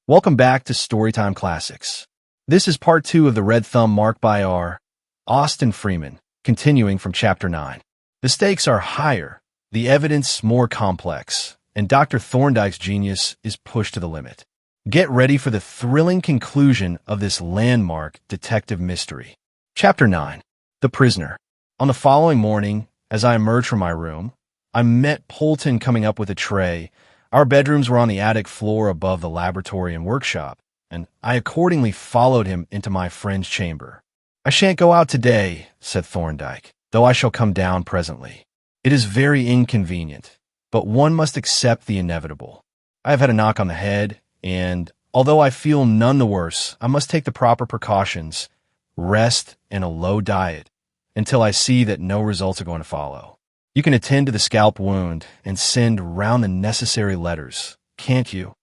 Welcome back to Storytime Classics. This is part 2 of the Red Thumb marked by R. Austin Freeman, continuing from Chapter 9. The stakes are higher, the evidence more complex, and Dr. Thorndyke's genius is pushed to the limit. Get ready for the thrilling conclusion of this landmark detective mystery. Chapter 9. The Prisoner. On the following morning, as I emerged from my room, I met Polton coming up with a tray. Our bedrooms were on the attic floor above the laboratory and workshop, and I accordingly followed him into my friend's chamber. "I shan't go out today," said Thorndyke, "though I shall come down presently. It is very inconvenient, but one must accept the inevitable. I have had a knock on the head, and, although I feel none the worse, I must take the proper precautions, rest, and a low diet, until I see that no results are going to follow. You can attend to the scalp wound and send round the necessary letters, can't you?"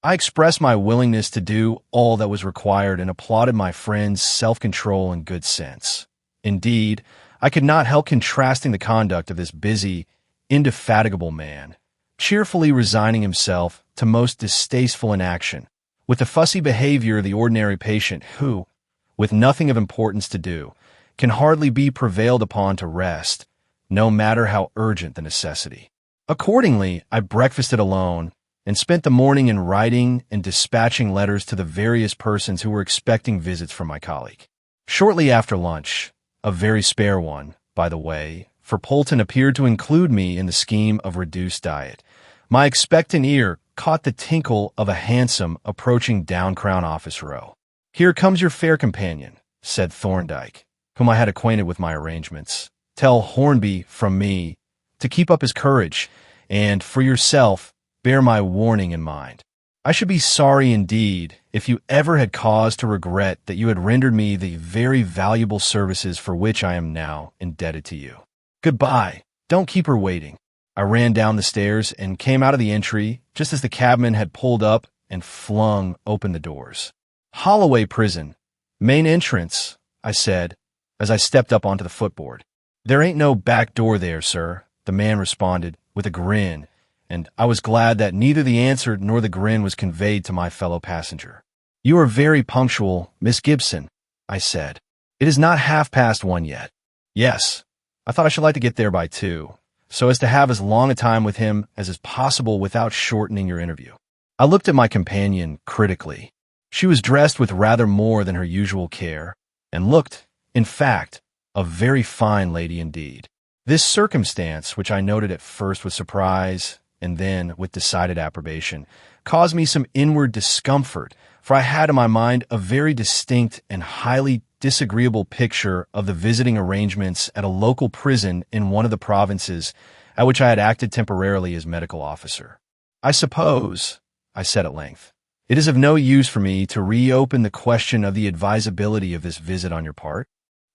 I expressed my willingness to do all that was required and applauded my friend's self-control and good sense. Indeed, I could not help contrasting the conduct of this busy, indefatigable man, cheerfully resigning himself to most distasteful inaction, with the fussy behavior of the ordinary patient who, with nothing of importance to do, can hardly be prevailed upon to rest, no matter how urgent the necessity. Accordingly, I breakfasted alone and spent the morning in writing and dispatching letters to the various persons who were expecting visits from my colleague. Shortly after lunch, a very spare one, by the way, for Polton appeared to include me in the scheme of reduced diet, my expectant ear caught the tinkle of a hansom approaching down Crown Office Row. "Here comes your fair companion," said Thorndyke, whom I had acquainted with my arrangements. "Tell Hornby from me to keep up his courage, and, for yourself, bear my warning in mind. I should be sorry indeed if you ever had cause to regret that you had rendered me the very valuable services for which I am now indebted to you. Goodbye. Don't keep her waiting." I ran down the stairs and came out of the entry just as the cabman had pulled up and flung open the doors. "Holloway Prison. Main entrance," I said, as I stepped up onto the footboard. "There ain't no back door there, sir," the man responded with a grin, and I was glad that neither the answer nor the grin was conveyed to my fellow passenger. "You are very punctual, Miss Gibson," I said. "It is not 1:30 yet." "Yes, I thought I should like to get there by 2, so as to have as long a time with him as is possible without shortening your interview." I looked at my companion critically. She was dressed with rather more than her usual care, and looked, in fact, a very fine lady indeed. This circumstance, which I noted at first with surprise and then with decided approbation, caused me some inward discomfort, for I had in my mind a very distinct and highly disagreeable picture of the visiting arrangements at a local prison in one of the provinces at which I had acted temporarily as medical officer. "I suppose," I said at length, "it is of no use for me to reopen the question of the advisability of this visit on your part?"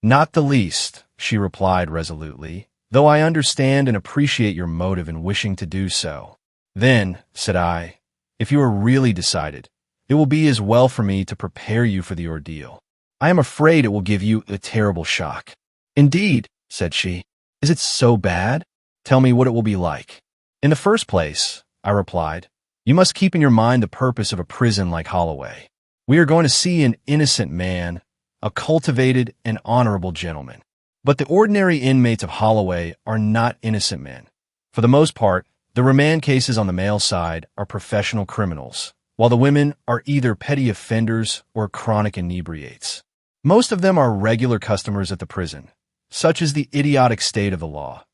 "Not the least," she replied resolutely, "though I understand and appreciate your motive in wishing to do so." "Then," said I, "if you are really decided, it will be as well for me to prepare you for the ordeal. I am afraid it will give you a terrible shock." "Indeed," said she. "Is it so bad? Tell me what it will be like." "In the first place," I replied, "you must keep in your mind the purpose of a prison like Holloway. We are going to see an innocent man, a cultivated and honorable gentleman. But the ordinary inmates of Holloway are not innocent men. For the most part, the remand cases on the male side are professional criminals, while the women are either petty offenders or chronic inebriates. Most of them are regular customers at the prison, such is the idiotic state of the law,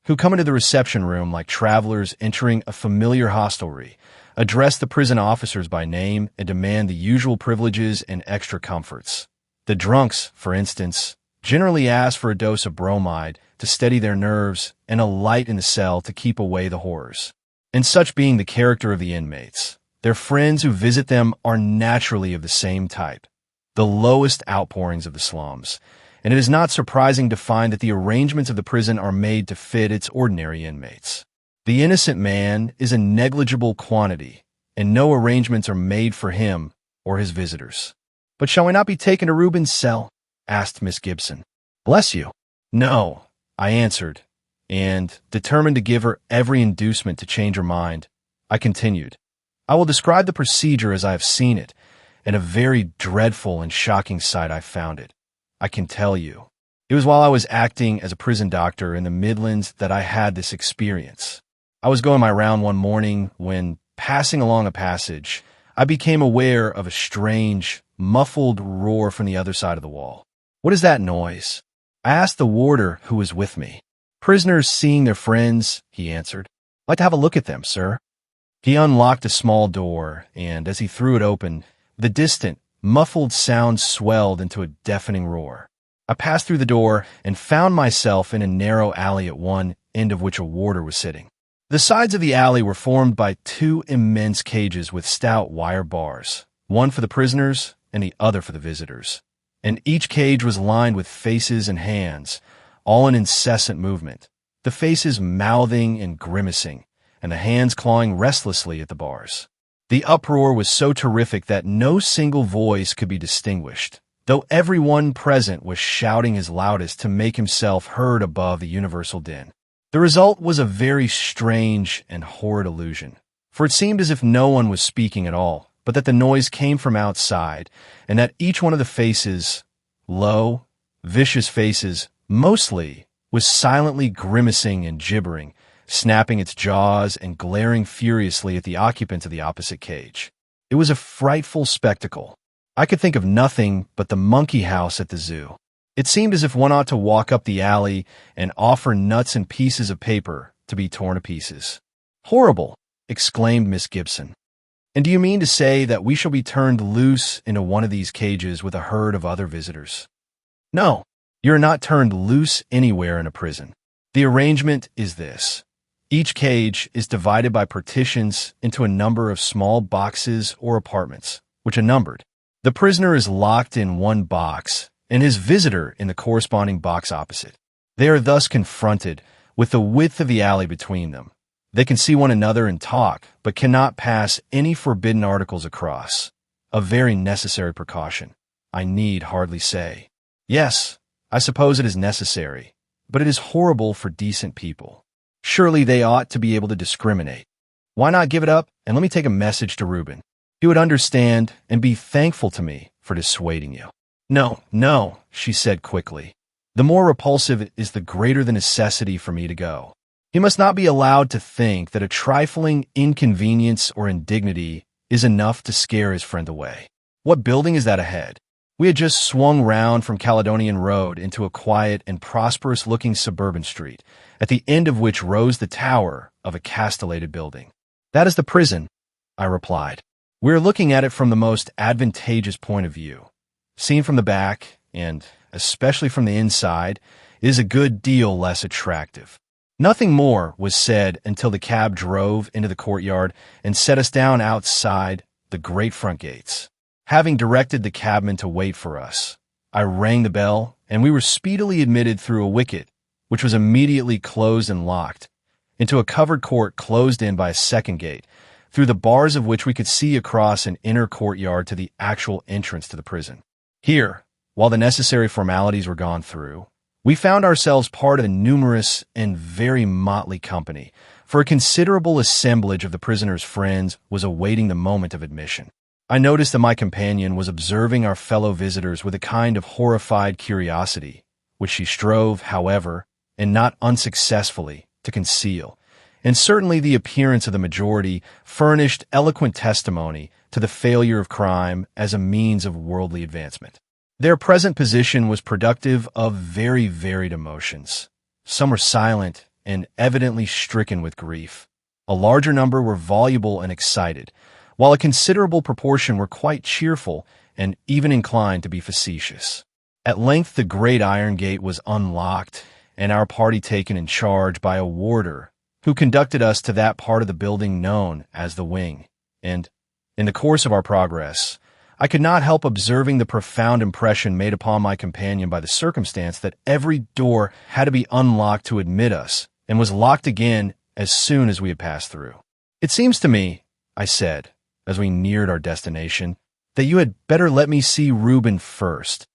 who come into the reception room like travelers entering a familiar hostelry, address the prison officers by name, and demand the usual privileges and extra comforts. The drunks, for instance, generally ask for a dose of bromide to steady their nerves and a light in the cell to keep away the horrors. And such being the character of the inmates, their friends who visit them are naturally of the same type, the lowest outpourings of the slums, and it is not surprising to find that the arrangements of the prison are made to fit its ordinary inmates. The innocent man is a negligible quantity, and no arrangements are made for him or his visitors. "But shall we not be taken to Reuben's cell?" asked Miss Gibson. "Bless you, no," I answered, and, determined to give her every inducement to change her mind, I continued, I will describe the procedure as I have seen it, and a very dreadful and shocking sight I found it. I can tell you. It was while I was acting as a prison doctor in the Midlands that I had this experience. I was going my round one morning when, passing along a passage, I became aware of a strange, muffled roar from the other side of the wall. "What is that noise?" I asked the warder who was with me. "Prisoners seeing their friends," he answered. "I'd like to have a look at them, sir." He unlocked a small door, and as he threw it open, the distant, muffled sound swelled into a deafening roar. I passed through the door and found myself in a narrow alley at one end of which a warder was sitting. The sides of the alley were formed by two immense cages with stout wire bars, one for the prisoners and the other for the visitors. And each cage was lined with faces and hands, all in incessant movement, the faces mouthing and grimacing, and the hands clawing restlessly at the bars. The uproar was so terrific that no single voice could be distinguished, though everyone present was shouting his loudest to make himself heard above the universal din. The result was a very strange and horrid illusion, for it seemed as if no one was speaking at all, but that the noise came from outside, and that each one of the faces, low, vicious faces, mostly, was silently grimacing and gibbering, snapping its jaws and glaring furiously at the occupants of the opposite cage. It was a frightful spectacle. I could think of nothing but the monkey house at the zoo. It seemed as if one ought to walk up the alley and offer nuts and pieces of paper to be torn to pieces. "Horrible!" exclaimed Miss Gibson. "And do you mean to say that we shall be turned loose into one of these cages with a herd of other visitors?" "No, you are not turned loose anywhere in a prison. The arrangement is this. Each cage is divided by partitions into a number of small boxes or apartments, which are numbered. The prisoner is locked in one box, and his visitor in the corresponding box opposite. They are thus confronted, with the width of the alley between them. They can see one another and talk, but cannot pass any forbidden articles across. A very necessary precaution, I need hardly say. Yes, I suppose it is necessary, but it is horrible for decent people. Surely they ought to be able to discriminate. Why not give it up and let me take a message to Reuben? He would understand and be thankful to me for dissuading you." "No, no," she said quickly. "The more repulsive it is, the greater the necessity for me to go. He must not be allowed to think that a trifling inconvenience or indignity is enough to scare his friend away. What building is that ahead?" We had just swung round from Caledonian Road into a quiet and prosperous-looking suburban street, at the end of which rose the tower of a castellated building. "That is the prison," I replied. "We are looking at it from the most advantageous point of view. Seen from the back, and especially from the inside, it is a good deal less attractive." Nothing more was said until the cab drove into the courtyard and set us down outside the great front gates. Having directed the cabman to wait for us, I rang the bell, and we were speedily admitted through a wicket, which was immediately closed and locked, into a covered court closed in by a second gate, through the bars of which we could see across an inner courtyard to the actual entrance to the prison. Here, while the necessary formalities were gone through, we found ourselves part of a numerous and very motley company, for a considerable assemblage of the prisoner's friends was awaiting the moment of admission. I noticed that my companion was observing our fellow visitors with a kind of horrified curiosity, which she strove, however, and not unsuccessfully, to conceal, and certainly the appearance of the majority furnished eloquent testimony to the failure of crime as a means of worldly advancement. Their present position was productive of very varied emotions. Some were silent and evidently stricken with grief. A larger number were voluble and excited, while a considerable proportion were quite cheerful and even inclined to be facetious. At length the great iron gate was unlocked, and our party taken in charge by a warder, who conducted us to that part of the building known as the wing, and, in the course of our progress, I could not help observing the profound impression made upon my companion by the circumstance that every door had to be unlocked to admit us, and was locked again as soon as we had passed through. "It seems to me," I said, as we neared our destination, "that you had better let me see Reuben first.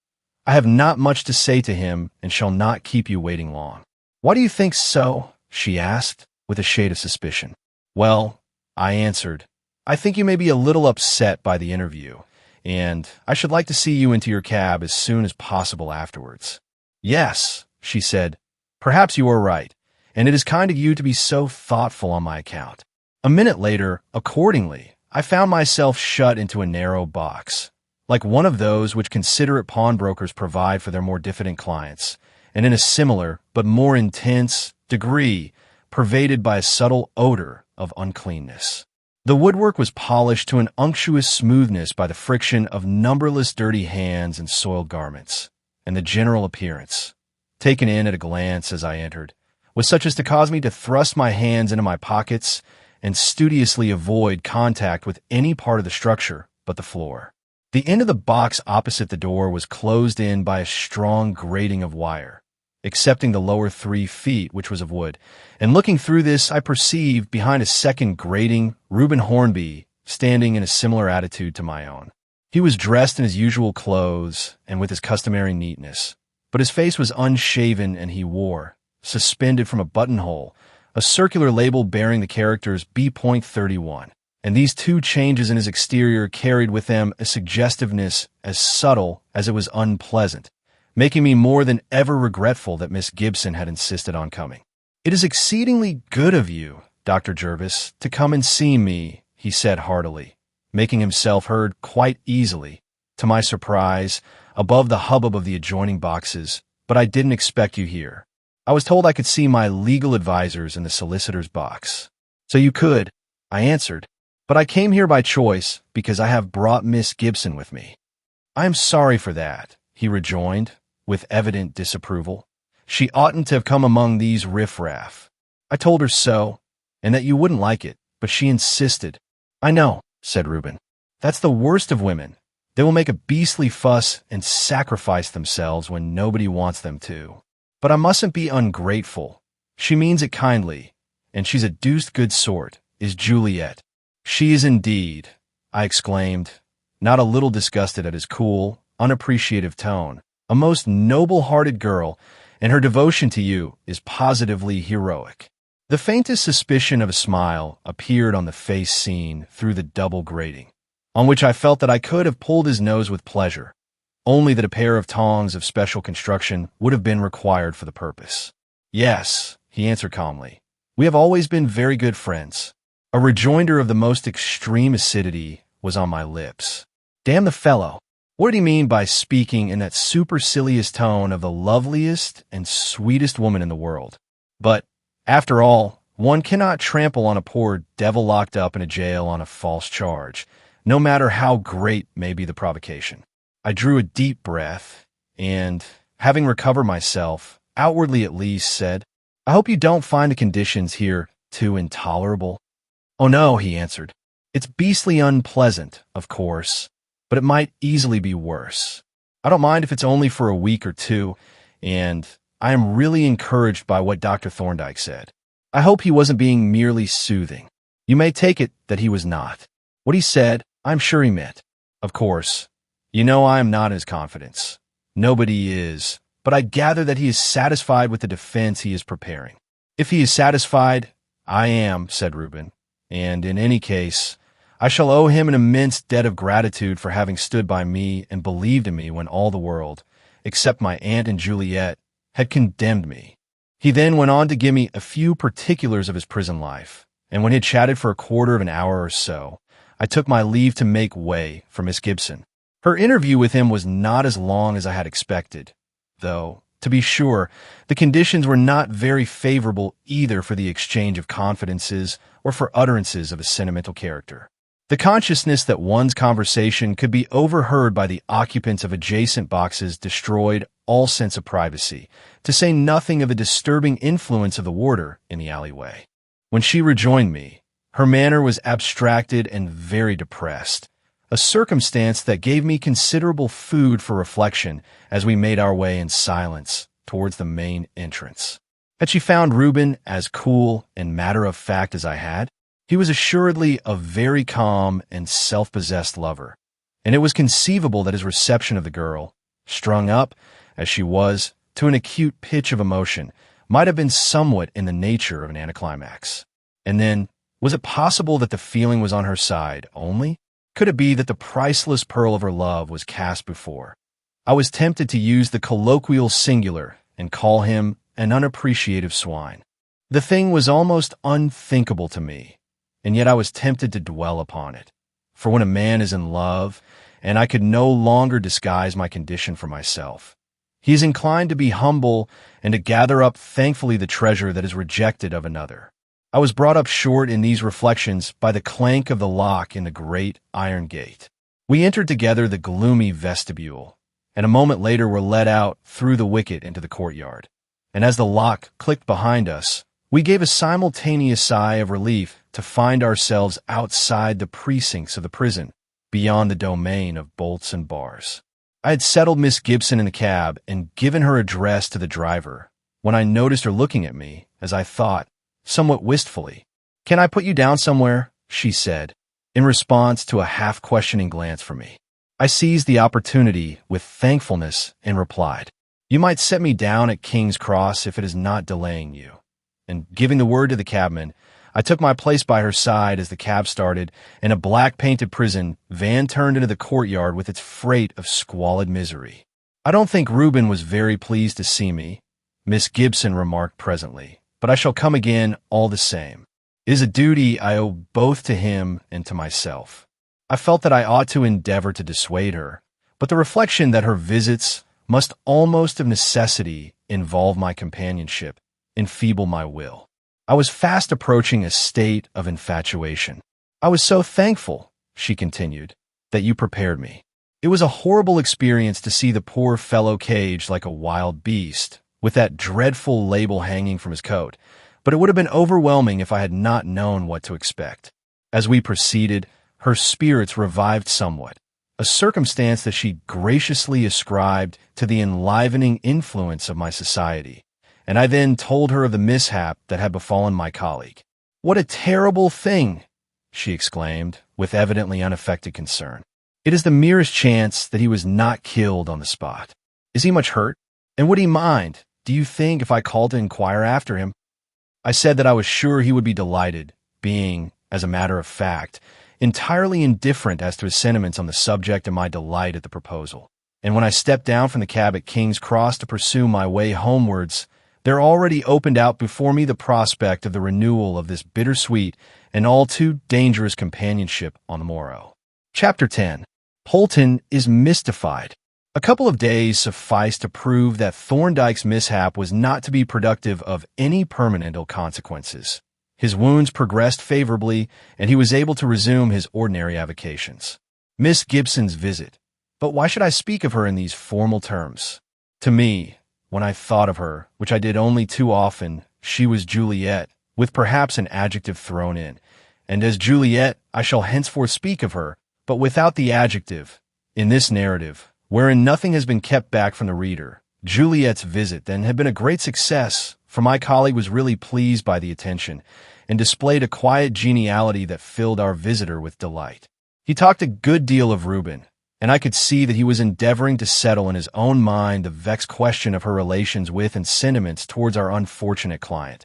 I have not much to say to him and shall not keep you waiting long." "Why do you think so?" she asked, with a shade of suspicion. "Well," I answered, I think you may be a little upset by the interview, and I should like to see you into your cab as soon as possible afterwards." "Yes," she said, "perhaps you are right, and it is kind of you to be so thoughtful on my account." A minute later, accordingly, I found myself shut into a narrow box, like one of those which considerate pawnbrokers provide for their more diffident clients, and in a similar, but more intense, degree, pervaded by a subtle odor of uncleanness. The woodwork was polished to an unctuous smoothness by the friction of numberless dirty hands and soiled garments, and the general appearance, taken in at a glance as I entered, was such as to cause me to thrust my hands into my pockets and studiously avoid contact with any part of the structure but the floor. The end of the box opposite the door was closed in by a strong grating of wire, excepting the lower 3 feet, which was of wood, and looking through this I perceived behind a second grating Reuben Hornby standing in a similar attitude to my own. He was dressed in his usual clothes and with his customary neatness, but his face was unshaven, and he wore, suspended from a buttonhole, a circular label bearing the characters B.31, and these 2 changes in his exterior carried with them a suggestiveness as subtle as it was unpleasant, making me more than ever regretful that Miss Gibson had insisted on coming. "It is exceedingly good of you, Dr. Jervis, to come and see me," he said heartily, making himself heard quite easily, to my surprise, above the hubbub of the adjoining boxes, "but I didn't expect you here. I was told I could see my legal advisers in the solicitor's box." "So you could," I answered, "but I came here by choice because I have brought Miss Gibson with me." "I am sorry for that," he rejoined, with evident disapproval. "She oughtn't to have come among these riffraff. I told her so, and that you wouldn't like it, but she insisted." "I know," said Reuben. "That's the worst of women. They will make a beastly fuss and sacrifice themselves when nobody wants them to. But I mustn't be ungrateful. She means it kindly, and she's a deuced good sort, is Juliet." "She is indeed," I exclaimed, not a little disgusted at his cool, unappreciative tone. "A most noble-hearted girl, and her devotion to you is positively heroic." The faintest suspicion of a smile appeared on the face seen through the double grating, on which I felt that I could have pulled his nose with pleasure, only that a pair of tongs of special construction would have been required for the purpose. "Yes," he answered calmly, "we have always been very good friends." A rejoinder of the most extreme acidity was on my lips. Damn the fellow! What did he mean by speaking in that supercilious tone of the loveliest and sweetest woman in the world? But, after all, one cannot trample on a poor devil locked up in a jail on a false charge, no matter how great may be the provocation. I drew a deep breath, and, having recovered myself, outwardly at least, said, "I hope you don't find the conditions here too intolerable." "Oh no," he answered. "It's beastly unpleasant, of course, but it might easily be worse. I don't mind if it's only for a week or 2, and I am really encouraged by what Dr. Thorndyke said. I hope he wasn't being merely soothing. You may take it that he was not. What he said, I'm sure he meant. Of course, you know I am not in his confidence. Nobody is, but I gather that he is satisfied with the defense he is preparing." "If he is satisfied, I am," said Reuben, "and in any case, I shall owe him an immense debt of gratitude for having stood by me and believed in me when all the world, except my aunt and Juliet, had condemned me." He then went on to give me a few particulars of his prison life, and when he had chatted for a quarter of an hour or so, I took my leave to make way for Miss Gibson. Her interview with him was not as long as I had expected, though, to be sure, the conditions were not very favorable either for the exchange of confidences or for utterances of a sentimental character. The consciousness that one's conversation could be overheard by the occupants of adjacent boxes destroyed all sense of privacy, to say nothing of the disturbing influence of the warder in the alleyway. When she rejoined me, her manner was abstracted and very depressed, a circumstance that gave me considerable food for reflection as we made our way in silence towards the main entrance. Had she found Reuben as cool and matter-of-fact as I had? He was assuredly a very calm and self-possessed lover, and it was conceivable that his reception of the girl, strung up, as she was, to an acute pitch of emotion, might have been somewhat in the nature of an anticlimax. And then, Was it possible that the feeling was on her side only? Could it be that the priceless pearl of her love was cast before? I was tempted to use the colloquial singular and call him an unappreciative swine. The thing was almost unthinkable to me, and yet I was tempted to dwell upon it. For when a man is in love, and I could no longer disguise my condition for myself, he is inclined to be humble and to gather up thankfully the treasure that is rejected of another. I was brought up short in these reflections by the clank of the lock in the great iron gate. We entered together the gloomy vestibule, and a moment later were led out through the wicket into the courtyard. And as the lock clicked behind us, we gave a simultaneous sigh of relief to find ourselves outside the precincts of the prison, beyond the domain of bolts and bars. I had settled Miss Gibson in the cab and given her address to the driver, when I noticed her looking at me, as I thought, somewhat wistfully. "Can I put you down somewhere?" she said, in response to a half-questioning glance from me. I seized the opportunity with thankfulness and replied, "You might set me down at King's Cross if it is not delaying you." And giving the word to the cabman, I took my place by her side as the cab started, and a black-painted prison van turned into the courtyard with its freight of squalid misery. "I don't think Reuben was very pleased to see me," Miss Gibson remarked presently, "but I shall come again all the same. It is a duty I owe both to him and to myself." I felt that I ought to endeavor to dissuade her, but the reflection that her visits must almost of necessity involve my companionship enfeebled my will. I was fast approaching a state of infatuation. "I was so thankful," she continued, "that you prepared me. It was a horrible experience to see the poor fellow caged like a wild beast, with that dreadful label hanging from his coat, but it would have been overwhelming if I had not known what to expect." As we proceeded, her spirits revived somewhat, a circumstance that she graciously ascribed to the enlivening influence of my society, and I then told her of the mishap that had befallen my colleague. "What a terrible thing!" she exclaimed, with evidently unaffected concern. "It is the merest chance that he was not killed on the spot. Is he much hurt? And would he mind, do you think, if I called to inquire after him?" I said that I was sure he would be delighted, being, as a matter of fact, entirely indifferent as to his sentiments on the subject and my delight at the proposal. And when I stepped down from the cab at King's Cross to pursue my way homewards, there already opened out before me the prospect of the renewal of this bittersweet and all too dangerous companionship on the morrow. Chapter 10. Polton is mystified. A couple of days sufficed to prove that Thorndyke's mishap was not to be productive of any permanent ill consequences. His wounds progressed favorably, and he was able to resume his ordinary avocations. Miss Gibson's visit. But why should I speak of her in these formal terms? To me, when I thought of her, which I did only too often, she was Juliet, with perhaps an adjective thrown in. And as Juliet, I shall henceforth speak of her, but without the adjective. In this narrative, wherein nothing has been kept back from the reader, Juliet's visit then had been a great success, for my colleague was really pleased by the attention, and displayed a quiet geniality that filled our visitor with delight. He talked a good deal of Reuben, and I could see that he was endeavoring to settle in his own mind the vexed question of her relations with and sentiments towards our unfortunate client.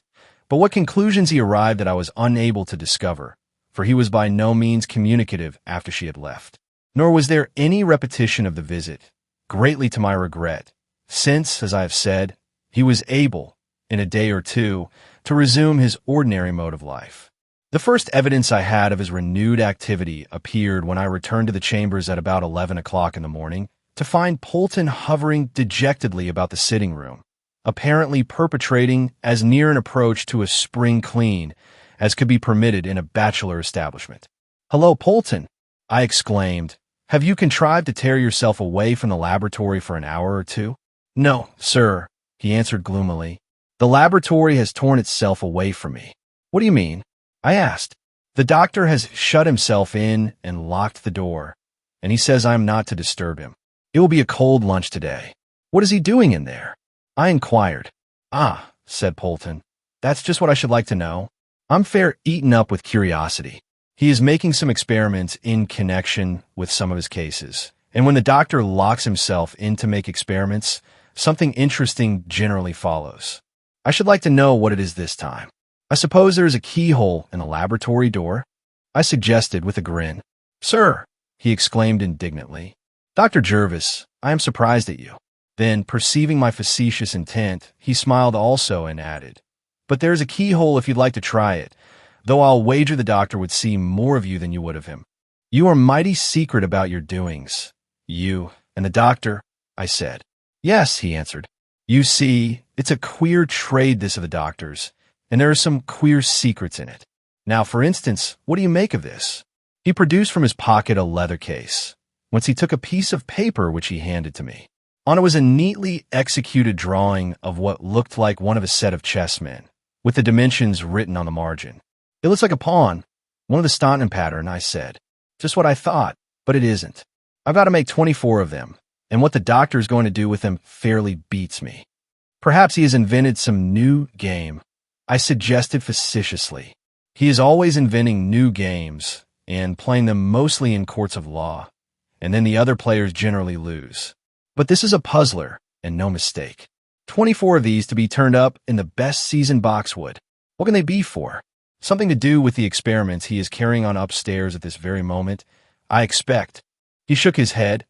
But what conclusions he arrived at I was unable to discover, for he was by no means communicative after she had left. Nor was there any repetition of the visit, greatly to my regret, since, as I have said, he was able, in a day or two, to resume his ordinary mode of life. The first evidence I had of his renewed activity appeared when I returned to the chambers at about 11 o'clock in the morning to find Polton hovering dejectedly about the sitting room, apparently perpetrating as near an approach to a spring clean as could be permitted in a bachelor establishment. "Hello, Polton," I exclaimed. "Have you contrived to tear yourself away from the laboratory for an hour or two?" "No, sir," he answered gloomily. "The laboratory has torn itself away from me." "What do you mean?" I asked. "The doctor has shut himself in and locked the door, and he says I am not to disturb him. It will be a cold lunch today." "What is he doing in there?" I inquired. "Ah," said Polton, "that's just what I should like to know. I'm fair eaten up with curiosity. He is making some experiments in connection with some of his cases, and when the doctor locks himself in to make experiments, something interesting generally follows. I should like to know what it is this time." I suppose there is a keyhole in the laboratory door? I suggested with a grin. Sir, he exclaimed indignantly. Dr. Jervis, I am surprised at you. Then, perceiving my facetious intent, he smiled also and added, But there's a keyhole if you'd like to try it, though I'll wager the doctor would see more of you than you would of him. You are mighty secret about your doings. You and the doctor, I said. Yes, he answered. You see, it's a queer trade, this of the doctor's, and there are some queer secrets in it. Now, for instance, what do you make of this? He produced from his pocket a leather case, whence he took a piece of paper which he handed to me. On it was a neatly executed drawing of what looked like one of a set of chessmen, with the dimensions written on the margin. It looks like a pawn, one of the Staunton pattern, I said. Just what I thought, but it isn't. I've got to make 24 of them, and what the doctor's going to do with them fairly beats me. Perhaps he has invented some new game, I suggested facetiously. He is always inventing new games and playing them mostly in courts of law, and then the other players generally lose. But this is a puzzler, and no mistake. 24 of these to be turned up in the best seasoned boxwood. What can they be for? Something to do with the experiments he is carrying on upstairs at this very moment, I expect. He shook his head,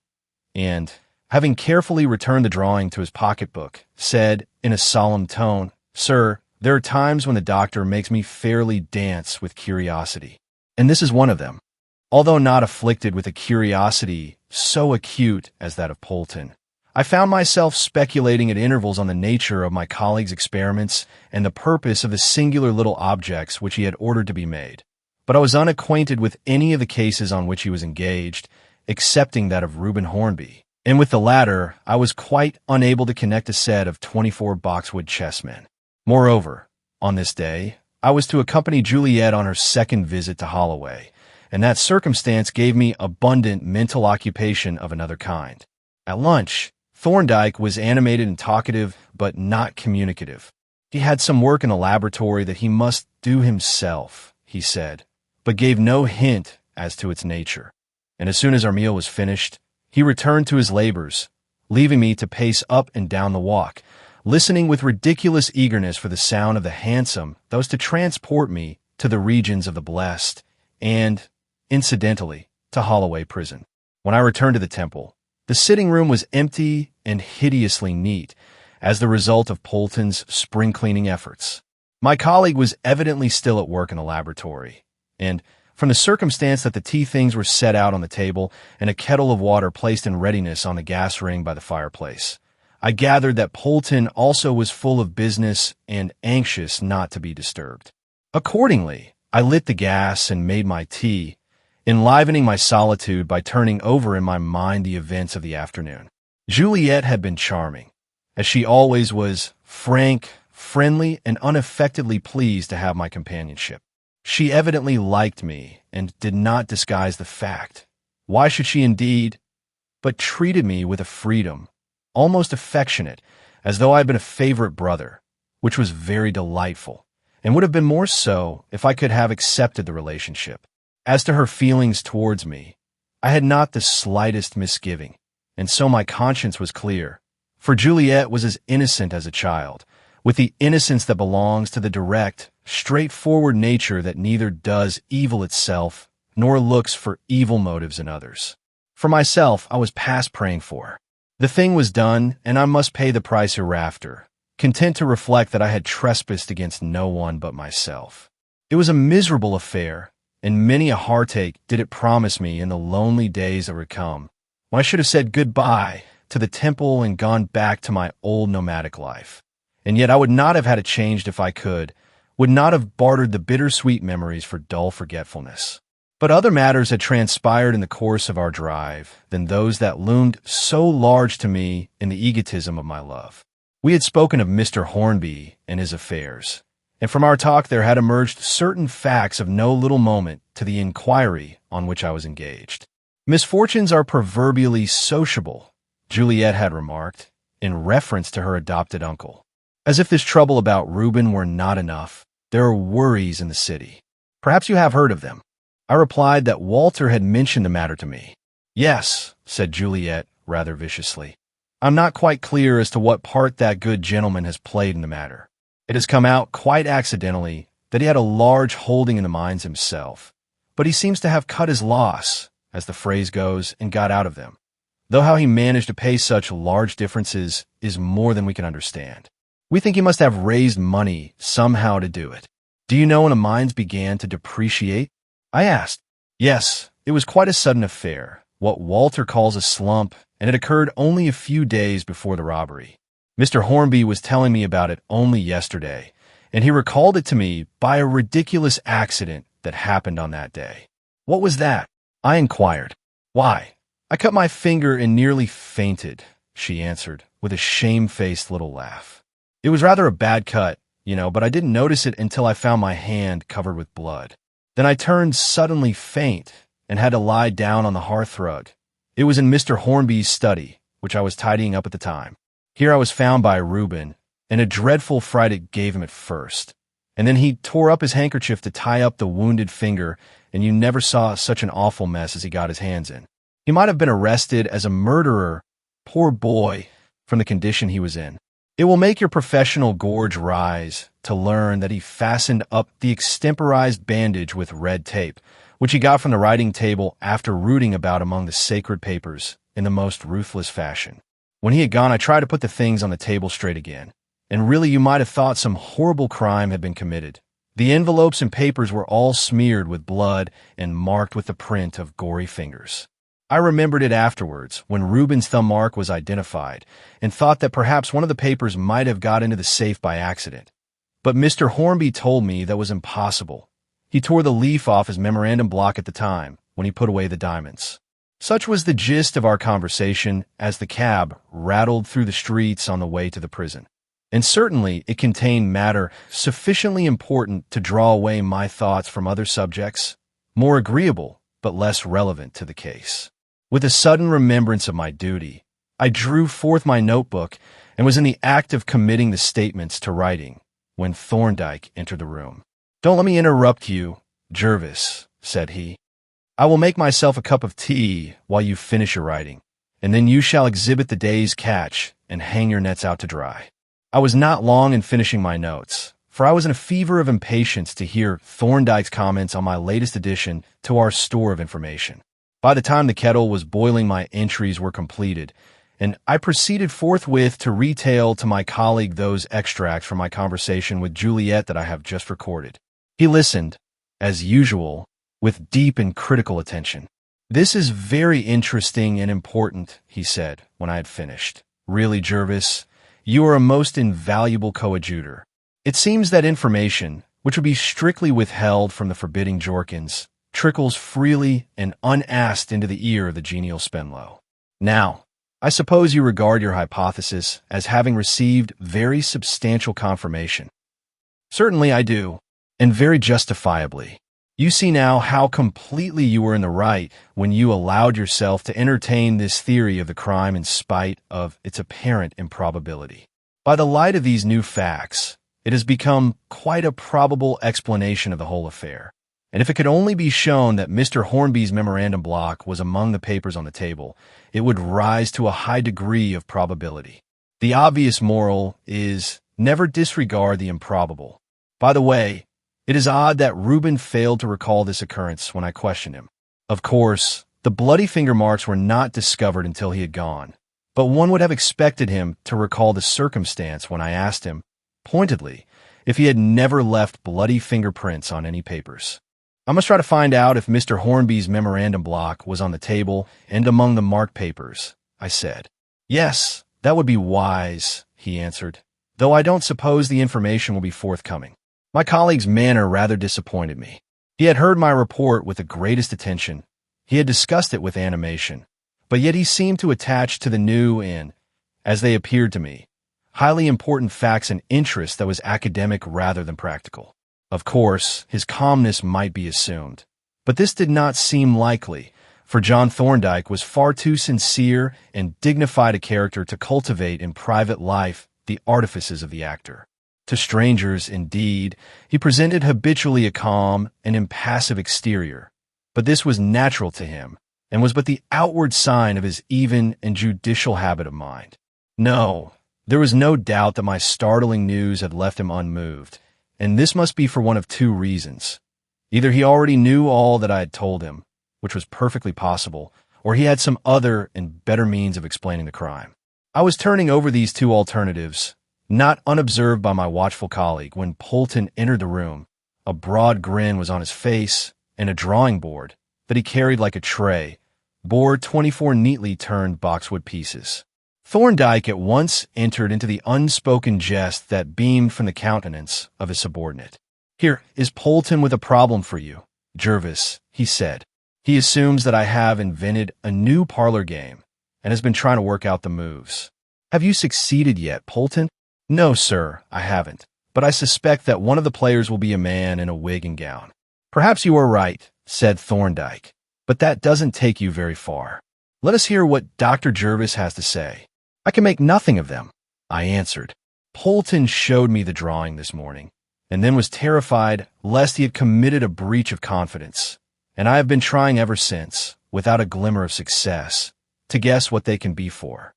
and, having carefully returned the drawing to his pocketbook, said in a solemn tone, Sir, there are times when the doctor makes me fairly dance with curiosity, and this is one of them. Although not afflicted with a curiosity so acute as that of Polton, I found myself speculating at intervals on the nature of my colleague's experiments and the purpose of the singular little objects which he had ordered to be made. But I was unacquainted with any of the cases on which he was engaged, excepting that of Reuben Hornby, and with the latter I was quite unable to connect a set of 24 boxwood chessmen. Moreover, on this day, I was to accompany Juliet on her second visit to Holloway, and that circumstance gave me abundant mental occupation of another kind. At lunch, Thorndyke was animated and talkative, but not communicative. He had some work in the laboratory that he must do himself, he said, but gave no hint as to its nature. And as soon as our meal was finished, he returned to his labors, leaving me to pace up and down the walk, listening with ridiculous eagerness for the sound of the hansom that was to transport me to the regions of the blessed and, incidentally, to Holloway Prison. When I returned to the Temple, the sitting room was empty and hideously neat as the result of Polton's spring-cleaning efforts. My colleague was evidently still at work in the laboratory, and from the circumstance that the tea things were set out on the table and a kettle of water placed in readiness on the gas ring by the fireplace, I gathered that Polton also was full of business and anxious not to be disturbed. Accordingly, I lit the gas and made my tea, enlivening my solitude by turning over in my mind the events of the afternoon. Juliet had been charming, as she always was, frank, friendly, and unaffectedly pleased to have my companionship. She evidently liked me and did not disguise the fact. Why should she indeed? But treated me with a freedom, almost affectionate, as though I had been a favorite brother, which was very delightful, and would have been more so if I could have accepted the relationship. As to her feelings towards me, I had not the slightest misgiving, and so my conscience was clear, for Juliet was as innocent as a child, with the innocence that belongs to the direct, straightforward nature that neither does evil itself nor looks for evil motives in others. For myself, I was past praying for her. The thing was done, and I must pay the price hereafter, content to reflect that I had trespassed against no one but myself. It was a miserable affair, and many a heartache did it promise me in the lonely days that would come, when I should have said goodbye to the Temple and gone back to my old nomadic life. And yet I would not have had it changed if I could, would not have bartered the bittersweet memories for dull forgetfulness. But other matters had transpired in the course of our drive than those that loomed so large to me in the egotism of my love. We had spoken of Mr. Hornby and his affairs, and from our talk there had emerged certain facts of no little moment to the inquiry on which I was engaged. Misfortunes are proverbially sociable, Juliet had remarked, in reference to her adopted uncle. As if this trouble about Reuben were not enough, there are worries in the city. Perhaps you have heard of them. I replied that Walter had mentioned the matter to me. Yes, said Juliet, rather viciously. I'm not quite clear as to what part that good gentleman has played in the matter. It has come out quite accidentally that he had a large holding in the mines himself, but he seems to have cut his loss, as the phrase goes, and got out of them. Though how he managed to pay such large differences is more than we can understand. We think he must have raised money somehow to do it. Do you know when the mines began to depreciate? I asked. Yes, it was quite a sudden affair, what Walter calls a slump, and it occurred only a few days before the robbery. Mr. Hornby was telling me about it only yesterday, and he recalled it to me by a ridiculous accident that happened on that day. What was that? I inquired. Why, I cut my finger and nearly fainted, she answered, with a shamefaced little laugh. It was rather a bad cut, but I didn't notice it until I found my hand covered with blood. Then I turned suddenly faint and had to lie down on the hearthrug. It was in Mr. Hornby's study, which I was tidying up at the time. Here I was found by Reuben, and a dreadful fright it gave him at first. And then he tore up his handkerchief to tie up the wounded finger, and you never saw such an awful mess as he got his hands in. He might have been arrested as a murderer, poor boy, from the condition he was in. It will make your professional gorge rise to learn that he fastened up the extemporized bandage with red tape, which he got from the writing table after rooting about among the sacred papers in the most ruthless fashion. When he had gone, I tried to put the things on the table straight again, and really you might have thought some horrible crime had been committed. The envelopes and papers were all smeared with blood and marked with the print of gory fingers. I remembered it afterwards, when Reuben's thumb mark was identified, and thought that perhaps one of the papers might have got into the safe by accident. But Mr. Hornby told me that was impossible. He tore the leaf off his memorandum block at the time, when he put away the diamonds. Such was the gist of our conversation as the cab rattled through the streets on the way to the prison. And certainly it contained matter sufficiently important to draw away my thoughts from other subjects, more agreeable but less relevant to the case. With a sudden remembrance of my duty, I drew forth my notebook and was in the act of committing the statements to writing when Thorndyke entered the room. "Don't let me interrupt you, Jervis," said he. "I will make myself a cup of tea while you finish your writing, and then you shall exhibit the day's catch and hang your nets out to dry." I was not long in finishing my notes, for I was in a fever of impatience to hear Thorndyke's comments on my latest addition to our store of information. By the time the kettle was boiling, my entries were completed, and I proceeded forthwith to retail to my colleague those extracts from my conversation with Juliet that I have just recorded. He listened, as usual, with deep and critical attention. "This is very interesting and important," he said, when I had finished. "Really, Jervis, you are a most invaluable coadjutor. It seems that information, which would be strictly withheld from the forbidding Jorkins, trickles freely and unasked into the ear of the genial Spenlow. Now, I suppose you regard your hypothesis as having received very substantial confirmation." "Certainly I do, and very justifiably. You see now how completely you were in the right when you allowed yourself to entertain this theory of the crime in spite of its apparent improbability. By the light of these new facts, it has become quite a probable explanation of the whole affair. And if it could only be shown that Mr. Hornby's memorandum block was among the papers on the table, it would rise to a high degree of probability. The obvious moral is never disregard the improbable. By the way, it is odd that Reuben failed to recall this occurrence when I questioned him. Of course, the bloody finger marks were not discovered until he had gone, but one would have expected him to recall the circumstance when I asked him, pointedly, if he had never left bloody fingerprints on any papers. I must try to find out if Mr. Hornby's memorandum block was on the table and among the marked papers, I said. "Yes, that would be wise," he answered, "though I don't suppose the information will be forthcoming." My colleague's manner rather disappointed me. He had heard my report with the greatest attention. He had discussed it with animation, but yet he seemed to attach to the new and, as they appeared to me, highly important facts an interest that was academic rather than practical. Of course, his calmness might be assumed, but this did not seem likely, for John Thorndyke was far too sincere and dignified a character to cultivate in private life the artifices of the actor. To strangers, indeed, he presented habitually a calm and impassive exterior, but this was natural to him, and was but the outward sign of his even and judicial habit of mind. No, there was no doubt that my startling news had left him unmoved, and this must be for one of two reasons. Either he already knew all that I had told him, which was perfectly possible, or he had some other and better means of explaining the crime. I was turning over these two alternatives, not unobserved by my watchful colleague, when Polton entered the room. A broad grin was on his face, and a drawing board that he carried like a tray bore 24 neatly turned boxwood pieces. Thorndyke at once entered into the unspoken jest that beamed from the countenance of his subordinate. "Here is Polton with a problem for you, Jervis," he said. "He assumes that I have invented a new parlor game and has been trying to work out the moves. Have you succeeded yet, Polton?" "No, sir, I haven't, but I suspect that one of the players will be a man in a wig and gown." "Perhaps you are right," said Thorndyke, "but that doesn't take you very far. Let us hear what Dr. Jervis has to say." "I can make nothing of them," I answered. "Polton showed me the drawing this morning, and then was terrified lest he had committed a breach of confidence, and I have been trying ever since, without a glimmer of success, to guess what they can be for."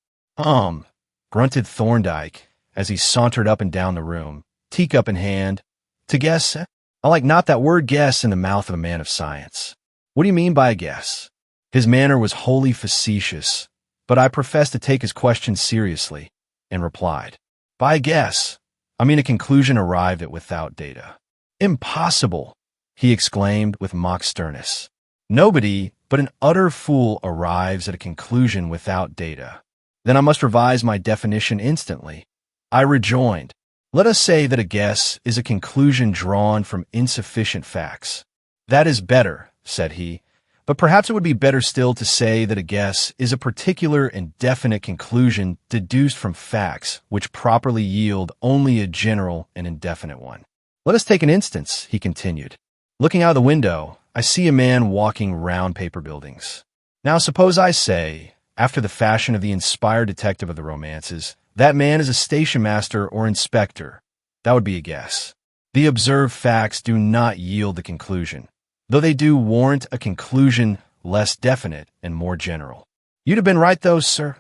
Grunted Thorndyke as he sauntered up and down the room, teacup in hand. "To guess? I like not that word guess in the mouth of a man of science. What do you mean by a guess?" His manner was wholly facetious, but I professed to take his question seriously, and replied, "By a guess, I mean a conclusion arrived at without data." "Impossible!" he exclaimed with mock sternness. "Nobody but an utter fool arrives at a conclusion without data." "Then I must revise my definition instantly," I rejoined. "Let us say that a guess is a conclusion drawn from insufficient facts." "That is better," said he, "but perhaps it would be better still to say that a guess is a particular and definite conclusion deduced from facts which properly yield only a general and indefinite one. Let us take an instance," he continued. "Looking out of the window, I see a man walking round paper buildings. Now suppose I say, after the fashion of the inspired detective of the romances, that man is a station master or inspector. That would be a guess. The observed facts do not yield the conclusion, though they do warrant a conclusion less definite and more general." "You'd have been right, though, sir,"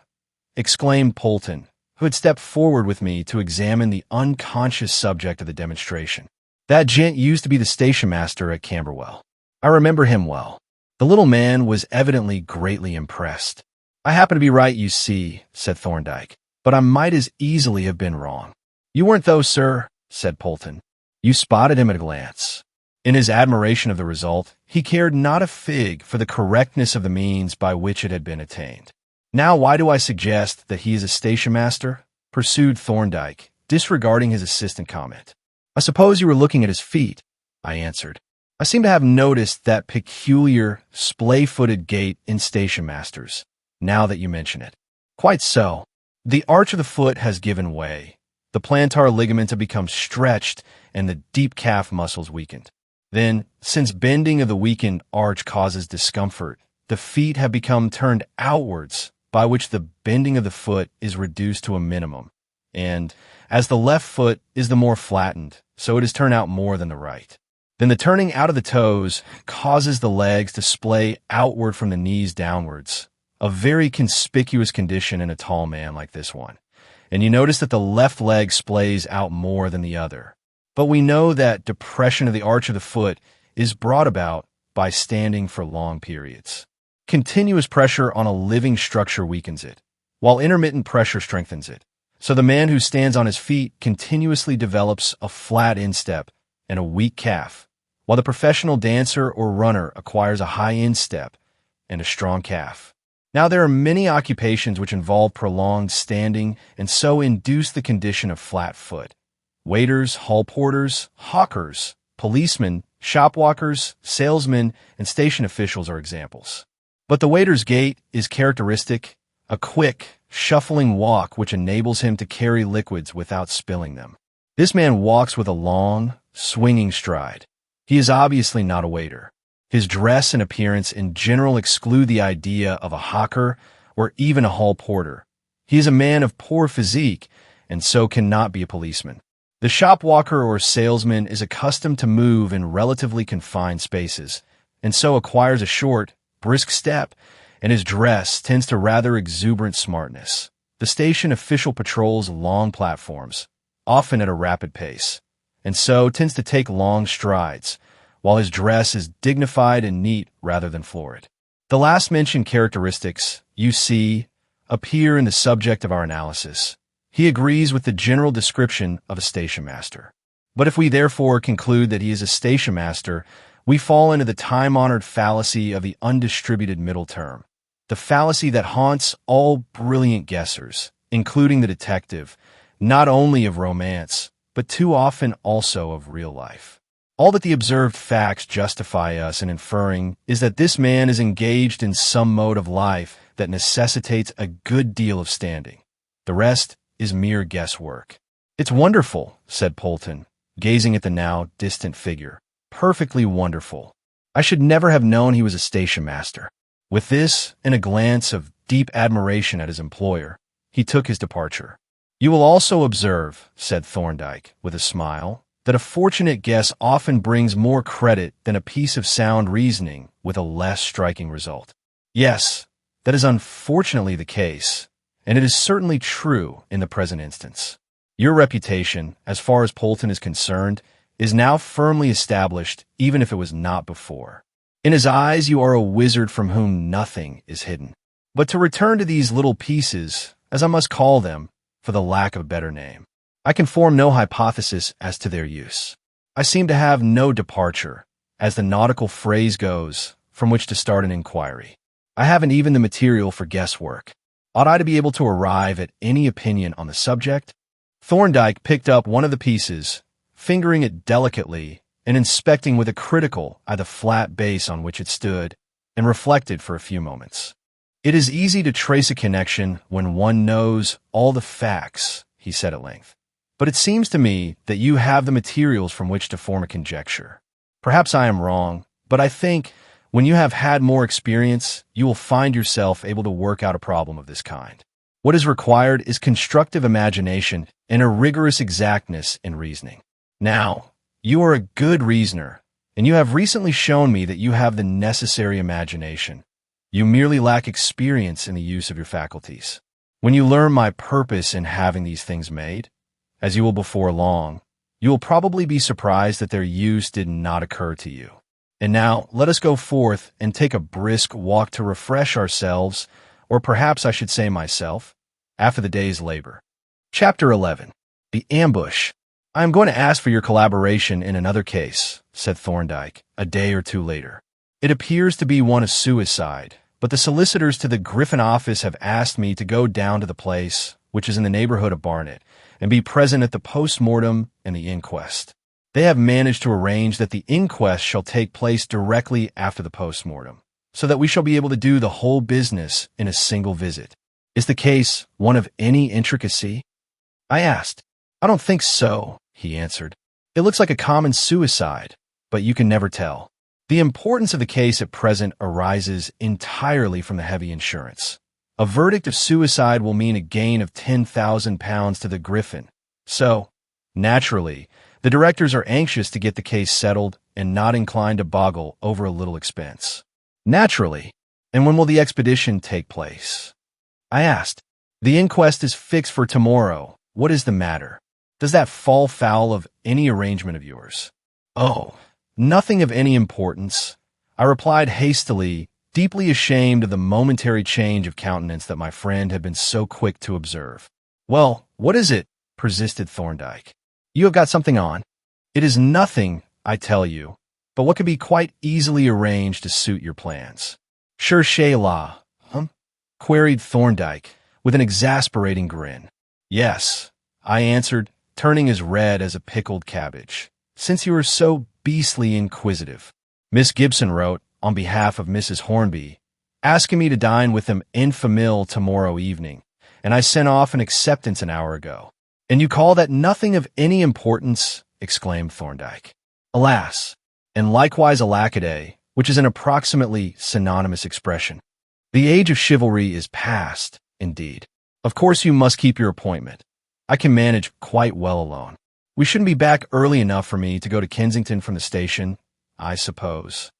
exclaimed Polton, who had stepped forward with me to examine the unconscious subject of the demonstration. "That gent used to be the station master at Camberwell. I remember him well." The little man was evidently greatly impressed. "I happen to be right, you see," said Thorndyke, "but I might as easily have been wrong." "You weren't, though, sir," said Polton. "You spotted him at a glance." In his admiration of the result, he cared not a fig for the correctness of the means by which it had been attained. "Now why do I suggest that he is a station master?" pursued Thorndyke, disregarding his assistant comment. "I suppose you were looking at his feet," I answered. "I seem to have noticed that peculiar, splay-footed gait in station masters, now that you mention it." "Quite so. The arch of the foot has given way, the plantar ligaments have become stretched, and the deep calf muscles weakened. Then, since bending of the weakened arch causes discomfort, the feet have become turned outwards, by which the bending of the foot is reduced to a minimum, and, as the left foot is the more flattened, so it is turned out more than the right. Then the turning out of the toes causes the legs to splay outward from the knees downwards, a very conspicuous condition in a tall man like this one. And you notice that the left leg splays out more than the other. But we know that depression of the arch of the foot is brought about by standing for long periods. Continuous pressure on a living structure weakens it, while intermittent pressure strengthens it. So the man who stands on his feet continuously develops a flat instep and a weak calf, while the professional dancer or runner acquires a high instep and a strong calf. Now there are many occupations which involve prolonged standing and so induce the condition of flat foot. Waiters, hall porters, hawkers, policemen, shop walkers, salesmen, and station officials are examples. But the waiter's gait is characteristic, a quick, shuffling walk which enables him to carry liquids without spilling them. This man walks with a long, swinging stride. He is obviously not a waiter. His dress and appearance in general exclude the idea of a hawker or even a hall porter. He is a man of poor physique and so cannot be a policeman. The shop walker or salesman is accustomed to move in relatively confined spaces and so acquires a short, brisk step, and his dress tends to rather exuberant smartness. The station official patrols long platforms, often at a rapid pace, and so tends to take long strides, while his dress is dignified and neat rather than florid. The last mentioned characteristics, you see, appear in the subject of our analysis. He agrees with the general description of a station master. But if we therefore conclude that he is a station master, we fall into the time-honored fallacy of the undistributed middle term, the fallacy that haunts all brilliant guessers, including the detective, not only of romance, but too often also of real life. All that the observed facts justify us in inferring is that this man is engaged in some mode of life that necessitates a good deal of standing. The rest is mere guesswork. "It's wonderful," said Polton, gazing at the now distant figure. "Perfectly wonderful. I should never have known he was a station master." With this, and a glance of deep admiration at his employer, he took his departure. "You will also observe," said Thorndyke, with a smile, "that a fortunate guess often brings more credit than a piece of sound reasoning with a less striking result." "Yes, that is unfortunately the case, and it is certainly true in the present instance. Your reputation, as far as Polton is concerned, is now firmly established, even if it was not before. In his eyes, you are a wizard from whom nothing is hidden. But to return to these little pieces, as I must call them, for the lack of a better name, I can form no hypothesis as to their use. I seem to have no departure, as the nautical phrase goes, from which to start an inquiry. I haven't even the material for guesswork. Ought I to be able to arrive at any opinion on the subject?" Thorndyke picked up one of the pieces, fingering it delicately and inspecting with a critical eye the flat base on which it stood, and reflected for a few moments. "It is easy to trace a connection when one knows all the facts," he said at length. "But it seems to me that you have the materials from which to form a conjecture. Perhaps I am wrong, but I think when you have had more experience, you will find yourself able to work out a problem of this kind. What is required is constructive imagination and a rigorous exactness in reasoning. Now, you are a good reasoner, and you have recently shown me that you have the necessary imagination. You merely lack experience in the use of your faculties. When you learn my purpose in having these things made, as you will before long, you will probably be surprised that their use did not occur to you. And now, let us go forth and take a brisk walk to refresh ourselves, or perhaps I should say myself, after the day's labor." Chapter 11. The Ambush. "I am going to ask for your collaboration in another case," said Thorndyke, a day or two later. "It appears to be one of suicide, but the solicitors to the Griffin office have asked me to go down to the place, which is in the neighborhood of Barnet, and be present at the post-mortem and the inquest. They have managed to arrange that the inquest shall take place directly after the post-mortem, so that we shall be able to do the whole business in a single visit. Is the case one of any intricacy?" I asked. "I don't think so," he answered. "It looks like a common suicide, but you can never tell. The importance of the case at present arises entirely from the heavy insurance. A verdict of suicide will mean a gain of £10,000 to the Griffin. So, naturally, the directors are anxious to get the case settled and not inclined to boggle over a little expense." "Naturally. And when will the expedition take place?" I asked. "The inquest is fixed for tomorrow. What is the matter? Does that fall foul of any arrangement of yours?" "Oh, nothing of any importance," I replied hastily, deeply ashamed of the momentary change of countenance that my friend had been so quick to observe. "Well, what is it?" persisted Thorndyke. "You have got something on." "It is nothing, I tell you, but what can be quite easily arranged to suit your plans." "Cherchez la, queried Thorndyke, with an exasperating grin. "Yes," I answered, turning as red as a pickled cabbage, "since you are so beastly inquisitive. Miss Gibson wrote, on behalf of Mrs. Hornby, asking me to dine with them en famille tomorrow evening, and I sent off an acceptance an hour ago." "And you call that nothing of any importance?" exclaimed Thorndyke. "Alas, and likewise alackaday, which is an approximately synonymous expression. The age of chivalry is past, indeed. Of course you must keep your appointment. I can manage quite well alone. We shouldn't be back early enough for me to go to Kensington from the station, I suppose."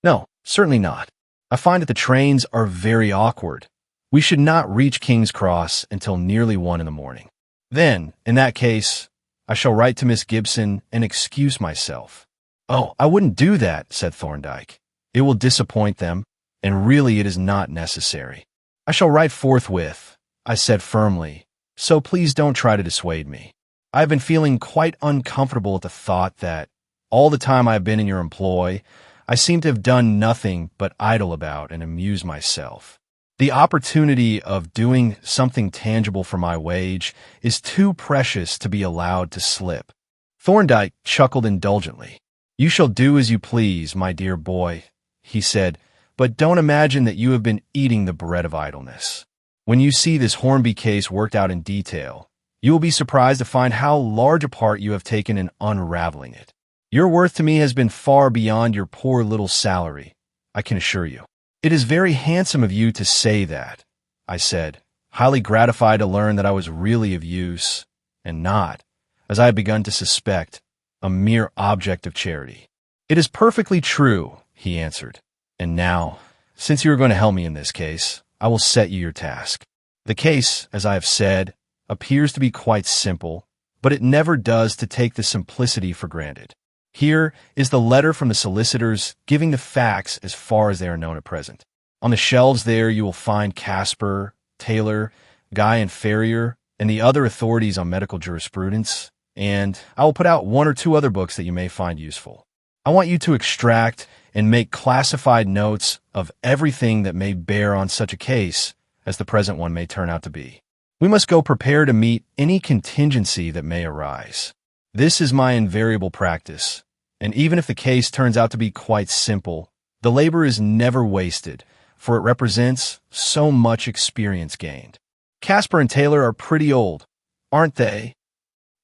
"No, certainly not. I find that the trains are very awkward. We should not reach King's Cross until nearly 1 in the morning." "Then, in that case, I shall write to Miss Gibson and excuse myself." "Oh, I wouldn't do that," said Thorndyke. "It will disappoint them, and really it is not necessary." "I shall write forthwith," I said firmly, "so please don't try to dissuade me. I have been feeling quite uncomfortable at the thought that, all the time I have been in your employ, I seem to have done nothing but idle about and amuse myself. The opportunity of doing something tangible for my wage is too precious to be allowed to slip." Thorndyke chuckled indulgently. "You shall do as you please, my dear boy," he said, "but don't imagine that you have been eating the bread of idleness. When you see this Hornby case worked out in detail, you will be surprised to find how large a part you have taken in unraveling it. Your worth to me has been far beyond your poor little salary, I can assure you." "It is very handsome of you to say that," I said, highly gratified to learn that I was really of use, and not, as I had begun to suspect, a mere object of charity. "It is perfectly true," he answered. "And now, since you are going to help me in this case, I will set you your task. The case, as I have said, appears to be quite simple, but it never does to take the simplicity for granted. Here is the letter from the solicitors giving the facts as far as they are known at present. On the shelves there you will find Casper, Taylor, Guy and Ferrier, and the other authorities on medical jurisprudence, and I will put out one or two other books that you may find useful. I want you to extract and make classified notes of everything that may bear on such a case as the present one may turn out to be. We must go prepared to meet any contingency that may arise. This is my invariable practice, and even if the case turns out to be quite simple, the labor is never wasted, for it represents so much experience gained. Casper and Taylor are pretty old, aren't they?"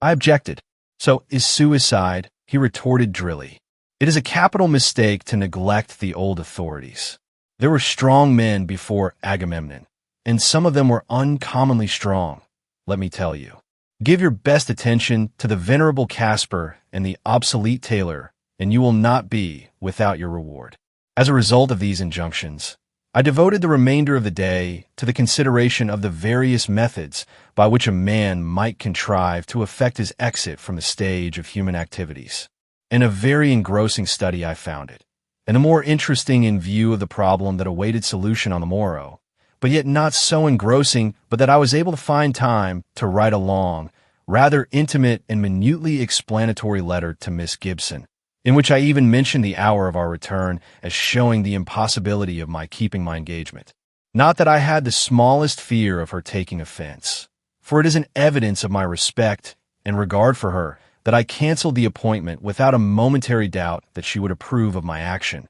I objected. "So is suicide," he retorted drily. "It is a capital mistake to neglect the old authorities. There were strong men before Agamemnon, and some of them were uncommonly strong, let me tell you. Give your best attention to the venerable Casper and the obsolete Taylor, and you will not be without your reward." As a result of these injunctions, I devoted the remainder of the day to the consideration of the various methods by which a man might contrive to effect his exit from the stage of human activities. And a very engrossing study I found it, and the more interesting in view of the problem that awaited solution on the morrow, but yet not so engrossing but that I was able to find time to write a long, rather intimate and minutely explanatory letter to Miss Gibson, in which I even mentioned the hour of our return as showing the impossibility of my keeping my engagement. Not that I had the smallest fear of her taking offense, for it is an evidence of my respect and regard for her that I canceled the appointment without a momentary doubt that she would approve of my action.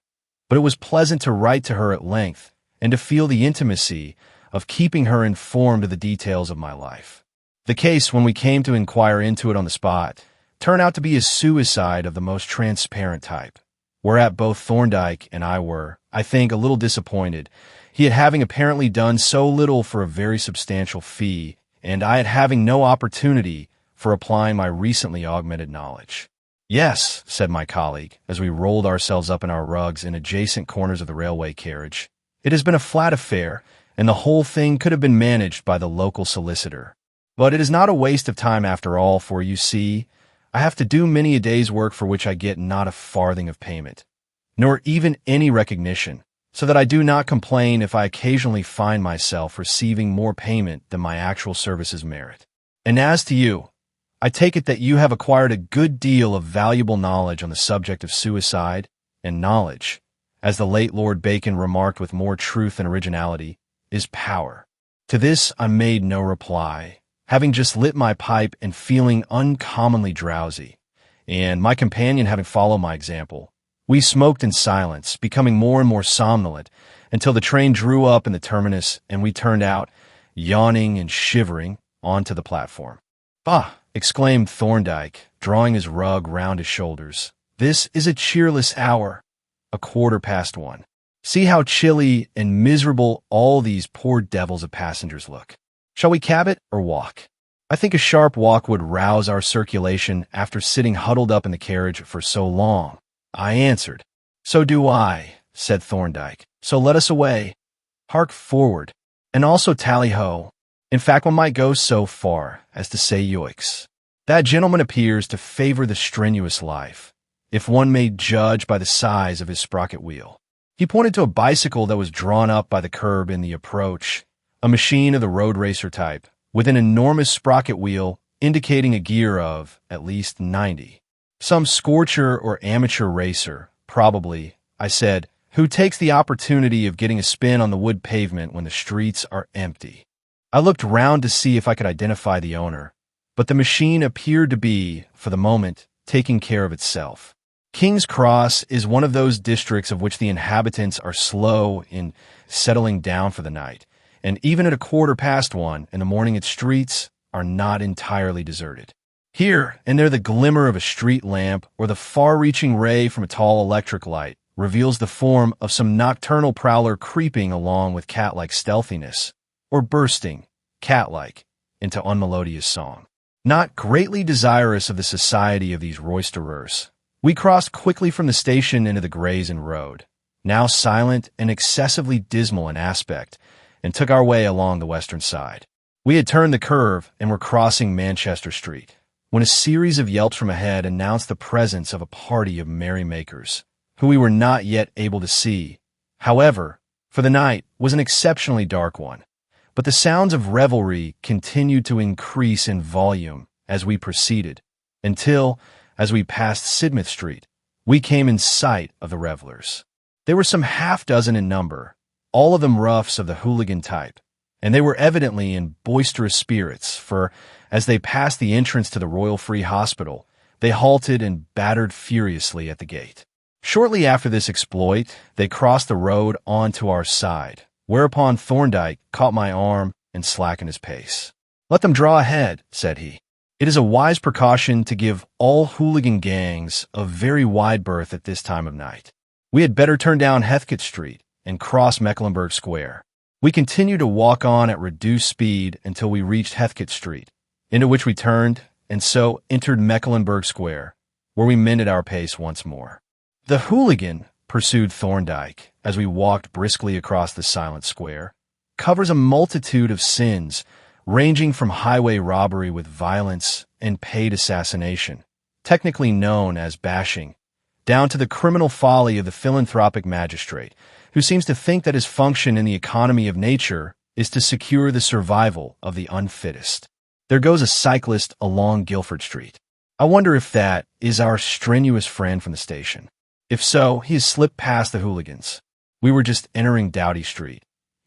But it was pleasant to write to her at length and to feel the intimacy of keeping her informed of the details of my life. The case, when we came to inquire into it on the spot, turned out to be a suicide of the most transparent type, whereat both Thorndyke and I were, I think, a little disappointed, he at having apparently done so little for a very substantial fee, and I at having no opportunity for applying my recently augmented knowledge. "Yes," said my colleague, as we rolled ourselves up in our rugs in adjacent corners of the railway carriage, "it has been a flat affair, and the whole thing could have been managed by the local solicitor. But it is not a waste of time after all, for you see, I have to do many a day's work for which I get not a farthing of payment, nor even any recognition, so that I do not complain if I occasionally find myself receiving more payment than my actual services merit. And as to you, I take it that you have acquired a good deal of valuable knowledge on the subject of suicide, and knowledge, as the late Lord Bacon remarked with more truth and originality, is power." To this I made no reply, having just lit my pipe and feeling uncommonly drowsy, and my companion having followed my example. We smoked in silence, becoming more and more somnolent, until the train drew up in the terminus and we turned out, yawning and shivering, onto the platform. "Bah!" exclaimed Thorndyke, drawing his rug round his shoulders. "This is a cheerless hour, 1:15. See how chilly and miserable all these poor devils of passengers look. Shall we cab it or walk?" "I think a sharp walk would rouse our circulation after sitting huddled up in the carriage for so long," I answered. "So do I," said Thorndyke. "So let us away. Hark forward, and also tally-ho. In fact, one might go so far as to say yoicks." That gentleman appears to favor the strenuous life, if one may judge by the size of his sprocket wheel. He pointed to a bicycle that was drawn up by the curb in the approach, a machine of the road racer type, with an enormous sprocket wheel indicating a gear of at least 90. Some scorcher or amateur racer, probably, I said, who takes the opportunity of getting a spin on the wood pavement when the streets are empty. I looked round to see if I could identify the owner, but the machine appeared to be, for the moment, taking care of itself. King's Cross is one of those districts of which the inhabitants are slow in settling down for the night, and even at 1:15 in the morning its streets are not entirely deserted. Here and there the glimmer of a street lamp or the far-reaching ray from a tall electric light reveals the form of some nocturnal prowler creeping along with cat-like stealthiness, or bursting, cat-like, into unmelodious song. Not greatly desirous of the society of these roisterers, we crossed quickly from the station into the Gray's Inn Road, now silent and excessively dismal in aspect, and took our way along the western side. We had turned the curve and were crossing Manchester Street, when a series of yelps from ahead announced the presence of a party of merrymakers, who we were not yet able to see. However, for the night was an exceptionally dark one, but the sounds of revelry continued to increase in volume as we proceeded, until, as we passed Sidmouth Street, we came in sight of the revelers. There were some half-dozen in number, all of them roughs of the hooligan type, and they were evidently in boisterous spirits, for, as they passed the entrance to the Royal Free Hospital, they halted and battered furiously at the gate. Shortly after this exploit, they crossed the road on to our side, whereupon Thorndyke caught my arm and slackened his pace. "Let them draw ahead," said he. "It is a wise precaution to give all hooligan gangs a very wide berth at this time of night. We had better turn down Heathcote Street and cross Mecklenburgh Square." We continued to walk on at reduced speed until we reached Heathcote Street, into which we turned, and so entered Mecklenburgh Square, where we mended our pace once more. "The hooligan," pursued Thorndyke, as we walked briskly across the silent square, "covers a multitude of sins, ranging from highway robbery with violence and paid assassination, technically known as bashing, down to the criminal folly of the philanthropic magistrate, who seems to think that his function in the economy of nature is to secure the survival of the unfittest. There goes a cyclist along Guildford Street. I wonder if that is our strenuous friend from the station. If so, he has slipped past the hooligans. We were just entering Doughty Street,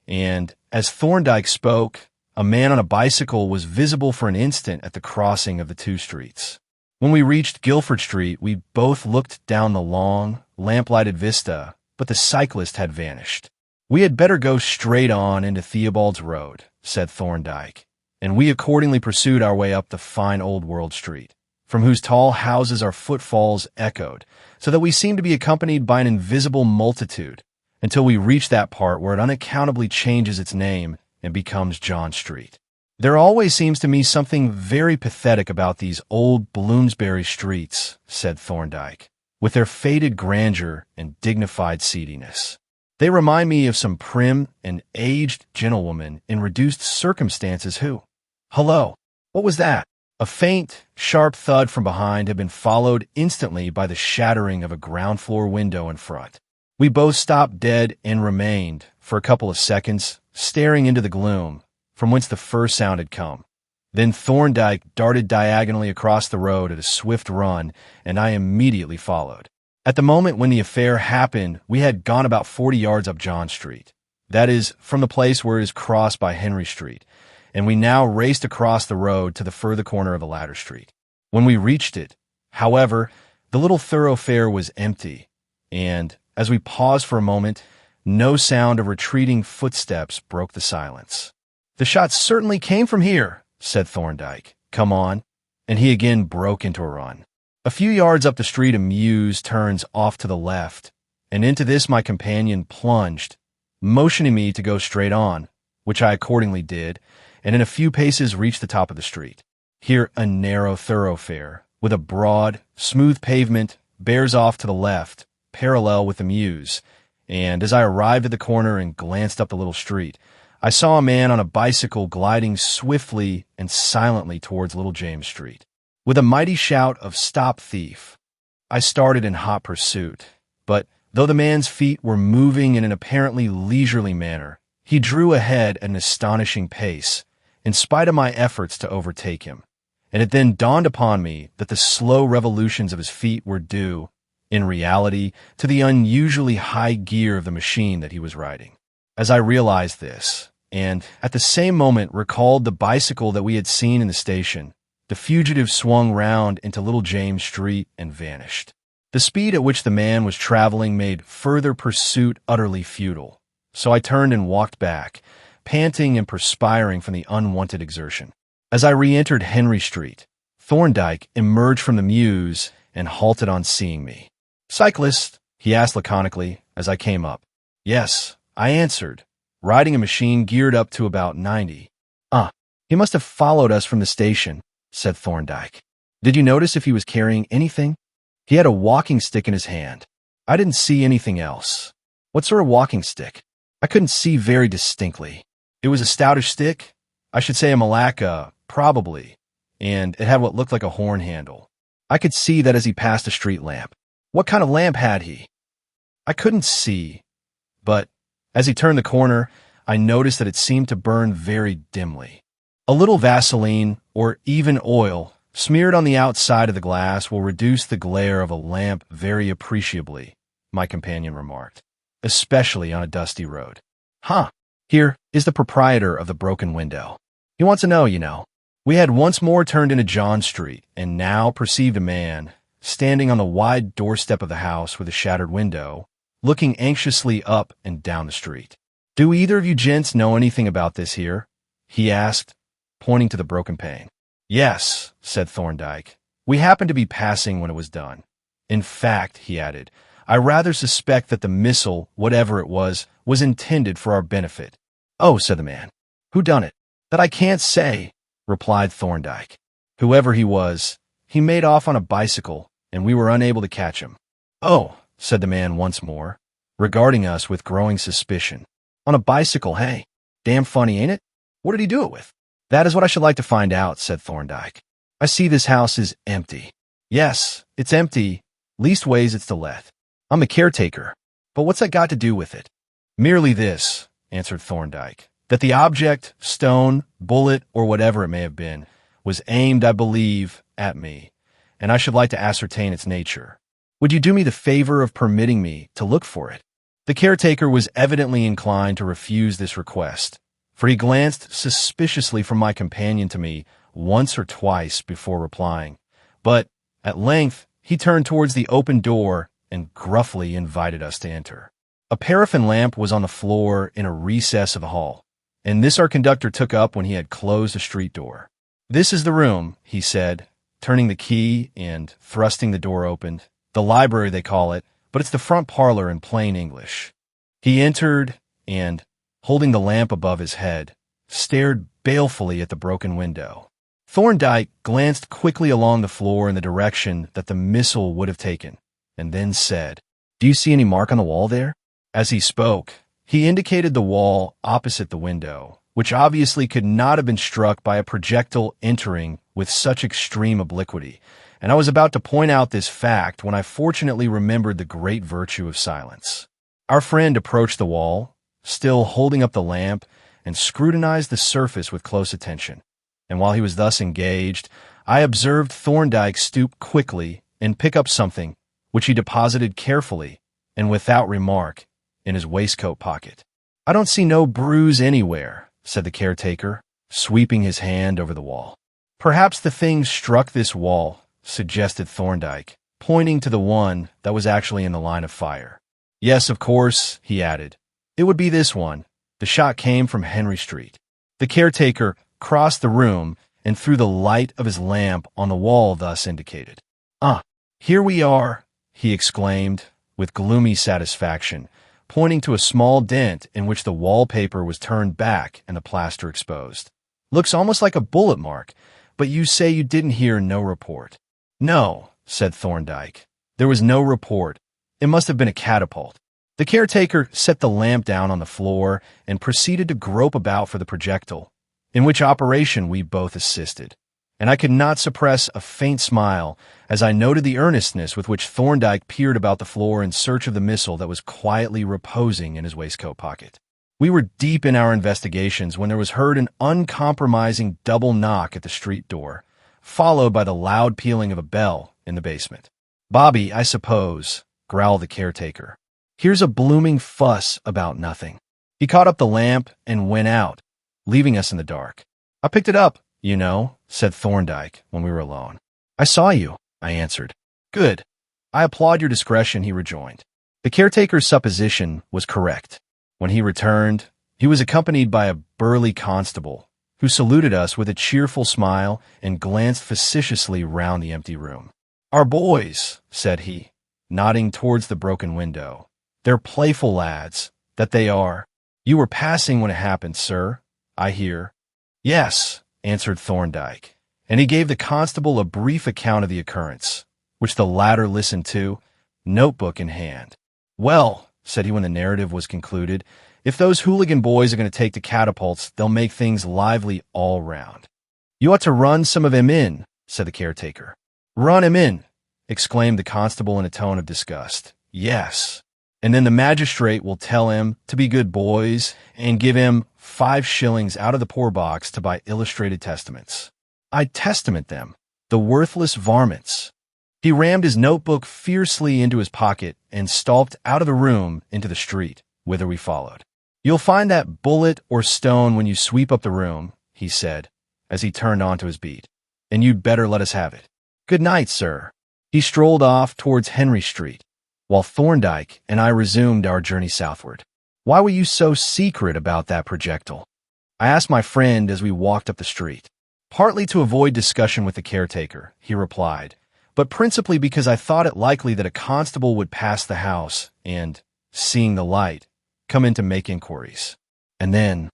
and, as Thorndyke spoke, a man on a bicycle was visible for an instant at the crossing of the two streets. When we reached Guildford Street, we both looked down the long, lamp-lighted vista, but the cyclist had vanished. "We had better go straight on into Theobald's Road," said Thorndyke, and we accordingly pursued our way up the fine old world street, from whose tall houses our footfalls echoed, so that we seemed to be accompanied by an invisible multitude, until we reached that part where it unaccountably changes its name and becomes John Street. "There always seems to me something very pathetic about these old Bloomsbury streets," said Thorndyke, "with their faded grandeur and dignified seediness. They remind me of some prim and aged gentlewoman in reduced circumstances who— Hullo! What was that?" A faint, sharp thud from behind had been followed instantly by the shattering of a ground-floor window in front. We both stopped dead and remained, for a couple of seconds, staring into the gloom, from whence the first sound had come. Then Thorndyke darted diagonally across the road at a swift run, and I immediately followed. At the moment when the affair happened, we had gone about 40 yards up John Street, that is, from the place where it is crossed by Henry Street, and we now raced across the road to the further corner of the latter street. When we reached it, however, the little thoroughfare was empty, and, as we paused for a moment, no sound of retreating footsteps broke the silence. "The shot certainly came from here," said Thorndyke. "Come on." And he again broke into a run. A few yards up the street a mews turns off to the left, and into this my companion plunged, motioning me to go straight on, which I accordingly did, and in a few paces reached the top of the street. Here a narrow thoroughfare, with a broad, smooth pavement, bears off to the left, parallel with the mews, and as I arrived at the corner and glanced up the little street, I saw a man on a bicycle gliding swiftly and silently towards Little James Street. with a mighty shout of "Stop, thief!" I started in hot pursuit, but though the man's feet were moving in an apparently leisurely manner, he drew ahead at an astonishing pace, in spite of my efforts to overtake him. And it then dawned upon me that the slow revolutions of his feet were due, in reality, to the unusually high gear of the machine that he was riding. As I realized this, and at the same moment recalled the bicycle that we had seen in the station, the fugitive swung round into Little James Street and vanished. The speed at which the man was traveling made further pursuit utterly futile, so I turned and walked back, panting and perspiring from the unwanted exertion. As I re-entered Henry Street, Thorndyke emerged from the mews and halted on seeing me. "Cyclist?" he asked laconically as I came up. "Yes," I answered, riding a machine geared up to about 90. He must have followed us from the station," said Thorndyke. "Did you notice if he was carrying anything?" "He had a walking stick in his hand. I didn't see anything else." "What sort of walking stick?" "I couldn't see very distinctly. It was a stoutish stick. I should say a malacca, probably, and it had what looked like a horn handle. I could see that as he passed a street lamp." "What kind of lamp had he?" "I couldn't see, but as he turned the corner, I noticed that it seemed to burn very dimly. A little Vaseline, or even oil, smeared on the outside of the glass will reduce the glare of a lamp very appreciably," my companion remarked, "especially on a dusty road." Here is the proprietor of the broken window. He wants to know, you know." We had once more turned into John Street, and now perceived a man, standing on the wide doorstep of the house with a shattered window, looking anxiously up and down the street. "Do either of you gents know anything about this here?" he asked, pointing to the broken pane. "Yes," said Thorndyke. "We happened to be passing when it was done. In fact," he added, "I rather suspect that the missile, whatever it was intended for our benefit." "Oh," said the man. "Who done it?" "That I can't say," replied Thorndyke. "Whoever he was, he made off on a bicycle, and we were unable to catch him." "Oh," said the man once more, regarding us with growing suspicion. "On a bicycle, hey? Damn funny, ain't it? What did he do it with?" "That is what I should like to find out," said Thorndyke. "I see this house is empty." "Yes, it's empty. Leastways, it's to let. I'm the caretaker. But what's that got to do with it?" "Merely this," answered Thorndyke, "that the object, stone, bullet, or whatever it may have been, was aimed, I believe, at me, and I should like to ascertain its nature. Would you do me the favor of permitting me to look for it?" The caretaker was evidently inclined to refuse this request, for he glanced suspiciously from my companion to me once or twice before replying, but at length he turned towards the open door and gruffly invited us to enter. A paraffin lamp was on the floor in a recess of the hall, and this our conductor took up when he had closed the street door. "This is the room," he said, turning the key and thrusting the door open. "The library, they call it, but it's the front parlor in plain English." He entered and, holding the lamp above his head, stared balefully at the broken window. Thorndyke glanced quickly along the floor in the direction that the missile would have taken, and then said, "Do you see any mark on the wall there?" As he spoke, he indicated the wall opposite the window, which obviously could not have been struck by a projectile entering with such extreme obliquity, and I was about to point out this fact when I fortunately remembered the great virtue of silence. Our friend approached the wall, still holding up the lamp, and scrutinized the surface with close attention. And while he was thus engaged, I observed Thorndyke stoop quickly and pick up something, which he deposited carefully and without remark in his waistcoat pocket. "I don't see no bruise anywhere," said the caretaker, sweeping his hand over the wall. "Perhaps the thing struck this wall," suggested Thorndyke, pointing to the one that was actually in the line of fire. "Yes, of course," he added. "It would be this one. The shot came from Henry Street." The caretaker crossed the room and threw the light of his lamp on the wall thus indicated. Here we are," he exclaimed with gloomy satisfaction, pointing to a small dent in which the wallpaper was turned back and the plaster exposed. "Looks almost like a bullet mark, but you say you didn't hear no report." "No," said Thorndyke. "There was no report. It must have been a catapult." The caretaker set the lamp down on the floor and proceeded to grope about for the projectile, in which operation we both assisted. and I could not suppress a faint smile as I noted the earnestness with which Thorndyke peered about the floor in search of the missile that was quietly reposing in his waistcoat pocket. We were deep in our investigations when there was heard an uncompromising double knock at the street door, followed by the loud pealing of a bell in the basement. "Bobby, I suppose," growled the caretaker. "Here's a blooming fuss about nothing." He caught up the lamp and went out, leaving us in the dark. "I picked it up, you know," said Thorndyke when we were alone. "I saw you," I answered. "Good. I applaud your discretion," he rejoined. The caretaker's supposition was correct. When he returned, he was accompanied by a burly constable, who saluted us with a cheerful smile and glanced facetiously round the empty room. "Our boys," said he, nodding towards the broken window. "They're playful lads, that they are. You were passing when it happened, sir, I hear." "Yes," answered Thorndyke, and he gave the constable a brief account of the occurrence, which the latter listened to, notebook in hand. "Well," said he when the narrative was concluded, "if those hooligan boys are going to take to catapults, they'll make things lively all round." "You ought to run some of 'em in," said the caretaker. "Run 'em in," exclaimed the constable in a tone of disgust. "Yes. And then the magistrate will tell 'em to be good boys and give 'em 5 shillings out of the poor box to buy illustrated testaments. I'd testament them, the worthless varmints." He rammed his notebook fiercely into his pocket and stalked out of the room into the street, whither we followed. "You'll find that bullet or stone when you sweep up the room," he said, as he turned onto his beat, "and you'd better let us have it. Good night, sir." He strolled off towards Henry Street, while Thorndyke and I resumed our journey southward. "Why were you so secret about that projectile?" I asked my friend as we walked up the street. "Partly to avoid discussion with the caretaker," he replied, "but principally because I thought it likely that a constable would pass the house and, seeing the light, come in to make inquiries. And then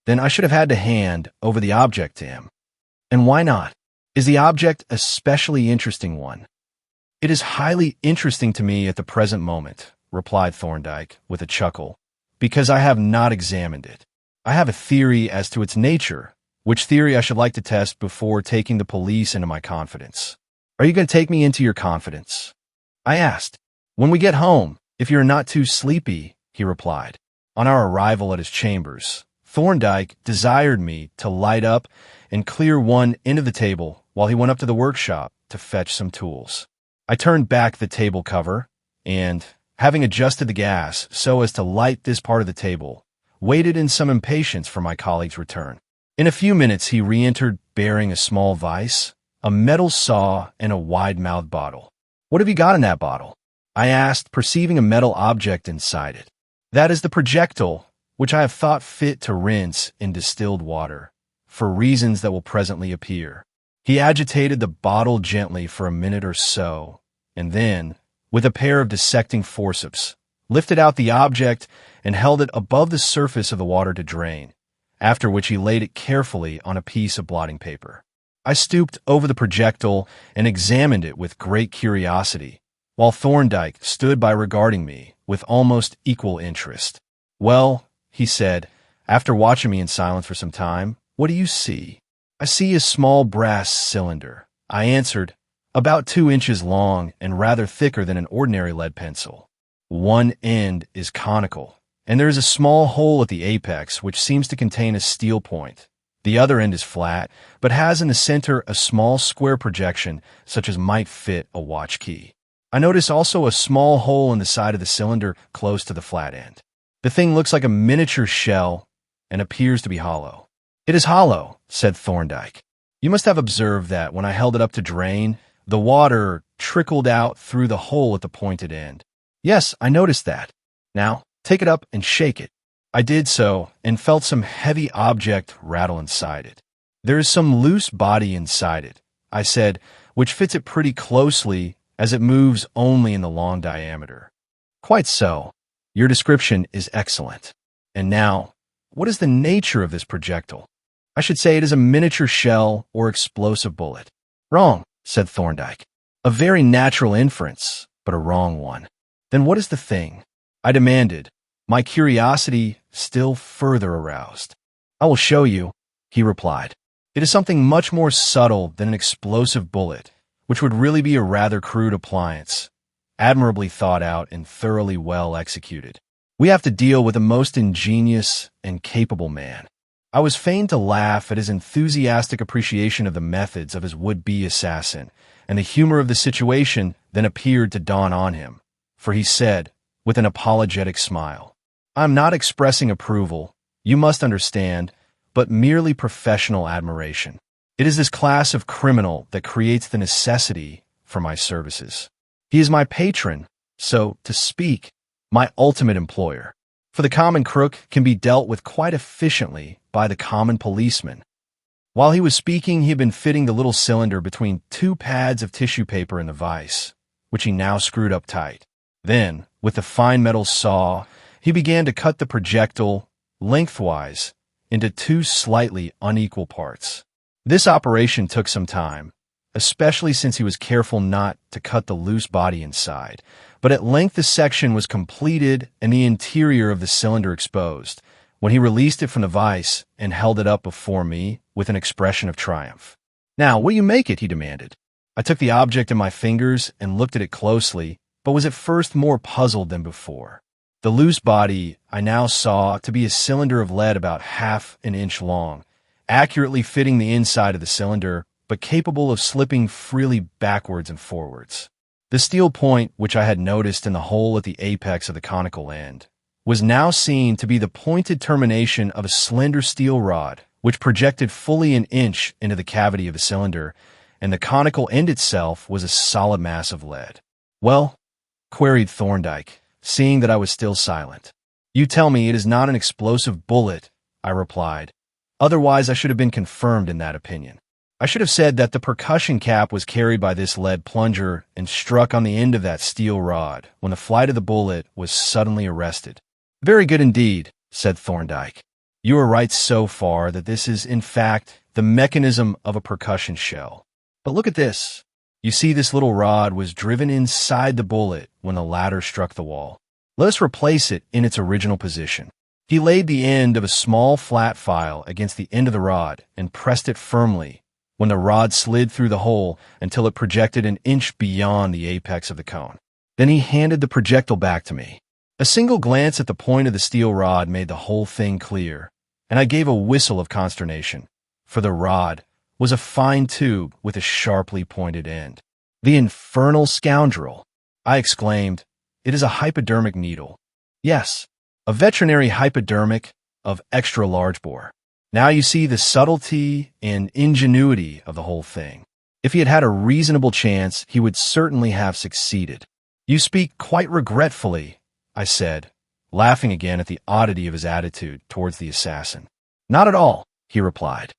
I should have had to hand over the object to him." "And why not? Is the object a specially interesting one?" "It is highly interesting to me at the present moment," replied Thorndyke with a chuckle, "because I have not examined it. I have a theory as to its nature, which theory I should like to test before taking the police into my confidence." "Are you going to take me into your confidence?" I asked. "When we get home, if you're not too sleepy," he replied. On our arrival at his chambers, Thorndyke desired me to light up and clear one end of the table while he went up to the workshop to fetch some tools. I turned back the table cover and, having adjusted the gas so as to light this part of the table, waited in some impatience for my colleague's return. In a few minutes he re-entered bearing a small vise, a metal saw, and a wide-mouthed bottle. "What have you got in that bottle?" I asked, perceiving a metal object inside it. "That is the projectile, which I have thought fit to rinse in distilled water, for reasons that will presently appear." He agitated the bottle gently for a minute or so, and then, with a pair of dissecting forceps, lifted out the object and held it above the surface of the water to drain, after which he laid it carefully on a piece of blotting paper. I stooped over the projectile and examined it with great curiosity, while Thorndyke stood by regarding me with almost equal interest. "Well," he said, after watching me in silence for some time, "what do you see?" "I see a small brass cylinder," I answered, "about 2 inches long and rather thicker than an ordinary lead pencil. One end is conical, and there is a small hole at the apex which seems to contain a steel point. The other end is flat, but has in the center a small square projection such as might fit a watch key. I notice also a small hole in the side of the cylinder close to the flat end. The thing looks like a miniature shell and appears to be hollow." "It is hollow," said Thorndyke. "You must have observed that when I held it up to drain, the water trickled out through the hole at the pointed end." "Yes, I noticed that. Now, take it up and shake it." I did so and felt some heavy object rattle inside it. "There is some loose body inside it," I said, "which fits it pretty closely as it moves only in the long diameter." "Quite so. Your description is excellent. And now, what is the nature of this projectile?" "I should say it is a miniature shell or explosive bullet." "Wrong," said Thorndyke. "A very natural inference, but a wrong one." "Then what is the thing?" I demanded, my curiosity still further aroused. "I will show you," he replied. It is something much more subtle than an explosive bullet, which would really be a rather crude appliance, admirably thought out and thoroughly well executed. We have to deal with a most ingenious and capable man. I was fain to laugh at his enthusiastic appreciation of the methods of his would-be assassin, and the humor of the situation then appeared to dawn on him, for he said, with an apologetic smile, "I'm not expressing approval, you must understand, but merely professional admiration. It is this class of criminal that creates the necessity for my services. He is my patron, so to speak, my ultimate employer. For the common crook can be dealt with quite efficiently by the common policeman." While he was speaking, he had been fitting the little cylinder between two pads of tissue paper in the vise, which he now screwed up tight. Then, with the fine metal saw, he began to cut the projectile, lengthwise, into two slightly unequal parts. This operation took some time, especially since he was careful not to cut the loose body inside, but at length the section was completed and the interior of the cylinder exposed, when he released it from the vise and held it up before me with an expression of triumph. "Now, what do you make it?" he demanded. I took the object in my fingers and looked at it closely, but was at first more puzzled than before. The loose body I now saw to be a cylinder of lead about half an inch long, accurately fitting the inside of the cylinder, but capable of slipping freely backwards and forwards. The steel point, which I had noticed in the hole at the apex of the conical end, was now seen to be the pointed termination of a slender steel rod, which projected fully an inch into the cavity of the cylinder, and the conical end itself was a solid mass of lead. "Well?" queried Thorndyke, seeing that I was still silent. "You tell me it is not an explosive bullet," I replied. "Otherwise I should have been confirmed in that opinion. I should have said that the percussion cap was carried by this lead plunger and struck on the end of that steel rod when the flight of the bullet was suddenly arrested." "Very good indeed," said Thorndyke. "You are right so far that this is, in fact, the mechanism of a percussion shell. But look at this. You see, this little rod was driven inside the bullet when the latter struck the wall. Let us replace it in its original position." He laid the end of a small flat file against the end of the rod and pressed it firmly, when the rod slid through the hole until it projected an inch beyond the apex of the cone. Then he handed the projectile back to me. A single glance at the point of the steel rod made the whole thing clear, and I gave a whistle of consternation, for the rod was a fine tube with a sharply pointed end. "The infernal scoundrel!" I exclaimed. "It is a hypodermic needle." "Yes, a veterinary hypodermic of extra large bore. Now you see the subtlety and ingenuity of the whole thing. If he had had a reasonable chance, he would certainly have succeeded." "You speak quite regretfully," I said, laughing again at the oddity of his attitude towards the assassin. "Not at all," he replied.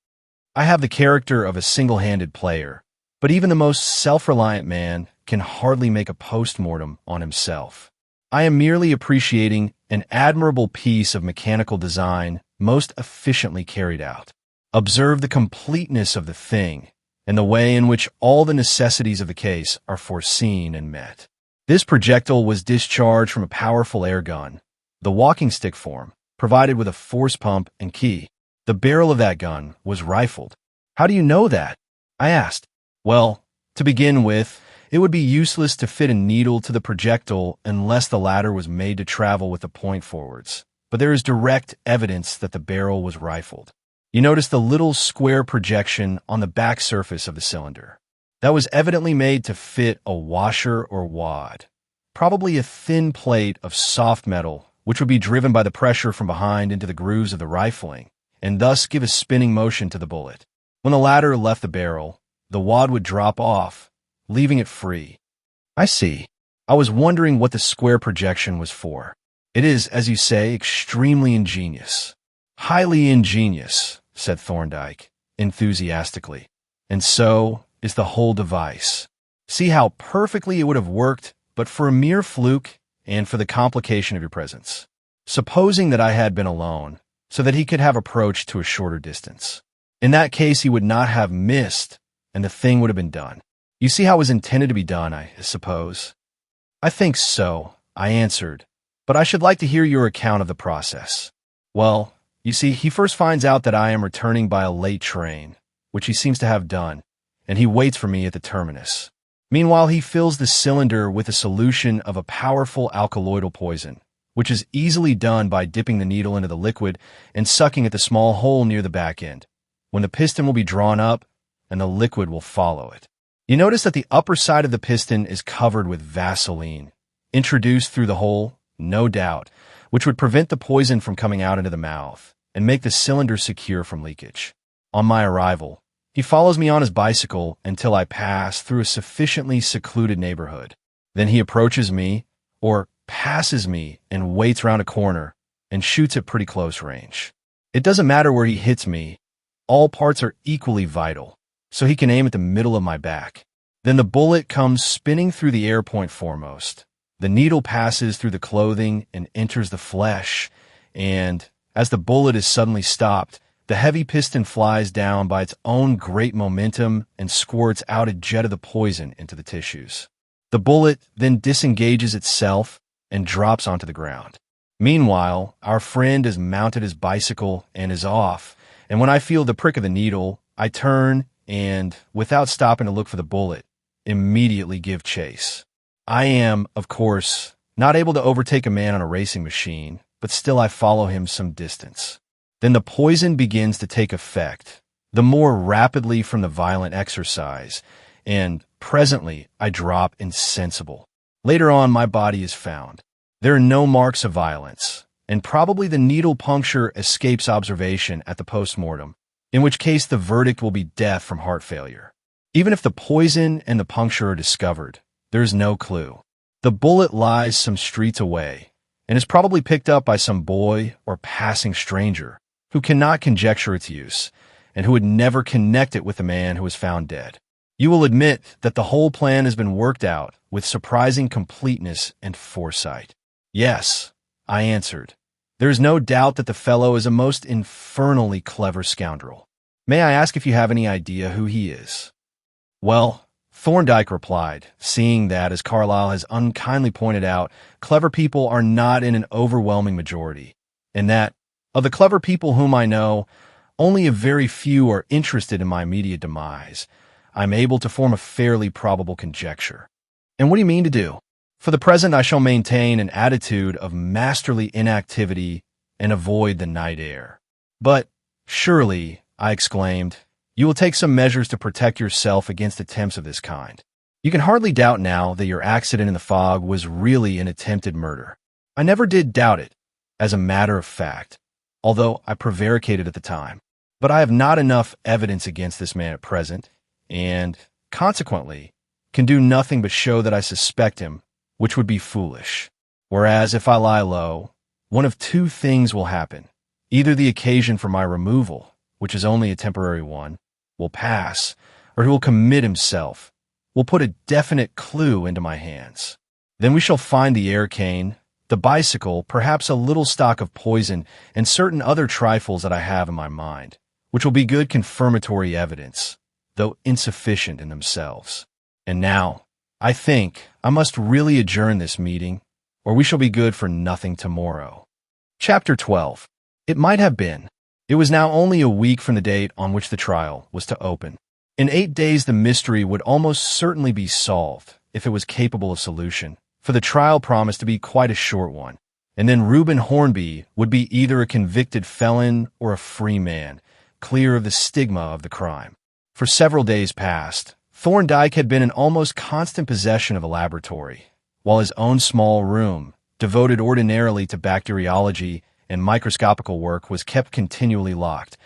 "I have the character of a single-handed player, but even the most self-reliant man can hardly make a post-mortem on himself. I am merely appreciating an admirable piece of mechanical design most efficiently carried out. Observe the completeness of the thing and the way in which all the necessities of the case are foreseen and met. This projectile was discharged from a powerful air gun, the walking stick form, provided with a force pump and key. The barrel of that gun was rifled." "How do you know that?" I asked. "Well, to begin with, it would be useless to fit a needle to the projectile unless the latter was made to travel with the point forwards. But there is direct evidence that the barrel was rifled. You notice the little square projection on the back surface of the cylinder. That was evidently made to fit a washer or wad, probably a thin plate of soft metal, which would be driven by the pressure from behind into the grooves of the rifling, and thus give a spinning motion to the bullet. When the latter left the barrel, the wad would drop off, leaving it free." "I see. I was wondering what the square projection was for. It is, as you say, extremely ingenious." "Highly ingenious," said Thorndyke, enthusiastically. "And so is the whole device. See how perfectly it would have worked but for a mere fluke and for the complication of your presence. Supposing that I had been alone, so that he could have approached to a shorter distance. In that case, he would not have missed, and the thing would have been done. You see how it was intended to be done, I suppose?" "I think so," I answered, "but I should like to hear your account of the process." "Well, you see, he first finds out that I am returning by a late train, which he seems to have done, and he waits for me at the terminus. Meanwhile, he fills the cylinder with a solution of a powerful alkaloidal poison, which is easily done by dipping the needle into the liquid and sucking at the small hole near the back end, when the piston will be drawn up and the liquid will follow it. You notice that the upper side of the piston is covered with Vaseline, introduced through the hole, no doubt, which would prevent the poison from coming out into the mouth and make the cylinder secure from leakage. On my arrival, he follows me on his bicycle until I pass through a sufficiently secluded neighborhood. Then he approaches me, or passes me, and waits round a corner and shoots at pretty close range. It doesn't matter where he hits me. All parts are equally vital, so he can aim at the middle of my back. Then the bullet comes spinning through the air point foremost. The needle passes through the clothing and enters the flesh, and as the bullet is suddenly stopped, the heavy piston flies down by its own great momentum and squirts out a jet of the poison into the tissues. The bullet then disengages itself and drops onto the ground. Meanwhile, our friend has mounted his bicycle and is off, and when I feel the prick of the needle, I turn and, without stopping to look for the bullet, immediately give chase. I am, of course, not able to overtake a man on a racing machine, but still I follow him some distance. Then the poison begins to take effect, the more rapidly from the violent exercise, and presently I drop insensible. Later on, my body is found. There are no marks of violence, and probably the needle puncture escapes observation at the post-mortem, in which case the verdict will be death from heart failure. Even if the poison and the puncture are discovered, there is no clue. The bullet lies some streets away, and is probably picked up by some boy or passing stranger who cannot conjecture its use, and who would never connect it with the man who was found dead. You will admit that the whole plan has been worked out with surprising completeness and foresight. Yes, I answered. There is no doubt that the fellow is a most infernally clever scoundrel. May I ask if you have any idea who he is? Well, Thorndyke replied, seeing that, as Carlyle has unkindly pointed out, clever people are not in an overwhelming majority, and that, of the clever people whom I know, only a very few are interested in my immediate demise. I'm able to form a fairly probable conjecture. And what do you mean to do? For the present, I shall maintain an attitude of masterly inactivity and avoid the night air. But surely, I exclaimed, you will take some measures to protect yourself against attempts of this kind. You can hardly doubt now that your accident in the fog was really an attempted murder. I never did doubt it, as a matter of fact, although I prevaricated at the time. But I have not enough evidence against this man at present, and, consequently, can do nothing but show that I suspect him, which would be foolish. Whereas, if I lie low, one of two things will happen. Either the occasion for my removal, which is only a temporary one, will pass, or he will commit himself, will put a definite clue into my hands. Then we shall find the air cane, the bicycle, perhaps a little stock of poison, and certain other trifles that I have in my mind, which will be good confirmatory evidence, though insufficient in themselves. And now, I think I must really adjourn this meeting, or we shall be good for nothing tomorrow. Chapter 12. It might have been. It was now only a week from the date on which the trial was to open. In 8 days the mystery would almost certainly be solved, if it was capable of solution, for the trial promised to be quite a short one, and then Reuben Hornby would be either a convicted felon or a free man, clear of the stigma of the crime. For several days past, Thorndyke had been in almost constant possession of a laboratory, while his own small room, devoted ordinarily to bacteriology and microscopical work, was kept continually locked,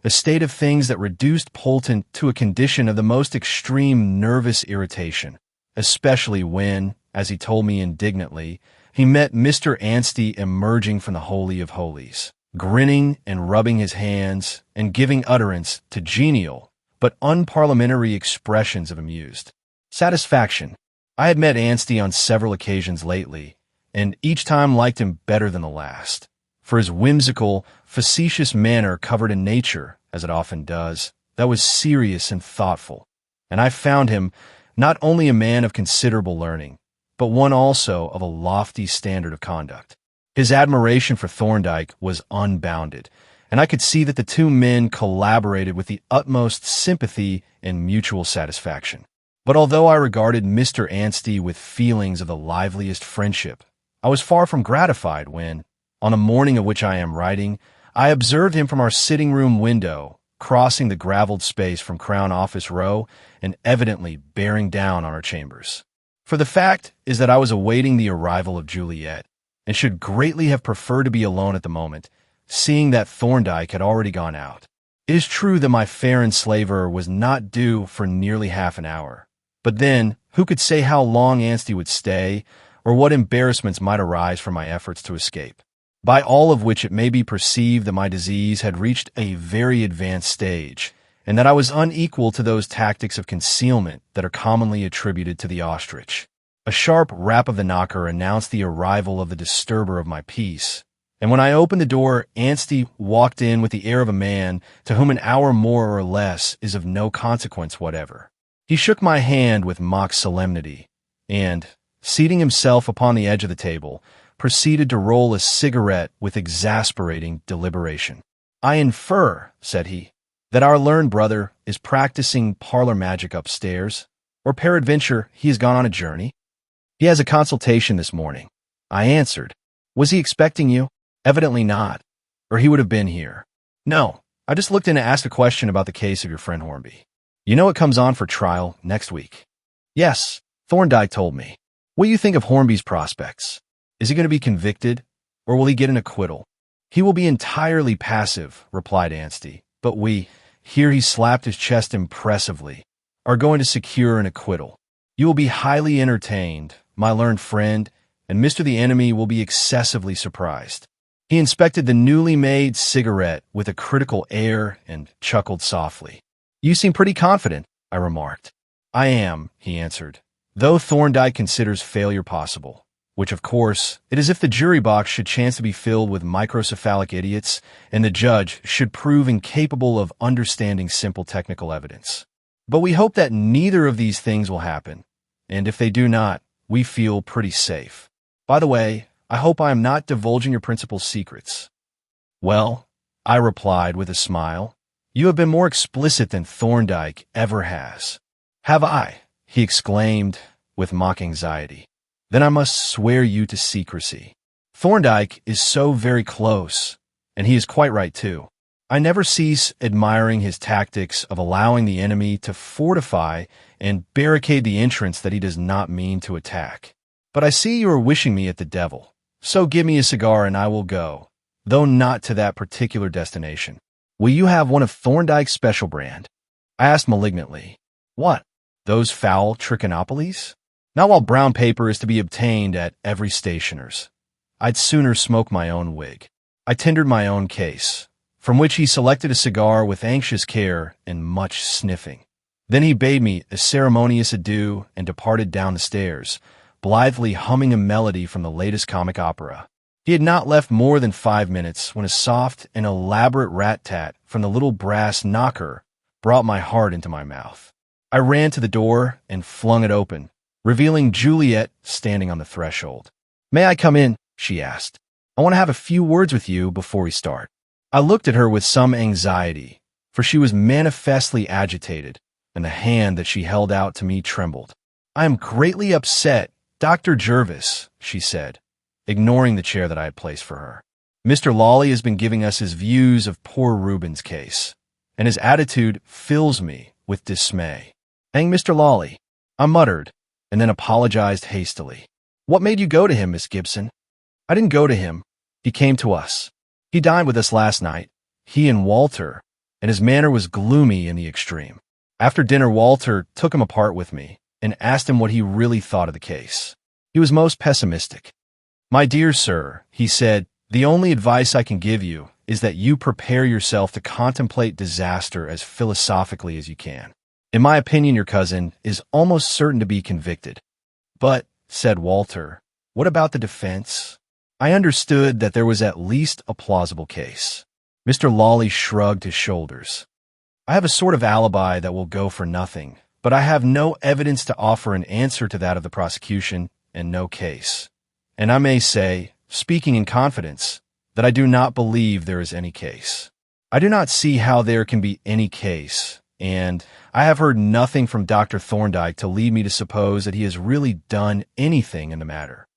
a state of things that reduced Polton to a condition of the most extreme nervous irritation, especially when, as he told me indignantly, he met Mr. Anstey emerging from the Holy of Holies, grinning and rubbing his hands and giving utterance to genial but unparliamentary expressions of amused satisfaction. I had met Anstey on several occasions lately, and each time liked him better than the last, for his whimsical, facetious manner covered a nature, as it often does, that was serious and thoughtful, and I found him not only a man of considerable learning, but one also of a lofty standard of conduct. His admiration for Thorndyke was unbounded, and I could see that the two men collaborated with the utmost sympathy and mutual satisfaction. But although I regarded Mr. Anstey with feelings of the liveliest friendship, I was far from gratified when, on a morning of which I am writing, I observed him from our sitting room window, crossing the graveled space from Crown Office Row and evidently bearing down on our chambers. For the fact is that I was awaiting the arrival of Juliet, and should greatly have preferred to be alone at the moment, seeing that Thorndyke had already gone out. It is true that my fair enslaver was not due for nearly half an hour, but then, who could say how long Anstey would stay, or what embarrassments might arise from my efforts to escape? By all of which it may be perceived that my disease had reached a very advanced stage, and that I was unequal to those tactics of concealment that are commonly attributed to the ostrich. A sharp rap of the knocker announced the arrival of the disturber of my peace, and when I opened the door, Anstey walked in with the air of a man to whom an hour more or less is of no consequence whatever. He shook my hand with mock solemnity, and, seating himself upon the edge of the table, proceeded to roll a cigarette with exasperating deliberation. "I infer," said he, "that our learned brother is practicing parlor magic upstairs, or peradventure he has gone on a journey?" "He has a consultation this morning," I answered. "Was he expecting you?" "Evidently not, or he would have been here." "No, I just looked in to ask a question about the case of your friend Hornby. You know it comes on for trial next week." "Yes, Thorndyke told me." "What do you think of Hornby's prospects? Is he going to be convicted, or will he get an acquittal?" "He will be entirely passive," replied Anstey, "but we," here he slapped his chest impressively, "are going to secure an acquittal. You will be highly entertained, my learned friend, and Mr. the Enemy will be excessively surprised." He inspected the newly made cigarette with a critical air and chuckled softly. "You seem pretty confident," I remarked. "I am," he answered, "though Thorndyke considers failure possible, which, of course, it is if the jury box should chance to be filled with microcephalic idiots and the judge should prove incapable of understanding simple technical evidence. But we hope that neither of these things will happen, and if they do not, we feel pretty safe. By the way, I hope I am not divulging your principal's secrets." "Well," I replied with a smile, "you have been more explicit than Thorndyke ever has." "Have I?" he exclaimed with mock anxiety. "Then I must swear you to secrecy. Thorndyke is so very close, and he is quite right too. I never cease admiring his tactics of allowing the enemy to fortify and barricade the entrance that he does not mean to attack. But I see you are wishing me at the devil, so give me a cigar and I will go, though not to that particular destination." "Will you have one of Thorndyke's special brand?" I asked malignantly. "What, those foul trichinopolies? Not while brown paper is to be obtained at every stationer's. I'd sooner smoke my own wig." I tendered my own case, from which he selected a cigar with anxious care and much sniffing. Then he bade me a ceremonious adieu and departed down the stairs, blithely humming a melody from the latest comic opera. He had not left more than 5 minutes when a soft and elaborate rat-tat from the little brass knocker brought my heart into my mouth. I ran to the door and flung it open, revealing Juliet standing on the threshold. "May I come in?" she asked. "I want to have a few words with you before we start." I looked at her with some anxiety, for she was manifestly agitated, and the hand that she held out to me trembled. "I am greatly upset, Dr. Jervis," she said, ignoring the chair that I had placed for her. "Mr. Lawley has been giving us his views of poor Reuben's case, and his attitude fills me with dismay." "Hang Mr. Lawley," I muttered, and then apologized hastily. "What made you go to him, Miss Gibson?" "I didn't go to him. He came to us. He dined with us last night, he and Walter, and his manner was gloomy in the extreme. After dinner, Walter took him apart with me and asked him what he really thought of the case. He was most pessimistic. 'My dear sir,' he said, 'the only advice I can give you is that you prepare yourself to contemplate disaster as philosophically as you can. In my opinion, your cousin is almost certain to be convicted.' 'But,' said Walter, 'what about the defense?' I understood that there was at least a plausible case. Mr. Lawley shrugged his shoulders. 'I have a sort of alibi that will go for nothing, but I have no evidence to offer in answer to that of the prosecution, and no case. And I may say, speaking in confidence, that I do not believe there is any case.' I do not see how there can be any case, and I have heard nothing from Dr. Thorndyke to lead me to suppose that he has really done anything in the matter.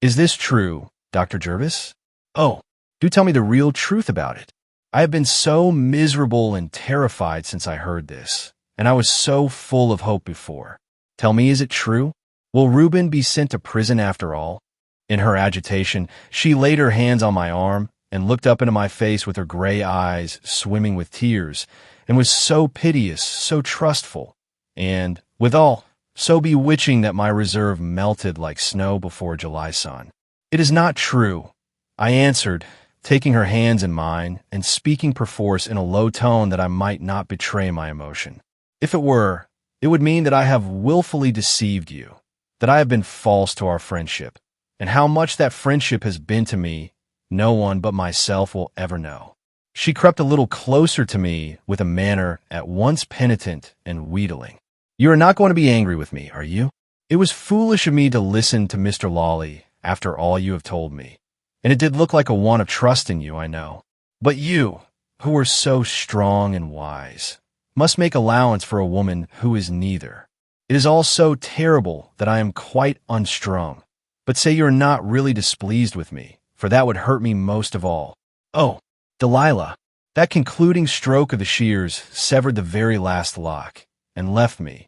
Is this true, Dr. Jervis? Oh, do tell me the real truth about it. I have been so miserable and terrified since I heard this, and I was so full of hope before. Tell me, is it true? Will Reuben be sent to prison after all? In her agitation, she laid her hands on my arm and looked up into my face with her gray eyes swimming with tears, and was so piteous, so trustful, and, withal, so bewitching that my reserve melted like snow before a July sun. It is not true, I answered, taking her hands in mine and speaking perforce in a low tone that I might not betray my emotion. If it were, it would mean that I have willfully deceived you, that I have been false to our friendship, and how much that friendship has been to me, no one but myself will ever know. She crept a little closer to me with a manner at once penitent and wheedling. You are not going to be angry with me, are you? It was foolish of me to listen to Mr. Lawley after all you have told me, and it did look like a want of trust in you, I know. But you, who are so strong and wise, must make allowance for a woman who is neither. It is all so terrible that I am quite unstrung. But say you are not really displeased with me, for that would hurt me most of all. Oh, Delilah, that concluding stroke of the shears severed the very last lock, and left me,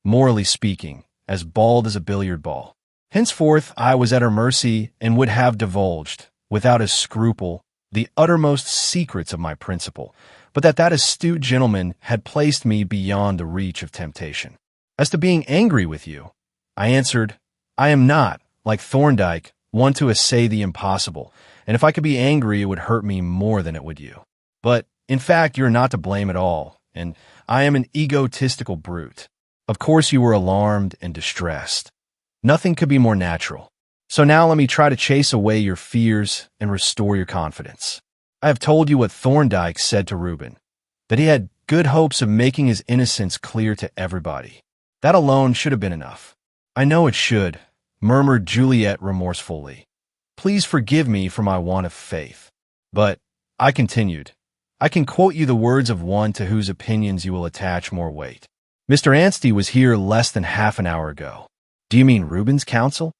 morally speaking, as bald as a billiard ball. Henceforth I was at her mercy and would have divulged, without a scruple, the uttermost secrets of my principal, but that astute gentleman had placed me beyond the reach of temptation. As to being angry with you, I answered, I am not, like Thorndyke, one to essay the impossible, and if I could be angry it would hurt me more than it would you. But, in fact, you are not to blame at all, and I am an egotistical brute. Of course you were alarmed and distressed. Nothing could be more natural. So now let me try to chase away your fears and restore your confidence. I have told you what Thorndyke said to Reuben, that he had good hopes of making his innocence clear to everybody. That alone should have been enough. I know it should, murmured Juliet remorsefully. Please forgive me for my want of faith. But, I continued, I can quote you the words of one to whose opinions you will attach more weight. Mr. Anstey was here less than half an hour ago. Do you mean Reuben's counsel?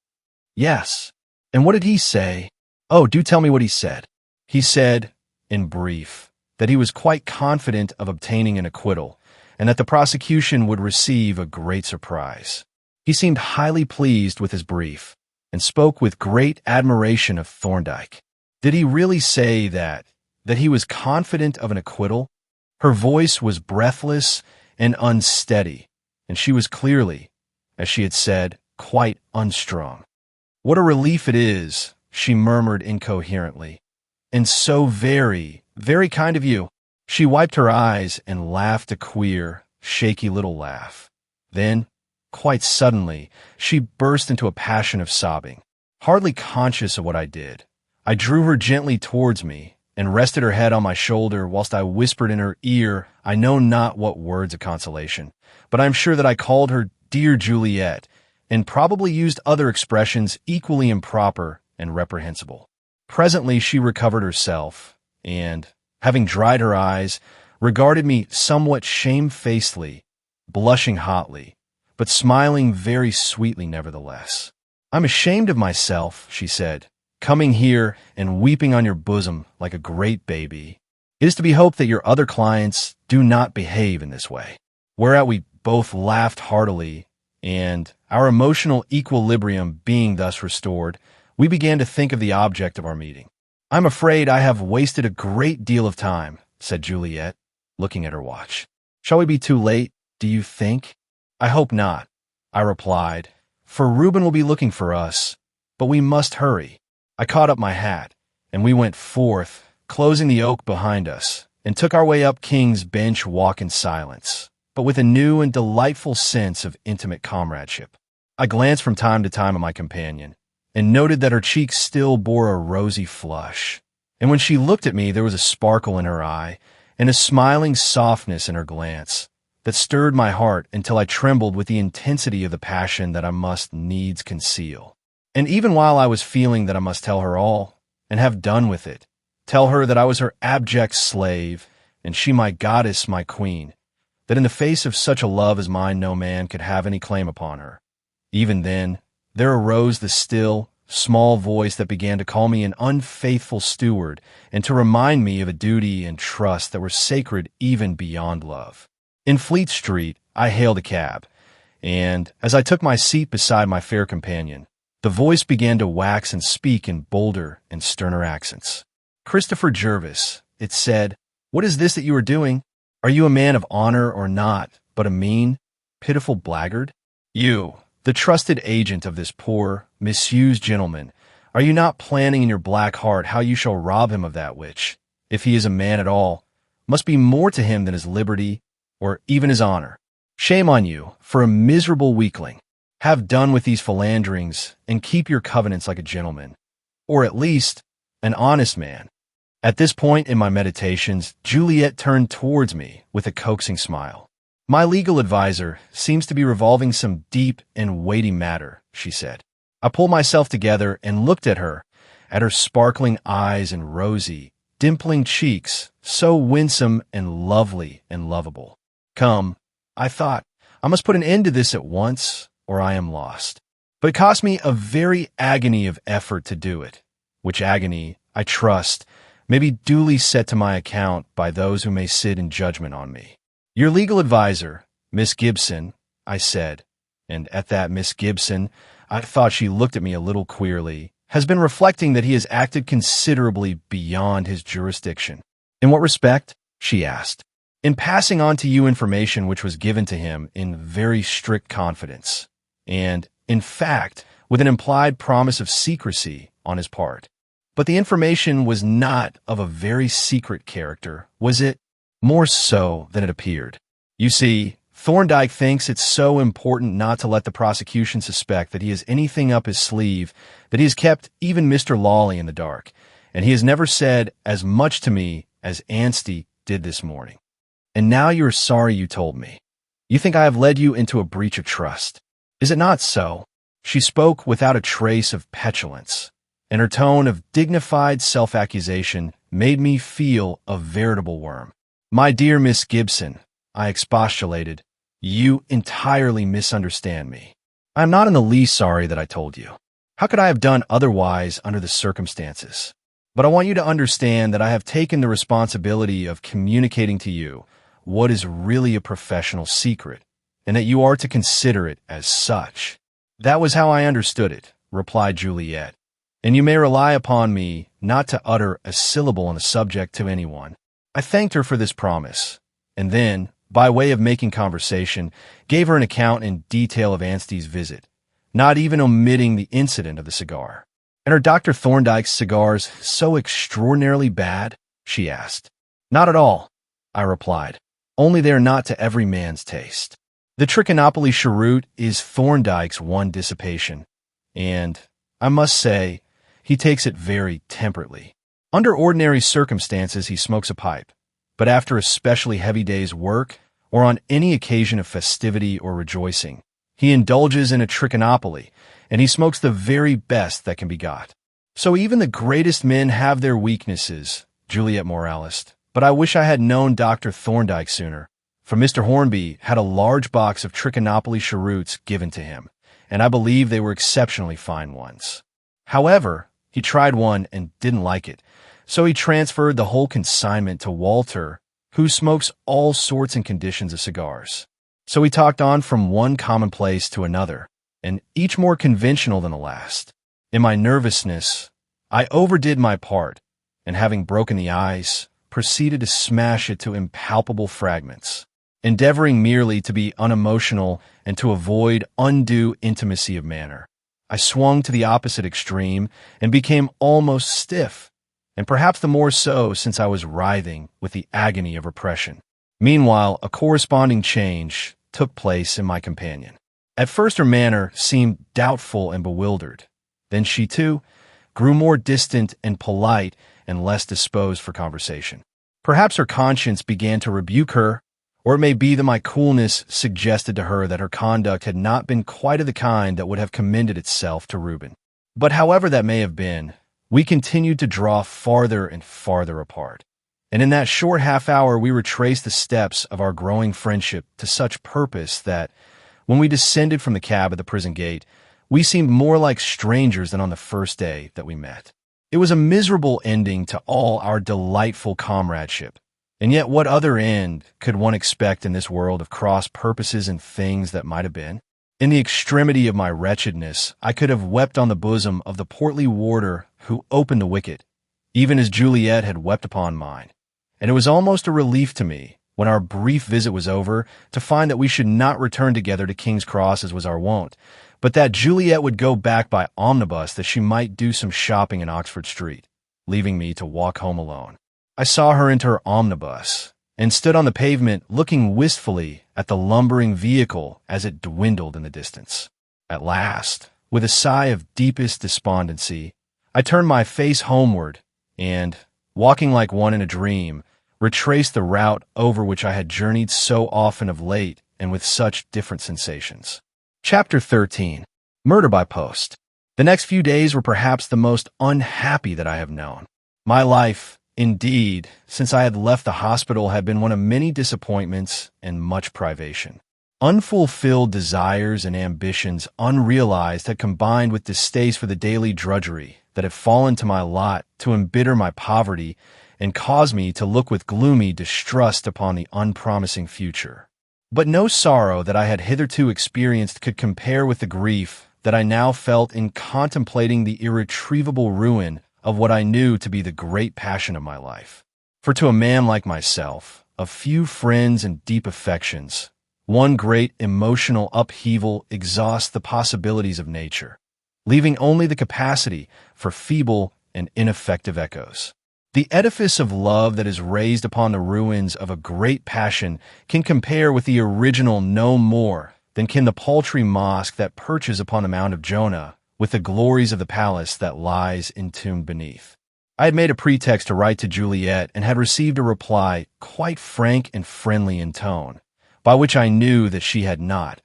Yes. And what did he say? Oh, do tell me what he said. He said, in brief, that he was quite confident of obtaining an acquittal, and that the prosecution would receive a great surprise. He seemed highly pleased with his brief, and spoke with great admiration of Thorndyke. Did he really say that he was confident of an acquittal? Her voice was breathless and unsteady, and she was clearly, as she had said, quite unstrung. What a relief it is, she murmured incoherently, and so very, very kind of you. She wiped her eyes and laughed a queer, shaky little laugh. Then, quite suddenly, she burst into a passion of sobbing. Hardly conscious of what I did, I drew her gently towards me and rested her head on my shoulder whilst I whispered in her ear I know not what words of consolation, but I am sure that I called her dear Juliet, and probably used other expressions equally improper and reprehensible. Presently she recovered herself, and, having dried her eyes, regarded me somewhat shamefacedly, blushing hotly, but smiling very sweetly nevertheless. I'm ashamed of myself, she said, coming here and weeping on your bosom like a great baby. It is to be hoped that your other clients do not behave in this way. Whereat we both laughed heartily, and, our emotional equilibrium being thus restored, we began to think of the object of our meeting. I'm afraid I have wasted a great deal of time, said Juliet, looking at her watch. Shall we be too late, do you think? I hope not, I replied, for Reuben will be looking for us, but we must hurry. I caught up my hat, and we went forth, closing the oak behind us, and took our way up King's Bench Walk in silence, but with a new and delightful sense of intimate comradeship. I glanced from time to time at my companion, and noted that her cheeks still bore a rosy flush, and when she looked at me there was a sparkle in her eye, and a smiling softness in her glance, that stirred my heart until I trembled with the intensity of the passion that I must needs conceal. And even while I was feeling that I must tell her all, and have done with it, tell her that I was her abject slave, and she my goddess, my queen, that in the face of such a love as mine no man could have any claim upon her. Even then, there arose the still, small voice that began to call me an unfaithful steward and to remind me of a duty and trust that were sacred even beyond love. In Fleet Street, I hailed a cab, and as I took my seat beside my fair companion, the voice began to wax and speak in bolder and sterner accents. "Christopher Jervis," it said, "what is this that you are doing? Are you a man of honor or not, but a mean, pitiful blackguard? You, the trusted agent of this poor, misused gentleman, are you not planning in your black heart how you shall rob him of that which, if he is a man at all, must be more to him than his liberty or even his honor? Shame on you for a miserable weakling. Have done with these philanderings and keep your covenants like a gentleman, or at least an honest man." At this point in my meditations, Juliet turned towards me with a coaxing smile. "My legal advisor seems to be revolving some deep and weighty matter," she said. I pulled myself together and looked at her sparkling eyes and rosy, dimpling cheeks, so winsome and lovely and lovable. Come, I thought, I must put an end to this at once, or I am lost. But it cost me a very agony of effort to do it, which agony, I trust, may be duly set to my account by those who may sit in judgment on me. "Your legal advisor, Miss Gibson," I said, and at that Miss Gibson, I thought she looked at me a little queerly, "has been reflecting that he has acted considerably beyond his jurisdiction." "In what respect?" she asked. "In passing on to you information which was given to him in very strict confidence, and, in fact, with an implied promise of secrecy on his part. But the information was not of a very secret character, was it? More so than it appeared. You see, Thorndyke thinks it's so important not to let the prosecution suspect that he has anything up his sleeve that he has kept even Mr. Lawley in the dark, and he has never said as much to me as Anstey did this morning. And now you are sorry you told me. You think I have led you into a breach of trust. Is it not so?" She spoke without a trace of petulance, and her tone of dignified self-accusation made me feel a veritable worm. "My dear Miss Gibson," I expostulated, "you entirely misunderstand me. I am not in the least sorry that I told you. How could I have done otherwise under the circumstances? But I want you to understand that I have taken the responsibility of communicating to you what is really a professional secret, and that you are to consider it as such." "That was how I understood it," replied Juliet, "and you may rely upon me not to utter a syllable on the subject to anyone." I thanked her for this promise, and then, by way of making conversation, gave her an account in detail of Anstey's visit, not even omitting the incident of the cigar. "And are Dr. Thorndyke's cigars so extraordinarily bad?" she asked. "Not at all," I replied, "only they are not to every man's taste. The Trichinopoly cheroot is Thorndyke's one dissipation, and, I must say, he takes it very temperately. Under ordinary circumstances he smokes a pipe, but after a specially heavy day's work, or on any occasion of festivity or rejoicing, he indulges in a Trichinopoly, and he smokes the very best that can be got. So even the greatest men have their weaknesses, Juliet Moralist, but I wish I had known Dr. Thorndyke sooner, for Mr. Hornby had a large box of Trichinopoly cheroots given to him, and I believe they were exceptionally fine ones. However, he tried one and didn't like it, so he transferred the whole consignment to Walter, who smokes all sorts and conditions of cigars. So we talked on from one commonplace to another, and each more conventional than the last. In my nervousness, I overdid my part, and having broken the ice, proceeded to smash it to impalpable fragments, endeavoring merely to be unemotional and to avoid undue intimacy of manner. I swung to the opposite extreme and became almost stiff, and perhaps the more so since I was writhing with the agony of repression. Meanwhile, a corresponding change took place in my companion. At first her manner seemed doubtful and bewildered. Then she, too, grew more distant and polite and less disposed for conversation. Perhaps her conscience began to rebuke her, or it may be that my coolness suggested to her that her conduct had not been quite of the kind that would have commended itself to Reuben. But however that may have been, we continued to draw farther and farther apart, And in that short half hour, we retraced the steps of our growing friendship to such purpose that when we descended from the cab at the prison gate, we seemed more like strangers than on the first day that we met. It was a miserable ending to all our delightful comradeship. And yet what other end could one expect in this world of cross purposes and things that might have been? In the extremity of my wretchedness, I could have wept on the bosom of the portly warder who opened the wicket, even as Juliet had wept upon mine. And it was almost a relief to me, when our brief visit was over, to find that we should not return together to King's Cross as was our wont, but that Juliet would go back by omnibus that she might do some shopping in Oxford Street, leaving me to walk home alone. I saw her enter her omnibus and stood on the pavement looking wistfully at the lumbering vehicle as it dwindled in the distance. At last, with a sigh of deepest despondency, I turned my face homeward and, walking like one in a dream, retraced the route over which I had journeyed so often of late and with such different sensations. Chapter 13. Murder by Post. The next few days were perhaps the most unhappy that I have known. My life, indeed, since I had left the hospital, had been one of many disappointments and much privation. Unfulfilled desires and ambitions unrealized had combined with distaste for the daily drudgery that had fallen to my lot to embitter my poverty and cause me to look with gloomy distrust upon the unpromising future. But no sorrow that I had hitherto experienced could compare with the grief that I now felt in contemplating the irretrievable ruin of what I knew to be the great passion of my life. For to a man like myself, of few friends and deep affections, one great emotional upheaval exhausts the possibilities of nature, leaving only the capacity for feeble and ineffective echoes. The edifice of love that is raised upon the ruins of a great passion can compare with the original no more than can the paltry mosque that perches upon the Mount of Jonah with the glories of the palace that lies entombed beneath. I had made a pretext to write to Juliet and had received a reply quite frank and friendly in tone, by which I knew that she had not,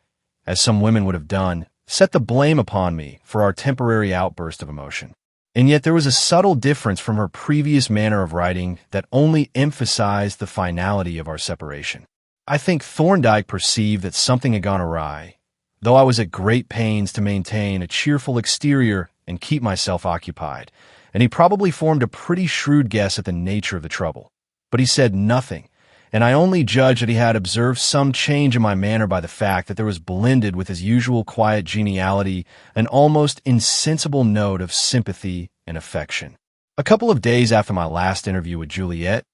as some women would have done, set the blame upon me for our temporary outburst of emotion. And yet there was a subtle difference from her previous manner of writing that only emphasized the finality of our separation. I think Thorndyke perceived that something had gone awry, though I was at great pains to maintain a cheerful exterior and keep myself occupied, and he probably formed a pretty shrewd guess at the nature of the trouble. But he said nothing, and I only judged that he had observed some change in my manner by the fact that there was blended with his usual quiet geniality an almost insensible note of sympathy and affection. A couple of days after my last interview with Juliet,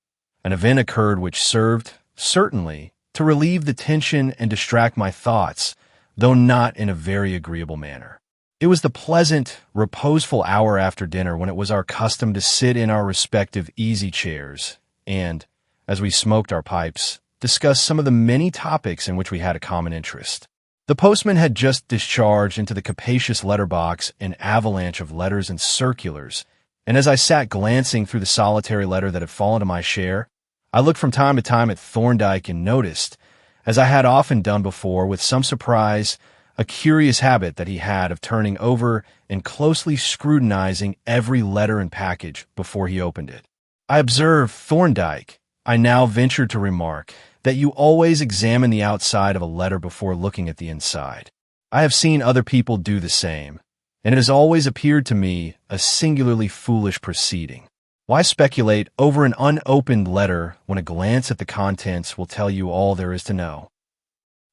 an event occurred which served, certainly, to relieve the tension and distract my thoughts, though not in a very agreeable manner. It was the pleasant, reposeful hour after dinner when it was our custom to sit in our respective easy chairs and, as we smoked our pipes, discuss some of the many topics in which we had a common interest. The postman had just discharged into the capacious letterbox an avalanche of letters and circulars, and as I sat glancing through the solitary letter that had fallen to my share, I looked from time to time at Thorndyke and noticed, as I had often done before with some surprise, a curious habit that he had of turning over and closely scrutinizing every letter and package before he opened it. I observed, Thorndyke, I now ventured to remark, that you always examine the outside of a letter before looking at the inside. I have seen other people do the same, and it has always appeared to me a singularly foolish proceeding. Why speculate over an unopened letter when a glance at the contents will tell you all there is to know?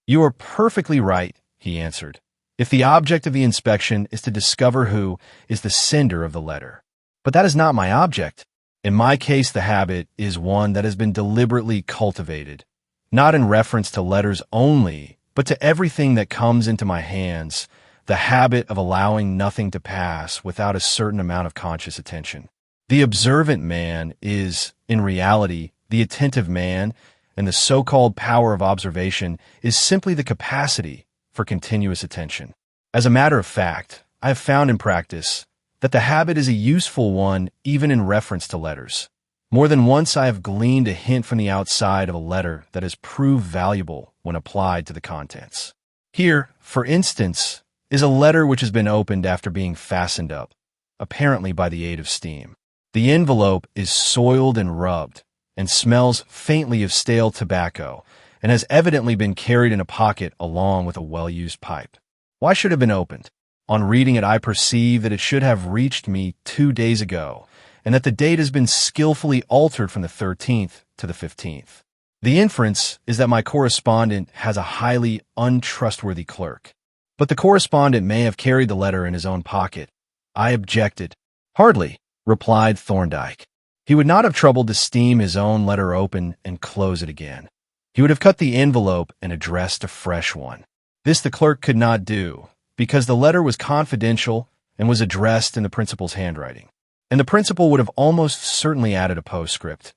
You are perfectly right, he answered, if the object of the inspection is to discover who is the sender of the letter. But that is not my object. In my case, the habit is one that has been deliberately cultivated, not in reference to letters only, but to everything that comes into my hands, the habit of allowing nothing to pass without a certain amount of conscious attention. The observant man is, in reality, the attentive man, and the so-called power of observation is simply the capacity for continuous attention. As a matter of fact, I have found in practice that the habit is a useful one even in reference to letters. More than once I have gleaned a hint from the outside of a letter that has proved valuable when applied to the contents. Here, for instance, is a letter which has been opened after being fastened up, apparently by the aid of steam. The envelope is soiled and rubbed, and smells faintly of stale tobacco, and has evidently been carried in a pocket along with a well-used pipe. Why should it have been opened? On reading it, I perceive that it should have reached me 2 days ago, and that the date has been skillfully altered from the 13th to the 15th. The inference is that my correspondent has a highly untrustworthy clerk. But the correspondent may have carried the letter in his own pocket. I objected. Hardly, replied Thorndyke. He would not have troubled to steam his own letter open and close it again. He would have cut the envelope and addressed a fresh one. This the clerk could not do, because the letter was confidential and was addressed in the principal's handwriting. And the principal would have almost certainly added a postscript.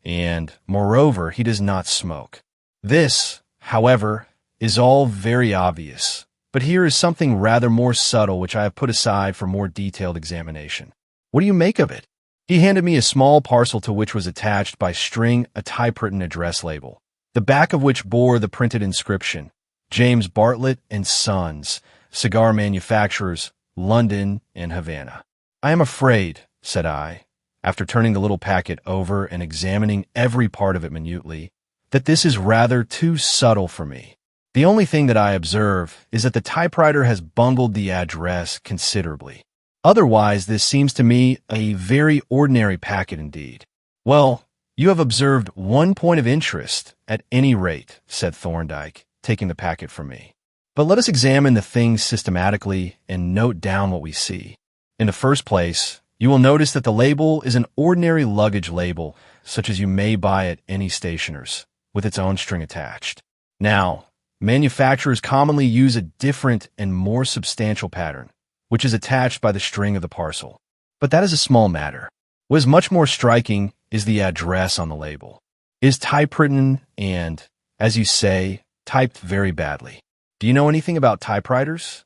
And, moreover, he does not smoke. This, however, is all very obvious. But here is something rather more subtle which I have put aside for more detailed examination. What do you make of it? He handed me a small parcel to which was attached by string a typewritten address label, the back of which bore the printed inscription, James Bartlett and Sons, Cigar Manufacturers, London and Havana. I am afraid, said I, after turning the little packet over and examining every part of it minutely, that this is rather too subtle for me. The only thing that I observe is that the typewriter has bungled the address considerably. Otherwise, this seems to me a very ordinary packet indeed. Well, you have observed one point of interest, at any rate, said Thorndyke, taking the packet from me. But let us examine the thing systematically and note down what we see. In the first place, you will notice that the label is an ordinary luggage label, such as you may buy at any stationer's, with its own string attached. Now, manufacturers commonly use a different and more substantial pattern, which is attached by the string of the parcel. But that is a small matter. What is much more striking is the address on the label. It is typewritten and, as you say, typed very badly. Do you know anything about typewriters?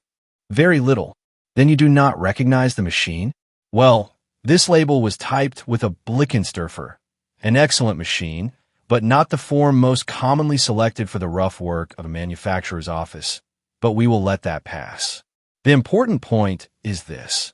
Very little. Then you do not recognize the machine? Well, this label was typed with a Blickensderfer, an excellent machine, but not the form most commonly selected for the rough work of a manufacturer's office. But we will let that pass. The important point is this.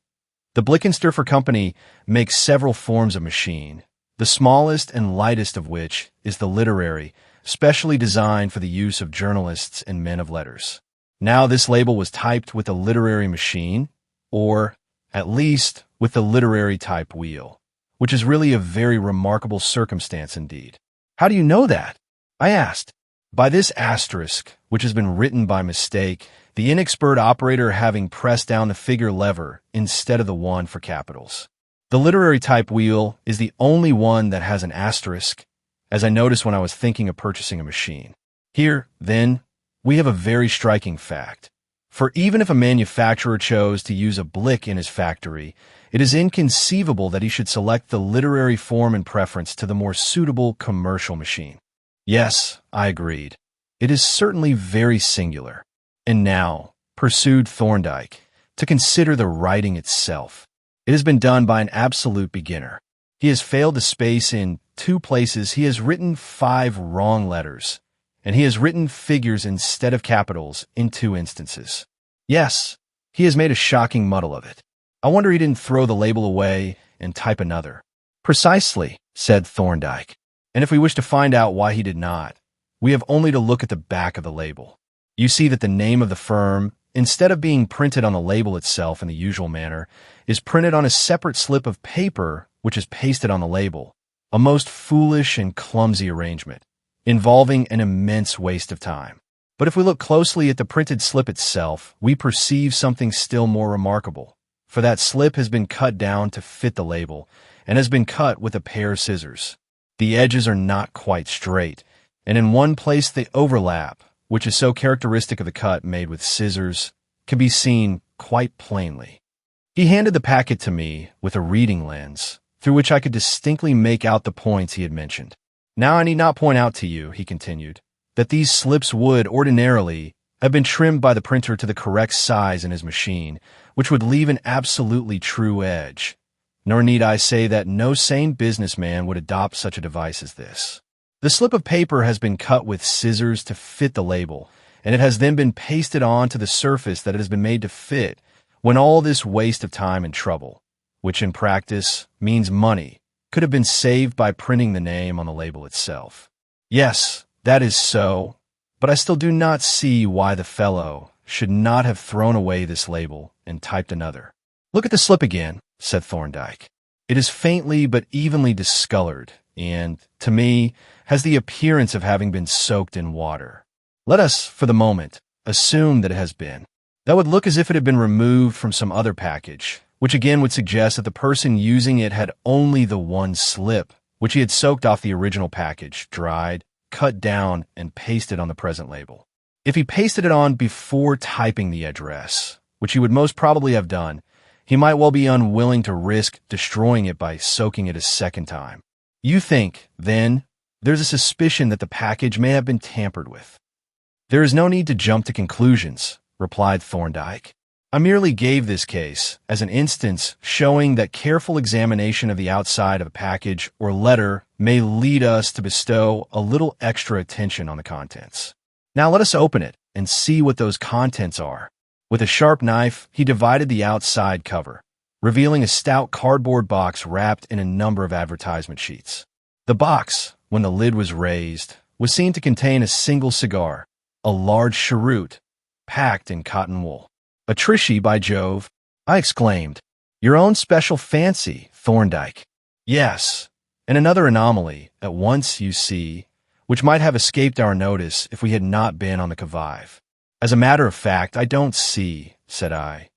The Blickensderfer company makes several forms of machine, the smallest and lightest of which is the literary, specially designed for the use of journalists and men of letters. Now this label was typed with a literary machine, or, at least, with the literary type wheel, which is really a very remarkable circumstance indeed. How do you know that? I asked. By this asterisk, which has been written by mistake, the inexpert operator having pressed down the figure lever instead of the one for capitals. The literary type wheel is the only one that has an asterisk, as I noticed when I was thinking of purchasing a machine. Here, then, we have a very striking fact. For even if a manufacturer chose to use a Blick in his factory, it is inconceivable that he should select the literary form in preference to the more suitable commercial machine. Yes, I agreed. It is certainly very singular. And now, pursued Thorndyke, to consider the writing itself. It has been done by an absolute beginner. He has failed to space in 2 places. He has written 5 wrong letters, and he has written figures instead of capitals in 2 instances. Yes, he has made a shocking muddle of it. I wonder he didn't throw the label away and type another. Precisely, said Thorndyke. And if we wish to find out why he did not, we have only to look at the back of the label. You see that the name of the firm, instead of being printed on the label itself in the usual manner, is printed on a separate slip of paper which is pasted on the label, a most foolish and clumsy arrangement, involving an immense waste of time. But if we look closely at the printed slip itself, we perceive something still more remarkable, for that slip has been cut down to fit the label, and has been cut with a pair of scissors. The edges are not quite straight, and in one place the overlap, which is so characteristic of the cut made with scissors, can be seen quite plainly. He handed the packet to me with a reading lens, through which I could distinctly make out the points he had mentioned. Now I need not point out to you, he continued, that these slips would, ordinarily, have been trimmed by the printer to the correct size in his machine, which would leave an absolutely true edge. Nor need I say that no sane businessman would adopt such a device as this. The slip of paper has been cut with scissors to fit the label, and it has then been pasted on to the surface that it has been made to fit, when all this waste of time and trouble, which in practice means money, could have been saved by printing the name on the label itself. Yes, that is so, but I still do not see why the fellow should not have thrown away this label and typed another. Look at the slip again, said Thorndyke. It is faintly but evenly discolored, and, to me, has the appearance of having been soaked in water. Let us, for the moment, assume that it has been. That would look as if it had been removed from some other package, which again would suggest that the person using it had only the one slip, which he had soaked off the original package, dried, cut down, and pasted on the present label. If he pasted it on before typing the address, which he would most probably have done, he might well be unwilling to risk destroying it by soaking it a second time. You think, then, there's a suspicion that the package may have been tampered with. There is no need to jump to conclusions, replied Thorndyke. I merely gave this case as an instance showing that careful examination of the outside of a package or letter may lead us to bestow a little extra attention on the contents. Now let us open it and see what those contents are. With a sharp knife, he divided the outside cover, revealing a stout cardboard box wrapped in a number of advertisement sheets. The box, when the lid was raised, was seen to contain a single cigar, a large cheroot, packed in cotton wool. "A Trishy, by Jove!" I exclaimed. "Your own special fancy, Thorndyke." "Yes, and another anomaly, at once, you see, which might have escaped our notice if we had not been on the qui-vive. As a matter of fact, I don't see," said I.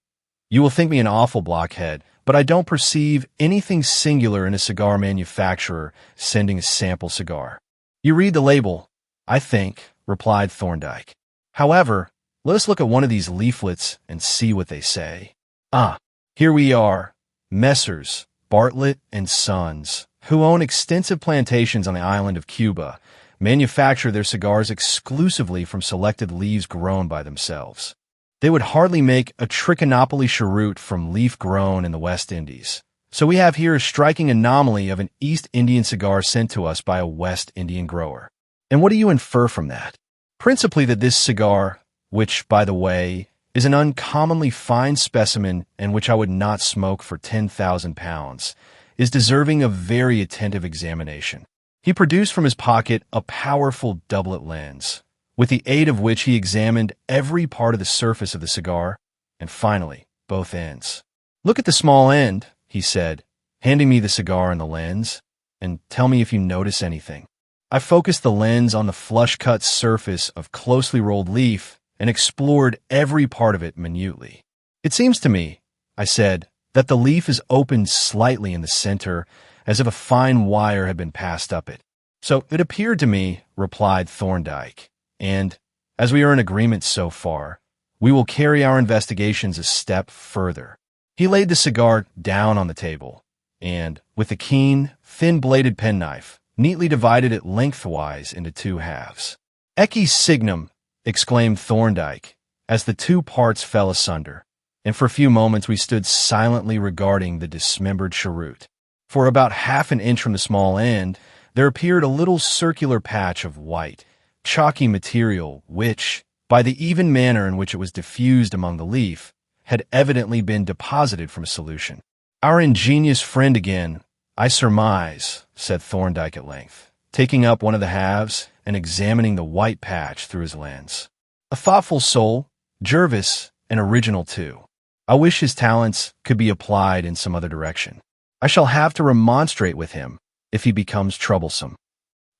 "You will think me an awful blockhead, but I don't perceive anything singular in a cigar manufacturer sending a sample cigar." "You read the label, I think," replied Thorndyke. "However, let us look at one of these leaflets and see what they say. Ah, here we are. Messrs. Bartlett and Sons, who own extensive plantations on the island of Cuba, manufacture their cigars exclusively from selected leaves grown by themselves. They would hardly make a Trichinopoly cheroot from leaf grown in the West Indies. So we have here a striking anomaly of an East Indian cigar sent to us by a West Indian grower. And what do you infer from that? Principally that this cigar, which, by the way, is an uncommonly fine specimen and which I would not smoke for 10,000 pounds, is deserving of very attentive examination." He produced from his pocket a powerful doublet lens, with the aid of which he examined every part of the surface of the cigar, and finally, both ends. "Look at the small end," he said, handing me the cigar and the lens, "and tell me if you notice anything." I focused the lens on the flush-cut surface of closely rolled leaf and explored every part of it minutely. "It seems to me," I said, "that the leaf is opened slightly in the center, as if a fine wire had been passed up it." "So it appeared to me," replied Thorndyke, "and, as we are in agreement so far, we will carry our investigations a step further." He laid the cigar down on the table, and, with a keen, thin-bladed penknife, neatly divided it lengthwise into two halves. "Ecce signum!" exclaimed Thorndyke, as the two parts fell asunder, and for a few moments we stood silently regarding the dismembered cheroot. For about half an inch from the small end, there appeared a little circular patch of white, chalky material which, by the even manner in which it was diffused among the leaf, had evidently been deposited from a solution. "Our ingenious friend again, I surmise," said Thorndyke at length, taking up one of the halves and examining the white patch through his lens. "A thoughtful soul, Jervis, and original too. I wish his talents could be applied in some other direction. I shall have to remonstrate with him if he becomes troublesome."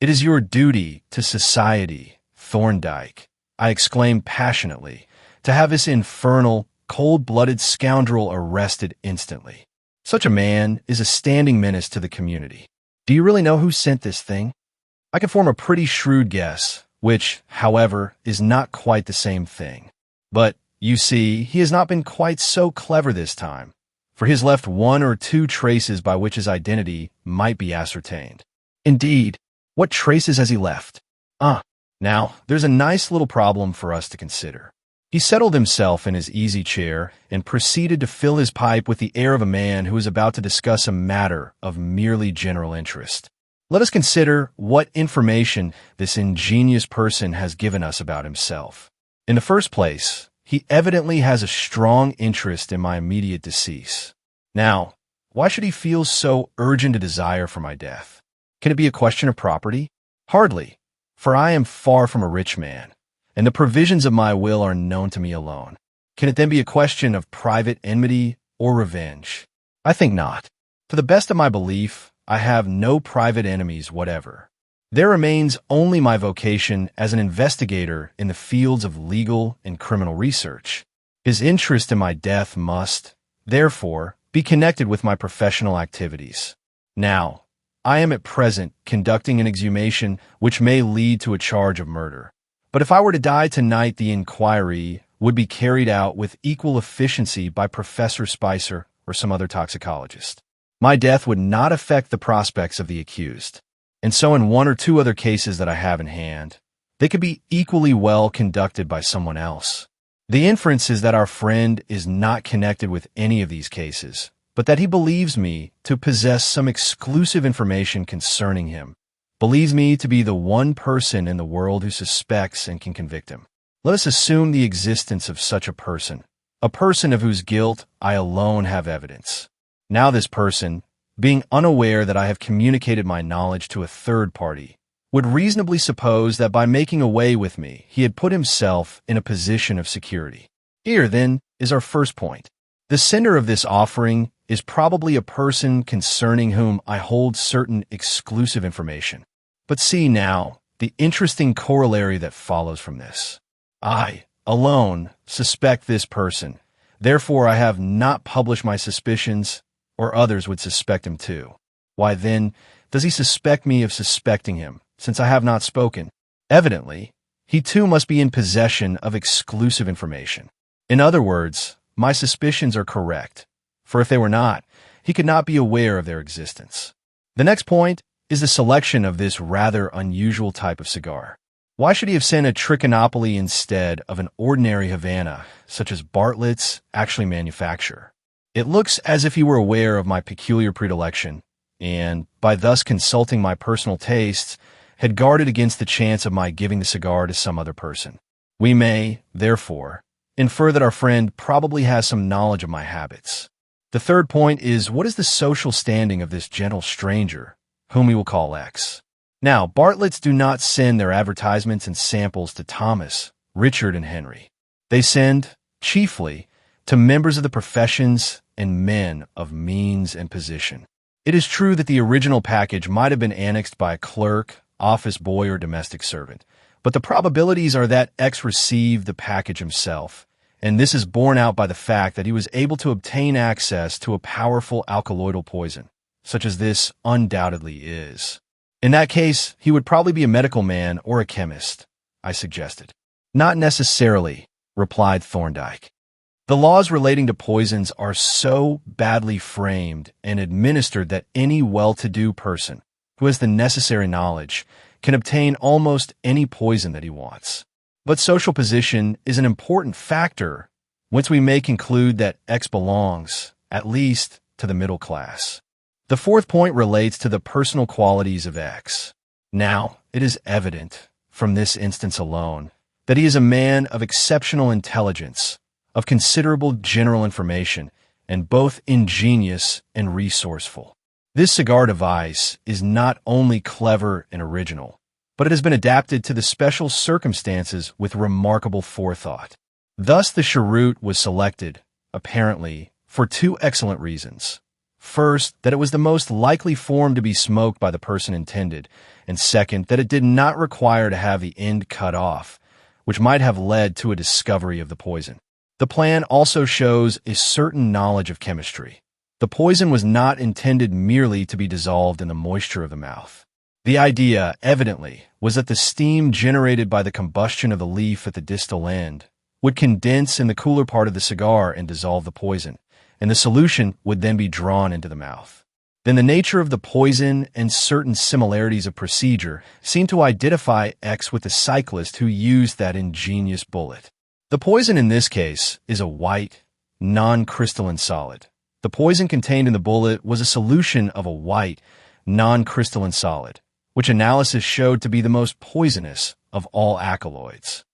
"It is your duty to society, Thorndyke," I exclaimed passionately, "to have this infernal, cold-blooded scoundrel arrested instantly. Such a man is a standing menace to the community. Do you really know who sent this thing?" I can form a pretty shrewd guess, which, however, is not quite the same thing. But, you see, he has not been quite so clever this time, for he has left one or two traces by which his identity might be ascertained. "Indeed, what traces has he left?" Now, there's a nice little problem for us to consider." He settled himself in his easy chair and proceeded to fill his pipe with the air of a man who is about to discuss a matter of merely general interest. "Let us consider what information this ingenious person has given us about himself. In the first place, he evidently has a strong interest in my immediate decease. Now, Why should he feel so urgent a desire for my death? Can it be a question of property? Hardly, for I am far from a rich man, and the provisions of my will are known to me alone. Can it then be a question of private enmity or revenge? I think not. To the best of my belief, I have no private enemies whatever. There remains only my vocation as an investigator in the fields of legal and criminal research. His interest in my death must, therefore, be connected with my professional activities. Now, I am at present conducting an exhumation which may lead to a charge of murder. But if I were to die tonight, the inquiry would be carried out with equal efficiency by Professor Spicer or some other toxicologist. My death would not affect the prospects of the accused. And so in one or two other cases that I have in hand, they could be equally well conducted by someone else. The inference is that our friend is not connected with any of these cases, but that he believes me to possess some exclusive information concerning him, believes me to be the one person in the world who suspects and can convict him. Let us assume the existence of such a person of whose guilt I alone have evidence. Now this person, being unaware that I have communicated my knowledge to a third party, would reasonably suppose that by making away with me, he had put himself in a position of security. Here, then, is our first point. The sender of this offering is probably a person concerning whom I hold certain exclusive information. But see now the interesting corollary that follows from this. I, alone, suspect this person. Therefore, I have not published my suspicions, or others would suspect him too. Why then does he suspect me of suspecting him, since I have not spoken? Evidently, he too must be in possession of exclusive information. In other words, my suspicions are correct, for if they were not, he could not be aware of their existence. The next point is the selection of this rather unusual type of cigar. Why should he have sent a Trichinopoly instead of an ordinary Havana, such as Bartlett's actually manufacture? It looks as if he were aware of my peculiar predilection, and, by thus consulting my personal tastes, had guarded against the chance of my giving the cigar to some other person. We may, therefore, infer that our friend probably has some knowledge of my habits. The third point is, what is the social standing of this gentle stranger, whom we will call X? Now, Bartlett's do not send their advertisements and samples to Thomas, Richard, and Henry. They send, chiefly, to members of the professions and men of means and position. It is true that the original package might have been annexed by a clerk, office boy, or domestic servant, but the probabilities are that X received the package himself, and this is borne out by the fact that he was able to obtain access to a powerful alkaloidal poison, such as this undoubtedly is. In that case, he would probably be a medical man or a chemist, I suggested. Not necessarily, replied Thorndyke. The laws relating to poisons are so badly framed and administered that any well-to-do person who has the necessary knowledge can obtain almost any poison that he wants. But social position is an important factor, whence we may conclude that X belongs, at least, to the middle class. The fourth point relates to the personal qualities of X. Now, it is evident, from this instance alone, that he is a man of exceptional intelligence, of considerable general information, and both ingenious and resourceful. This cigar device is not only clever and original, but it has been adapted to the special circumstances with remarkable forethought. Thus the cheroot was selected, apparently, for two excellent reasons. First, that it was the most likely form to be smoked by the person intended, and second, that it did not require to have the end cut off, which might have led to a discovery of the poison. The plan also shows a certain knowledge of chemistry. The poison was not intended merely to be dissolved in the moisture of the mouth. The idea, evidently, was that the steam generated by the combustion of the leaf at the distal end would condense in the cooler part of the cigar and dissolve the poison, and the solution would then be drawn into the mouth. Then the nature of the poison and certain similarities of procedure seemed to identify X with the cyclist who used that ingenious bullet. The poison in this case is a white, non-crystalline solid. The poison contained in the bullet was a solution of a white, non-crystalline solid, which analysis showed to be the most poisonous of all alkaloids.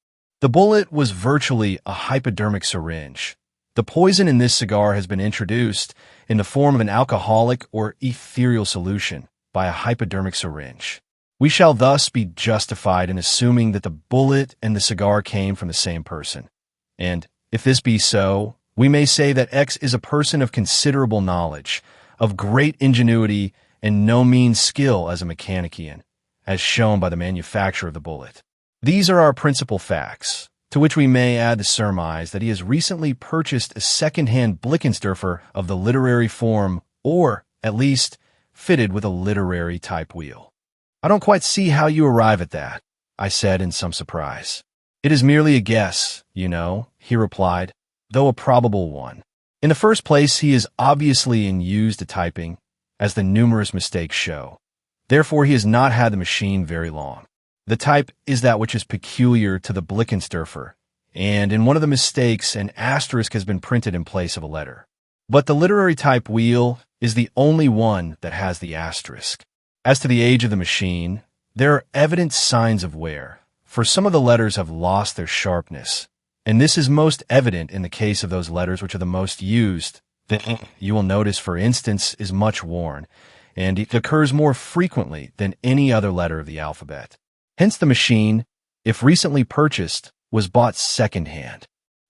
The bullet was virtually a hypodermic syringe. The The poison in this cigar has been introduced in the form of an alcoholic or ethereal solution by a hypodermic syringe. We shall thus be justified in assuming that the bullet and the cigar came from the same person. And, if this be so, we may say that X is a person of considerable knowledge, of great ingenuity, and no mean skill as a mechanician, as shown by the manufacture of the bullet. These are our principal facts, to which we may add the surmise that he has recently purchased a second-hand Blickensderfer of the literary form, or, at least, fitted with a literary type wheel. I don't quite see how you arrive at that, I said in some surprise. It is merely a guess, you know, he replied, though a probable one. In the first place, he is obviously unused to typing, as the numerous mistakes show. Therefore, he has not had the machine very long. The type is that which is peculiar to the Blickensderfer, and in one of the mistakes, an asterisk has been printed in place of a letter. But the literary type wheel is the only one that has the asterisk. As to the age of the machine, there are evident signs of wear, for some of the letters have lost their sharpness, and this is most evident in the case of those letters which are the most used. The ink, you will notice, for instance, is much worn, and it occurs more frequently than any other letter of the alphabet. Hence the machine, if recently purchased, was bought second-hand.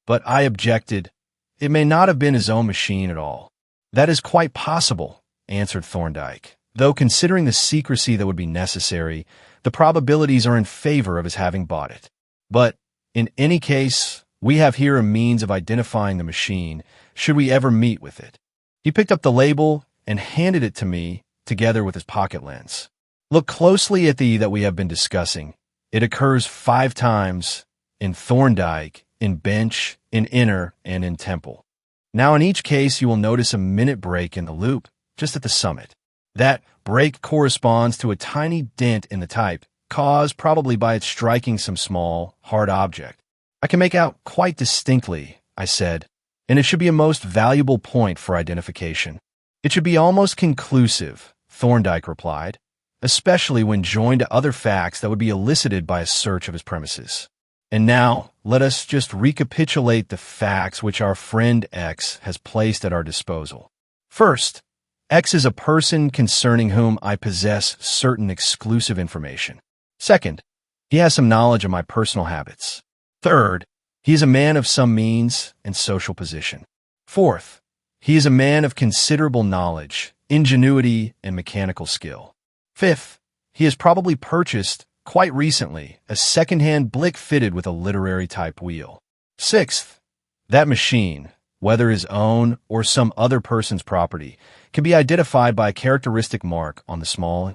But I objected, it may not have been his own machine at all. That is quite possible, answered Thorndyke, though considering the secrecy that would be necessary, the probabilities are in favor of his having bought it. But, in any case, we have here a means of identifying the machine, should we ever meet with it. He picked up the label and handed it to me, together with his pocket lens. Look closely at the that we have been discussing. It occurs 5 times in Thorndyke, in Bench, in Inner, and in Temple. Now in each case you will notice a minute break in the loop, just at the summit. That break corresponds to a tiny dent in the type, caused probably by its striking some small, hard object. I can make out quite distinctly, I said, and it should be a most valuable point for identification. It should be almost conclusive, Thorndyke replied, especially when joined to other facts that would be elicited by a search of his premises. And now, let us just recapitulate the facts which our friend X has placed at our disposal. First, X is a person concerning whom I possess certain exclusive information. Second, he has some knowledge of my personal habits. Third, he is a man of some means and social position. Fourth, he is a man of considerable knowledge, ingenuity, and mechanical skill. Fifth, he has probably purchased, quite recently, a second-hand Blick fitted with a literary type wheel. Sixth, that machine, whether his own or some other person's property, can be identified by a characteristic mark on the small.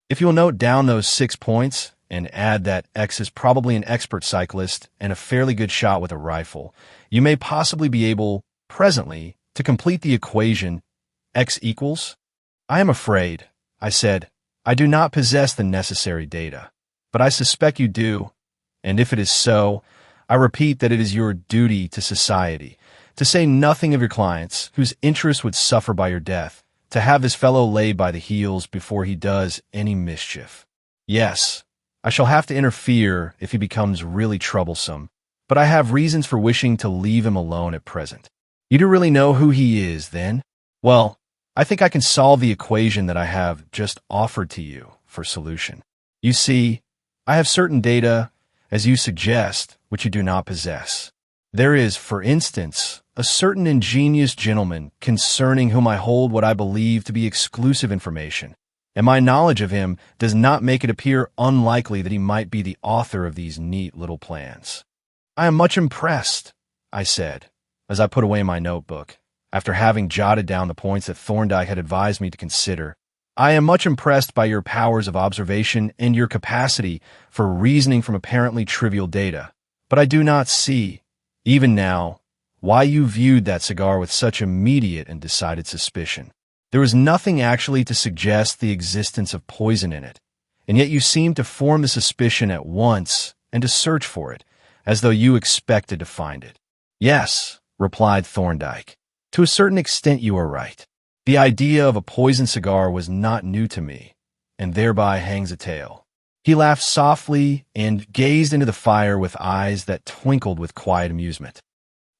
If you will note down those 6 points and add that X is probably an expert cyclist and a fairly good shot with a rifle, you may possibly be able, presently, to complete the equation X equals. I am afraid, I said, I do not possess the necessary data, but I suspect you do, and if it is so, I repeat that it is your duty to society, to say nothing of your clients, whose interests would suffer by your death, to have this fellow laid by the heels before he does any mischief. Yes, I shall have to interfere if he becomes really troublesome, but I have reasons for wishing to leave him alone at present. You do really know who he is, then? Well, I think I can solve the equation that I have just offered to you for solution. You see, I have certain data, as you suggest, which you do not possess. There is, for instance, a certain ingenious gentleman concerning whom I hold what I believe to be exclusive information, and my knowledge of him does not make it appear unlikely that he might be the author of these neat little plans. I am much impressed, I said, as I put away my notebook, after having jotted down the points that Thorndyke had advised me to consider. I am much impressed by your powers of observation and your capacity for reasoning from apparently trivial data, but I do not see, even now, why you viewed that cigar with such immediate and decided suspicion. There was nothing actually to suggest the existence of poison in it, and yet you seemed to form the suspicion at once and to search for it, as though you expected to find it. Yes, replied Thorndyke. To a certain extent you are right. The idea of a poisoned cigar was not new to me, and thereby hangs a tale. He laughed softly and gazed into the fire with eyes that twinkled with quiet amusement.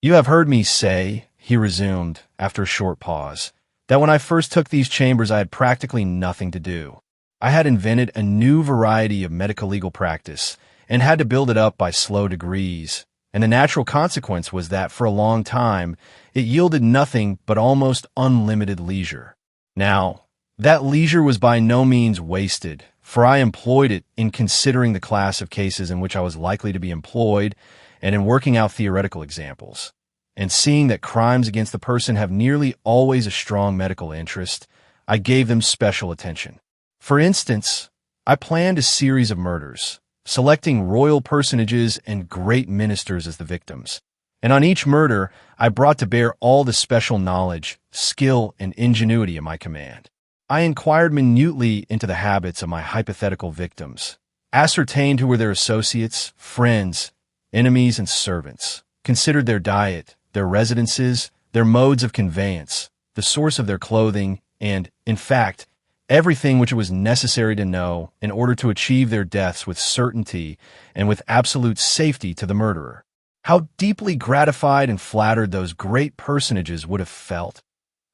You have heard me say, he resumed, after a short pause, that when I first took these chambers I had practically nothing to do. I had invented a new variety of medical legal practice and had to build it up by slow degrees, and the natural consequence was that for a long time it yielded nothing but almost unlimited leisure. Now, that leisure was by no means wasted, for I employed it in considering the class of cases in which I was likely to be employed and in working out theoretical examples. And seeing that crimes against the person have nearly always a strong medical interest, I gave them special attention. For instance, I planned a series of murders, selecting royal personages and great ministers as the victims. And on each murder, I brought to bear all the special knowledge, skill, and ingenuity at my command. I inquired minutely into the habits of my hypothetical victims, ascertained who were their associates, friends, enemies, and servants, considered their diet, their residences, their modes of conveyance, the source of their clothing, and, in fact, everything which it was necessary to know in order to achieve their deaths with certainty and with absolute safety to the murderer. How deeply gratified and flattered those great personages would have felt,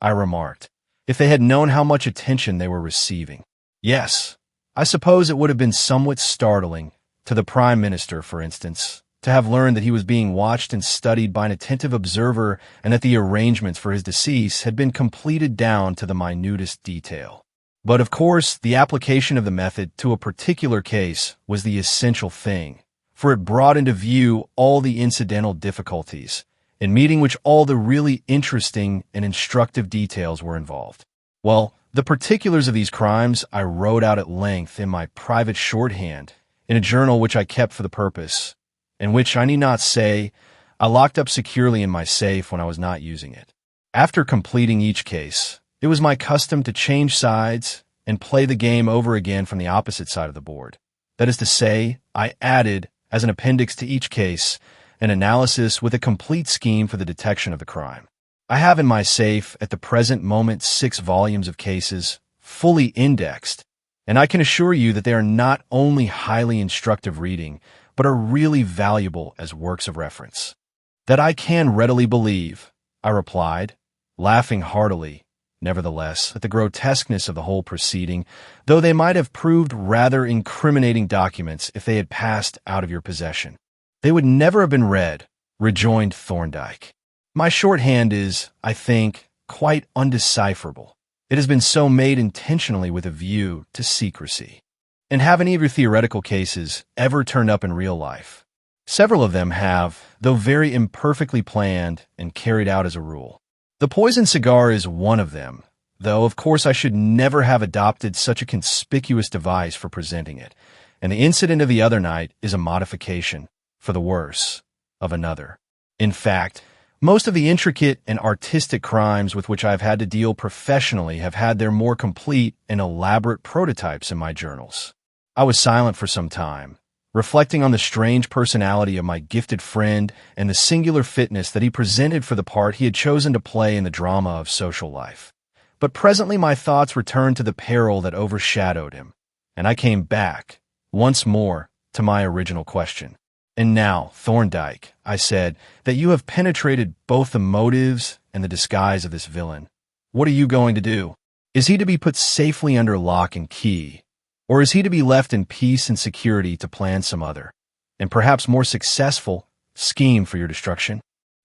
I remarked, if they had known how much attention they were receiving. Yes, I suppose it would have been somewhat startling, to the Prime Minister, for instance, to have learned that he was being watched and studied by an attentive observer and that the arrangements for his decease had been completed down to the minutest detail. But of course, the application of the method to a particular case was the essential thing, for it brought into view all the incidental difficulties, in meeting which all the really interesting and instructive details were involved. Well, the particulars of these crimes I wrote out at length in my private shorthand, in a journal which I kept for the purpose, and which, I need not say, I locked up securely in my safe when I was not using it. After completing each case, it was my custom to change sides and play the game over again from the opposite side of the board. That is to say, I added, as an appendix to each case, an analysis with a complete scheme for the detection of the crime. I have in my safe at the present moment 6 volumes of cases, fully indexed, and I can assure you that they are not only highly instructive reading, but are really valuable as works of reference. That I can readily believe, I replied, laughing heartily, nevertheless, at the grotesqueness of the whole proceeding, though they might have proved rather incriminating documents if they had passed out of your possession. They would never have been read, rejoined Thorndyke. My shorthand is, I think, quite undecipherable. It has been so made intentionally with a view to secrecy. And have any of your theoretical cases ever turned up in real life? Several of them have, though very imperfectly planned and carried out as a rule. The poison cigar is one of them, though of course I should never have adopted such a conspicuous device for presenting it, and the incident of the other night is a modification, for the worse, of another. In fact, most of the intricate and artistic crimes with which I have had to deal professionally have had their more complete and elaborate prototypes in my journals. I was silent for some time, reflecting on the strange personality of my gifted friend and the singular fitness that he presented for the part he had chosen to play in the drama of social life. But presently my thoughts returned to the peril that overshadowed him, and I came back, once more, to my original question. And now, Thorndyke, I said, that you have penetrated both the motives and the disguise of this villain, what are you going to do? Is he to be put safely under lock and key, or is he to be left in peace and security to plan some other, and perhaps more successful, scheme for your destruction?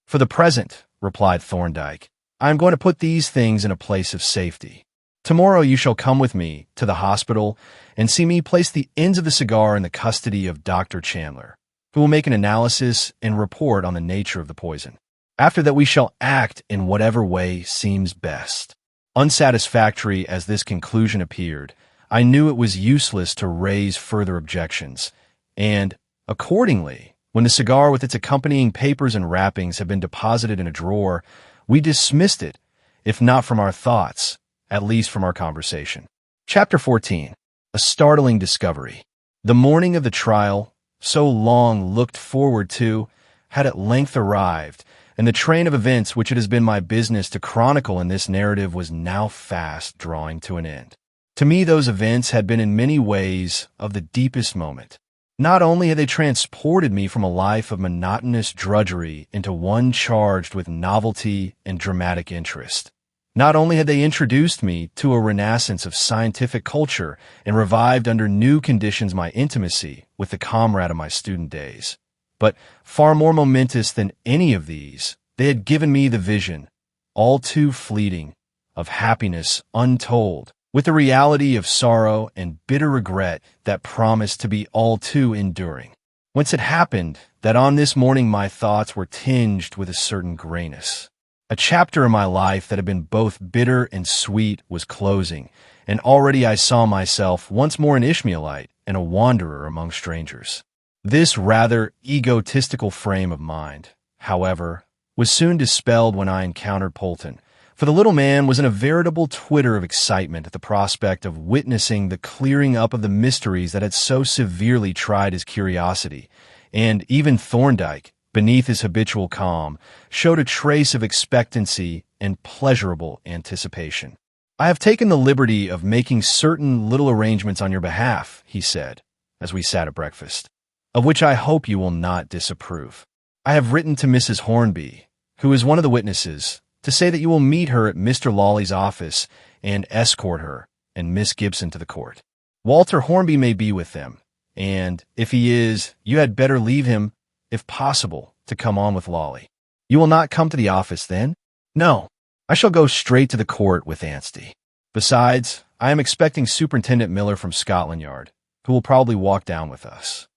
For the present, replied Thorndyke, I am going to put these things in a place of safety. Tomorrow you shall come with me to the hospital and see me place the ends of the cigar in the custody of Dr. Chandler, who will make an analysis and report on the nature of the poison. After that we shall act in whatever way seems best. Unsatisfactory as this conclusion appeared, I knew it was useless to raise further objections, and, accordingly, when the cigar with its accompanying papers and wrappings had been deposited in a drawer, we dismissed it, if not from our thoughts, at least from our conversation. Chapter 14. A startling discovery. The morning of the trial, so long looked forward to, had at length arrived, and the train of events which it has been my business to chronicle in this narrative was now fast drawing to an end. To me those events had been in many ways of the deepest moment. Not only had they transported me from a life of monotonous drudgery into one charged with novelty and dramatic interest, not only had they introduced me to a renaissance of scientific culture and revived under new conditions my intimacy with the comrade of my student days, but far more momentous than any of these, they had given me the vision, all too fleeting, of happiness untold, with the reality of sorrow and bitter regret that promised to be all too enduring. Whence it happened that on this morning my thoughts were tinged with a certain grayness. A chapter of my life that had been both bitter and sweet was closing, and already I saw myself once more an Ishmaelite and a wanderer among strangers. This rather egotistical frame of mind, however, was soon dispelled when I encountered Polton, for the little man was in a veritable twitter of excitement at the prospect of witnessing the clearing up of the mysteries that had so severely tried his curiosity, and even Thorndyke, beneath his habitual calm, showed a trace of expectancy and pleasurable anticipation. "I have taken the liberty of making certain little arrangements on your behalf," he said, as we sat at breakfast, "of which I hope you will not disapprove. I have written to Mrs. Hornby, who is one of the witnesses, to say that you will meet her at Mr. Lawley's office and escort her and Miss Gibson to the court. Walter Hornby may be with them, and if he is, you had better leave him, if possible, to come on with Lawley. You will not come to the office then?" "No, I shall go straight to the court with Anstey. Besides, I am expecting Superintendent Miller from Scotland Yard, who will probably walk down with us."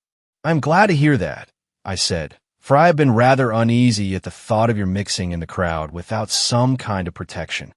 "I am glad to hear that," I said, "for I have been rather uneasy at the thought of your mixing in the crowd without some kind of protection."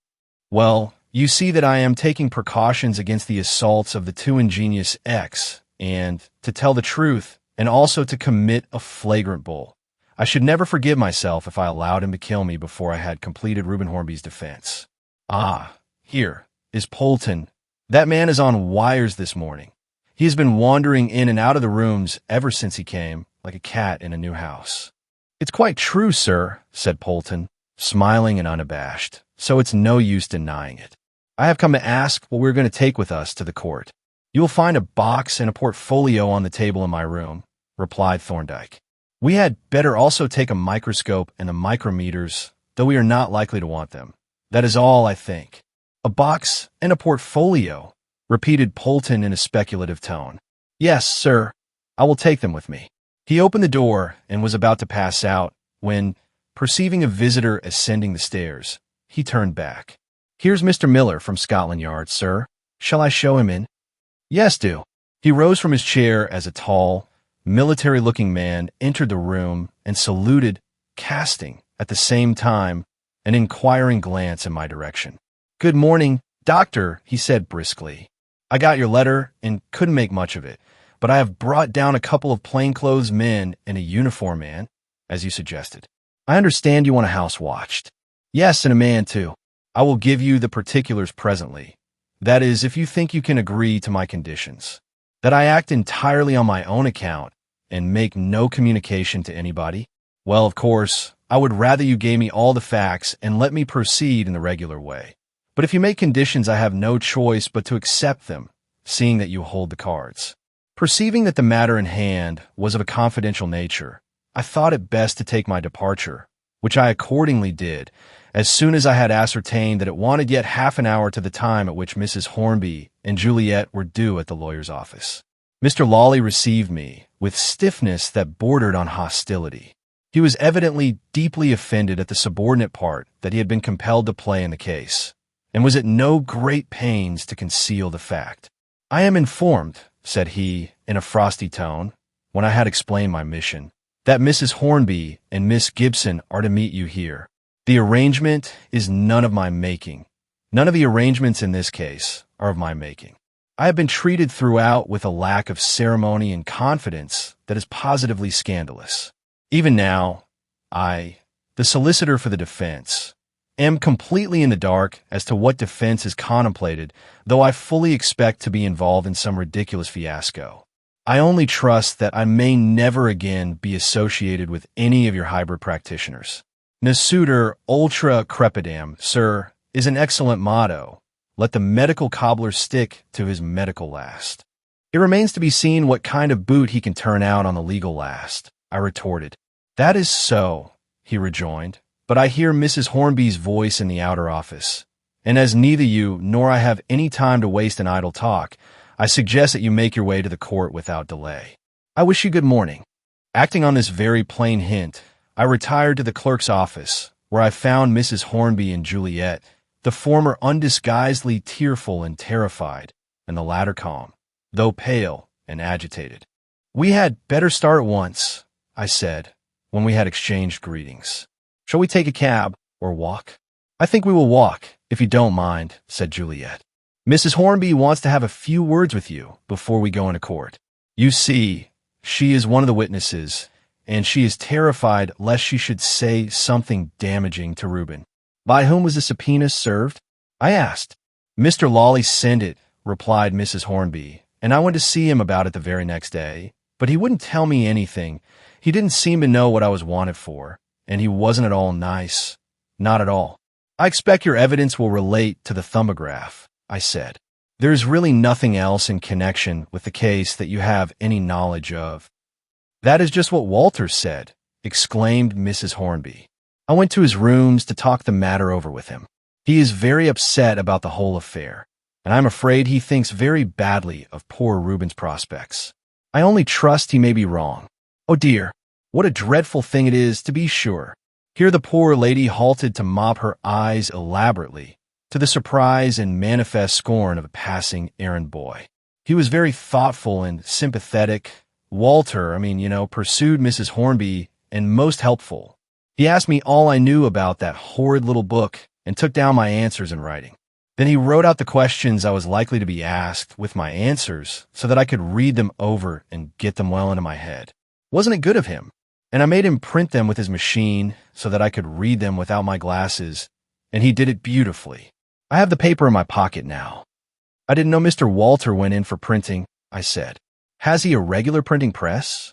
"Well, you see that I am taking precautions against the assaults of the too ingenious X, and, to tell the truth, and also to commit a flagrant bull, I should never forgive myself if I allowed him to kill me before I had completed Reuben Hornby's defense. Ah, here is Polton. That man is on wires this morning. He has been wandering in and out of the rooms ever since he came, like a cat in a new house." "It's quite true, sir," said Polton, smiling and unabashed, "so it's no use denying it. I have come to ask what we're going to take with us to the court." "You will find a box and a portfolio on the table in my room," replied Thorndyke. "We had better also take a microscope and the micrometers, though we are not likely to want them. That is all, I think." "A box and a portfolio," repeated Polton in a speculative tone. "Yes, sir. I will take them with me." He opened the door and was about to pass out when, perceiving a visitor ascending the stairs, he turned back. "Here's Mr. Miller from Scotland Yard, sir. Shall I show him in?" "Yes, do." He rose from his chair as a tall, military-looking man entered the room and saluted, casting, at the same time, an inquiring glance in my direction. "Good morning, doctor," he said briskly. "I got your letter and couldn't make much of it, but I have brought down a couple of plainclothes men and a uniform man, as you suggested. I understand you want a house watched." "Yes, and a man, too. I will give you the particulars presently. That is, if you think you can agree to my conditions. That I act entirely on my own account and make no communication to anybody? Well, of course, I would rather you gave me all the facts and let me proceed in the regular way. But if you make conditions, I have no choice but to accept them, seeing that you hold the cards." Perceiving that the matter in hand was of a confidential nature, I thought it best to take my departure, which I accordingly did, as soon as I had ascertained that it wanted yet half an hour to the time at which Mrs. Hornby and Juliet were due at the lawyer's office. Mr. Lawley received me with stiffness that bordered on hostility. He was evidently deeply offended at the subordinate part that he had been compelled to play in the case, and was at no great pains to conceal the fact. "I am informed," said he, in a frosty tone, when I had explained my mission, "that Mrs. Hornby and Miss Gibson are to meet you here. The arrangement is none of my making. None of the arrangements in this case are of my making. I have been treated throughout with a lack of ceremony and confidence that is positively scandalous. Even now, I, the solicitor for the defense, am completely in the dark as to what defense is contemplated, though I fully expect to be involved in some ridiculous fiasco. I only trust that I may never again be associated with any of your hybrid practitioners. Nasuter ultra crepidam, sir, is an excellent motto. Let the medical cobbler stick to his medical last." It remains to be seen what kind of boot he can turn out on the legal last, I retorted. That is so, he rejoined, but I hear Mrs. Hornby's voice in the outer office. And as neither you nor I have any time to waste in idle talk, I suggest that you make your way to the court without delay. I wish you good morning. Acting on this very plain hint, I retired to the clerk's office, where I found Mrs. Hornby and Juliet, the former undisguisedly tearful and terrified, and the latter calm, though pale and agitated. We had better start at once, I said, when we had exchanged greetings. Shall we take a cab or walk? I think we will walk, if you don't mind, said Juliet. Mrs. Hornby wants to have a few words with you before we go into court. You see, she is one of the witnesses, and she is terrified lest she should say something damaging to Reuben. By whom was the subpoena served? I asked. Mr. Lawley sent it, replied Mrs. Hornby, and I went to see him about it the very next day, but he wouldn't tell me anything. He didn't seem to know what I was wanted for, and he wasn't at all nice. Not at all. I expect your evidence will relate to the thumbograph, I said. There's really nothing else in connection with the case that you have any knowledge of. That is just what Walter said, exclaimed Mrs. Hornby. I went to his rooms to talk the matter over with him. He is very upset about the whole affair, and I'm afraid he thinks very badly of poor Reuben's prospects. I only trust he may be wrong. Oh dear, what a dreadful thing it is, to be sure. Here the poor lady halted to mop her eyes elaborately, to the surprise and manifest scorn of a passing errand boy. He was very thoughtful and sympathetic. Walter, pursued Mrs. Hornby, and most helpful. He asked me all I knew about that horrid little book and took down my answers in writing. Then he wrote out the questions I was likely to be asked with my answers so that I could read them over and get them well into my head. Wasn't it good of him? And I made him print them with his machine so that I could read them without my glasses, and he did it beautifully. I have the paper in my pocket now. I didn't know Mr. Walter went in for printing, I said. Has he a regular printing press?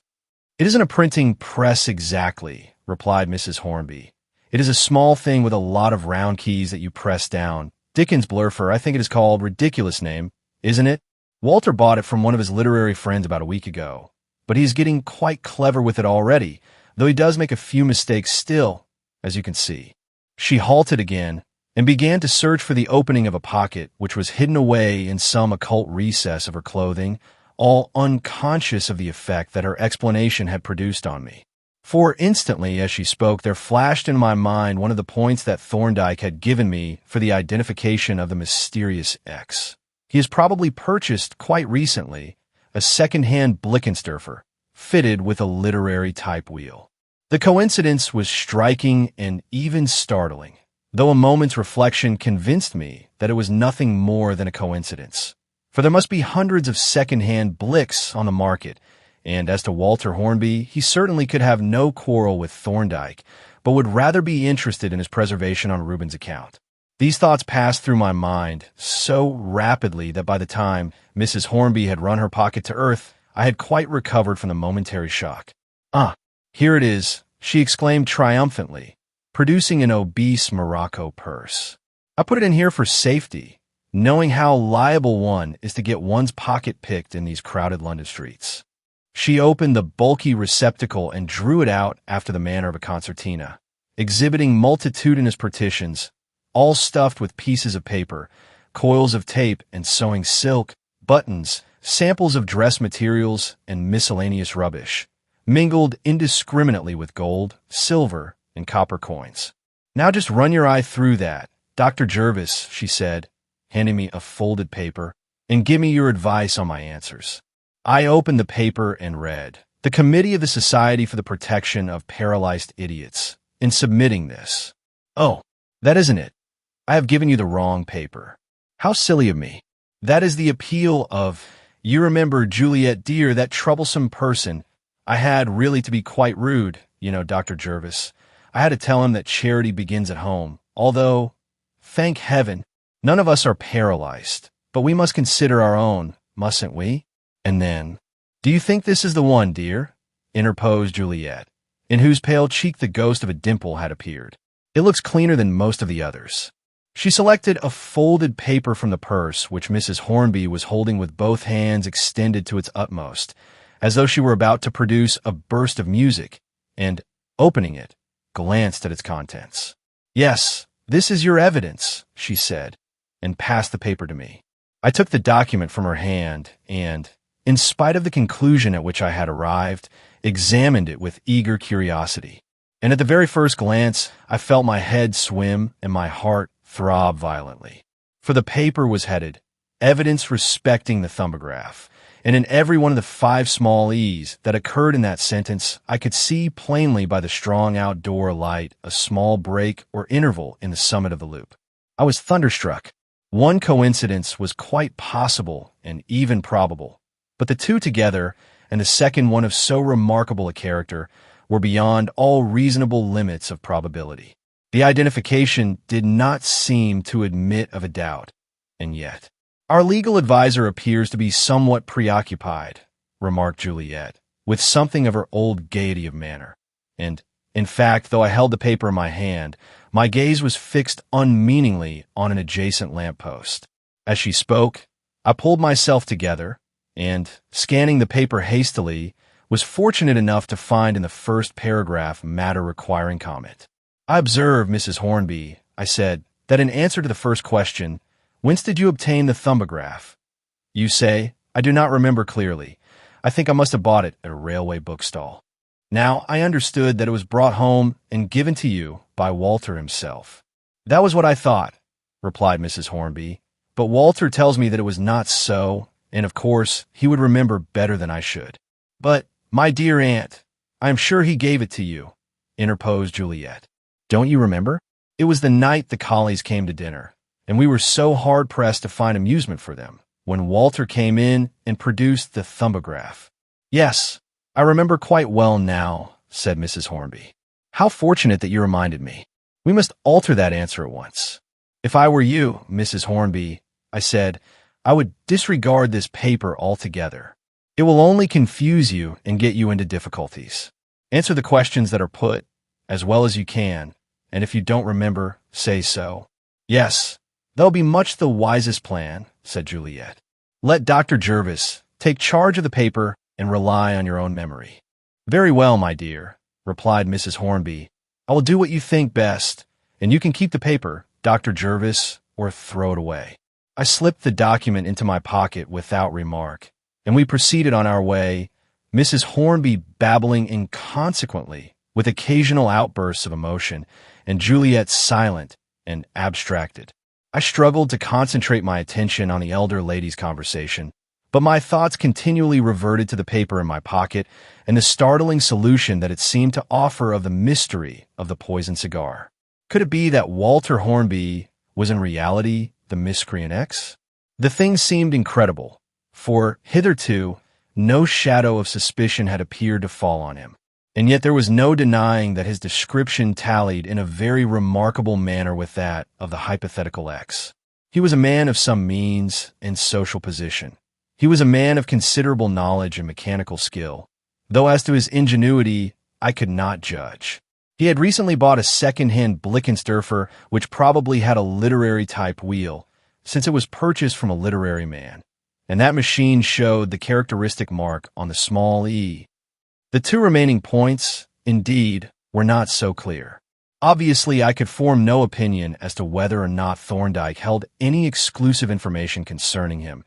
It isn't a printing press exactly, replied Mrs. Hornby. It is a small thing with a lot of round keys that you press down. Dickens Blurfer, I think it is called. Ridiculous name, isn't it? Walter bought it from one of his literary friends about a week ago, but he's getting quite clever with it already, though he does make a few mistakes still, as you can see. She halted again and began to search for the opening of a pocket which was hidden away in some occult recess of her clothing, all unconscious of the effect that her explanation had produced on me. For instantly, as she spoke, there flashed in my mind one of the points that Thorndyke had given me for the identification of the mysterious X. He has probably purchased, quite recently, a second-hand Blickensderfer, fitted with a literary type wheel. The coincidence was striking and even startling, though a moment's reflection convinced me that it was nothing more than a coincidence. For there must be hundreds of second-hand Blicks on the market, and as to Walter Hornby, he certainly could have no quarrel with Thorndyke, but would rather be interested in his preservation on Reuben's account. These thoughts passed through my mind so rapidly that by the time Mrs. Hornby had run her pocket to earth, I had quite recovered from the momentary shock. Ah, here it is, she exclaimed triumphantly, producing an obese Morocco purse. I put it in here for safety, knowing how liable one is to get one's pocket picked in these crowded London streets. She opened the bulky receptacle and drew it out after the manner of a concertina, exhibiting multitudinous partitions, all stuffed with pieces of paper, coils of tape and sewing silk, buttons, samples of dress materials, and miscellaneous rubbish, mingled indiscriminately with gold, silver, and copper coins. Now just run your eye through that, Dr. Jervis, she said, handing me a folded paper, and give me your advice on my answers. I opened the paper and read, "The Committee of the Society for the Protection of Paralyzed Idiots, in submitting this." Oh, that isn't it. I have given you the wrong paper. How silly of me. That is the appeal of, you remember, Juliet dear, that troublesome person. I had really to be quite rude, Dr. Jervis. I had to tell him that charity begins at home, although, thank heaven, none of us are paralyzed, but we must consider our own, mustn't we? And then, "Do you think this is the one, dear?" interposed Juliet, in whose pale cheek the ghost of a dimple had appeared. "It looks cleaner than most of the others." She selected a folded paper from the purse, which Mrs. Hornby was holding with both hands extended to its utmost, as though she were about to produce a burst of music, and, opening it, glanced at its contents. "Yes, this is your evidence," she said, and passed the paper to me. I took the document from her hand and, in spite of the conclusion at which I had arrived, examined it with eager curiosity. And at the very first glance, I felt my head swim and my heart throb violently. For the paper was headed, "Evidence Respecting the Thumbograph," and in every one of the 5 small E's that occurred in that sentence, I could see plainly by the strong outdoor light a small break or interval in the summit of the loop. I was thunderstruck. One coincidence was quite possible and even probable, but the two together, and the second one of so remarkable a character, were beyond all reasonable limits of probability. The identification did not seem to admit of a doubt, and yet. "Our legal advisor appears to be somewhat preoccupied," remarked Juliet, with something of her old gaiety of manner. And, in fact, though I held the paper in my hand, my gaze was fixed unmeaningly on an adjacent lamppost. As she spoke, I pulled myself together, and, scanning the paper hastily, was fortunate enough to find in the first paragraph matter requiring comment. "I observe, Mrs. Hornby," I said, "that in answer to the first question, 'Whence did you obtain the thumbograph?' you say, 'I do not remember clearly. I think I must have bought it at a railway bookstall.' Now, I understood that it was brought home and given to you by Walter himself." "That was what I thought," replied Mrs. Hornby, "but Walter tells me that it was not so, and of course he would remember better than I should." "But, my dear aunt, I am sure he gave it to you," interposed Juliet. "Don't you remember? It was the night the Collies came to dinner, and we were so hard-pressed to find amusement for them, when Walter came in and produced the thumbograph." "Yes, I remember quite well now," said Mrs. Hornby. "How fortunate that you reminded me. We must alter that answer at once." "If I were you, Mrs. Hornby," I said, "I would disregard this paper altogether. It will only confuse you and get you into difficulties. Answer the questions that are put, as well as you can, and if you don't remember, say so." "Yes, that'll be much the wisest plan," said Juliet. "Let Dr. Jervis take charge of the paper and rely on your own memory." "Very well, my dear," replied Mrs. Hornby. "I will do what you think best, and you can keep the paper, Dr. Jervis, or throw it away." I slipped the document into my pocket without remark, and we proceeded on our way, Mrs. Hornby babbling inconsequently with occasional outbursts of emotion, and Juliet silent and abstracted. I struggled to concentrate my attention on the elder lady's conversation, but my thoughts continually reverted to the paper in my pocket and the startling solution that it seemed to offer of the mystery of the poisoned cigar. Could it be that Walter Hornby was in reality the miscreant X? The thing seemed incredible, for hitherto no shadow of suspicion had appeared to fall on him, and yet there was no denying that his description tallied in a very remarkable manner with that of the hypothetical X. He was a man of some means and social position. He was a man of considerable knowledge and mechanical skill, though as to his ingenuity I could not judge. He had recently bought a second-hand Blickensderfer which probably had a literary-type wheel, since it was purchased from a literary man, and that machine showed the characteristic mark on the small e. The two remaining points, indeed, were not so clear. Obviously, I could form no opinion as to whether or not Thorndyke held any exclusive information concerning him,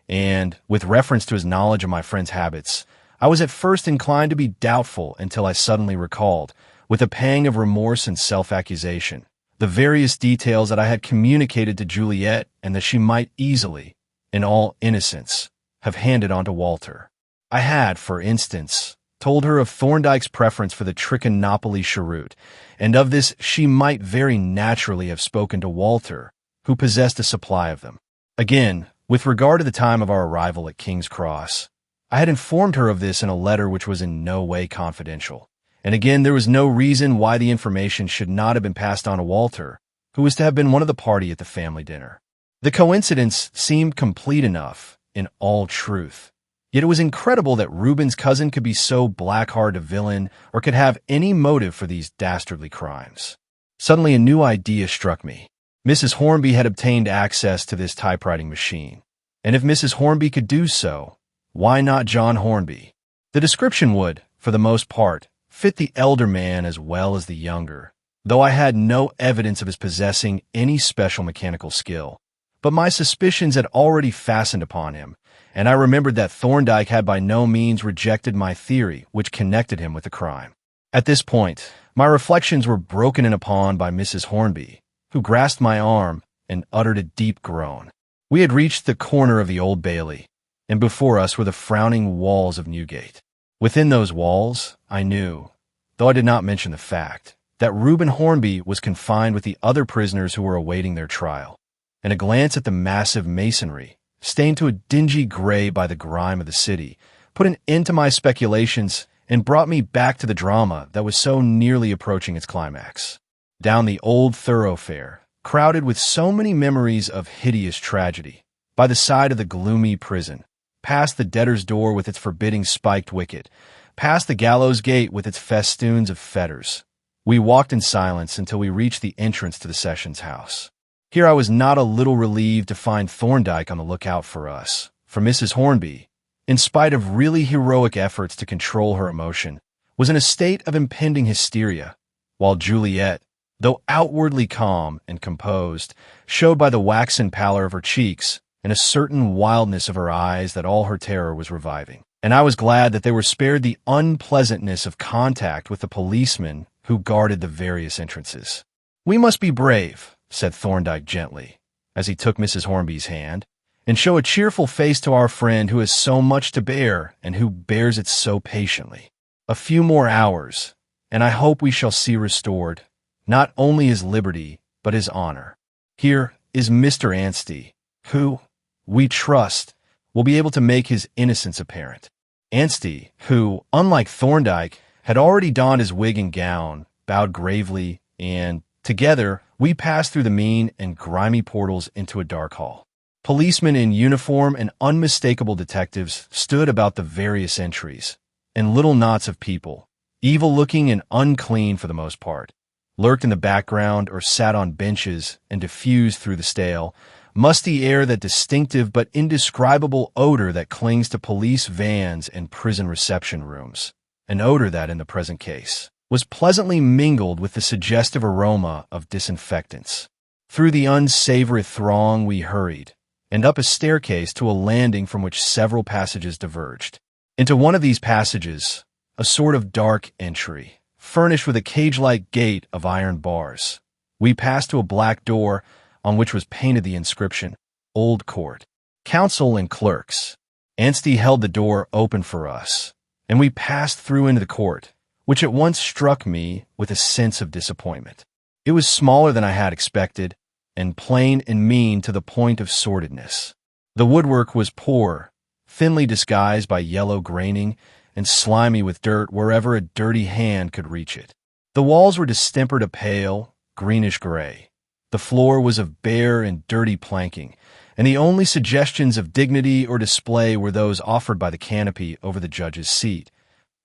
and, with reference to his knowledge of my friend's habits, I was at first inclined to be doubtful until I suddenly recalled, with a pang of remorse and self-accusation, the various details that I had communicated to Juliet and that she might easily, in all innocence, have handed on to Walter. I had, for instance, told her of Thorndyke's preference for the Trichinopoly cheroot, and of this she might very naturally have spoken to Walter, who possessed a supply of them. Again, with regard to the time of our arrival at King's Cross, I had informed her of this in a letter which was in no way confidential. And again, there was no reason why the information should not have been passed on to Walter, who was to have been one of the party at the family dinner. The coincidence seemed complete enough, in all truth. Yet it was incredible that Reuben's cousin could be so black-hearted a villain or could have any motive for these dastardly crimes. Suddenly a new idea struck me. Mrs. Hornby had obtained access to this typewriting machine, and if Mrs. Hornby could do so, why not John Hornby? The description would, for the most part, fit the elder man as well as the younger, though I had no evidence of his possessing any special mechanical skill. But my suspicions had already fastened upon him, and I remembered that Thorndyke had by no means rejected my theory which connected him with the crime. At this point, my reflections were broken in upon by Mrs. Hornby, who grasped my arm and uttered a deep groan. We had reached the corner of the Old Bailey, and before us were the frowning walls of Newgate. Within those walls, I knew, though I did not mention the fact, that Reuben Hornby was confined with the other prisoners who were awaiting their trial, and a glance at the massive masonry, stained to a dingy gray by the grime of the city, put an end to my speculations and brought me back to the drama that was so nearly approaching its climax. Down the old thoroughfare, crowded with so many memories of hideous tragedy, by the side of the gloomy prison, past the debtor's door with its forbidding spiked wicket, past the gallows gate with its festoons of fetters, we walked in silence until we reached the entrance to the Sessions House. Here I was not a little relieved to find Thorndyke on the lookout for us, for Mrs. Hornby, in spite of really heroic efforts to control her emotion, was in a state of impending hysteria, while Juliet, though outwardly calm and composed, showed by the waxen pallor of her cheeks and a certain wildness of her eyes that all her terror was reviving. And I was glad that they were spared the unpleasantness of contact with the policemen who guarded the various entrances. "We must be brave," said Thorndyke gently, as he took Mrs. Hornby's hand, "and show a cheerful face to our friend who has so much to bear and who bears it so patiently. A few more hours, and I hope we shall see restored not only his liberty, but his honor. Here is Mr. Anstey, who, we trust, will be able to make his innocence apparent." Anstey, who, unlike Thorndyke, had already donned his wig and gown, bowed gravely, and, together, we passed through the mean and grimy portals into a dark hall. Policemen in uniform and unmistakable detectives stood about the various entries, and little knots of people, evil-looking and unclean for the most part, lurked in the background or sat on benches and diffused through the stale, musty air, that distinctive but indescribable odor that clings to police vans and prison reception rooms, an odor that, in the present case, was pleasantly mingled with the suggestive aroma of disinfectants. Through the unsavory throng we hurried, and up a staircase to a landing from which several passages diverged. Into one of these passages, a sort of dark entry, furnished with a cage-like gate of iron bars, we passed to a black door on which was painted the inscription, "Old Court, Counsel and Clerks." Anstey held the door open for us, and we passed through into the court, which at once struck me with a sense of disappointment. It was smaller than I had expected, and plain and mean to the point of sordidness. The woodwork was poor, thinly disguised by yellow graining, and slimy with dirt wherever a dirty hand could reach it. The walls were distempered a pale, greenish-gray. The floor was of bare and dirty planking, and the only suggestions of dignity or display were those offered by the canopy over the judge's seat,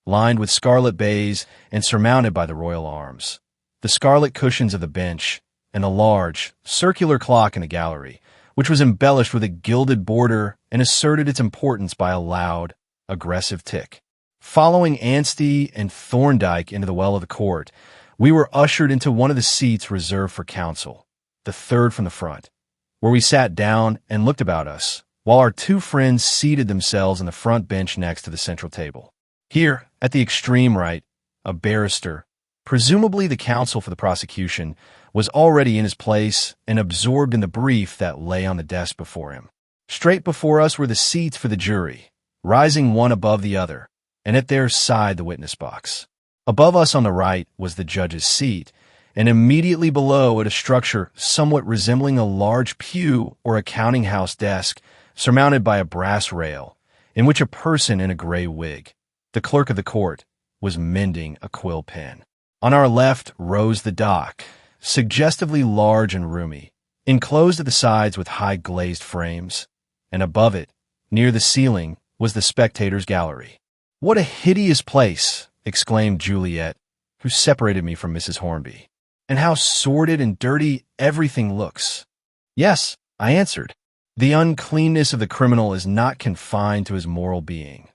lined with scarlet baize and surmounted by the royal arms, the scarlet cushions of the bench, and a large, circular clock in the gallery, which was embellished with a gilded border and asserted its importance by a loud, aggressive tick. Following Anstey and Thorndyke into the well of the court, we were ushered into one of the seats reserved for counsel, the third from the front, where we sat down and looked about us, while our two friends seated themselves on the front bench next to the central table. Here, at the extreme right, a barrister, presumably the counsel for the prosecution, was already in his place and absorbed in the brief that lay on the desk before him. Straight before us were the seats for the jury, rising one above the other, and at their side the witness box. Above us on the right was the judge's seat, and immediately below it a structure somewhat resembling a large pew or a counting-house desk, surmounted by a brass rail, in which a person in a gray wig, the clerk of the court, was mending a quill pen. On our left rose the dock, suggestively large and roomy, enclosed at the sides with high glazed frames, and above it, near the ceiling, was the spectators' gallery. "What a hideous place!" exclaimed Juliet, who separated me from Mrs. Hornby. And how sordid and dirty everything looks. Yes, I answered. The uncleanness of the criminal is not confined to his moral being.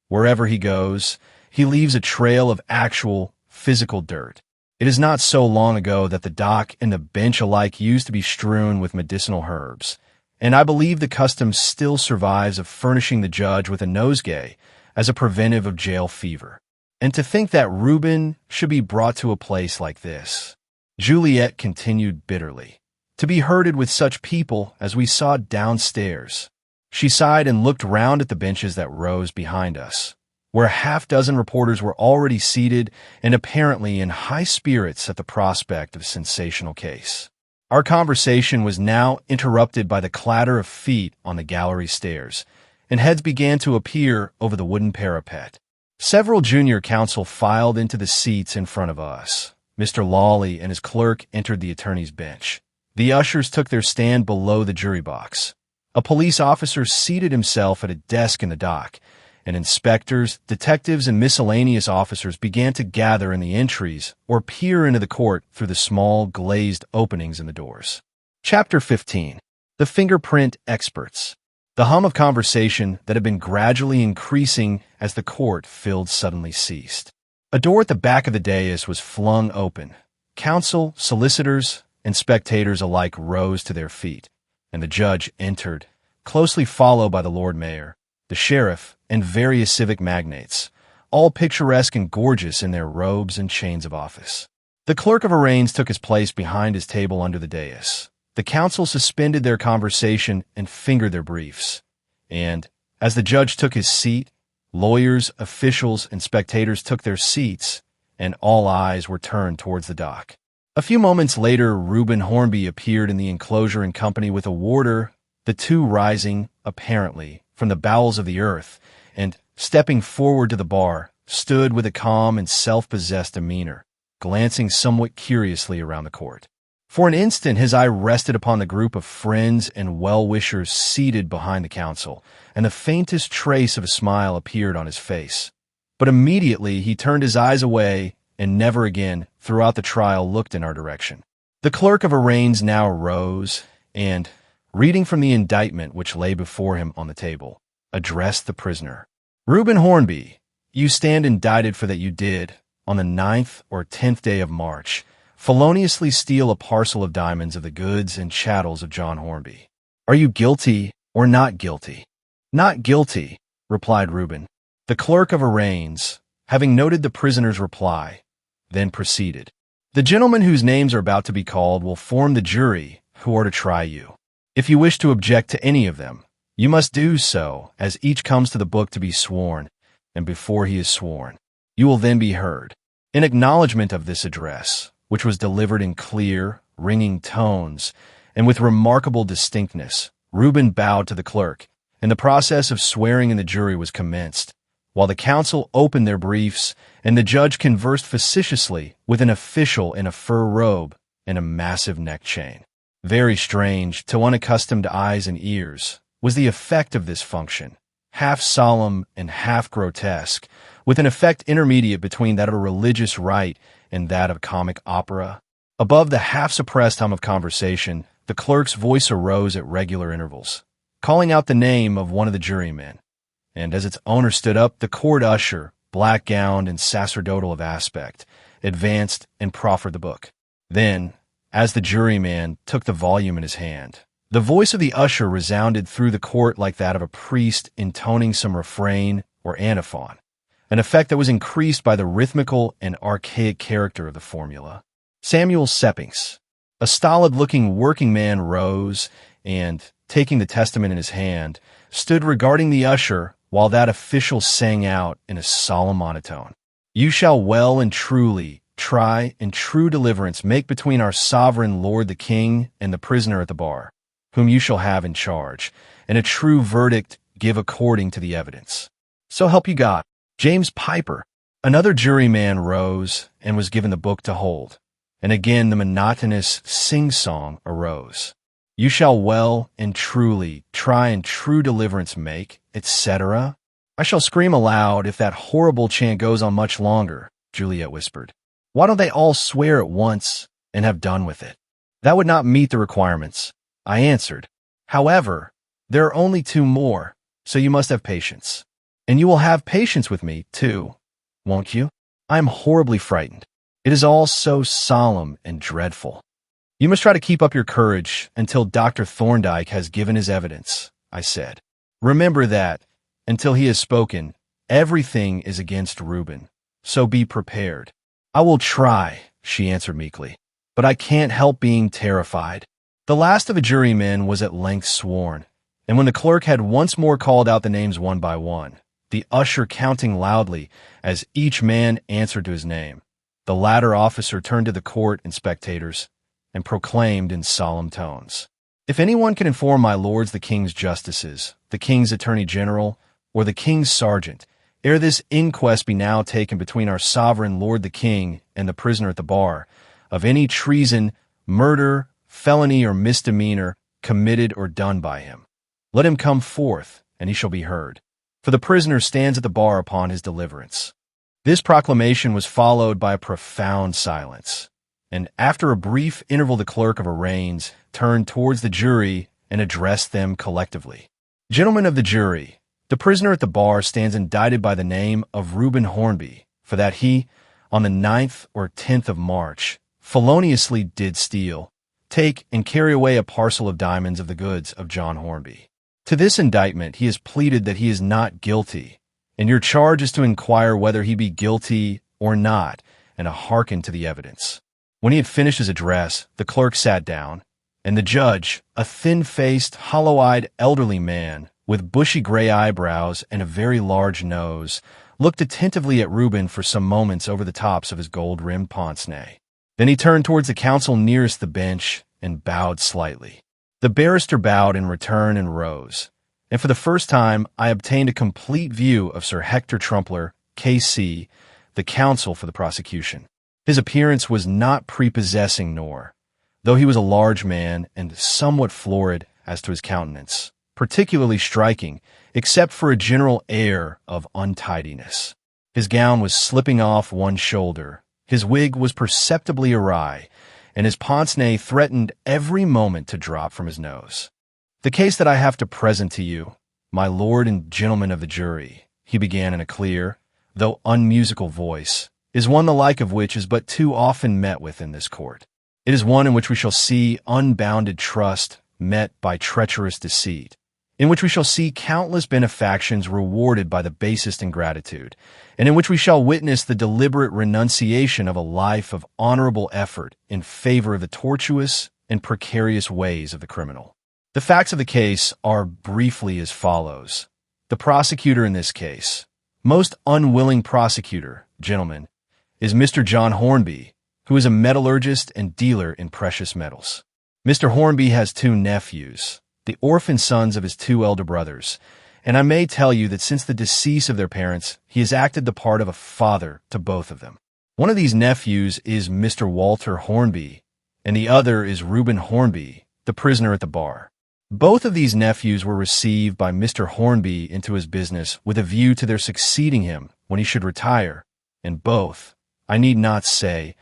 Wherever he goes, he leaves a trail of actual, physical dirt. It is not so long ago that the dock and the bench alike used to be strewn with medicinal herbs, and I believe the custom still survives of furnishing the judge with a nosegay as a preventive of jail fever. And to think that Reuben should be brought to a place like this. Juliet continued bitterly. To be herded with such people as we saw downstairs. She sighed and looked round at the benches that rose behind us, where a half-dozen reporters were already seated and apparently in high spirits at the prospect of a sensational case. Our conversation was now interrupted by the clatter of feet on the gallery stairs, and heads began to appear over the wooden parapet. Several junior counsel filed into the seats in front of us. Mr. Lawley and his clerk entered the attorney's bench. The ushers took their stand below the jury box. A police officer seated himself at a desk in the dock, and inspectors, detectives, and miscellaneous officers began to gather in the entries or peer into the court through the small, glazed openings in the doors. Chapter 15. The Fingerprint Experts. The hum of conversation that had been gradually increasing as the court filled suddenly ceased. A door at the back of the dais was flung open. Counsel, solicitors, and spectators alike rose to their feet, and the judge entered, closely followed by the Lord Mayor, the sheriff, and various civic magnates, all picturesque and gorgeous in their robes and chains of office. The clerk of arraigns took his place behind his table under the dais. The counsel suspended their conversation and fingered their briefs. And, as the judge took his seat, lawyers, officials, and spectators took their seats, and all eyes were turned towards the dock. A few moments later, Reuben Hornby appeared in the enclosure in company with a warder, the two rising, apparently, from the bowels of the earth, and, stepping forward to the bar, stood with a calm and self-possessed demeanor, glancing somewhat curiously around the court. For an instant his eye rested upon the group of friends and well-wishers seated behind the counsel, and the faintest trace of a smile appeared on his face. But immediately he turned his eyes away and never again, throughout the trial, looked in our direction. The clerk of arraigns now rose and, reading from the indictment which lay before him on the table, addressed the prisoner. Reuben Hornby, you stand indicted for that you did, on the 9th or 10th day of March, feloniously steal a parcel of diamonds of the goods and chattels of John Hornby. Are you guilty or not guilty? Not guilty, replied Reuben. The clerk of arraigns, having noted the prisoner's reply, then proceeded. The gentlemen whose names are about to be called will form the jury who are to try you. If you wish to object to any of them, you must do so as each comes to the book to be sworn, and before he is sworn, you will then be heard. In acknowledgment of this address, which was delivered in clear, ringing tones, and with remarkable distinctness, Reuben bowed to the clerk, and the process of swearing in the jury was commenced, while the counsel opened their briefs, and the judge conversed facetiously with an official in a fur robe and a massive neck chain. Very strange, to unaccustomed eyes and ears, was the effect of this function, half solemn and half grotesque, with an effect intermediate between that of a religious rite and that of comic opera. Above the half-suppressed hum of conversation, the clerk's voice arose at regular intervals, calling out the name of one of the jurymen, and as its owner stood up, the court usher, black-gowned and sacerdotal of aspect, advanced and proffered the book. Then, as the juryman took the volume in his hand, the voice of the usher resounded through the court like that of a priest intoning some refrain or antiphon, an effect that was increased by the rhythmical and archaic character of the formula. Samuel Seppings, a stolid-looking working man, rose and, taking the testament in his hand, stood regarding the usher while that official sang out in a solemn monotone, "You shall well and truly try and true deliverance make between our sovereign lord the king and the prisoner at the bar, whom you shall have in charge, and a true verdict give according to the evidence. So help you God." James Piper, another juryman, rose and was given the book to hold, and again the monotonous sing-song arose. "You shall well and truly try and true deliverance make," etc. "I shall scream aloud if that horrible chant goes on much longer," Juliet whispered. "Why don't they all swear at once?" and have done with it. That would not meet the requirements, I answered. However, there are only 2 more, so you must have patience. And you will have patience with me, too, won't you? I am horribly frightened. It is all so solemn and dreadful. You must try to keep up your courage until Dr. Thorndyke has given his evidence, I said. Remember that, until he has spoken, everything is against Reuben, so be prepared. I will try, she answered meekly, but I can't help being terrified. The last of the jurymen was at length sworn, and when the clerk had once more called out the names one by one, the usher counting loudly as each man answered to his name, the latter officer turned to the court and spectators and proclaimed in solemn tones, "If anyone can inform my lords the king's justices, the king's attorney general, or the king's sergeant, ere this inquest be now taken between our sovereign lord the king and the prisoner at the bar, of any treason, murder, felony, or misdemeanor committed or done by him, let him come forth, and he shall be heard. For the prisoner stands at the bar upon his deliverance." This proclamation was followed by a profound silence, and after a brief interval the clerk of arraigns turned towards the jury and addressed them collectively. "Gentlemen of the jury, the prisoner at the bar stands indicted by the name of Reuben Hornby, for that he, on the 9th or 10th of March, feloniously did steal, take, and carry away a parcel of diamonds of the goods of John Hornby. To this indictment he has pleaded that he is not guilty, and your charge is to inquire whether he be guilty or not, and to hearken to the evidence." When he had finished his address, the clerk sat down, and the judge, a thin-faced, hollow-eyed elderly man with bushy gray eyebrows and a very large nose, looked attentively at Reuben for some moments over the tops of his gold-rimmed pince-nez. Then he turned towards the counsel nearest the bench and bowed slightly. The barrister bowed in return and rose, and for the first time I obtained a complete view of Sir Hector Trumpler, K.C., the counsel for the prosecution. His appearance was not prepossessing nor, though he was a large man and somewhat florid as to his countenance, particularly striking, except for a general air of untidiness. His gown was slipping off one shoulder, his wig was perceptibly awry, and his pince-nez threatened every moment to drop from his nose. "The case that I have to present to you, my lord and gentlemen of the jury," he began in a clear, though unmusical voice, "is one the like of which is but too often met with in this court. It is one in which we shall see unbounded trust met by treacherous deceit, in which we shall see countless benefactions rewarded by the basest ingratitude, and in which we shall witness the deliberate renunciation of a life of honorable effort in favor of the tortuous and precarious ways of the criminal. The facts of the case are briefly as follows. The prosecutor in this case, most unwilling prosecutor, gentlemen, is Mr. John Hornby, who is a metallurgist and dealer in precious metals. Mr. Hornby has 2 nephews, the orphan sons of his 2 elder brothers, and I may tell you that since the decease of their parents, he has acted the part of a father to both of them. One of these nephews is Mr. Walter Hornby, and the other is Reuben Hornby, the prisoner at the bar. Both of these nephews were received by Mr. Hornby into his business with a view to their succeeding him when he should retire, and both, I need not say,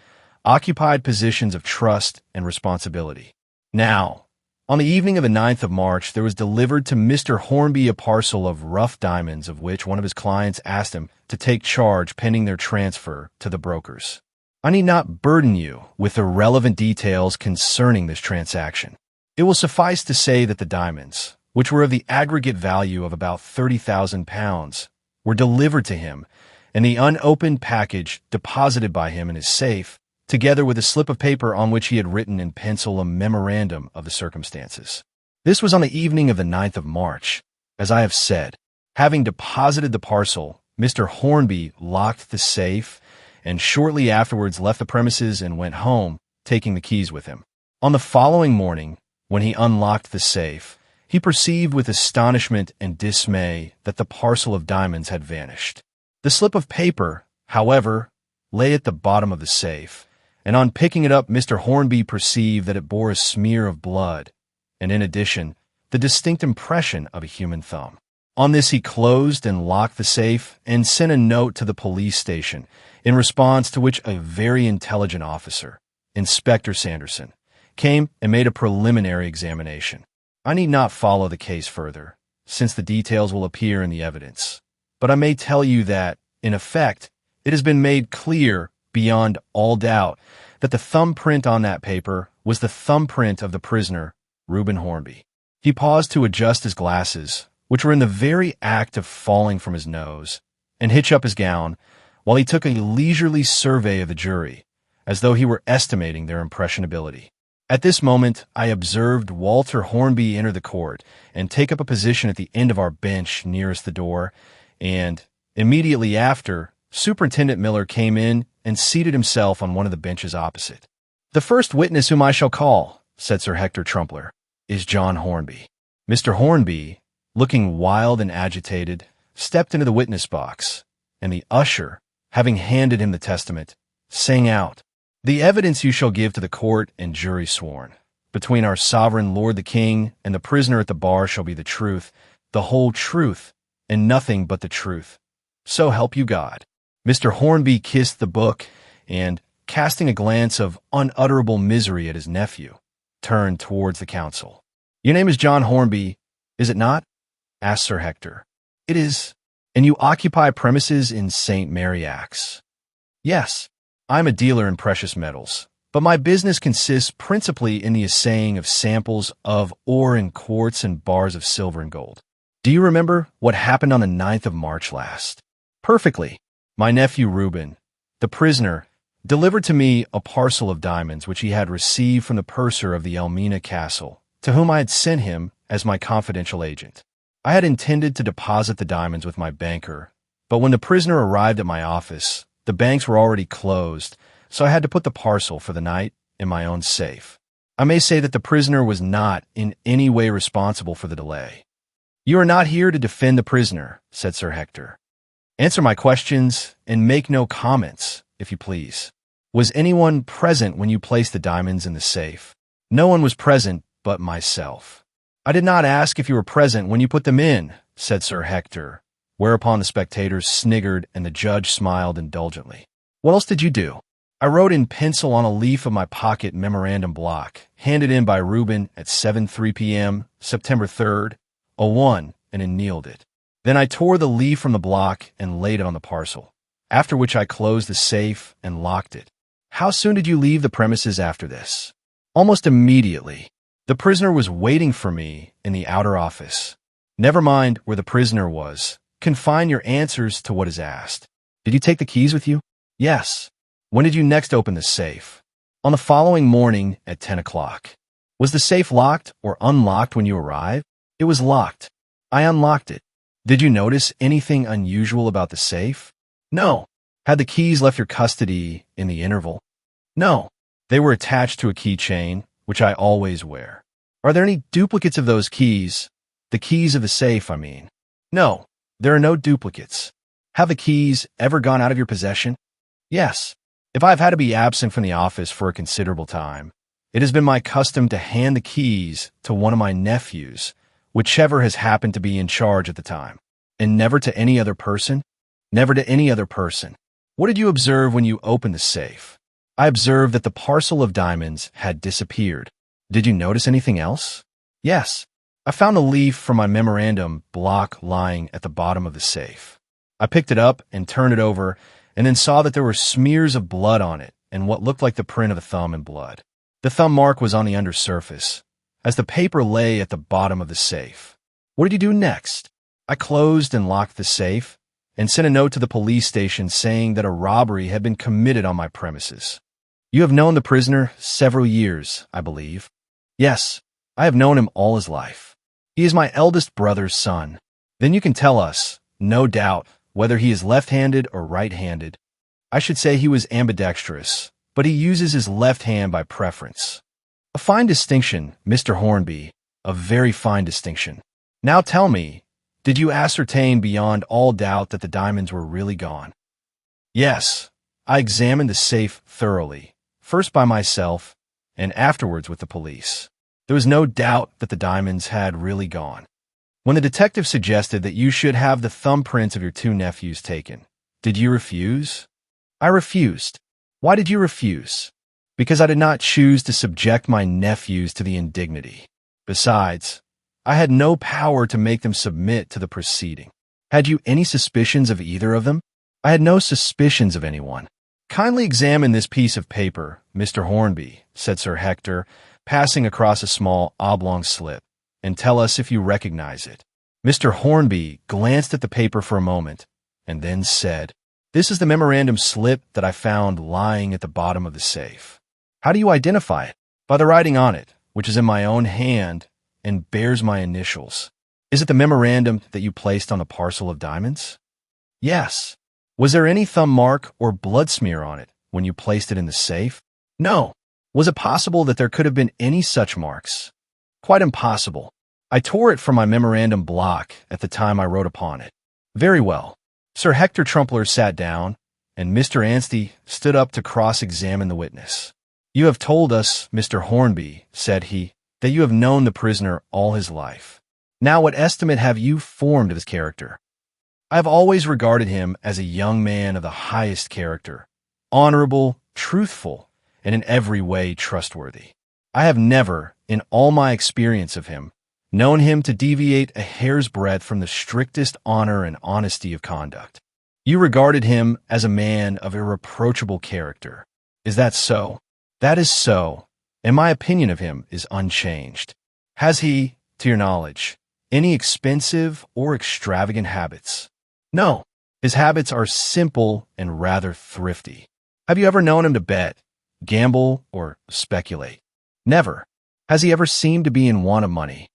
occupied positions of trust and responsibility. Now, on the evening of the 9th of March, there was delivered to Mr. Hornby a parcel of rough diamonds of which one of his clients asked him to take charge pending their transfer to the brokers. I need not burden you with irrelevant details concerning this transaction. It will suffice to say that the diamonds, which were of the aggregate value of about £30,000, were delivered to him, and the unopened package deposited by him in his safe, together with a slip of paper on which he had written in pencil a memorandum of the circumstances. This was on the evening of the 9th of March. As I have said, having deposited the parcel, Mr. Hornby locked the safe and shortly afterwards left the premises and went home, taking the keys with him. On the following morning, when he unlocked the safe, he perceived with astonishment and dismay that the parcel of diamonds had vanished. The slip of paper, however, lay at the bottom of the safe, and on picking it up Mr. Hornby perceived that it bore a smear of blood, and in addition, the distinct impression of a human thumb. On this he closed and locked the safe and sent a note to the police station, in response to which a very intelligent officer, Inspector Sanderson, came and made a preliminary examination. I need not follow the case further, since the details will appear in the evidence. But I may tell you that, in effect, it has been made clear, beyond all doubt, that the thumbprint on that paper was the thumbprint of the prisoner, Reuben Hornby. He paused to adjust his glasses, which were in the very act of falling from his nose, and hitch up his gown, while he took a leisurely survey of the jury, as though he were estimating their impressionability. At this moment, I observed Walter Hornby enter the court and take up a position at the end of our bench nearest the door, and, immediately after, Superintendent Miller came in and seated himself on one of the benches opposite. "The first witness whom I shall call," said Sir Hector Trumpler, "is John Hornby." Mr. Hornby, looking wild and agitated, stepped into the witness box, and the usher, having handed him the testament, sang out, "The evidence you shall give to the court and jury sworn, between our sovereign lord the king and the prisoner at the bar shall be the truth, the whole truth, and nothing but the truth. So help you God." Mr. Hornby kissed the book and, casting a glance of unutterable misery at his nephew, turned towards the counsel. "Your name is John Hornby, is it not?" asked Sir Hector. "It is. And you occupy premises in St. Mary Axe?" "Yes. I am a dealer in precious metals, but my business consists principally in the assaying of samples of ore in quartz and bars of silver and gold. Do you remember what happened on the 9th of March last?" "Perfectly. My nephew Reuben, the prisoner, delivered to me a parcel of diamonds which he had received from the purser of the Elmina Castle, to whom I had sent him as my confidential agent. I had intended to deposit the diamonds with my banker, but when the prisoner arrived at my office, the banks were already closed, so I had to put the parcel for the night in my own safe. I may say that the prisoner was not in any way responsible for the delay." "You are not here to defend the prisoner," said Sir Hector. "Answer my questions and make no comments, if you please. Was anyone present when you placed the diamonds in the safe?" "No one was present but myself." "I did not ask if you were present when you put them in," said Sir Hector, whereupon the spectators sniggered and the judge smiled indulgently. "What else did you do?" "I wrote in pencil on a leaf of my pocket memorandum block, handed in by Reuben at 7:03 p.m., September 3rd, '01, and annealed it. Then I tore the leaf from the block and laid it on the parcel, after which I closed the safe and locked it." "How soon did you leave the premises after this?" "Almost immediately. The prisoner was waiting for me in the outer office." "Never mind where the prisoner was. Confine your answers to what is asked." "Did you take the keys with you?" "Yes." "When did you next open the safe?" "On the following morning at 10 o'clock. "Was the safe locked or unlocked when you arrived?" "It was locked." "I unlocked it. Did you notice anything unusual about the safe?" "No." "Had the keys left your custody in the interval?" "No." "They were attached to a keychain, which I always wear." "Are there any duplicates of those keys? The keys of the safe, I mean." "No, there are no duplicates." "Have the keys ever gone out of your possession?" "Yes. If I have had to be absent from the office for a considerable time, it has been my custom to hand the keys to one of my nephews, whichever has happened to be in charge at the time." "And never to any other person?" "Never to any other person." "What did you observe when you opened the safe?" "I observed that the parcel of diamonds had disappeared." "Did you notice anything else?" "Yes. I found a leaf from my memorandum block lying at the bottom of the safe. I picked it up and turned it over, and then saw that there were smears of blood on it and what looked like the print of a thumb in blood. The thumb mark was on the undersurface, as the paper lay at the bottom of the safe." "What did you do next?" "I closed and locked the safe, and sent a note to the police station saying that a robbery had been committed on my premises." "You have known the prisoner several years, I believe?" "Yes, I have known him all his life. He is my eldest brother's son." "Then you can tell us, no doubt, whether he is left-handed or right-handed." "I should say he was ambidextrous, but he uses his left hand by preference." "A fine distinction, Mr. Hornby, a very fine distinction. Now tell me, did you ascertain beyond all doubt that the diamonds were really gone?" "Yes, I examined the safe thoroughly, first by myself, and afterwards with the police. There was no doubt that the diamonds had really gone." "When the detective suggested that you should have the thumbprints of your two nephews taken, did you refuse?" "I refused." "Why did you refuse?" because I did not choose to subject my nephews to the indignity. Besides, I had no power to make them submit to the proceeding. Had you any suspicions of either of them? I had no suspicions of anyone. Kindly examine this piece of paper, Mr. Hornby, said Sir Hector, passing across a small oblong slip, and tell us if you recognize it. Mr. Hornby glanced at the paper for a moment, and then said, "This is the memorandum slip that I found lying at the bottom of the safe." "How do you identify it?" "By the writing on it, which is in my own hand and bears my initials." "Is it the memorandum that you placed on the parcel of diamonds?" "Yes." "Was there any thumb mark or blood smear on it when you placed it in the safe?" "No." "Was it possible that there could have been any such marks?" "Quite impossible. I tore it from my memorandum block at the time I wrote upon it." "Very well." Sir Hector Trumpler sat down, and Mr. Anstey stood up to cross-examine the witness. "You have told us, Mr. Hornby," said he, "that you have known the prisoner all his life. Now, what estimate have you formed of his character?" "I have always regarded him as a young man of the highest character, honorable, truthful, and in every way trustworthy. I have never, in all my experience of him, known him to deviate a hair's breadth from the strictest honor and honesty of conduct." "You regarded him as a man of irreproachable character. Is that so?" "That is so, and my opinion of him is unchanged." "Has he, to your knowledge, any expensive or extravagant habits?" "No. His habits are simple and rather thrifty." "Have you ever known him to bet, gamble, or speculate?" "Never." "Has he ever seemed to be in want of money?"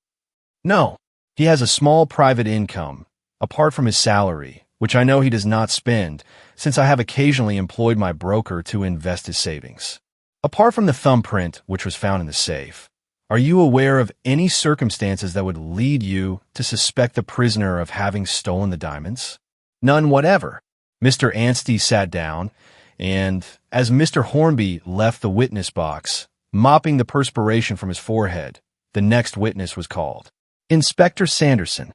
"No." "He has a small private income, apart from his salary, which I know he does not spend, since I have occasionally employed my broker to invest his savings. Apart from the thumbprint which was found in the safe, are you aware of any circumstances that would lead you to suspect the prisoner of having stolen the diamonds?" "None whatever." Mr. Anstey sat down, and as Mr. Hornby left the witness box, mopping the perspiration from his forehead, the next witness was called. "Inspector Sanderson."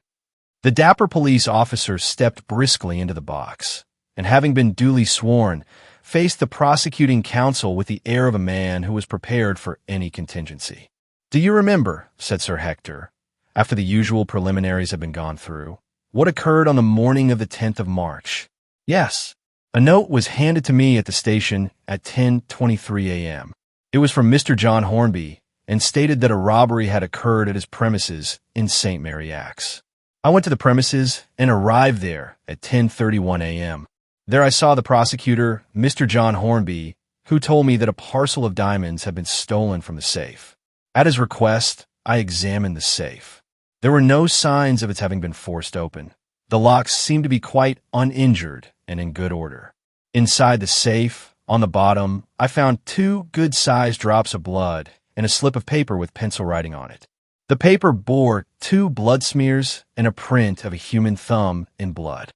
The dapper police officer stepped briskly into the box, and having been duly sworn, faced the prosecuting counsel with the air of a man who was prepared for any contingency. "Do you remember," said Sir Hector, after the usual preliminaries had been gone through, "what occurred on the morning of the 10th of March?" "Yes." "A note was handed to me at the station at 10:23 a.m. It was from Mr. John Hornby, and stated that a robbery had occurred at his premises in St. Mary Axe. I went to the premises and arrived there at 10:31 a.m. There I saw the prosecutor, Mr. John Hornby, who told me that a parcel of diamonds had been stolen from the safe. At his request, I examined the safe. There were no signs of its having been forced open. The locks seemed to be quite uninjured and in good order. Inside the safe, on the bottom, I found 2 good-sized drops of blood and a slip of paper with pencil writing on it. The paper bore 2 blood smears and a print of a human thumb in blood."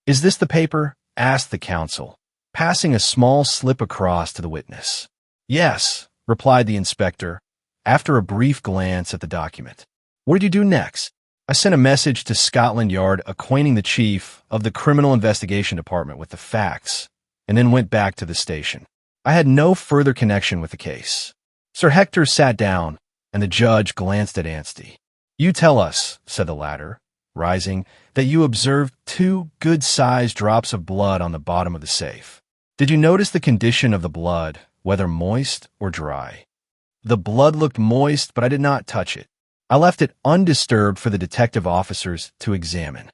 "Is this the paper?" asked the counsel, passing a small slip across to the witness. "Yes," replied the inspector, after a brief glance at the document. "What did you do next?" "I sent a message to Scotland Yard acquainting the chief of the Criminal Investigation Department with the facts, and then went back to the station. I had no further connection with the case." Sir Hector sat down, and the judge glanced at Anstey. "You tell us," said the latter, rising, "that you observed 2 good-sized drops of blood on the bottom of the safe. Did you notice the condition of the blood, whether moist or dry?" "The blood looked moist, but I did not touch it. I left it undisturbed for the detective officers to examine."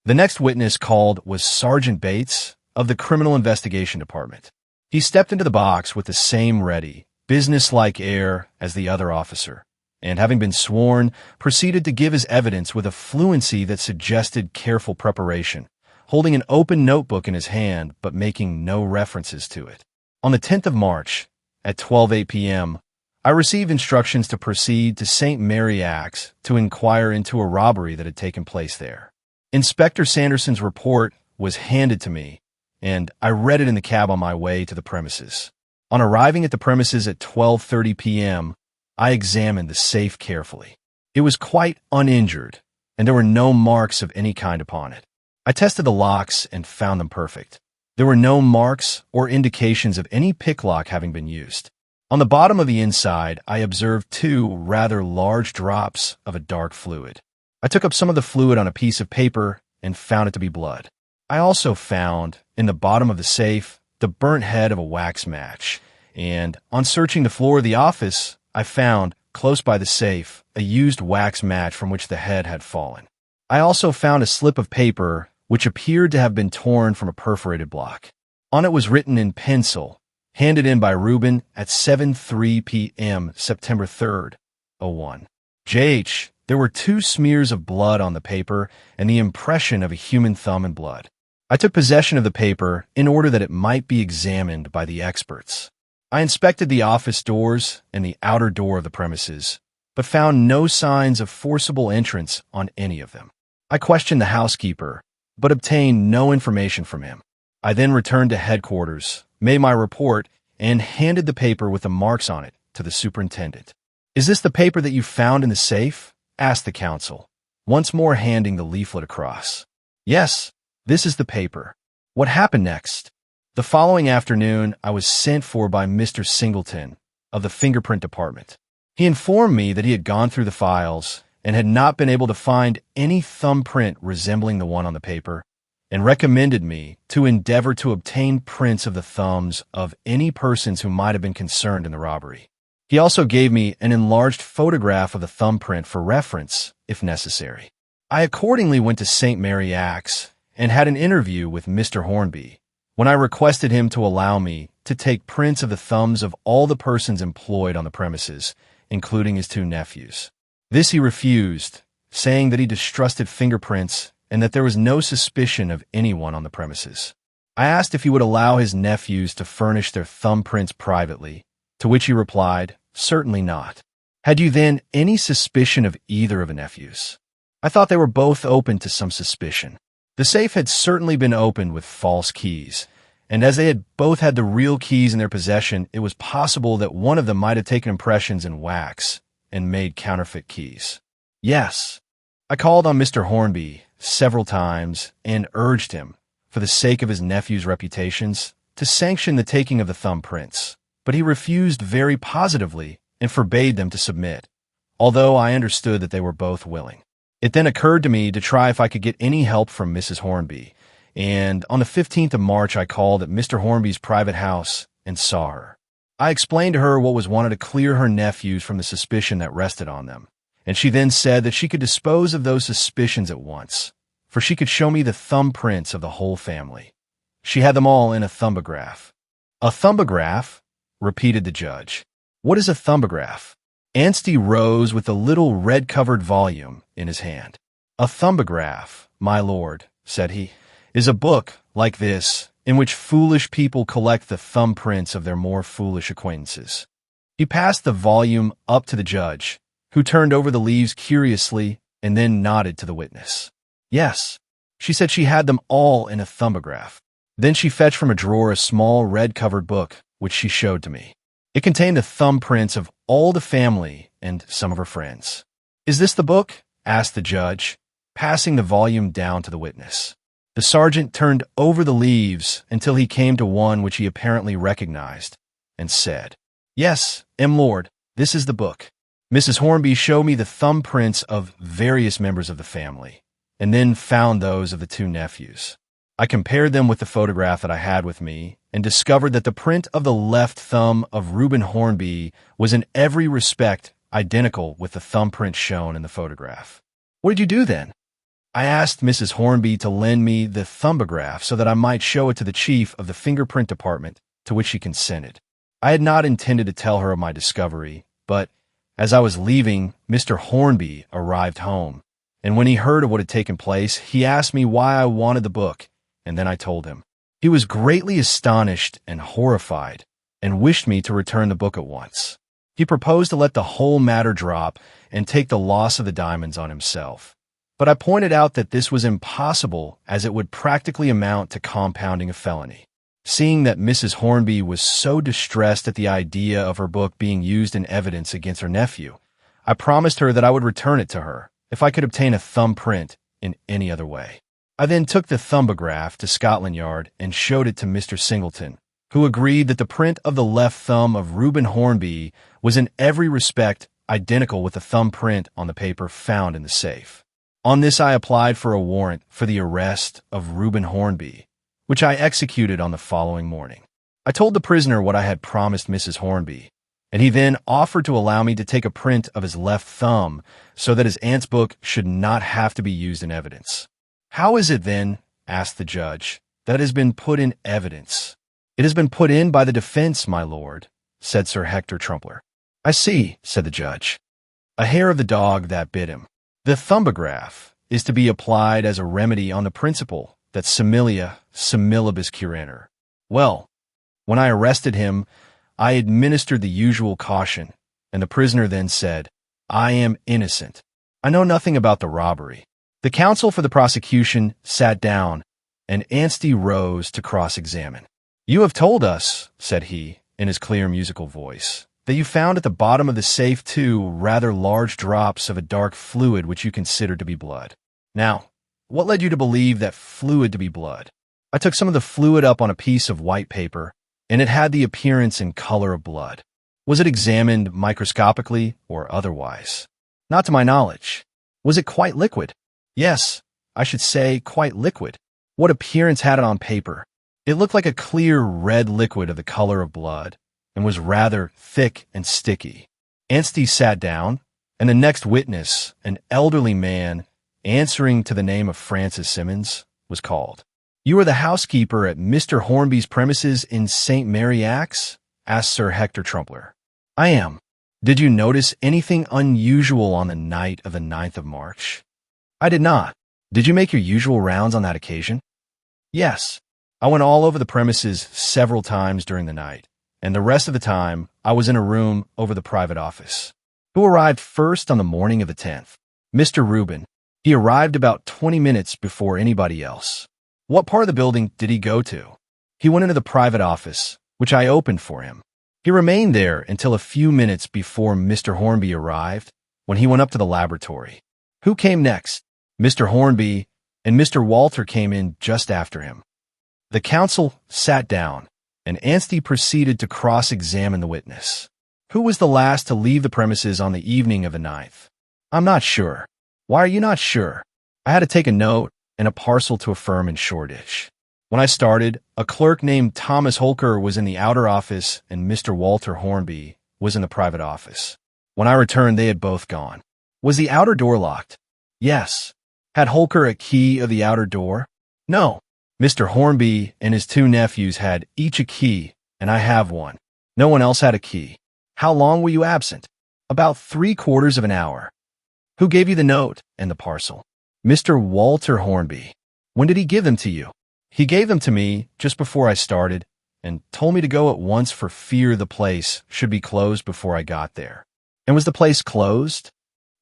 The next witness called was Sergeant Bates of the Criminal Investigation Department. He stepped into the box with the same ready, business-like air as the other officer, and having been sworn, proceeded to give his evidence with a fluency that suggested careful preparation, holding an open notebook in his hand but making no references to it. "On the 10th of March, at 12:08 p.m., I received instructions to proceed to St. Mary Axe to inquire into a robbery that had taken place there. Inspector Sanderson's report was handed to me, and I read it in the cab on my way to the premises. On arriving at the premises at 12:30 p.m., I examined the safe carefully. It was quite uninjured, and there were no marks of any kind upon it. I tested the locks and found them perfect. There were no marks or indications of any picklock having been used. On the bottom of the inside, I observed two rather large drops of a dark fluid. I took up some of the fluid on a piece of paper and found it to be blood. I also found, in the bottom of the safe, the burnt head of a wax match, and on searching the floor of the office, I found, close by the safe, a used wax match from which the head had fallen. I also found a slip of paper which appeared to have been torn from a perforated block. On it was written in pencil, handed in by Reuben at 7:03 p.m. September 3rd, 01. JH, there were 2 smears of blood on the paper and the impression of a human thumb and blood. I took possession of the paper in order that it might be examined by the experts. I inspected the office doors and the outer door of the premises, but found no signs of forcible entrance on any of them. I questioned the housekeeper, but obtained no information from him. I then returned to headquarters, made my report, and handed the paper with the marks on it to the superintendent. "Is this the paper that you found in the safe?" asked the counsel, once more handing the leaflet across. "Yes, this is the paper." "What happened next?" The following afternoon, I was sent for by Mr. Singleton of the fingerprint department. He informed me that he had gone through the files and had not been able to find any thumbprint resembling the one on the paper, and recommended me to endeavor to obtain prints of the thumbs of any persons who might have been concerned in the robbery. He also gave me an enlarged photograph of the thumbprint for reference, if necessary. I accordingly went to St. Mary Axe and had an interview with Mr. Hornby, when I requested him to allow me to take prints of the thumbs of all the persons employed on the premises, including his 2 nephews. This he refused, saying that he distrusted fingerprints and that there was no suspicion of anyone on the premises. I asked if he would allow his nephews to furnish their thumbprints privately, to which he replied, "Certainly not." "Had you then any suspicion of either of the nephews?" I thought they were both open to some suspicion. The safe had certainly been opened with false keys, and as they had both had the real keys in their possession, it was possible that one of them might have taken impressions in wax and made counterfeit keys. "Yes." I called on Mr. Hornby several times and urged him, for the sake of his nephew's reputations, to sanction the taking of the thumbprints, but he refused very positively and forbade them to submit, although I understood that they were both willing. It then occurred to me to try if I could get any help from Mrs. Hornby, and on the 15th of March I called at Mr. Hornby's private house and saw her. I explained to her what was wanted to clear her nephews from the suspicion that rested on them, and she then said that she could dispose of those suspicions at once, for she could show me the thumbprints of the whole family. She had them all in a thumbograph. "A thumbograph?" repeated the judge. "What is a thumbograph?" Anstey rose with a little red-covered volume in his hand. "A thumbograph, my lord," said he, "is a book like this in which foolish people collect the thumbprints of their more foolish acquaintances." He passed the volume up to the judge, who turned over the leaves curiously and then nodded to the witness. "Yes," she said she had them all in a thumbograph. Then she fetched from a drawer a small red-covered book, which she showed to me. It contained the thumbprints of all the family and some of her friends. "Is this the book?" asked the judge, passing the volume down to the witness. The sergeant turned over the leaves until he came to one which he apparently recognized, and said, "Yes, lord, this is the book." Mrs. Hornby showed me the thumbprints of various members of the family, and then found those of the 2 nephews. I compared them with the photograph that I had with me, and discovered that the print of the left thumb of Reuben Hornby was in every respect identical with the thumbprint shown in the photograph. "What did you do then?" I asked Mrs. Hornby to lend me the thumbograph so that I might show it to the chief of the fingerprint department, to which she consented. I had not intended to tell her of my discovery, but as I was leaving, Mr. Hornby arrived home, and when he heard of what had taken place, he asked me why I wanted the book, and then I told him. He was greatly astonished and horrified, and wished me to return the book at once. He proposed to let the whole matter drop and take the loss of the diamonds on himself. But I pointed out that this was impossible, as it would practically amount to compounding a felony. Seeing that Mrs. Hornby was so distressed at the idea of her book being used in evidence against her nephew, I promised her that I would return it to her if I could obtain a thumbprint in any other way. I then took the thumbograph to Scotland Yard and showed it to Mr. Singleton, who agreed that the print of the left thumb of Reuben Hornby was in every respect identical with the thumbprint on the paper found in the safe. On this, I applied for a warrant for the arrest of Reuben Hornby, which I executed on the following morning. I told the prisoner what I had promised Mrs. Hornby, and he then offered to allow me to take a print of his left thumb so that his aunt's book should not have to be used in evidence. "How is it, then," asked the judge, "that it has been put in evidence?" "It has been put in by the defense, my lord," said Sir Hector Trumpler. "I see," said the judge. "A hair of the dog that bit him. The thumbograph is to be applied as a remedy on the principle that similia similibus curantur. Well, when I arrested him, I administered the usual caution, and the prisoner then said, 'I am innocent. I know nothing about the robbery.' The counsel for the prosecution sat down, and Anstey rose to cross-examine. 'You have told us,' said he, in his clear musical voice, 'that you found at the bottom of the safe 2 rather large drops of a dark fluid which you considered to be blood. Now, what led you to believe that fluid to be blood?' 'I took some of the fluid up on a piece of white paper, and it had the appearance and color of blood.' 'Was it examined microscopically or otherwise?' 'Not to my knowledge.' 'Was it quite liquid?' 'Yes, I should say quite liquid.' 'What appearance had it on paper?' 'It looked like a clear red liquid of the color of blood, and was rather thick and sticky.' Anstey sat down, and the next witness, an elderly man, answering to the name of Francis Simmons, was called. 'You are the housekeeper at Mr. Hornby's premises in St. Mary Axe?' asked Sir Hector Trumpler. 'I am.' 'Did you notice anything unusual on the night of the 9th of March?' 'I did not.' 'Did you make your usual rounds on that occasion?' 'Yes. I went all over the premises several times during the night, and the rest of the time I was in a room over the private office.' 'Who arrived first on the morning of the 10th?' 'Mr. Reuben. He arrived about 20 minutes before anybody else.' 'What part of the building did he go to?' 'He went into the private office, which I opened for him. He remained there until a few minutes before Mr. Hornby arrived, when he went up to the laboratory.' 'Who came next?' 'Mr. Hornby, and Mr. Walter came in just after him.' The counsel sat down, and Anstey proceeded to cross-examine the witness. 'Who was the last to leave the premises on the evening of the 9th?' 'I'm not sure.' 'Why are you not sure?' 'I had to take a note and a parcel to a firm in Shoreditch. When I started, a clerk named Thomas Holker was in the outer office, and Mr. Walter Hornby was in the private office. When I returned, they had both gone.' 'Was the outer door locked?' 'Yes.' 'Had Holker a key of the outer door?' 'No. Mr. Hornby and his 2 nephews had each a key, and I have one. No one else had a key.' 'How long were you absent?' 'About 3/4 of an hour.' 'Who gave you the note and the parcel?' 'Mr. Walter Hornby.' 'When did he give them to you?' 'He gave them to me just before I started, and told me to go at once for fear the place should be closed before I got there.' 'And was the place closed?'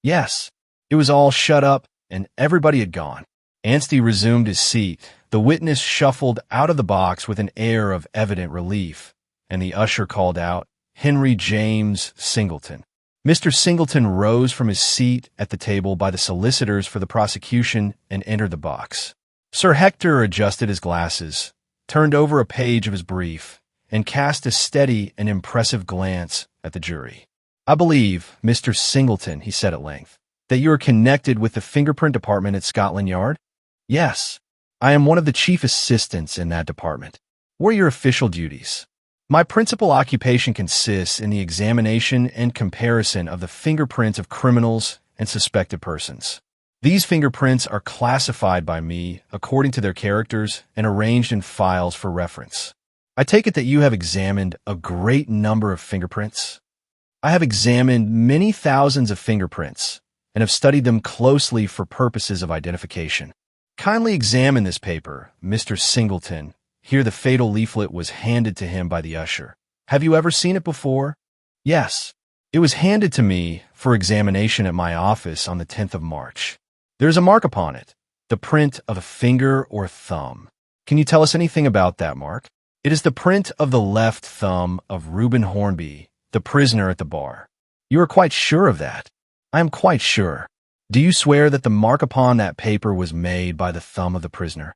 'Yes. It was all shut up, and everybody had gone.' Anstey resumed his seat. The witness shuffled out of the box with an air of evident relief, and the usher called out, 'Henry James Singleton.' Mr. Singleton rose from his seat at the table by the solicitors for the prosecution and entered the box. Sir Hector adjusted his glasses, turned over a page of his brief, and cast a steady and impressive glance at the jury. 'I believe, Mr. Singleton,' he said at length, 'that you are connected with the fingerprint department at Scotland Yard?' 'Yes. I am one of the chief assistants in that department.' 'What are your official duties?' 'My principal occupation consists in the examination and comparison of the fingerprints of criminals and suspected persons. These fingerprints are classified by me according to their characters and arranged in files for reference.' 'I take it that you have examined a great number of fingerprints?' 'I have examined many thousands of fingerprints and have studied them closely for purposes of identification.' 'Kindly examine this paper, Mr. Singleton.' Here the fatal leaflet was handed to him by the usher. 'Have you ever seen it before?' 'Yes. It was handed to me for examination at my office on the 10th of March. There is a mark upon it, the print of a finger or thumb. Can you tell us anything about that mark?' 'It is the print of the left thumb of Reuben Hornby, the prisoner at the bar.' 'You are quite sure of that?' 'I am quite sure.' 'Do you swear that the mark upon that paper was made by the thumb of the prisoner?'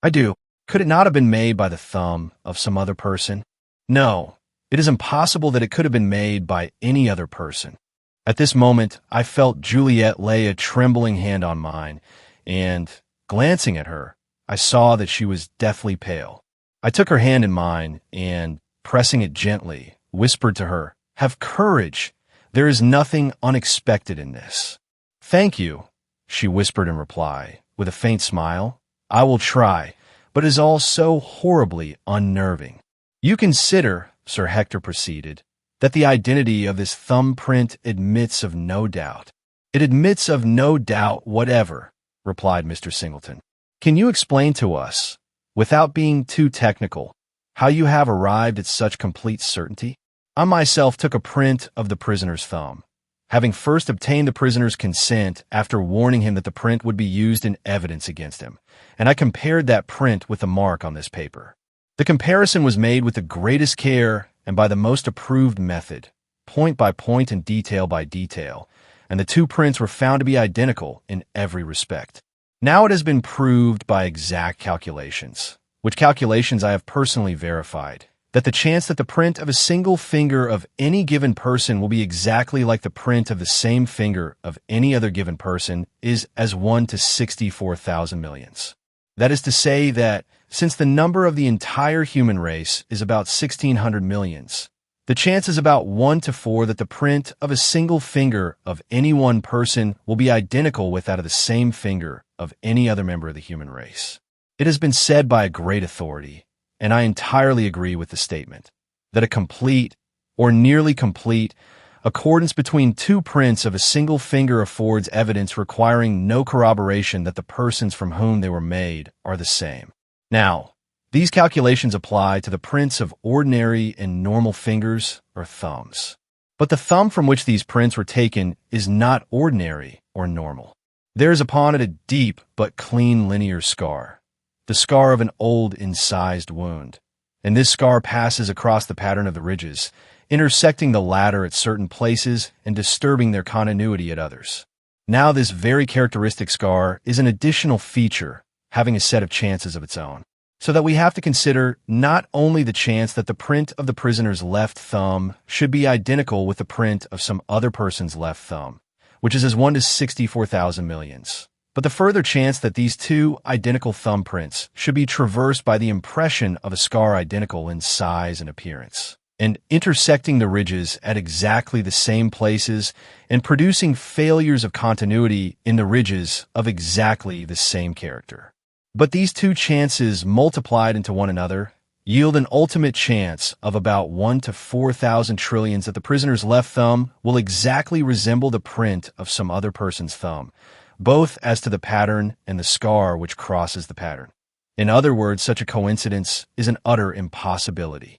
'I do.' Could it not have been made by the thumb of some other person? No, it is impossible that it could have been made by any other person. At this moment, I felt Juliet lay a trembling hand on mine, and, glancing at her, I saw that she was deathly pale. I took her hand in mine and, pressing it gently, whispered to her, "Have courage. There is nothing unexpected in this." "Thank you," she whispered in reply, with a faint smile. "I will try, but it is all so horribly unnerving." "You consider," Sir Hector proceeded, "that the identity of this thumbprint admits of no doubt." "It admits of no doubt whatever," replied Mr. Singleton. "Can you explain to us, without being too technical, how you have arrived at such complete certainty?" "I myself took a print of the prisoner's thumb, having first obtained the prisoner's consent after warning him that the print would be used in evidence against him, and I compared that print with the mark on this paper. The comparison was made with the greatest care and by the most approved method, point by point and detail by detail, and the two prints were found to be identical in every respect. Now it has been proved by exact calculations, which calculations I have personally verified, that the chance that the print of a single finger of any given person will be exactly like the print of the same finger of any other given person is as 1 to 64,000 millions. That is to say that, since the number of the entire human race is about 1,600 millions, the chance is about 1 to 4 that the print of a single finger of any one person will be identical with that of the same finger of any other member of the human race. It has been said by a great authority, and I entirely agree with the statement, that a complete, or nearly complete, accordance between two prints of a single finger affords evidence requiring no corroboration that the persons from whom they were made are the same. Now, these calculations apply to the prints of ordinary and normal fingers or thumbs. But the thumb from which these prints were taken is not ordinary or normal. There is upon it a deep but clean linear scar, the scar of an old incised wound, and this scar passes across the pattern of the ridges, intersecting the latter at certain places and disturbing their continuity at others. Now this very characteristic scar is an additional feature having a set of chances of its own, so that we have to consider not only the chance that the print of the prisoner's left thumb should be identical with the print of some other person's left thumb, which is as 1 to 64,000 millions, but the further chance that these two identical thumbprints should be traversed by the impression of a scar identical in size and appearance, and intersecting the ridges at exactly the same places and producing failures of continuity in the ridges of exactly the same character. But these two chances multiplied into one another yield an ultimate chance of about 1 to 4,000 trillions that the prisoner's left thumb will exactly resemble the print of some other person's thumb, both as to the pattern and the scar which crosses the pattern. In other words, such a coincidence is an utter impossibility.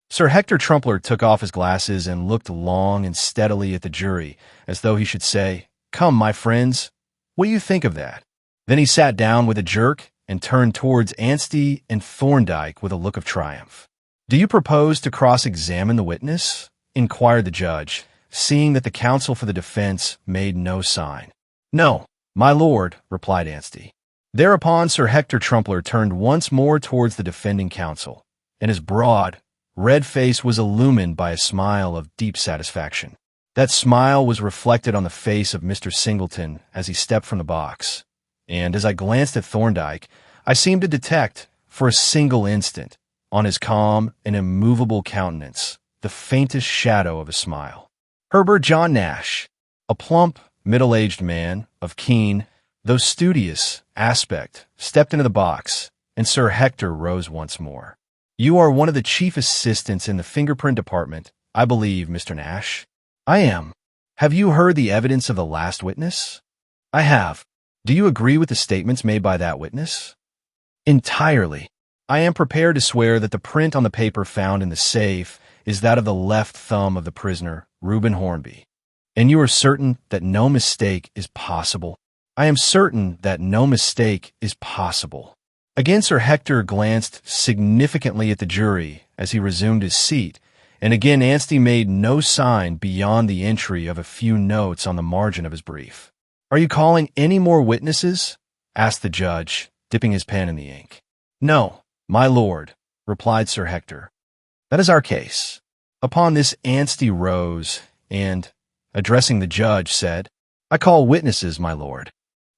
Sir Hector Trumpler took off his glasses and looked long and steadily at the jury, as though he should say, "Come, my friends, what do you think of that?" Then he sat down with a jerk and turned towards Anstey and Thorndyke with a look of triumph. "Do you propose to cross-examine the witness?" inquired the judge, seeing that the counsel for the defense made no sign. "No, my lord," replied Anstey. Thereupon Sir Hector Trumpler turned once more towards the defending counsel, and his broad, red face was illumined by a smile of deep satisfaction. That smile was reflected on the face of Mr. Singleton as he stepped from the box, and as I glanced at Thorndyke, I seemed to detect, for a single instant, on his calm and immovable countenance, the faintest shadow of a smile. Herbert John Nash, a plump, middle-aged man of keen, though studious, aspect, stepped into the box, and Sir Hector rose once more. "You are one of the chief assistants in the fingerprint department, I believe, Mr. Nash?" "I am." "Have you heard the evidence of the last witness?" "I have." "Do you agree with the statements made by that witness?" "Entirely." "I am prepared to swear that the print on the paper found in the safe is that of the left thumb of the prisoner, Reuben Hornby." "And you are certain that no mistake is possible?" "I am certain that no mistake is possible." Again Sir Hector glanced significantly at the jury as he resumed his seat, and again Anstey made no sign beyond the entry of a few notes on the margin of his brief. "Are you calling any more witnesses?" asked the judge, dipping his pen in the ink. "No, My lord, replied Sir Hector, that is our case. Upon this Anstey rose and, addressing the judge, said, I call witnesses, my lord.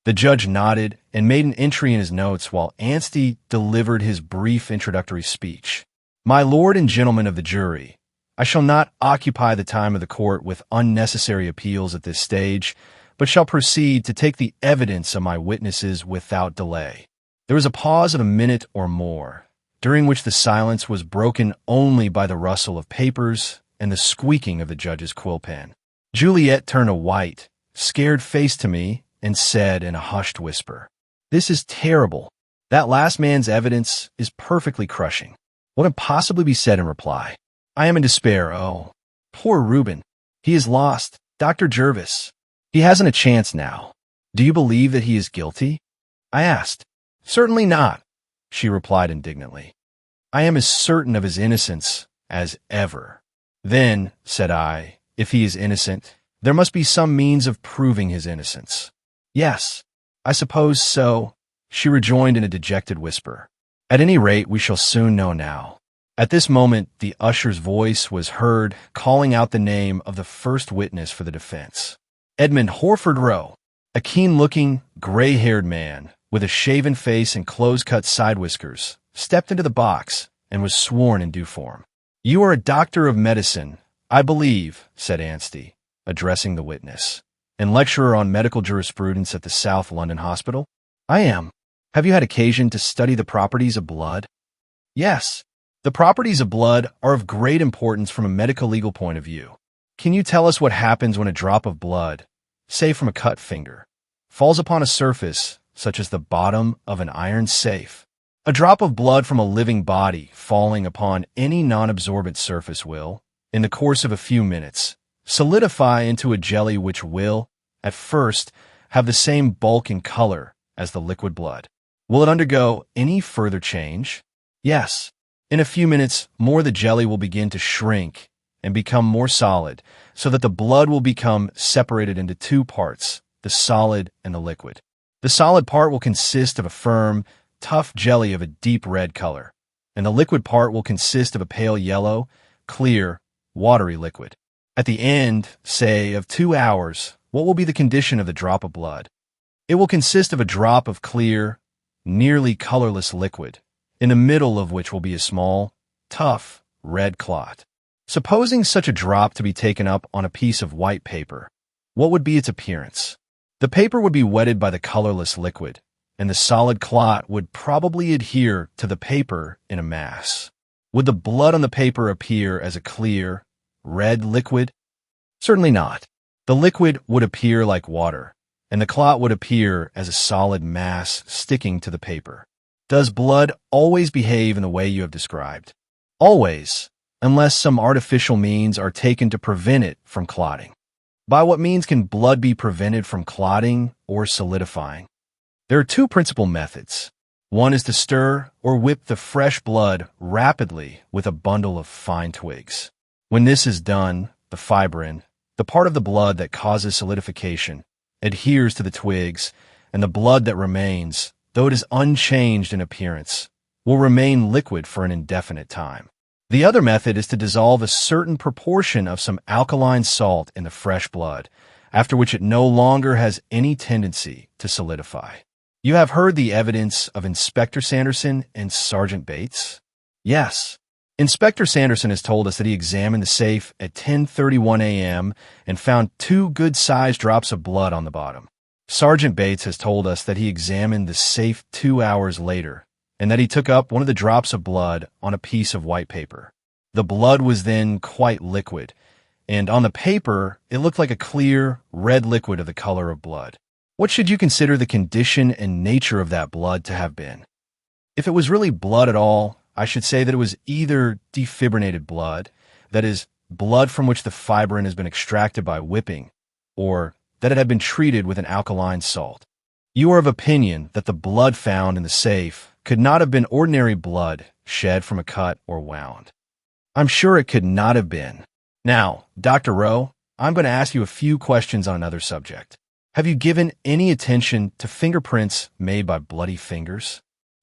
The judge nodded and made an entry in his notes while Anstey delivered his brief introductory speech. My lord and gentlemen of the jury, I shall not occupy the time of the court with unnecessary appeals at this stage, but shall proceed to take the evidence of my witnesses without delay. There was a pause of a minute or more, during which the silence was broken only by the rustle of papers and the squeaking of the judge's quill pen. Juliet turned a white, scared face to me and said in a hushed whisper, This is terrible. That last man's evidence is perfectly crushing. What can possibly be said in reply? I am in despair. Oh, poor Reuben. He is lost. Dr. Jervis. He hasn't a chance now. Do you believe that he is guilty? I asked. Certainly not, she replied indignantly. I am as certain of his innocence as ever. Then, said I, if he is innocent, there must be some means of proving his innocence. Yes, I suppose so, she rejoined in a dejected whisper. At any rate, we shall soon know now. At this moment, the usher's voice was heard calling out the name of the first witness for the defense. Edmund Horford Rowe, a keen-looking, gray-haired man with a shaven face and close-cut side whiskers, stepped into the box and was sworn in due form. You are a doctor of medicine, I believe, said Anstey, addressing the witness, and lecturer on medical jurisprudence at the South London Hospital? I am. Have you had occasion to study the properties of blood? Yes. The properties of blood are of great importance from a medico-legal point of view. Can you tell us what happens when a drop of blood, say from a cut finger, falls upon a surface such as the bottom of an iron safe? A drop of blood from a living body falling upon any non-absorbent surface will, in the course of a few minutes, solidify into a jelly which will, at first, have the same bulk and color as the liquid blood. Will it undergo any further change? Yes. In a few minutes more, the jelly will begin to shrink and become more solid, so that the blood will become separated into two parts, the solid and the liquid. The solid part will consist of a firm, tough jelly of a deep red color, and the liquid part will consist of a pale yellow, clear, watery liquid. At the end, say, of 2 hours, what will be the condition of the drop of blood? It will consist of a drop of clear, nearly colorless liquid, in the middle of which will be a small, tough, red clot. Supposing such a drop to be taken up on a piece of white paper, what would be its appearance? The paper would be wetted by the colorless liquid, and the solid clot would probably adhere to the paper in a mass. Would the blood on the paper appear as a clear, red liquid? Certainly not. The liquid would appear like water, and the clot would appear as a solid mass sticking to the paper. Does blood always behave in the way you have described? Always, unless some artificial means are taken to prevent it from clotting. By what means can blood be prevented from clotting or solidifying? There are two principal methods. One is to stir or whip the fresh blood rapidly with a bundle of fine twigs. When this is done, the fibrin, the part of the blood that causes solidification, adheres to the twigs, and the blood that remains, though it is unchanged in appearance, will remain liquid for an indefinite time. The other method is to dissolve a certain proportion of some alkaline salt in the fresh blood, after which it no longer has any tendency to solidify. You have heard the evidence of Inspector Sanderson and Sergeant Bates? Yes. Inspector Sanderson has told us that he examined the safe at 10:31 a.m. and found 2 good-sized drops of blood on the bottom. Sergeant Bates has told us that he examined the safe 2 hours later, and that he took up one of the drops of blood on a piece of white paper. The blood was then quite liquid, and on the paper it looked like a clear, red liquid of the color of blood. What should you consider the condition and nature of that blood to have been? If it was really blood at all, I should say that it was either defibrinated blood, that is, blood from which the fibrin has been extracted by whipping, or that it had been treated with an alkaline salt. You are of opinion that the blood found in the safe could not have been ordinary blood shed from a cut or wound. I'm sure it could not have been. Now, Dr. Rowe, I'm going to ask you a few questions on another subject. Have you given any attention to fingerprints made by bloody fingers?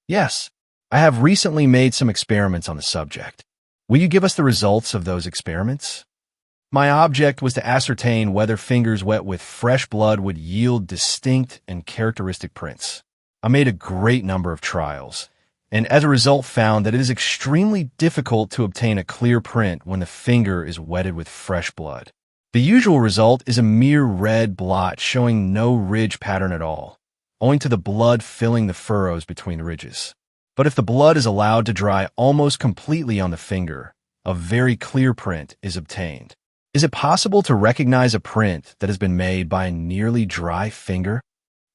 Yes. I have recently made some experiments on the subject. Will you give us the results of those experiments? My object was to ascertain whether fingers wet with fresh blood would yield distinct and characteristic prints. I made a great number of trials, and as a result found that it is extremely difficult to obtain a clear print when the finger is wetted with fresh blood. The usual result is a mere red blot showing no ridge pattern at all, owing to the blood filling the furrows between the ridges. But if the blood is allowed to dry almost completely on the finger, a very clear print is obtained. Is it possible to recognize a print that has been made by a nearly dry finger?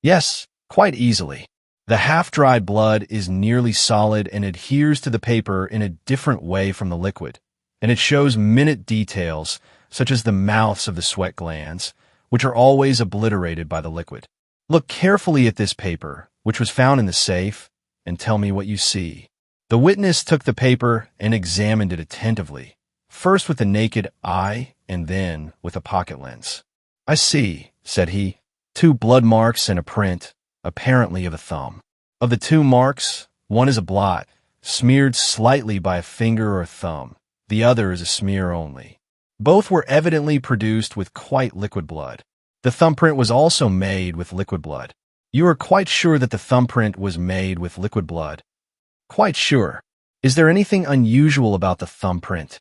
Yes, quite easily. The half-dried blood is nearly solid and adheres to the paper in a different way from the liquid, and it shows minute details such as the mouths of the sweat glands, which are always obliterated by the liquid. Look carefully at this paper, which was found in the safe, and tell me what you see. The witness took the paper and examined it attentively, first with the naked eye and then with a pocket lens. "I see," said he, "two blood marks and a print, apparently of a thumb. Of the two marks, one is a blot, smeared slightly by a finger or thumb. The other is a smear only. Both were evidently produced with quite liquid blood. The thumbprint was also made with liquid blood. You are quite sure that the thumbprint was made with liquid blood?" "Quite sure. Is there anything unusual about the thumbprint?"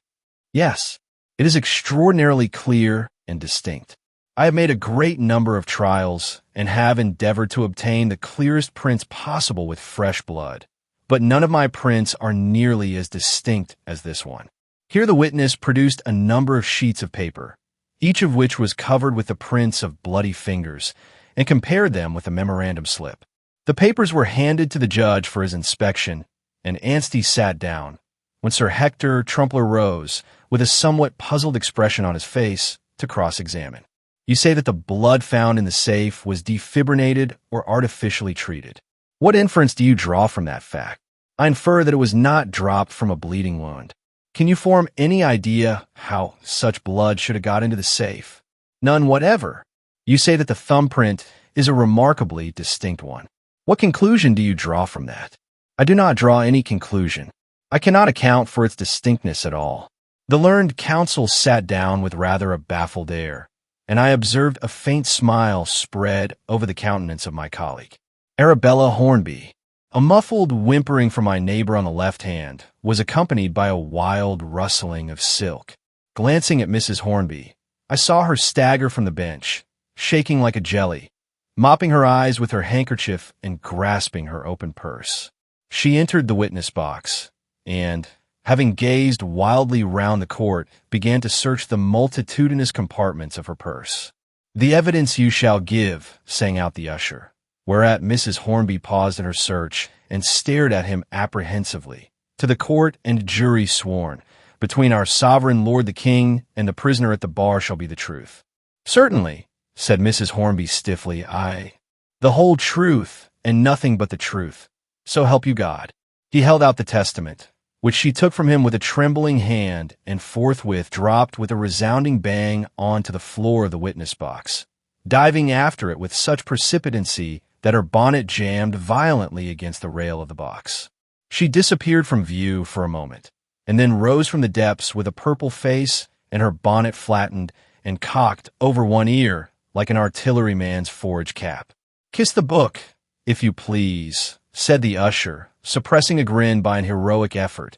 "Yes. It is extraordinarily clear and distinct. I have made a great number of trials and have endeavored to obtain the clearest prints possible with fresh blood, but none of my prints are nearly as distinct as this one." Here the witness produced a number of sheets of paper, each of which was covered with the prints of bloody fingers, and compared them with a memorandum slip. The papers were handed to the judge for his inspection, and Anstey sat down, when Sir Hector Trumpler rose, with a somewhat puzzled expression on his face, to cross-examine. "You say that the blood found in the safe was defibrinated or artificially treated. What inference do you draw from that fact?" "I infer that it was not dropped from a bleeding wound." "Can you form any idea how such blood should have got into the safe?" "None whatever." "You say that the thumbprint is a remarkably distinct one. What conclusion do you draw from that?" "I do not draw any conclusion. I cannot account for its distinctness at all." The learned counsel sat down with rather a baffled air, and I observed a faint smile spread over the countenance of my colleague. Arabella Hornby. A muffled whimpering from my neighbor on the left hand was accompanied by a wild rustling of silk. Glancing at Mrs. Hornby, I saw her stagger from the bench, shaking like a jelly, mopping her eyes with her handkerchief and grasping her open purse. She entered the witness box, and, having gazed wildly round the court, began to search the multitudinous compartments of her purse. "The evidence you shall give," sang out the usher, whereat Mrs. Hornby paused in her search and stared at him apprehensively. "To the court and jury sworn, between our sovereign lord the king and the prisoner at the bar shall be the truth." "Certainly," said Mrs. Hornby stiffly. "The whole truth and nothing but the truth. So help you God." He held out the testament, which she took from him with a trembling hand and forthwith dropped with a resounding bang onto the floor of the witness box, diving after it with such precipitancy that her bonnet jammed violently against the rail of the box. She disappeared from view for a moment, and then rose from the depths with a purple face and her bonnet flattened and cocked over one ear like an artilleryman's forage cap. "Kiss the book, if you please," said the usher, suppressing a grin by an heroic effort,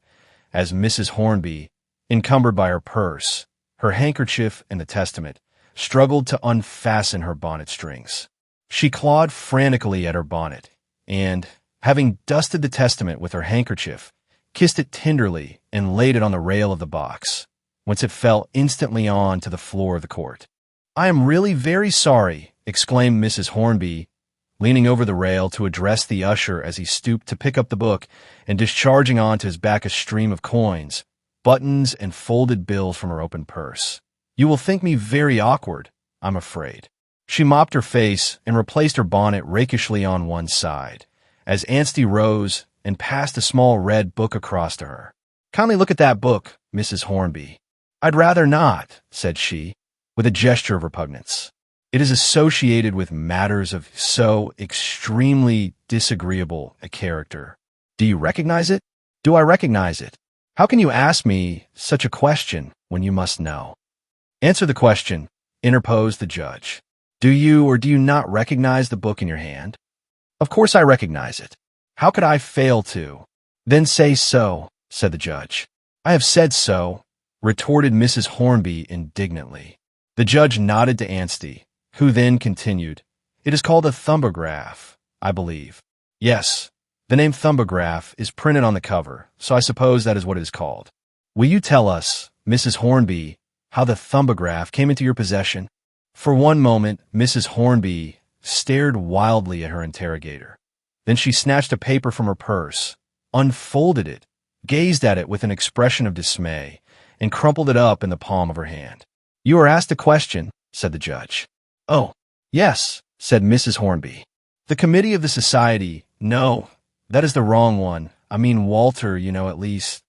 as Mrs. Hornby, encumbered by her purse, her handkerchief, and the testament, struggled to unfasten her bonnet strings. She clawed frantically at her bonnet, and, having dusted the testament with her handkerchief, kissed it tenderly and laid it on the rail of the box, whence it fell instantly on to the floor of the court. "I am really very sorry," exclaimed Mrs. Hornby, leaning over the rail to address the usher as he stooped to pick up the book and discharging onto his back a stream of coins, buttons, and folded bills from her open purse. "You will think me very awkward, I'm afraid." She mopped her face and replaced her bonnet rakishly on one side, as Anstey rose and passed a small red book across to her. "Kindly look at that book, Mrs. Hornby." "I'd rather not," said she, with a gesture of repugnance. "It is associated with matters of so extremely disagreeable a character." Do you recognize it? Do I recognize it? How can you ask me such a question when you must know? Answer the question, interposed the judge. Do you or do you not recognize the book in your hand? Of course I recognize it. How could I fail to? Then say so, said the judge. I have said so, retorted Mrs. Hornby indignantly. The judge nodded to Anstey, who then continued, It is called a thumbograph, I believe. Yes, the name thumbograph is printed on the cover, so I suppose that is what it is called. Will you tell us, Mrs. Hornby, how the thumbograph came into your possession? For one moment, Mrs. Hornby stared wildly at her interrogator. Then she snatched a paper from her purse, unfolded it, gazed at it with an expression of dismay, and crumpled it up in the palm of her hand. You are asked a question, said the judge. Oh, yes, said Mrs. Hornby. The committee of the society, no, that is the wrong one. I mean Walter, you know, at least.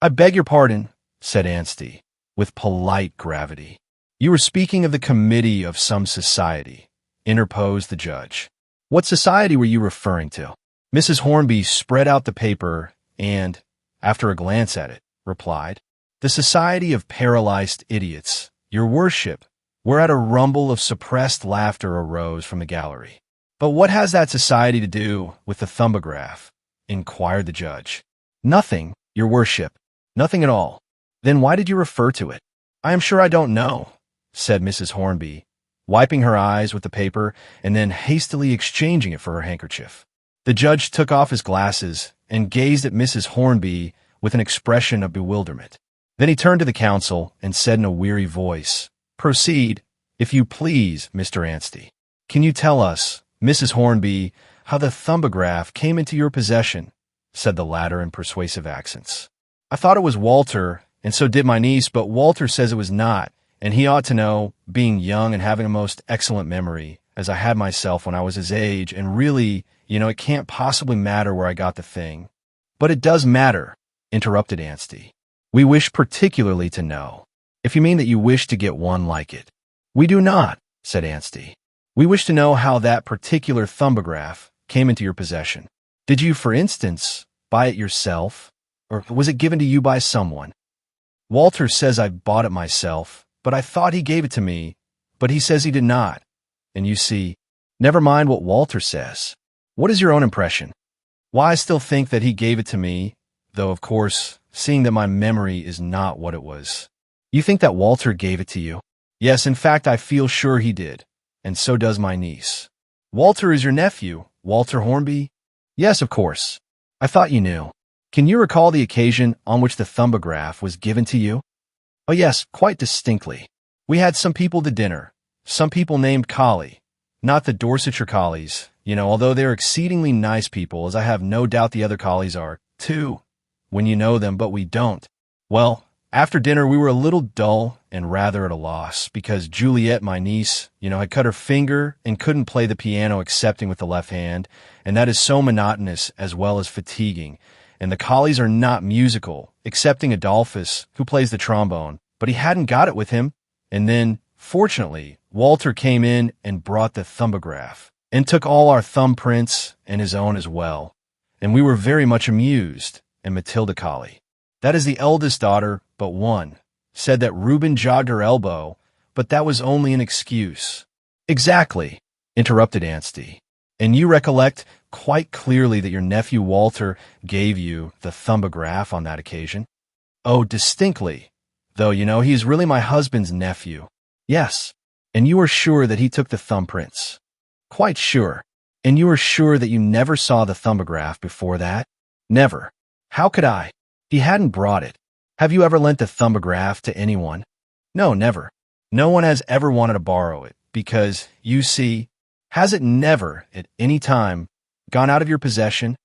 I beg your pardon, said Anstey, with polite gravity. You were speaking of the committee of some society, interposed the judge. What society were you referring to? Mrs. Hornby spread out the paper and, after a glance at it, replied, The Society of Paralyzed Idiots, your worship, whereat a rumble of suppressed laughter arose from the gallery. But what has that society to do with the thumbograph? Inquired the judge. Nothing, your worship, nothing at all. Then why did you refer to it? I am sure I don't know, said Mrs. Hornby, wiping her eyes with the paper and then hastily exchanging it for her handkerchief. The judge took off his glasses and gazed at Mrs. Hornby with an expression of bewilderment. Then he turned to the counsel and said in a weary voice, Proceed, if you please, Mr. Anstey. Can you tell us, Mrs. Hornby, how the thumbograph came into your possession? Said the latter in persuasive accents. I thought it was Walter, and so did my niece, but Walter says it was not, and he ought to know, being young and having a most excellent memory, as I had myself when I was his age, and really, you know, it can't possibly matter where I got the thing. But it does matter, interrupted Anstey. We wish particularly to know. If you mean that you wish to get one like it. We do not, said Anstey. We wish to know how that particular thumbograph came into your possession. Did you, for instance, buy it yourself, or was it given to you by someone? Walter says I bought it myself, but I thought he gave it to me, but he says he did not. And you see, never mind what Walter says. What is your own impression? Why, I still think that he gave it to me, though, of course, seeing that my memory is not what it was. You think that Walter gave it to you? Yes, in fact, I feel sure he did, and so does my niece. Walter is your nephew, Walter Hornby? Yes, of course. I thought you knew. Can you recall the occasion on which the thumbograph was given to you? Oh yes, quite distinctly. We had some people to dinner, some people named Colley, not the Dorsetshire Colleys, you know, although they're exceedingly nice people, as I have no doubt the other Colleys are, too, when you know them, but we don't. Well, after dinner we were a little dull and rather at a loss, because Juliet, my niece, you know, had cut her finger and couldn't play the piano excepting with the left hand, and that is so monotonous as well as fatiguing. And the Colleys are not musical, excepting Adolphus, who plays the trombone, but he hadn't got it with him. And then, fortunately, Walter came in and brought the thumbograph, and took all our thumbprints and his own as well. And we were very much amused, and Matilda Colley, that is the eldest daughter, but one, said that Reuben jogged her elbow, but that was only an excuse. Exactly, interrupted Anstey. And you recollect quite clearly that your nephew Walter gave you the thumbograph on that occasion? Oh, distinctly. Though, you know, he is really my husband's nephew. Yes. And you are sure that he took the thumbprints? Quite sure. And you are sure that you never saw the thumbograph before that? Never. How could I? He hadn't brought it. Have you ever lent the thumbograph to anyone? No, never. No one has ever wanted to borrow it, because, you see, has it never, at any time, gone out of your possession?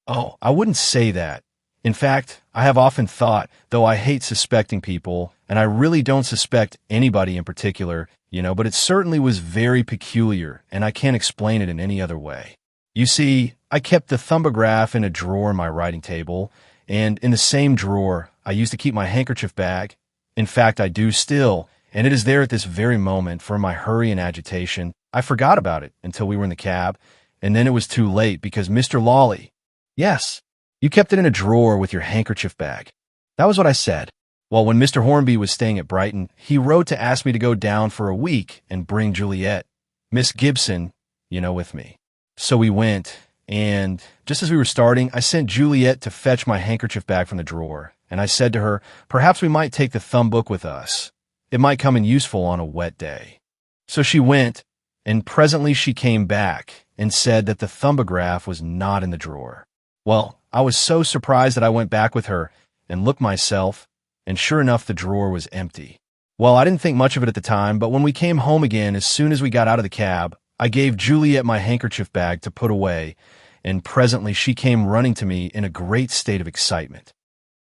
Oh, I wouldn't say that. In fact, I have often thought, though I hate suspecting people, and I really don't suspect anybody in particular, you know, but it certainly was very peculiar, and I can't explain it in any other way. You see, I kept the thumbograph in a drawer in my writing table, and in the same drawer, I used to keep my handkerchief bag. In fact, I do still, and it is there at this very moment, for in my hurry and agitation, I forgot about it until we were in the cab, and then it was too late because Mr. Lawley, yes, You kept it in a drawer with your handkerchief bag. That was what I said. Well, when Mr. Hornby was staying at Brighton, he wrote to ask me to go down for a week and bring Juliet, Miss Gibson, with me. So we went, and just as we were starting, I sent Juliet to fetch my handkerchief bag from the drawer, and I said to her, perhaps we might take the thumb book with us. It might come in useful on a wet day. So she went, and presently she came back and said that the thumbograph was not in the drawer. Well, I was so surprised that I went back with her and looked myself, and sure enough, the drawer was empty. Well, I didn't think much of it at the time, but when we came home again, as soon as we got out of the cab, I gave Juliet my handkerchief bag to put away, and presently she came running to me in a great state of excitement.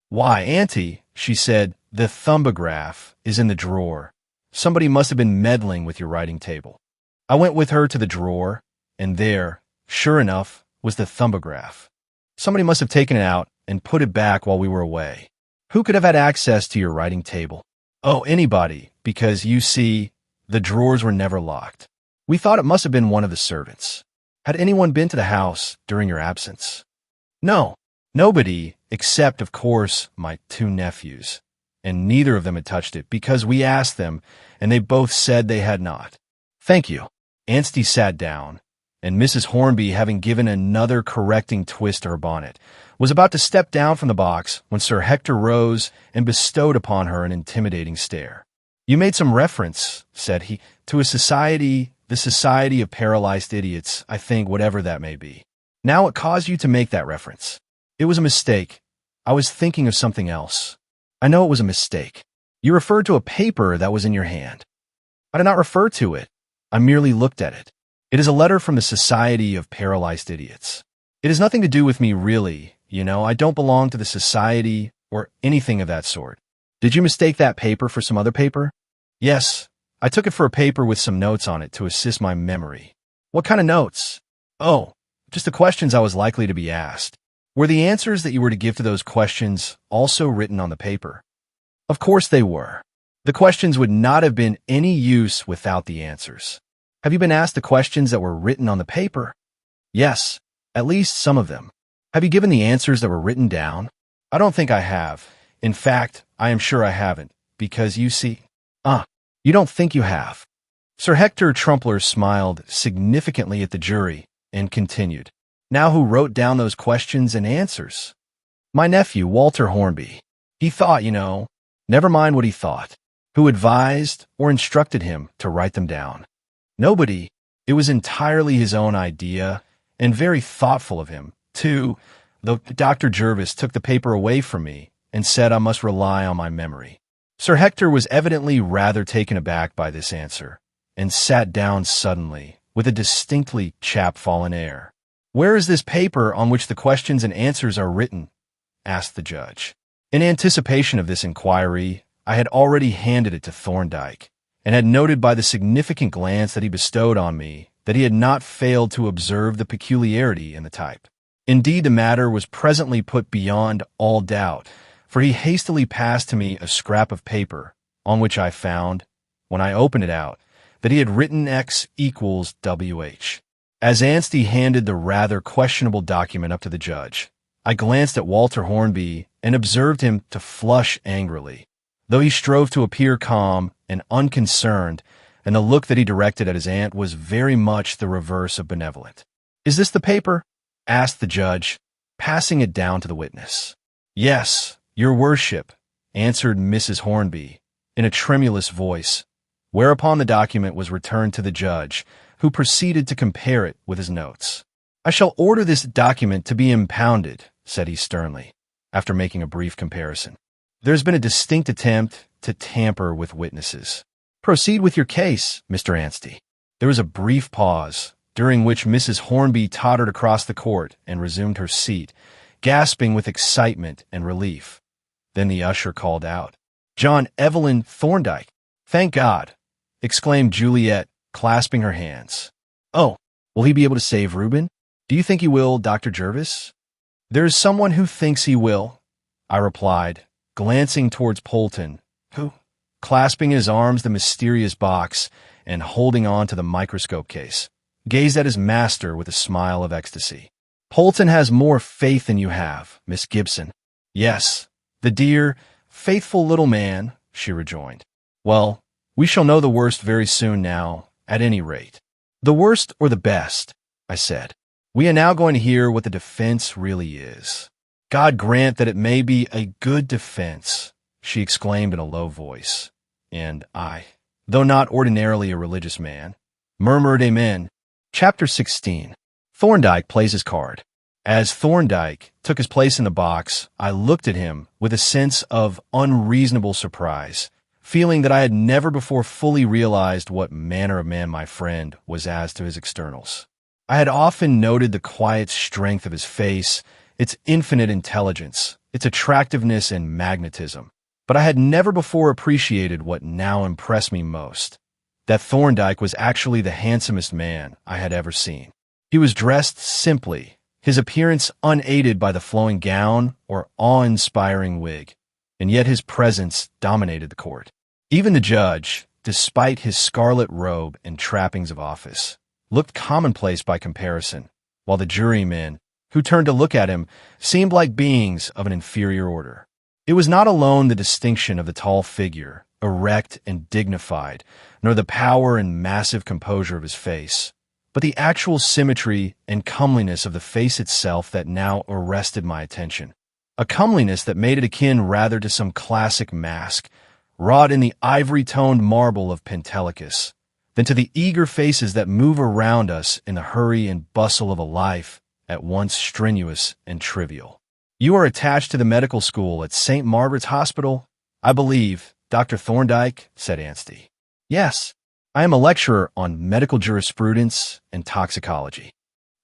Why, Auntie, she said, the thumbograph is in the drawer. Somebody must have been meddling with your writing table. I went with her to the drawer, and there, sure enough, was the thumbograph. Somebody must have taken it out and put it back while we were away. Who could have had access to your writing table? Oh, anybody, because, you see, the drawers were never locked. We thought it must have been one of the servants. Had anyone been to the house during your absence? No, nobody, except, of course, my 2 nephews. And neither of them had touched it, because we asked them, and they both said they had not. Thank you. Anstey sat down, and Mrs. Hornby, having given another correcting twist to her bonnet, was about to step down from the box when Sir Hector rose and bestowed upon her an intimidating stare. You made some reference, said he, to a society, the Society of Paralyzed Idiots, I think, whatever that may be. Now it caused you to make that reference. It was a mistake. I was thinking of something else. I know it was a mistake. You referred to a paper that was in your hand. I did not refer to it. I merely looked at it. It is a letter from the Society of Paralyzed Idiots. It has nothing to do with me, really. I don't belong to the society or anything of that sort. Did you mistake that paper for some other paper? Yes, I took it for a paper with some notes on it to assist my memory. What kind of notes? Oh, just the questions I was likely to be asked. Were the answers that you were to give to those questions also written on the paper? Of course they were. The questions would not have been any use without the answers. Have you been asked the questions that were written on the paper? Yes, at least some of them. Have you given the answers that were written down? I don't think I have. In fact, I am sure I haven't, because you see... you don't think you have. Sir Hector Trumpler smiled significantly at the jury and continued. Now who wrote down those questions and answers? My nephew, Walter Hornby. He thought, never mind what he thought. Who advised or instructed him to write them down? Nobody. It was entirely his own idea, and very thoughtful of him, too, though Dr. Jervis took the paper away from me and said I must rely on my memory. Sir Hector was evidently rather taken aback by this answer, and sat down suddenly, with a distinctly chapfallen air. Where is this paper on which the questions and answers are written? Asked the judge. In anticipation of this inquiry, I had already handed it to Thorndyke, and had noted by the significant glance that he bestowed on me that he had not failed to observe the peculiarity in the type. Indeed, the matter was presently put beyond all doubt, for he hastily passed to me a scrap of paper, on which I found, when I opened it out, that he had written X equals WH. As Anstey handed the rather questionable document up to the judge, I glanced at Walter Hornby and observed him to flush angrily, though he strove to appear calm and unconcerned, and the look that he directed at his aunt was very much the reverse of benevolent. "Is this the paper?" asked the judge, passing it down to the witness. "Yes, your worship," answered Mrs. Hornby, in a tremulous voice, whereupon the document was returned to the judge, who proceeded to compare it with his notes. "I shall order this document to be impounded," said he sternly, after making a brief comparison. "There's been a distinct attempt to tamper with witnesses. Proceed with your case, Mr. Anstey." There was a brief pause, during which Mrs. Hornby tottered across the court and resumed her seat, gasping with excitement and relief. Then the usher called out, "John Evelyn Thorndyke." "Thank God!" exclaimed Juliet, clasping her hands. "Oh, will he be able to save Reuben? Do you think he will, Dr. Jervis?" "There is someone who thinks he will," I replied, glancing towards Polton, who, clasping in his arms the mysterious box and holding on to the microscope case, gazed at his master with a smile of ecstasy. Polton has more faith than you have, Miss Gibson. Yes, the dear, faithful little man, she rejoined. Well, we shall know the worst very soon now, at any rate. The worst or the best, I said. We are now going to hear what the defense really is. God grant that it may be a good defense, she exclaimed in a low voice. And I, though not ordinarily a religious man, murmured amen. Chapter 16. Thorndyke plays his card. As Thorndyke took his place in the box, I looked at him with a sense of unreasonable surprise, feeling that I had never before fully realized what manner of man my friend was as to his externals. I had often noted the quiet strength of his face, its infinite intelligence, its attractiveness and magnetism, but I had never before appreciated what now impressed me most, that Thorndyke was actually the handsomest man I had ever seen. He was dressed simply, his appearance unaided by the flowing gown or awe-inspiring wig, and yet his presence dominated the court. Even the judge, despite his scarlet robe and trappings of office, looked commonplace by comparison, while the jurymen, who turned to look at him, seemed like beings of an inferior order. It was not alone the distinction of the tall figure, erect and dignified, nor the power and massive composure of his face, but the actual symmetry and comeliness of the face itself that now arrested my attention. A comeliness that made it akin rather to some classic mask, wrought in the ivory-toned marble of Pentelicus, than to the eager faces that move around us in the hurry and bustle of a life at once strenuous and trivial. You are attached to the medical school at St. Margaret's Hospital, I believe, Dr. Thorndyke, said Anstey. Yes. I am a lecturer on medical jurisprudence and toxicology.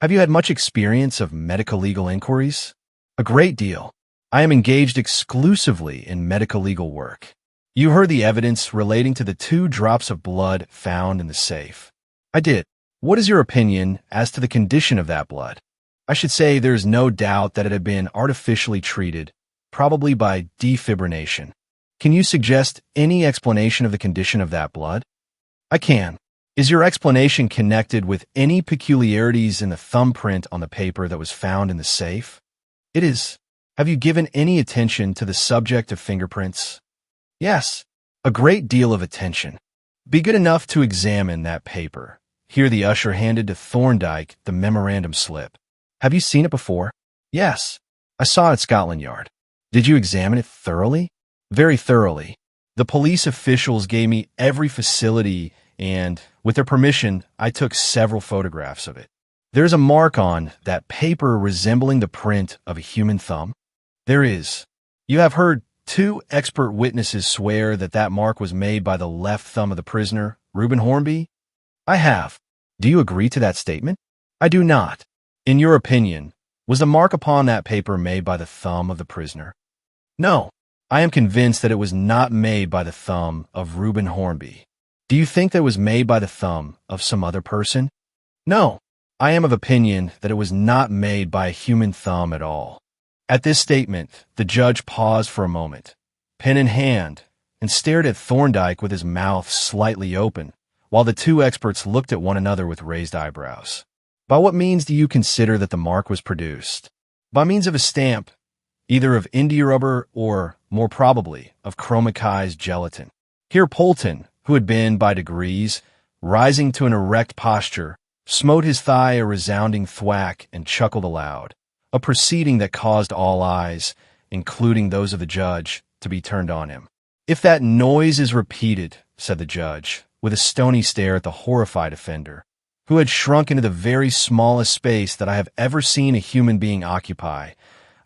Have you had much experience of medico-legal inquiries? A great deal. I am engaged exclusively in medico-legal work. You heard the evidence relating to the 2 drops of blood found in the safe. I did. What is your opinion as to the condition of that blood? I should say there is no doubt that it had been artificially treated, probably by defibrillation. Can you suggest any explanation of the condition of that blood? I can. Is your explanation connected with any peculiarities in the thumbprint on the paper that was found in the safe? It is. Have you given any attention to the subject of fingerprints? Yes, a great deal of attention. Be good enough to examine that paper. Here the usher handed to Thorndyke the memorandum slip. Have you seen it before? Yes, I saw it at Scotland Yard. Did you examine it thoroughly? Very thoroughly. The police officials gave me every facility and, with their permission, I took several photographs of it. There's a mark on that paper resembling the print of a human thumb. There is. You have heard 2 expert witnesses swear that that mark was made by the left thumb of the prisoner, Reuben Hornby? I have. Do you agree to that statement? I do not. In your opinion, was the mark upon that paper made by the thumb of the prisoner? No. I am convinced that it was not made by the thumb of Reuben Hornby. Do you think that it was made by the thumb of some other person? No. I am of opinion that it was not made by a human thumb at all. At this statement, the judge paused for a moment, pen in hand, and stared at Thorndyke with his mouth slightly open, while the 2 experts looked at one another with raised eyebrows. By what means do you consider that the mark was produced? By means of a stamp, either of India rubber or, more probably, of chromacized gelatin. Here Polton, who had been, by degrees, rising to an erect posture, smote his thigh a resounding thwack and chuckled aloud, a proceeding that caused all eyes, including those of the judge, to be turned on him. If that noise is repeated, said the judge, with a stony stare at the horrified offender, who had shrunk into the very smallest space that I have ever seen a human being occupy,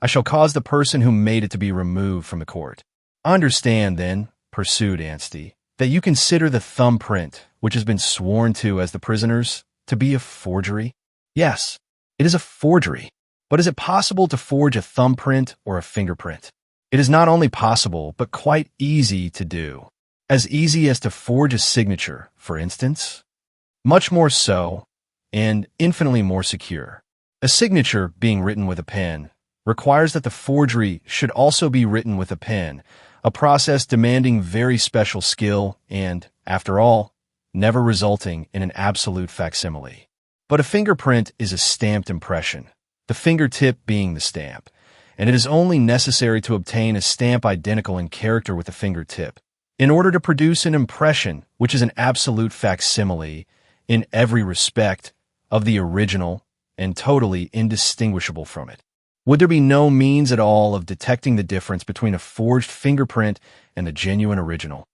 I shall cause the person who made it to be removed from the court. Understand, then, pursued Anstey, that you consider the thumbprint, which has been sworn to as the prisoner's, to be a forgery? Yes, it is a forgery. But is it possible to forge a thumbprint or a fingerprint? It is not only possible, but quite easy to do. As easy as to forge a signature, for instance. Much more so, and infinitely more secure. A signature, being written with a pen, requires that the forgery should also be written with a pen, a process demanding very special skill and, after all, never resulting in an absolute facsimile. But a fingerprint is a stamped impression, the fingertip being the stamp, and it is only necessary to obtain a stamp identical in character with the fingertip in order to produce an impression which is an absolute facsimile in every respect of the original and totally indistinguishable from it. Would there be no means at all of detecting the difference between a forged fingerprint and the genuine original?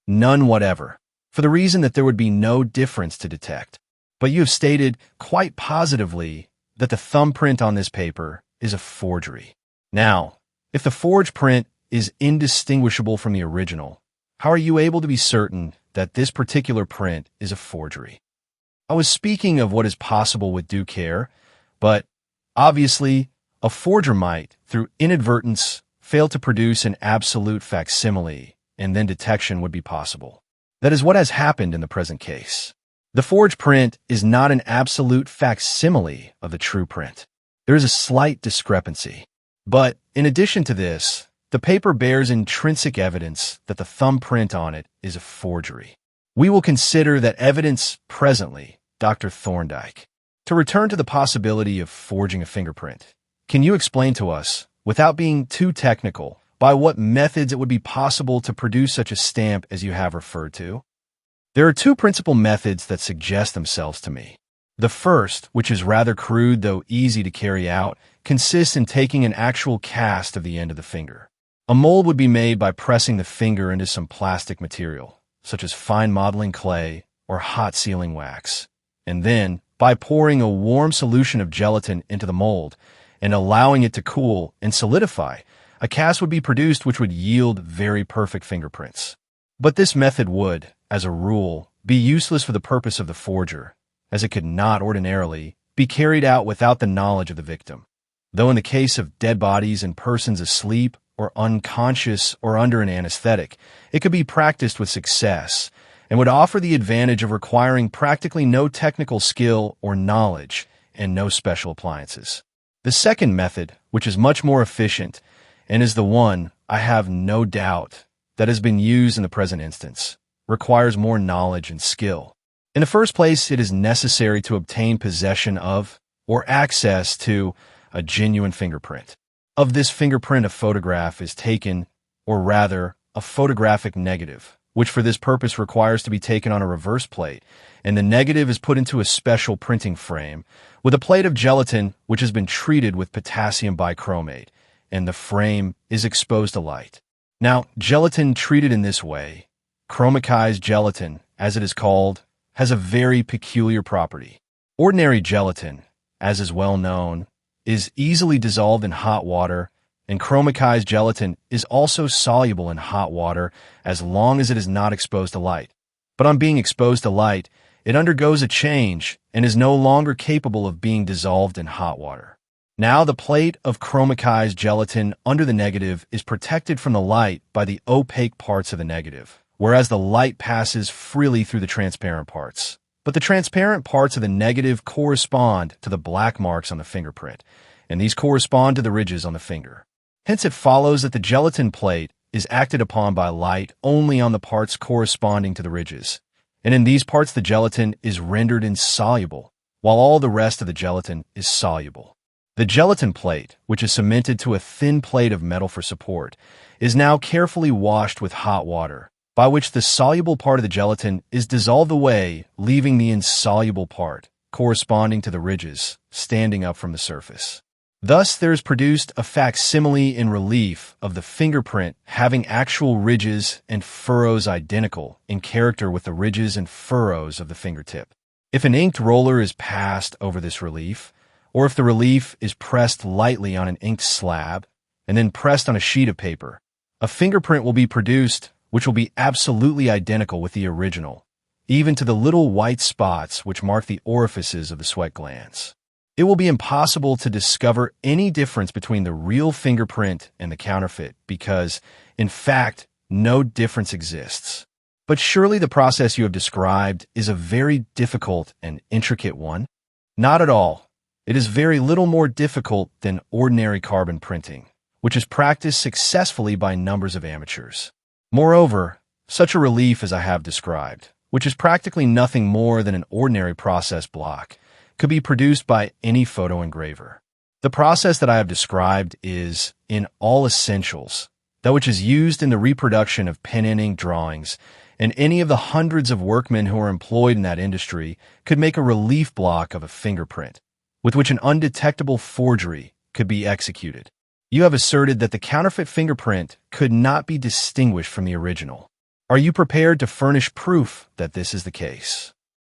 None whatever, for the reason that there would be no difference to detect. But you have stated quite positively that the thumbprint on this paper is a forgery. Now, if the forged print is indistinguishable from the original, how are you able to be certain that this particular print is a forgery? I was speaking of what is possible with due care, but obviously, a forger might, through inadvertence, fail to produce an absolute facsimile, and then detection would be possible. That is what has happened in the present case. The forged print is not an absolute facsimile of the true print. There is a slight discrepancy. But, in addition to this, the paper bears intrinsic evidence that the thumbprint on it is a forgery. We will consider that evidence presently, Dr. Thorndyke. To return to the possibility of forging a fingerprint, can you explain to us, without being too technical, by what methods it would be possible to produce such a stamp as you have referred to? There are two principal methods that suggest themselves to me. The first, which is rather crude though easy to carry out, consists in taking an actual cast of the end of the finger. A mold would be made by pressing the finger into some plastic material, such as fine modeling clay or hot sealing wax, and then, by pouring a warm solution of gelatin into the mold and allowing it to cool and solidify, a cast would be produced which would yield very perfect fingerprints. But this method would, as a rule, be useless for the purpose of the forger, as it could not ordinarily be carried out without the knowledge of the victim. Though in the case of dead bodies and persons asleep or unconscious or under an anesthetic, it could be practiced with success and would offer the advantage of requiring practically no technical skill or knowledge and no special appliances. The second method, which is much more efficient and is the one, I have no doubt, that has been used in the present instance, requires more knowledge and skill. In the first place, it is necessary to obtain possession of or access to a genuine fingerprint. Of this fingerprint, a photograph is taken, or rather, a photographic negative, which for this purpose requires to be taken on a reverse plate, and the negative is put into a special printing frame with a plate of gelatin which has been treated with potassium bichromate, and the frame is exposed to light. Now, gelatin treated in this way, chromicized gelatin, as it is called, has a very peculiar property. Ordinary gelatin, as is well known, is easily dissolved in hot water, and chromicized gelatin is also soluble in hot water as long as it is not exposed to light. But on being exposed to light, it undergoes a change and is no longer capable of being dissolved in hot water. Now the plate of chromicized gelatin under the negative is protected from the light by the opaque parts of the negative, whereas the light passes freely through the transparent parts. But the transparent parts of the negative correspond to the black marks on the fingerprint, and these correspond to the ridges on the finger. Hence it follows that the gelatin plate is acted upon by light only on the parts corresponding to the ridges, and in these parts the gelatin is rendered insoluble, while all the rest of the gelatin is soluble. The gelatin plate, which is cemented to a thin plate of metal for support, is now carefully washed with hot water, by which the soluble part of the gelatin is dissolved away, leaving the insoluble part, corresponding to the ridges, standing up from the surface. Thus there is produced a facsimile in relief of the fingerprint having actual ridges and furrows identical in character with the ridges and furrows of the fingertip. If an inked roller is passed over this relief, or if the relief is pressed lightly on an inked slab and then pressed on a sheet of paper, a fingerprint will be produced which will be absolutely identical with the original, even to the little white spots which mark the orifices of the sweat glands. It will be impossible to discover any difference between the real fingerprint and the counterfeit because, in fact, no difference exists. But surely the process you have described is a very difficult and intricate one? Not at all. It is very little more difficult than ordinary carbon printing, which is practiced successfully by numbers of amateurs. Moreover, such a relief as I have described, which is practically nothing more than an ordinary process block, could be produced by any photo engraver. The process that I have described is, in all essentials, that which is used in the reproduction of pen and ink drawings, and any of the hundreds of workmen who are employed in that industry could make a relief block of a fingerprint, with which an undetectable forgery could be executed. You have asserted that the counterfeit fingerprint could not be distinguished from the original. Are you prepared to furnish proof that this is the case?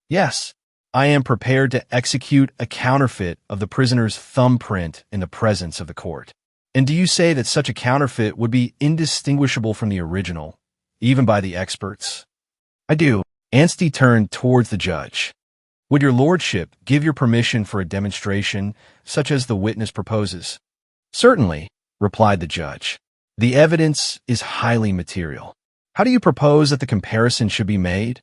Yes, I am prepared to execute a counterfeit of the prisoner's thumbprint in the presence of the court. And do you say that such a counterfeit would be indistinguishable from the original, even by the experts? I do. Anstey turned towards the judge. Would your lordship give your permission for a demonstration such as the witness proposes? Certainly, replied the judge. The evidence is highly material. How do you propose that the comparison should be made?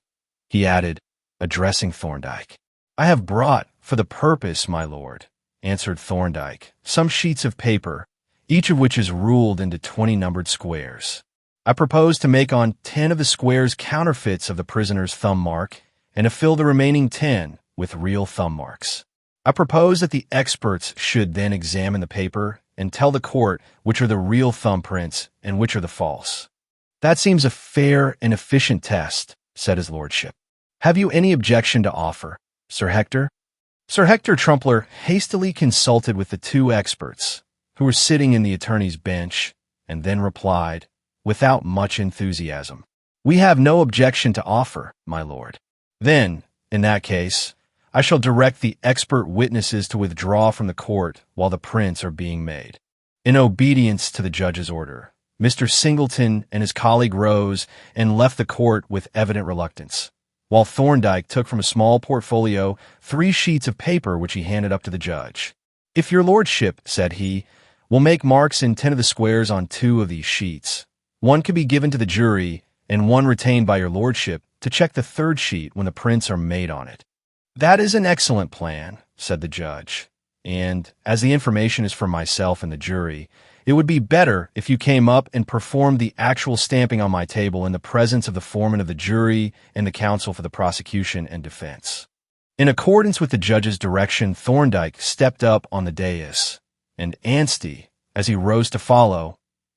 He added, addressing Thorndyke. I have brought, for the purpose, my lord, answered Thorndyke, some sheets of paper, each of which is ruled into 20 numbered squares. I propose to make on 10 of the squares counterfeits of the prisoner's thumb mark, and to fill the remaining 10 with real thumb marks. I propose that the experts should then examine the paper and tell the court which are the real thumbprints and which are the false. That seems a fair and efficient test, said his lordship. Have you any objection to offer, Sir Hector? Sir Hector Trumpler hastily consulted with the two experts, who were sitting in the attorney's bench, and then replied, without much enthusiasm, We have no objection to offer, my lord. Then, in that case, I shall direct the expert witnesses to withdraw from the court while the prints are being made. In obedience to the judge's order, Mr. Singleton and his colleague rose and left the court with evident reluctance, while Thorndyke took from a small portfolio 3 sheets of paper which he handed up to the judge. If your lordship, said he, will make marks in 10 of the squares on 2 of these sheets, one could be given to the jury and one retained by your lordship to check the 3rd sheet when the prints are made on it. That is an excellent plan, said the judge, and as the information is for myself and the jury, it would be better if you came up and performed the actual stamping on my table in the presence of the foreman of the jury and the counsel for the prosecution and defense. In accordance with the judge's direction, Thorndyke stepped up on the dais, and Anstey, as he rose to follow,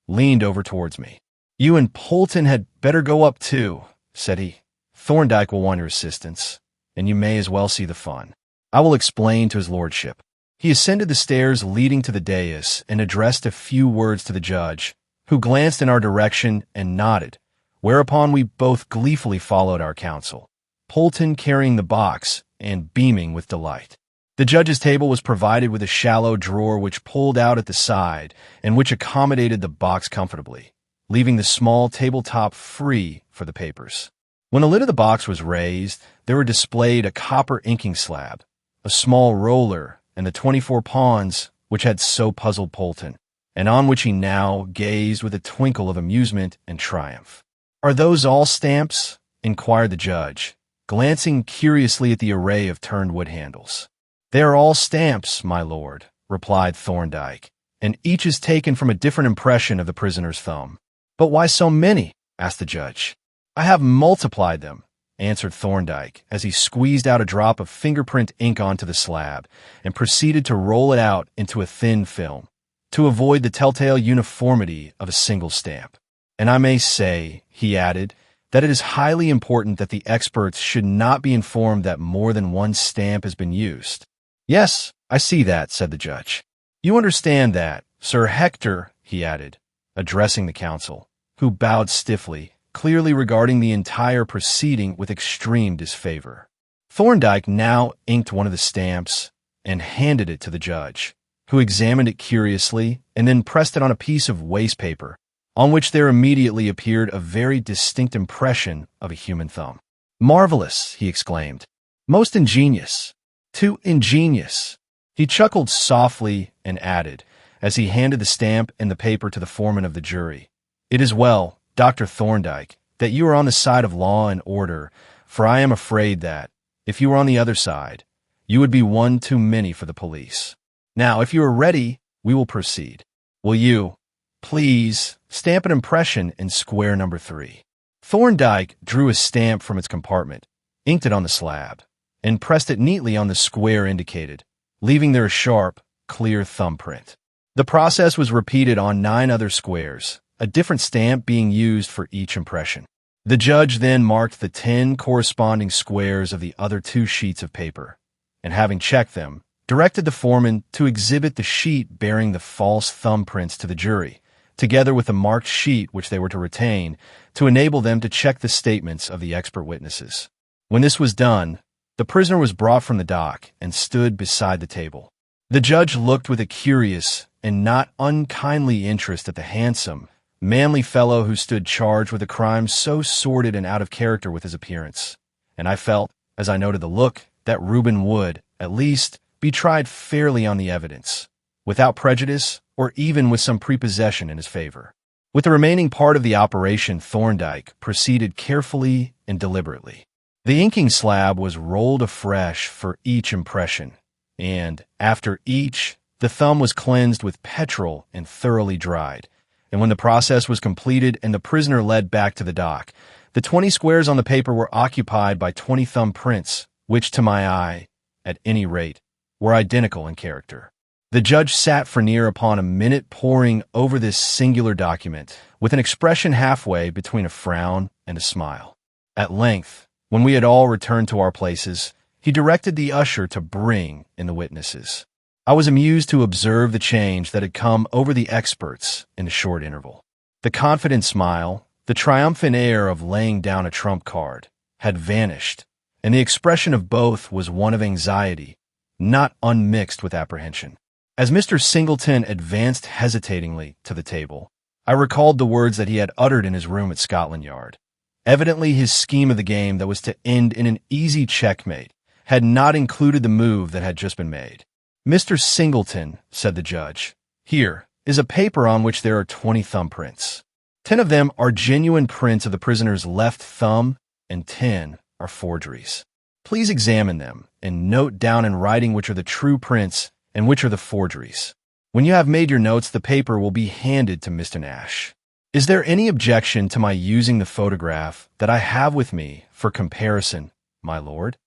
leaned over towards me. You and Polton had better go up too, said he. Thorndyke will want your assistance, and you may as well see the fun. I will explain to his lordship. He ascended the stairs leading to the dais and addressed a few words to the judge, who glanced in our direction and nodded, whereupon we both gleefully followed our counsel, Polton carrying the box and beaming with delight. The judge's table was provided with a shallow drawer which pulled out at the side and which accommodated the box comfortably, leaving the small tabletop free for the papers. When the lid of the box was raised, there were displayed a copper inking slab, a small roller, and the 24 pawns which had so puzzled Polton, and on which he now gazed with a twinkle of amusement and triumph. Are those all stamps? Inquired the judge, glancing curiously at the array of turned wood handles. They are all stamps, my lord, replied Thorndyke, and each is taken from a different impression of the prisoner's thumb. But why so many? Asked the judge. I have multiplied them, answered Thorndyke, as he squeezed out a drop of fingerprint ink onto the slab and proceeded to roll it out into a thin film, to avoid the telltale uniformity of a single stamp. And I may say, he added, that it is highly important that the experts should not be informed that more than one stamp has been used. Yes, I see that, said the judge. You understand that, Sir Hector, he added, addressing the counsel, who bowed stiffly, clearly regarding the entire proceeding with extreme disfavor. Thorndyke now inked one of the stamps and handed it to the judge, who examined it curiously and then pressed it on a piece of waste paper, on which there immediately appeared a very distinct impression of a human thumb. Marvelous, he exclaimed. Most ingenious. Too ingenious. He chuckled softly and added, as he handed the stamp and the paper to the foreman of the jury, It is well, Dr. Thorndyke, that you are on the side of law and order, for I am afraid that, if you were on the other side, you would be one too many for the police. Now, if you are ready, we will proceed. Will you, please, stamp an impression in square number 3? Thorndyke drew a stamp from its compartment, inked it on the slab, and pressed it neatly on the square indicated, leaving there a sharp, clear thumbprint. The process was repeated on 9 other squares, a different stamp being used for each impression. The judge then marked the 10 corresponding squares of the other 2 sheets of paper, and having checked them, directed the foreman to exhibit the sheet bearing the false thumbprints to the jury, together with the marked sheet which they were to retain, to enable them to check the statements of the expert witnesses. When this was done, the prisoner was brought from the dock and stood beside the table. The judge looked with a curious and not unkindly interest at the handsome, manly fellow who stood charged with a crime so sordid and out of character with his appearance, and I felt, as I noted the look, that Reuben would, at least, be tried fairly on the evidence, without prejudice or even with some prepossession in his favor. With the remaining part of the operation, Thorndyke proceeded carefully and deliberately. The inking slab was rolled afresh for each impression, and, after each, the thumb was cleansed with petrol and thoroughly dried, and when the process was completed and the prisoner led back to the dock, the 20 squares on the paper were occupied by 20 thumbprints, which, to my eye, at any rate, were identical in character. The judge sat for near upon a minute poring over this singular document, with an expression halfway between a frown and a smile. At length, when we had all returned to our places, he directed the usher to bring in the witnesses. I was amused to observe the change that had come over the experts in a short interval. The confident smile, the triumphant air of laying down a trump card, had vanished, and the expression of both was one of anxiety, not unmixed with apprehension. As Mr. Singleton advanced hesitatingly to the table, I recalled the words that he had uttered in his room at Scotland Yard. Evidently his scheme of the game that was to end in an easy checkmate had not included the move that had just been made. "Mr. Singleton," said the judge, "here is a paper on which there are 20 thumbprints. 10 of them are genuine prints of the prisoner's left thumb, and 10 are forgeries. Please examine them and note down in writing which are the true prints and which are the forgeries. When you have made your notes, the paper will be handed to Mr. Nash. Is there any objection to my using the photograph that I have with me for comparison, my lord?"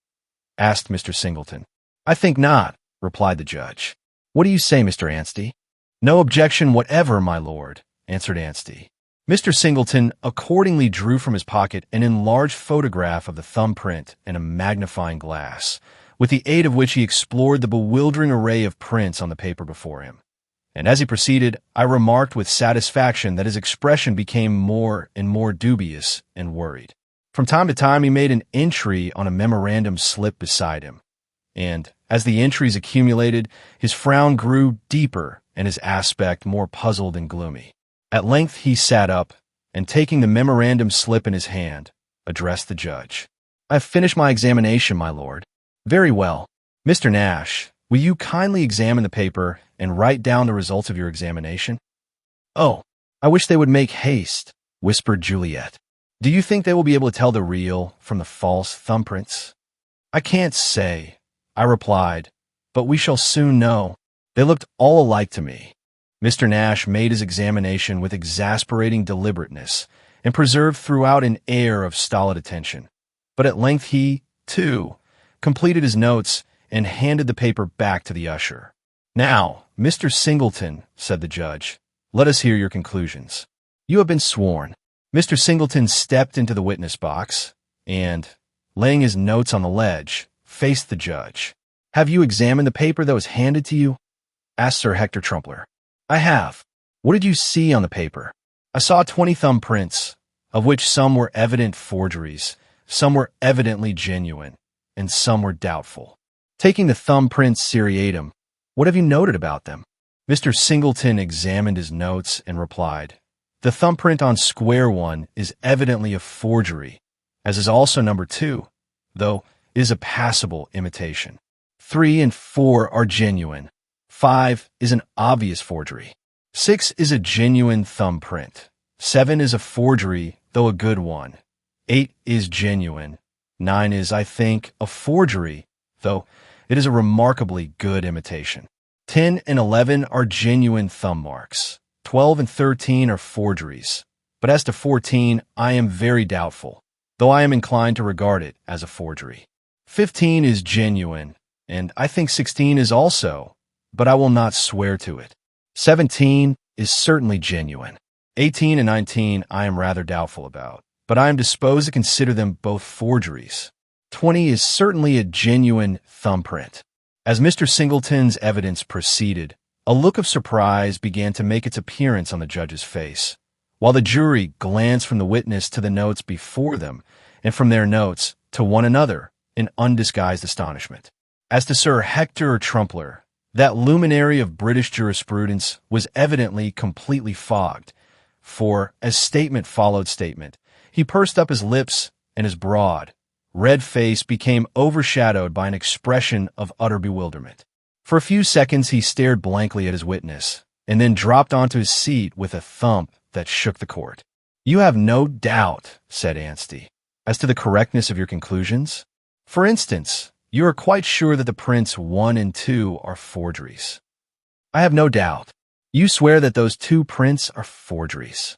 asked Mr. Singleton. "I think not," replied the judge. "What do you say, Mr. Anstey?" "No objection whatever, my lord," answered Anstey. Mr. Singleton accordingly drew from his pocket an enlarged photograph of the thumbprint and a magnifying glass, with the aid of which he explored the bewildering array of prints on the paper before him. And as he proceeded, I remarked with satisfaction that his expression became more and more dubious and worried. From time to time he made an entry on a memorandum slip beside him, and, as the entries accumulated, his frown grew deeper and his aspect more puzzled and gloomy. At length he sat up, and taking the memorandum slip in his hand, addressed the judge. "I have finished my examination, my lord." "Very well. Mr. Nash, will you kindly examine the paper and write down the results of your examination?" "Oh, I wish they would make haste," whispered Juliet. "Do you think they will be able to tell the real from the false thumbprints?" "I can't say," I replied, "but we shall soon know. They looked all alike to me." Mr. Nash made his examination with exasperating deliberateness and preserved throughout an air of stolid attention. But at length he, too, completed his notes and handed the paper back to the usher. "Now, Mr. Singleton," said the judge, "let us hear your conclusions. You have been sworn." Mr. Singleton stepped into the witness box and, laying his notes on the ledge, faced the judge. "Have you examined the paper that was handed to you?" asked Sir Hector Trumpler. "I have." "What did you see on the paper?" "I saw 20 thumbprints, of which some were evident forgeries, some were evidently genuine, and some were doubtful." "Taking the thumbprints seriatim, what have you noted about them?" Mr. Singleton examined his notes and replied, "The thumbprint on square 1 is evidently a forgery, as is also number 2, though it is a passable imitation. 3 and 4 are genuine. 5 is an obvious forgery. 6 is a genuine thumbprint. 7 is a forgery, though a good one. 8 is genuine. 9 is, I think, a forgery, though it is a remarkably good imitation. 10 and 11 are genuine thumb marks. 12 and 13 are forgeries. But as to 14, I am very doubtful, though I am inclined to regard it as a forgery. 15 is genuine, and I think 16 is also, but I will not swear to it. 17 is certainly genuine. 18 and 19 I am rather doubtful about, but I am disposed to consider them both forgeries. 20 is certainly a genuine thumbprint. As Mr. Singleton's evidence proceeded, a look of surprise began to make its appearance on the judge's face, while the jury glanced from the witness to the notes before them, and from their notes to one another in undisguised astonishment. As to Sir Hector Trumpler, that luminary of British jurisprudence was evidently completely fogged, for, as statement followed statement, he pursed up his lips and his broad, red face became overshadowed by an expression of utter bewilderment. For a few seconds he stared blankly at his witness, and then dropped onto his seat with a thump that shook the court. "You have no doubt," said Anstey, "as to the correctness of your conclusions? For instance, you are quite sure that the prints 1 and 2 are forgeries?" "I have no doubt." "You swear that those 2 prints are forgeries?"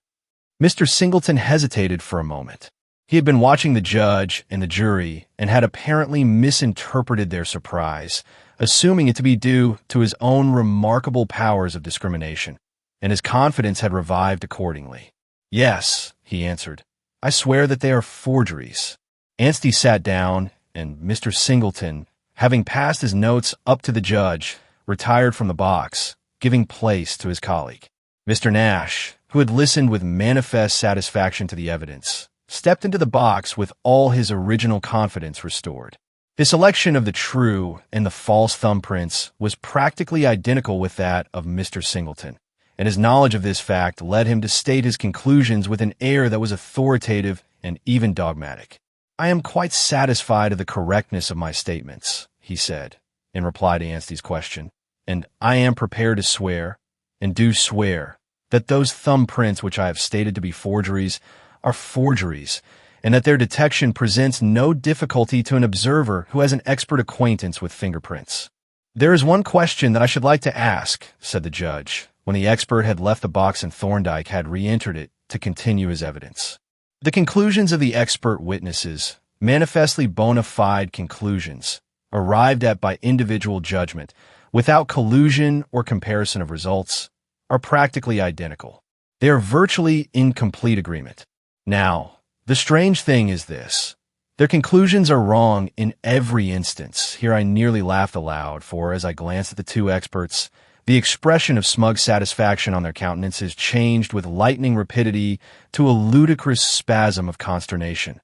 Mr. Singleton hesitated for a moment. He had been watching the judge and the jury and had apparently misinterpreted their surprise, assuming it to be due to his own remarkable powers of discrimination, and his confidence had revived accordingly. "Yes," he answered, "I swear that they are forgeries." Anstey sat down, and Mr. Singleton, having passed his notes up to the judge, retired from the box, giving place to his colleague. Mr. Nash, who had listened with manifest satisfaction to the evidence, stepped into the box with all his original confidence restored. His selection of the true and the false thumbprints was practically identical with that of Mr. Singleton, and his knowledge of this fact led him to state his conclusions with an air that was authoritative and even dogmatic. "I am quite satisfied of the correctness of my statements," he said, in reply to Anstey's question, "and I am prepared to swear, and do swear, that those thumbprints which I have stated to be forgeries are forgeries, and that their detection presents no difficulty to an observer who has an expert acquaintance with fingerprints." "There is one question that I should like to ask," said the judge, when the expert had left the box and Thorndyke had re-entered it to continue his evidence. The conclusions of the expert witnesses, manifestly bona fide conclusions, arrived at by individual judgment, without collusion or comparison of results, are practically identical. They are virtually in complete agreement. Now, the strange thing is this. Their conclusions are wrong in every instance. Here I nearly laughed aloud, for as I glanced at the 2 experts, the expression of smug satisfaction on their countenances changed with lightning rapidity to a ludicrous spasm of consternation.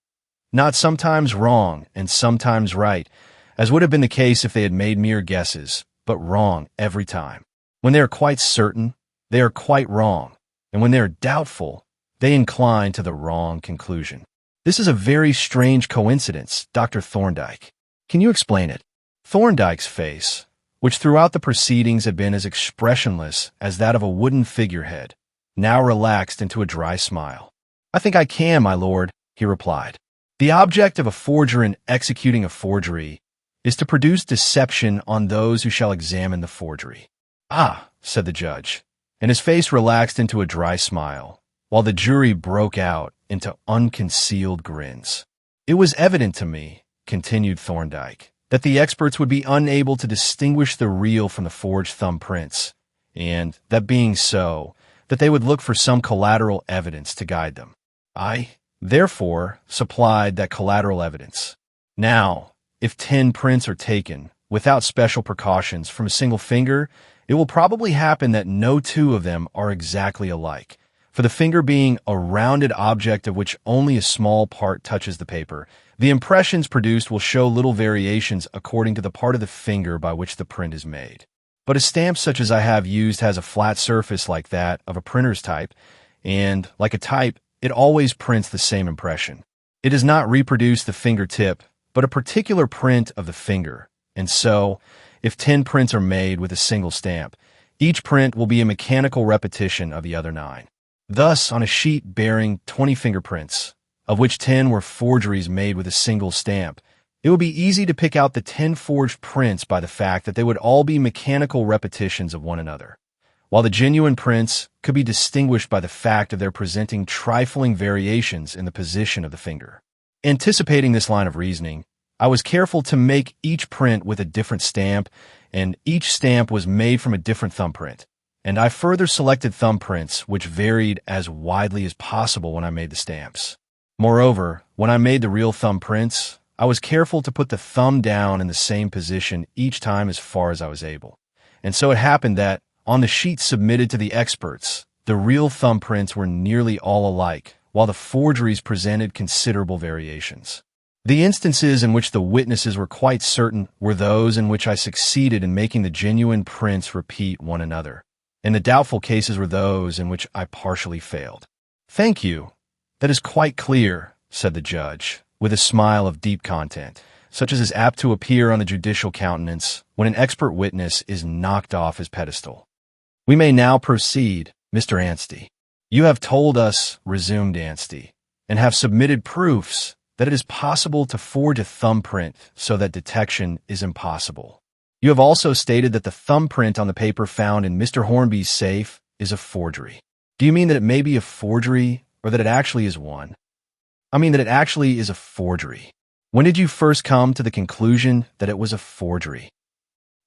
Not sometimes wrong and sometimes right, as would have been the case if they had made mere guesses, but wrong every time. When they are quite certain, they are quite wrong, and when they are doubtful, they incline to the wrong conclusion. This is a very strange coincidence, Dr. Thorndyke. Can you explain it? Thorndyke's face, which throughout the proceedings had been as expressionless as that of a wooden figurehead, now relaxed into a dry smile. "I think I can, my lord," he replied. "The object of a forger in executing a forgery is to produce deception on those who shall examine the forgery." "Ah," said the judge, and his face relaxed into a dry smile, while the jury broke out into unconcealed grins. "It was evident to me," continued Thorndyke, "that the experts would be unable to distinguish the real from the forged thumbprints, and, that being so, that they would look for some collateral evidence to guide them. I, therefore, supplied that collateral evidence. Now, if 10 prints are taken, without special precautions, from a single finger, it will probably happen that no 2 of them are exactly alike. For the finger being a rounded object of which only a small part touches the paper, the impressions produced will show little variations according to the part of the finger by which the print is made. But a stamp such as I have used has a flat surface like that of a printer's type, and, like a type, it always prints the same impression. It does not reproduce the fingertip, but a particular print of the finger, and so, if 10 prints are made with a single stamp, each print will be a mechanical repetition of the other 9. Thus, on a sheet bearing 20 fingerprints, of which 10 were forgeries made with a single stamp, it would be easy to pick out the 10 forged prints by the fact that they would all be mechanical repetitions of one another, while the genuine prints could be distinguished by the fact of their presenting trifling variations in the position of the finger. Anticipating this line of reasoning, I was careful to make each print with a different stamp and each stamp was made from a different thumbprint. And I further selected thumbprints which varied as widely as possible when I made the stamps. Moreover, when I made the real thumbprints, I was careful to put the thumb down in the same position each time as far as I was able. And so it happened that, on the sheets submitted to the experts, the real thumbprints were nearly all alike, while the forgeries presented considerable variations. The instances in which the witnesses were quite certain were those in which I succeeded in making the genuine prints repeat one another, and the doubtful cases were those in which I partially failed. "Thank you. That is quite clear," said the judge, with a smile of deep content, such as is apt to appear on the judicial countenance when an expert witness is knocked off his pedestal. "We may now proceed, Mr. Anstey. You have told us," resumed Anstey, "and have submitted proofs that it is possible to forge a thumbprint so that detection is impossible. You have also stated that the thumbprint on the paper found in Mr. Hornby's safe is a forgery. Do you mean that it may be a forgery, or that it actually is one?" "I mean that it actually is a forgery." "When did you first come to the conclusion that it was a forgery?"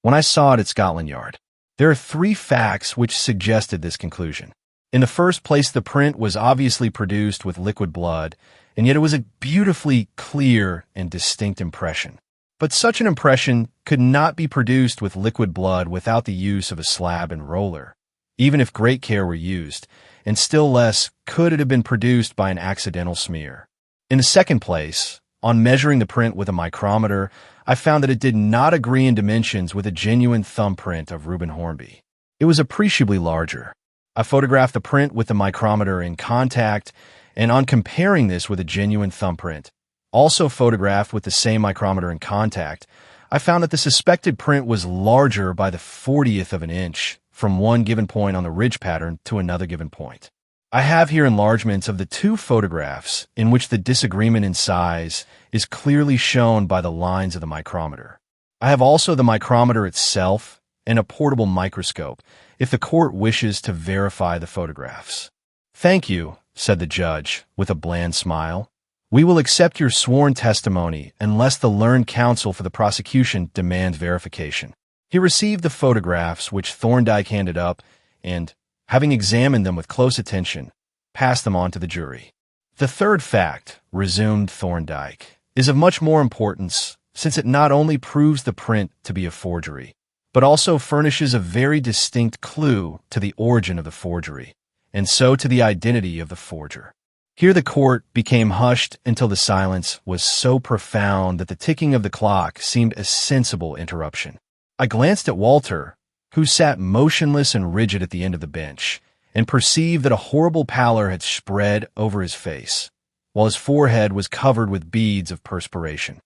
"When I saw it at Scotland Yard." There are 3 facts which suggested this conclusion. In the first place, the print was obviously produced with liquid blood, and yet it was a beautifully clear and distinct impression. But such an impression could not be produced with liquid blood without the use of a slab and roller, even if great care were used, and still less could it have been produced by an accidental smear. In the second place, on measuring the print with a micrometer, I found that it did not agree in dimensions with a genuine thumbprint of Reuben Hornby. It was appreciably larger. I photographed the print with the micrometer in contact, and on comparing this with a genuine thumbprint, also photographed with the same micrometer in contact, I found that the suspected print was larger by the 40th of an inch from one given point on the ridge pattern to another given point. I have here enlargements of the 2 photographs in which the disagreement in size is clearly shown by the lines of the micrometer. I have also the micrometer itself and a portable microscope if the court wishes to verify the photographs. "Thank you," said the judge with a bland smile. "We will accept your sworn testimony unless the learned counsel for the prosecution demands verification." He received the photographs which Thorndyke handed up and, having examined them with close attention, passed them on to the jury. "The third fact," resumed Thorndyke, "is of much more importance, since it not only proves the print to be a forgery, but also furnishes a very distinct clue to the origin of the forgery, and so to the identity of the forger." Here the court became hushed until the silence was so profound that the ticking of the clock seemed a sensible interruption. I glanced at Walter, who sat motionless and rigid at the end of the bench, and perceived that a horrible pallor had spread over his face, while his forehead was covered with beads of perspiration.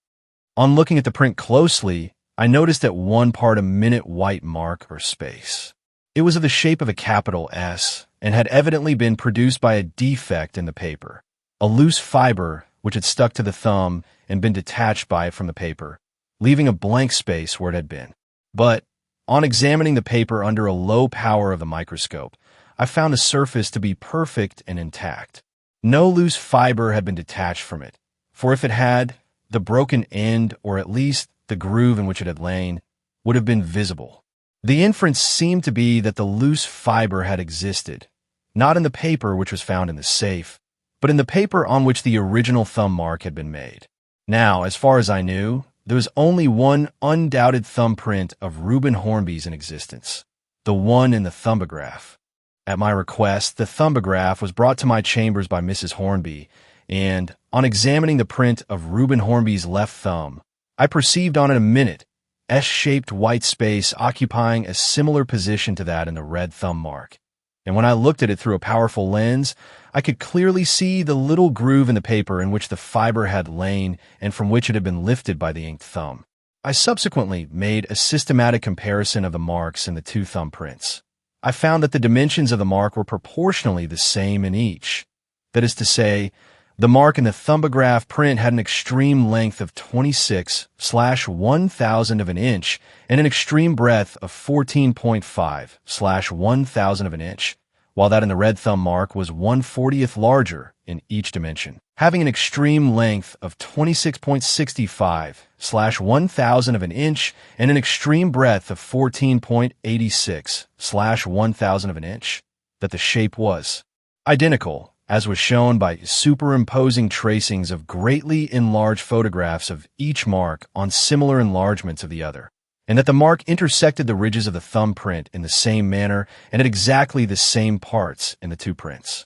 On looking at the print closely, I noticed at one part a minute white mark or space. It was of the shape of a capital S, and had evidently been produced by a defect in the paper, a loose fiber which had stuck to the thumb and been detached by it from the paper, leaving a blank space where it had been. But, on examining the paper under a low power of the microscope, I found the surface to be perfect and intact. No loose fiber had been detached from it, for if it had, the broken end, or at least the groove in which it had lain, would have been visible. The inference seemed to be that the loose fiber had existed, not in the paper which was found in the safe, but in the paper on which the original thumb mark had been made. Now, as far as I knew, there was only one undoubted thumbprint of Reuben Hornby's in existence, the one in the thumbograph. At my request, the thumbograph was brought to my chambers by Mrs. Hornby, and, on examining the print of Reuben Hornby's left thumb, I perceived on it a minute, S-shaped white space occupying a similar position to that in the red thumb mark. And when I looked at it through a powerful lens, I could clearly see the little groove in the paper in which the fiber had lain and from which it had been lifted by the inked thumb. I subsequently made a systematic comparison of the marks in the 2 thumbprints. I found that the dimensions of the mark were proportionally the same in each. That is to say, the mark in the thumbograph print had an extreme length of 26/1,000 of an inch and an extreme breadth of 14.5/1,000 of an inch, while that in the red thumb mark was 1/40th larger in each dimension, having an extreme length of 26.65/1000 of an inch and an extreme breadth of 14.86/1000 of an inch, that the shape was identical, as was shown by superimposing tracings of greatly enlarged photographs of each mark on similar enlargements of the other, and that the mark intersected the ridges of the thumbprint in the same manner and at exactly the same parts in the two prints.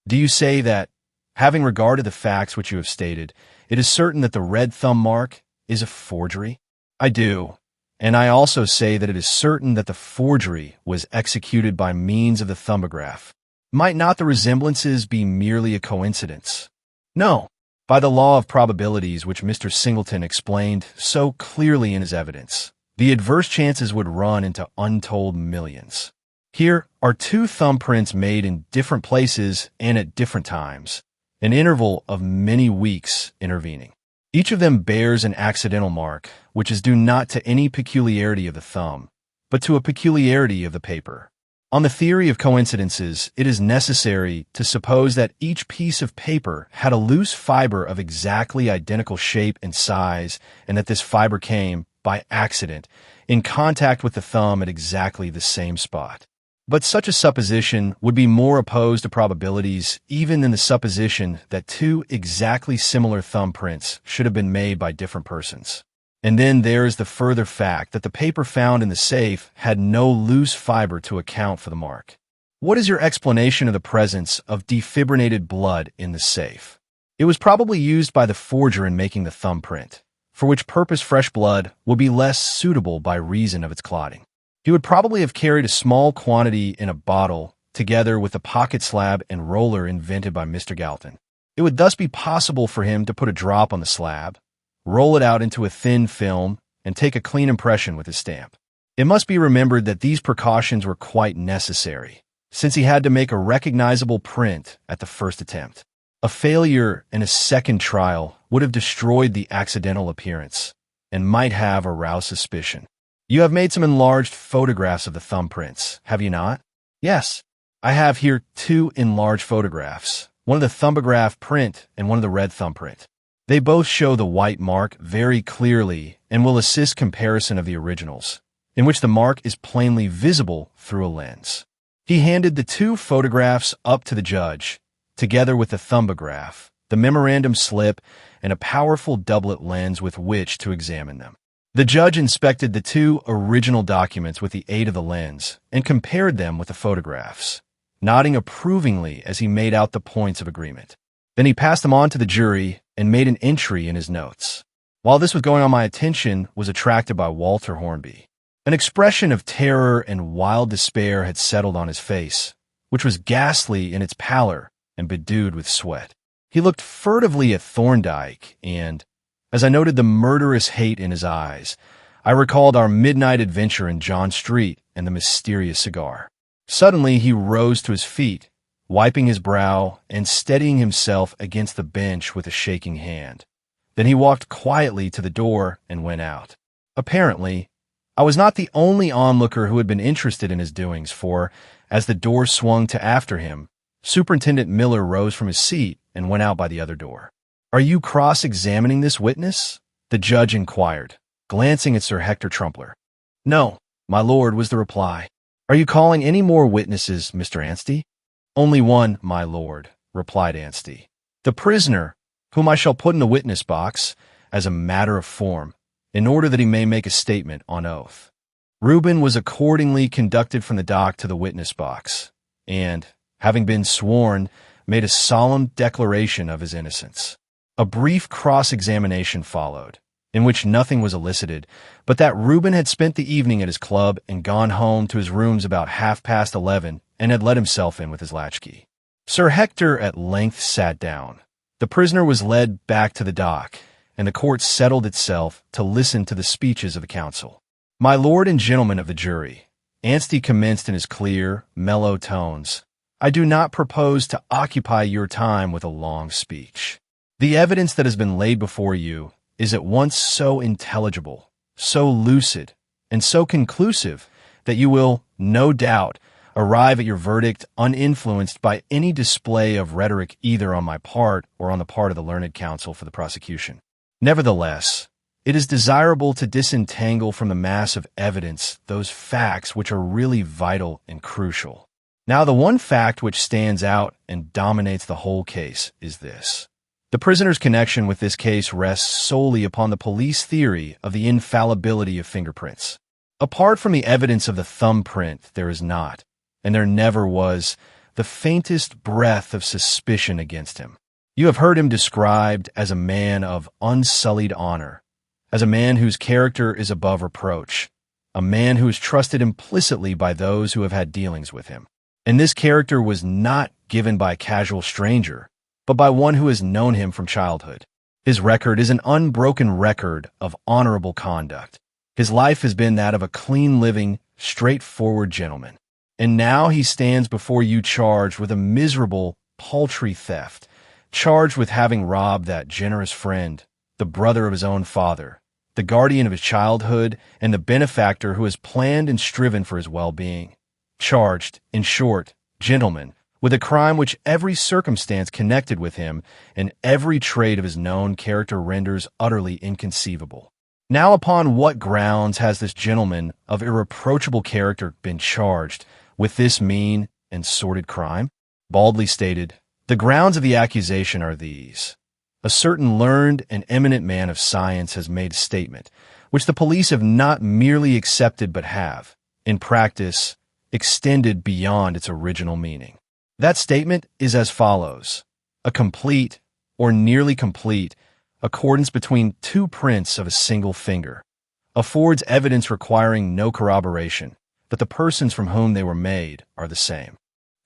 Do you say that, having regard to the facts which you have stated, it is certain that the red thumb mark is a forgery? I do, and I also say that it is certain that the forgery was executed by means of the thumbograph. Might not the resemblances be merely a coincidence? No. By the law of probabilities which Mr. Singleton explained so clearly in his evidence, the adverse chances would run into untold millions. Here are two thumbprints made in different places and at different times, an interval of many weeks intervening. Each of them bears an accidental mark, which is due not to any peculiarity of the thumb, but to a peculiarity of the paper. On the theory of coincidences, it is necessary to suppose that each piece of paper had a loose fiber of exactly identical shape and size, and that this fiber came, by accident, in contact with the thumb at exactly the same spot. But such a supposition would be more opposed to probabilities even than the supposition that two exactly similar thumbprints should have been made by different persons. And then there is the further fact that the paper found in the safe had no loose fiber to account for the mark. What is your explanation of the presence of defibrinated blood in the safe? It was probably used by the forger in making the thumbprint, for which purpose fresh blood would be less suitable by reason of its clotting. He would probably have carried a small quantity in a bottle, together with the pocket slab and roller invented by Mr. Galton. It would thus be possible for him to put a drop on the slab, roll it out into a thin film, and take a clean impression with his stamp. It must be remembered that these precautions were quite necessary, since he had to make a recognizable print at the first attempt. A failure in a second trial would have destroyed the accidental appearance, and might have aroused suspicion. You have made some enlarged photographs of the thumbprints, have you not? Yes. I have here two enlarged photographs, one of the thumbograph print and one of the red thumbprint. They both show the white mark very clearly and will assist comparison of the originals, in which the mark is plainly visible through a lens. He handed the two photographs up to the judge, together with the thumbograph, the memorandum slip, and a powerful doublet lens with which to examine them. The judge inspected the two original documents with the aid of the lens and compared them with the photographs, nodding approvingly as he made out the points of agreement. Then he passed them on to the jury and made an entry in his notes. While this was going on, my attention was attracted by Walter Hornby. An expression of terror and wild despair had settled on his face, which was ghastly in its pallor and bedewed with sweat. He looked furtively at Thorndyke, and, as I noted the murderous hate in his eyes, I recalled our midnight adventure in John Street and the mysterious cigar. Suddenly he rose to his feet, wiping his brow and steadying himself against the bench with a shaking hand. Then he walked quietly to the door and went out. Apparently, I was not the only onlooker who had been interested in his doings, for, as the door swung to after him, Superintendent Miller rose from his seat and went out by the other door. "Are you cross-examining this witness?" the judge inquired, glancing at Sir Hector Trumpler. "No, my lord," was the reply. "Are you calling any more witnesses, Mr. Anstey?" "Only one, my lord," replied Anstey. "The prisoner, whom I shall put in the witness box, as a matter of form, in order that he may make a statement on oath." Reuben was accordingly conducted from the dock to the witness box, and, having been sworn, made a solemn declaration of his innocence. A brief cross-examination followed, in which nothing was elicited, but that Reuben had spent the evening at his club and gone home to his rooms about 11:30 and had let himself in with his latchkey. Sir Hector at length sat down. The prisoner was led back to the dock, and the court settled itself to listen to the speeches of the counsel. "My lord and gentlemen of the jury," Anstey commenced in his clear, mellow tones, "I do not propose to occupy your time with a long speech. The evidence that has been laid before you is at once so intelligible, so lucid, and so conclusive that you will, no doubt, arrive at your verdict uninfluenced by any display of rhetoric either on my part or on the part of the learned counsel for the prosecution. Nevertheless, it is desirable to disentangle from the mass of evidence those facts which are really vital and crucial. Now, the one fact which stands out and dominates the whole case is this. The prisoner's connection with this case rests solely upon the police theory of the infallibility of fingerprints. Apart from the evidence of the thumbprint, there is not, and there never was, the faintest breath of suspicion against him. You have heard him described as a man of unsullied honor, as a man whose character is above reproach, a man who is trusted implicitly by those who have had dealings with him. And this character was not given by a casual stranger, but by one who has known him from childhood. His record is an unbroken record of honorable conduct. His life has been that of a clean-living, straightforward gentleman. And now he stands before you charged with a miserable, paltry theft, charged with having robbed that generous friend, the brother of his own father, the guardian of his childhood, and the benefactor who has planned and striven for his well-being. Charged, in short, gentlemen, with a crime which every circumstance connected with him and every trait of his known character renders utterly inconceivable. Now, upon what grounds has this gentleman of irreproachable character been charged with this mean and sordid crime? Baldly stated, the grounds of the accusation are these. A certain learned and eminent man of science has made a statement, which the police have not merely accepted but have, in practice, extended beyond its original meaning. That statement is as follows. A complete, or nearly complete, accordance between two prints of a single finger affords evidence requiring no corroboration that the persons from whom they were made are the same.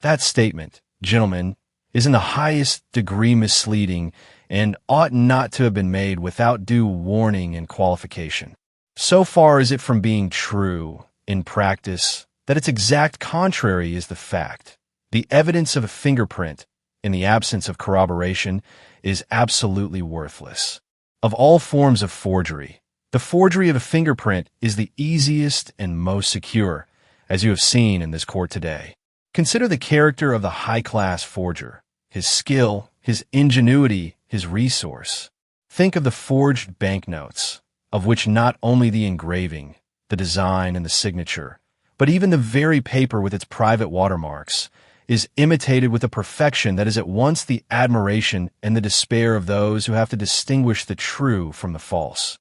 That statement, gentlemen, is in the highest degree misleading and ought not to have been made without due warning and qualification. So far is it from being true, in practice, that its exact contrary is the fact. The evidence of a fingerprint, in the absence of corroboration, is absolutely worthless. Of all forms of forgery, the forgery of a fingerprint is the easiest and most secure, as you have seen in this court today. Consider the character of the high-class forger, his skill, his ingenuity, his resource. Think of the forged banknotes, of which not only the engraving, the design, and the signature, but even the very paper with its private watermarks, is imitated with a perfection that is at once the admiration and the despair of those who have to distinguish the true from the false.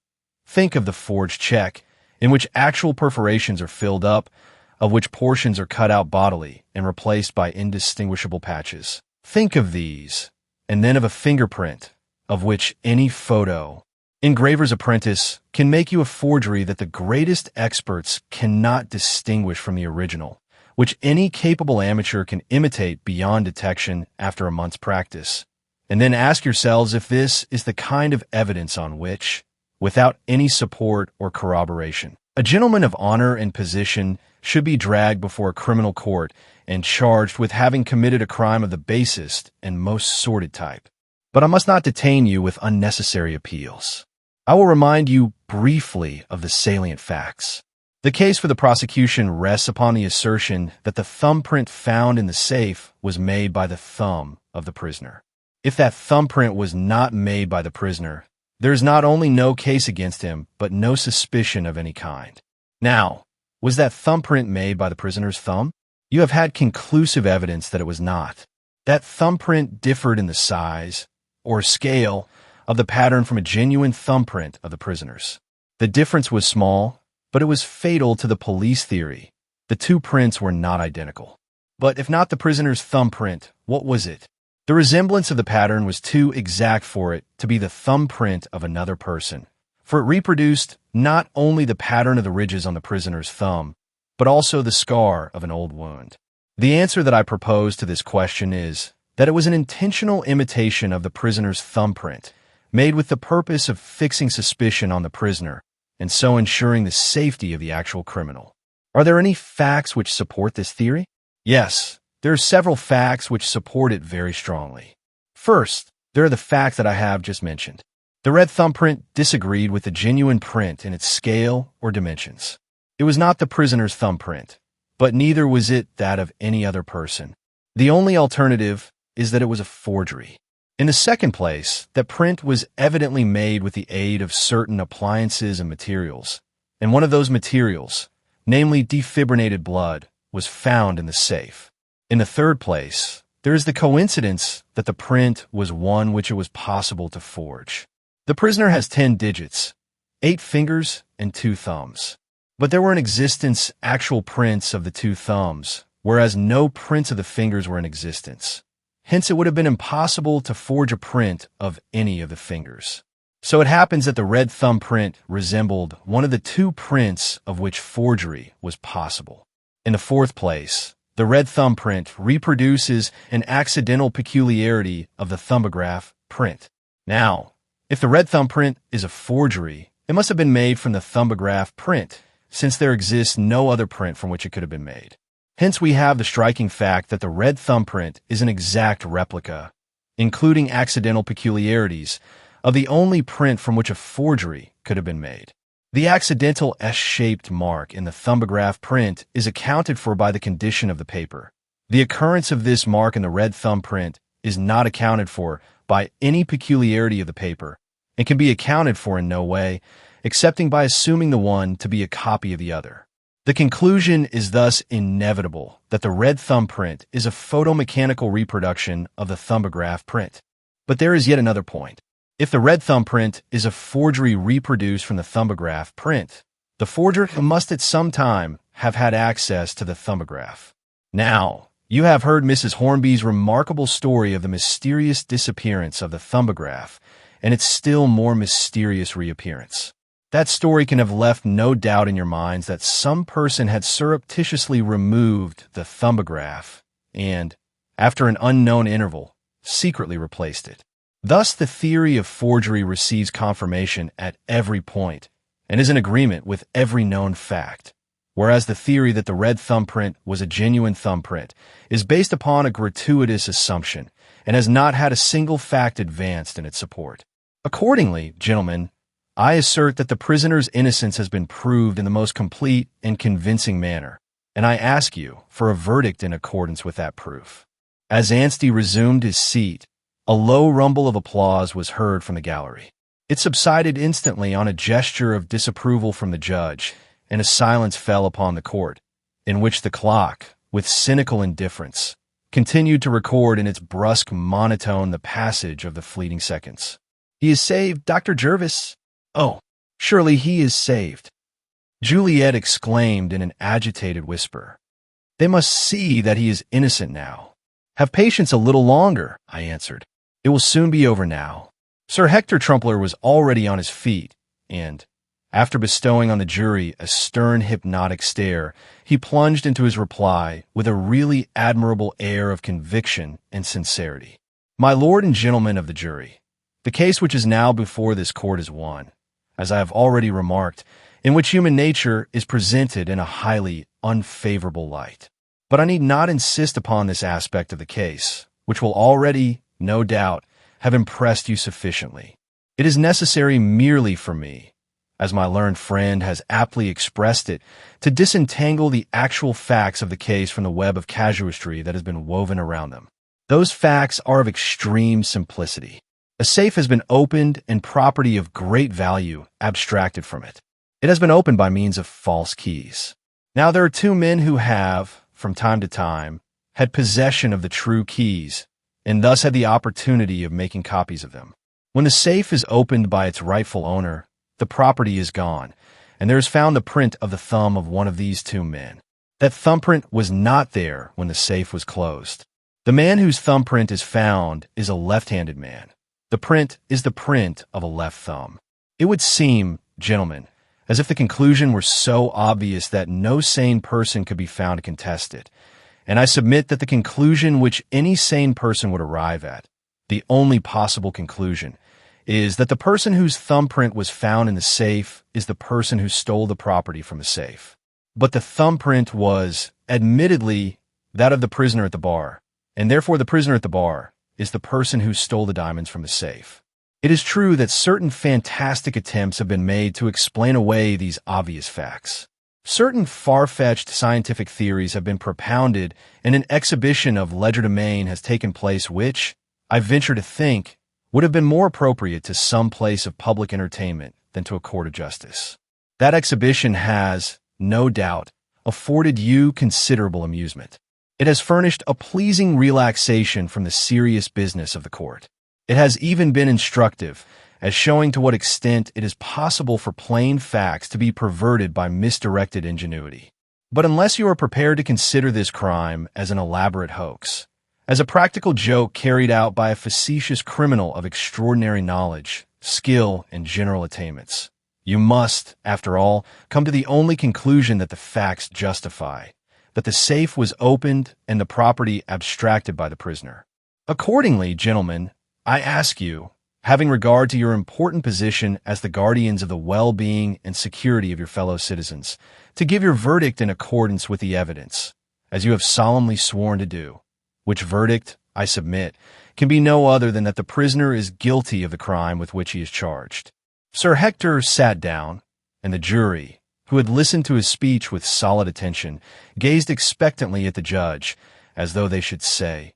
Think of the forged check, in which actual perforations are filled up, of which portions are cut out bodily and replaced by indistinguishable patches. Think of these, and then of a fingerprint, of which any photo, engraver's apprentice, can make you a forgery that the greatest experts cannot distinguish from the original, which any capable amateur can imitate beyond detection after a month's practice. And then ask yourselves if this is the kind of evidence on which, without any support or corroboration, a gentleman of honor and position should be dragged before a criminal court and charged with having committed a crime of the basest and most sordid type. But I must not detain you with unnecessary appeals. I will remind you briefly of the salient facts. The case for the prosecution rests upon the assertion that the thumbprint found in the safe was made by the thumb of the prisoner. If that thumbprint was not made by the prisoner, there is not only no case against him, but no suspicion of any kind. Now, was that thumbprint made by the prisoner's thumb? You have had conclusive evidence that it was not. That thumbprint differed in the size, or scale, of the pattern from a genuine thumbprint of the prisoner's. The difference was small, but it was fatal to the police theory. The two prints were not identical. But if not the prisoner's thumbprint, what was it? The resemblance of the pattern was too exact for it to be the thumbprint of another person, for it reproduced not only the pattern of the ridges on the prisoner's thumb, but also the scar of an old wound. The answer that I propose to this question is that it was an intentional imitation of the prisoner's thumbprint, made with the purpose of fixing suspicion on the prisoner, and so ensuring the safety of the actual criminal. Are there any facts which support this theory? Yes, there are several facts which support it very strongly. First, there are the facts that I have just mentioned. The red thumbprint disagreed with the genuine print in its scale or dimensions. It was not the prisoner's thumbprint. but neither was it that of any other person. The only alternative is that it was a forgery. In the second place, that print was evidently made with the aid of certain appliances and materials, and one of those materials, namely defibrinated blood, was found in the safe. In the third place, there is the coincidence that the print was one which it was possible to forge. The prisoner has 10 digits, 8 fingers, and 2 thumbs. But there were in existence actual prints of the 2 thumbs, whereas no prints of the fingers were in existence. Hence, it would have been impossible to forge a print of any of the fingers. So it happens that the red thumbprint resembled one of the 2 prints of which forgery was possible. In the fourth place, the red thumbprint reproduces an accidental peculiarity of the thumbograph print. Now, if the red thumbprint is a forgery, it must have been made from the thumbograph print, since there exists no other print from which it could have been made. Hence, we have the striking fact that the red thumbprint is an exact replica, including accidental peculiarities, of the only print from which a forgery could have been made. The accidental S-shaped mark in the thumbograph print is accounted for by the condition of the paper. The occurrence of this mark in the red thumbprint is not accounted for by any peculiarity of the paper, and can be accounted for in no way, excepting by assuming the one to be a copy of the other. The conclusion is thus inevitable that the red thumbprint is a photomechanical reproduction of the thumbograph print. But there is yet another point. If the red thumbprint is a forgery reproduced from the thumbograph print, the forger must at some time have had access to the thumbograph. Now, you have heard Mrs. Hornby's remarkable story of the mysterious disappearance of the thumbograph and its still more mysterious reappearance. That story can have left no doubt in your minds that some person had surreptitiously removed the thumbograph and, after an unknown interval, secretly replaced it. Thus, the theory of forgery receives confirmation at every point and is in agreement with every known fact, whereas the theory that the red thumbprint was a genuine thumbprint is based upon a gratuitous assumption and has not had a single fact advanced in its support. Accordingly, gentlemen, I assert that the prisoner's innocence has been proved in the most complete and convincing manner, and I ask you for a verdict in accordance with that proof. As Anstey resumed his seat, a low rumble of applause was heard from the gallery. It subsided instantly on a gesture of disapproval from the judge, and a silence fell upon the court, in which the clock, with cynical indifference, continued to record in its brusque monotone the passage of the fleeting seconds. "He is saved, Dr. Jervis." "Oh, surely he is saved," Juliet exclaimed in an agitated whisper. "They must see that he is innocent now." "Have patience a little longer," I answered. "It will soon be over now." Sir Hector Trumpler was already on his feet, and, after bestowing on the jury a stern hypnotic stare, he plunged into his reply with a really admirable air of conviction and sincerity. "My lord and gentlemen of the jury, the case which is now before this court is one, as I have already remarked, in which human nature is presented in a highly unfavorable light. But I need not insist upon this aspect of the case, which will already, no doubt, have impressed you sufficiently. It is necessary merely for me, as my learned friend has aptly expressed it, to disentangle the actual facts of the case from the web of casuistry that has been woven around them. Those facts are of extreme simplicity. A safe has been opened and property of great value abstracted from it. It has been opened by means of false keys. Now there are 2 men who have, from time to time, had possession of the true keys, and thus had the opportunity of making copies of them. When the safe is opened by its rightful owner, the property is gone, and there is found the print of the thumb of one of these 2 men. That thumbprint was not there when the safe was closed. The man whose thumbprint is found is a left-handed man. The print is the print of a left thumb. It would seem, gentlemen, as if the conclusion were so obvious that no sane person could be found to contest it, and I submit that the conclusion which any sane person would arrive at, the only possible conclusion, is that the person whose thumbprint was found in the safe is the person who stole the property from the safe. But the thumbprint was, admittedly, that of the prisoner at the bar, and therefore the prisoner at the bar is the person who stole the diamonds from the safe. It is true that certain fantastic attempts have been made to explain away these obvious facts. Certain far-fetched scientific theories have been propounded, and an exhibition of legerdemain has taken place which, I venture to think, would have been more appropriate to some place of public entertainment than to a court of justice. That exhibition has, no doubt, afforded you considerable amusement. It has furnished a pleasing relaxation from the serious business of the court. It has even been instructive, as showing to what extent it is possible for plain facts to be perverted by misdirected ingenuity. But unless you are prepared to consider this crime as an elaborate hoax, as a practical joke carried out by a facetious criminal of extraordinary knowledge, skill, and general attainments, you must, after all, come to the only conclusion that the facts justify, that the safe was opened and the property abstracted by the prisoner. Accordingly, gentlemen, I ask you, having regard to your important position as the guardians of the well-being and security of your fellow citizens, to give your verdict in accordance with the evidence, as you have solemnly sworn to do, which verdict, I submit, can be no other than that the prisoner is guilty of the crime with which he is charged. Sir Hector sat down, and the jury, who had listened to his speech with solid attention, gazed expectantly at the judge, as though they should say,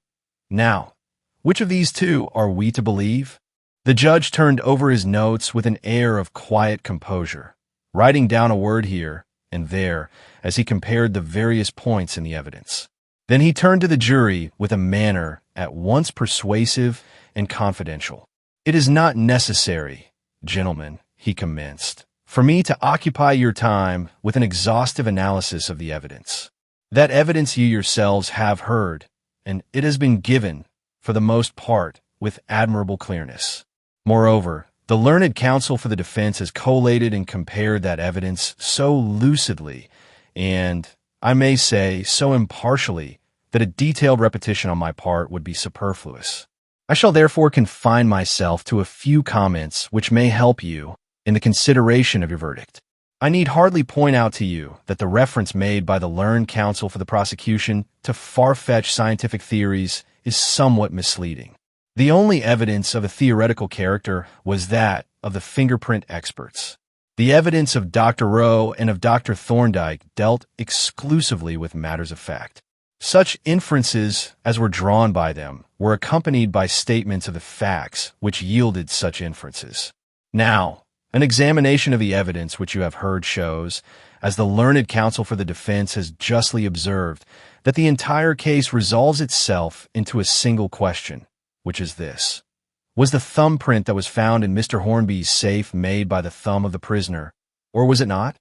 "Now, which of these two are we to believe?" The judge turned over his notes with an air of quiet composure, writing down a word here and there as he compared the various points in the evidence. Then he turned to the jury with a manner at once persuasive and confidential. "It is not necessary, gentlemen," he commenced, "for me to occupy your time with an exhaustive analysis of the evidence. That evidence you yourselves have heard, and it has been given, for the most part, with admirable clearness. Moreover, the learned counsel for the defense has collated and compared that evidence so lucidly and, I may say, so impartially that a detailed repetition on my part would be superfluous. I shall therefore confine myself to a few comments which may help you in the consideration of your verdict. I need hardly point out to you that the reference made by the learned counsel for the prosecution to far-fetched scientific theories is somewhat misleading. The only evidence of a theoretical character was that of the fingerprint experts. The evidence of Dr. Rowe and of Dr. Thorndyke dealt exclusively with matters of fact. Such inferences as were drawn by them were accompanied by statements of the facts which yielded such inferences. Now, an examination of the evidence which you have heard shows, as the learned counsel for the defense has justly observed, that the entire case resolves itself into a single question, which is this: was the thumbprint that was found in Mr. Hornby's safe made by the thumb of the prisoner, or was it not?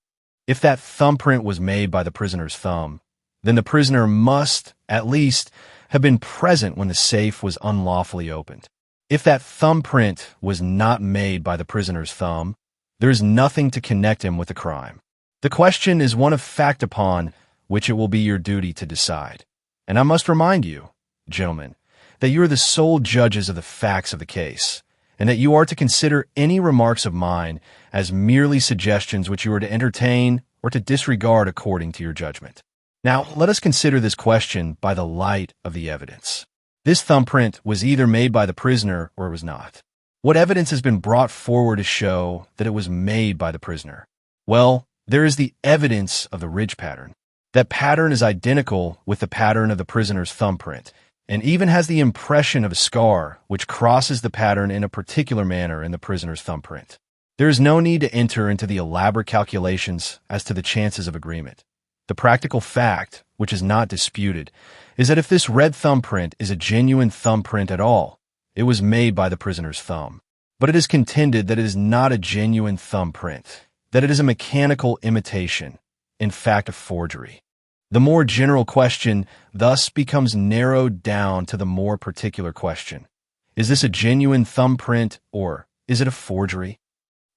If that thumbprint was made by the prisoner's thumb, then the prisoner must, at least, have been present when the safe was unlawfully opened. If that thumbprint was not made by the prisoner's thumb, there is nothing to connect him with the crime. The question is one of fact upon which it will be your duty to decide. And I must remind you, gentlemen, that you are the sole judges of the facts of the case, and that you are to consider any remarks of mine as merely suggestions which you are to entertain or to disregard according to your judgment. Now, let us consider this question by the light of the evidence. This thumbprint was either made by the prisoner or it was not. What evidence has been brought forward to show that it was made by the prisoner? Well, there is the evidence of the ridge pattern. That pattern is identical with the pattern of the prisoner's thumbprint, and even has the impression of a scar which crosses the pattern in a particular manner in the prisoner's thumbprint. There is no need to enter into the elaborate calculations as to the chances of agreement. The practical fact, which is not disputed, is that if this red thumbprint is a genuine thumbprint at all, it was made by the prisoner's thumb. But it is contended that it is not a genuine thumbprint, that it is a mechanical imitation, in fact a forgery. The more general question thus becomes narrowed down to the more particular question. Is this a genuine thumbprint or is it a forgery?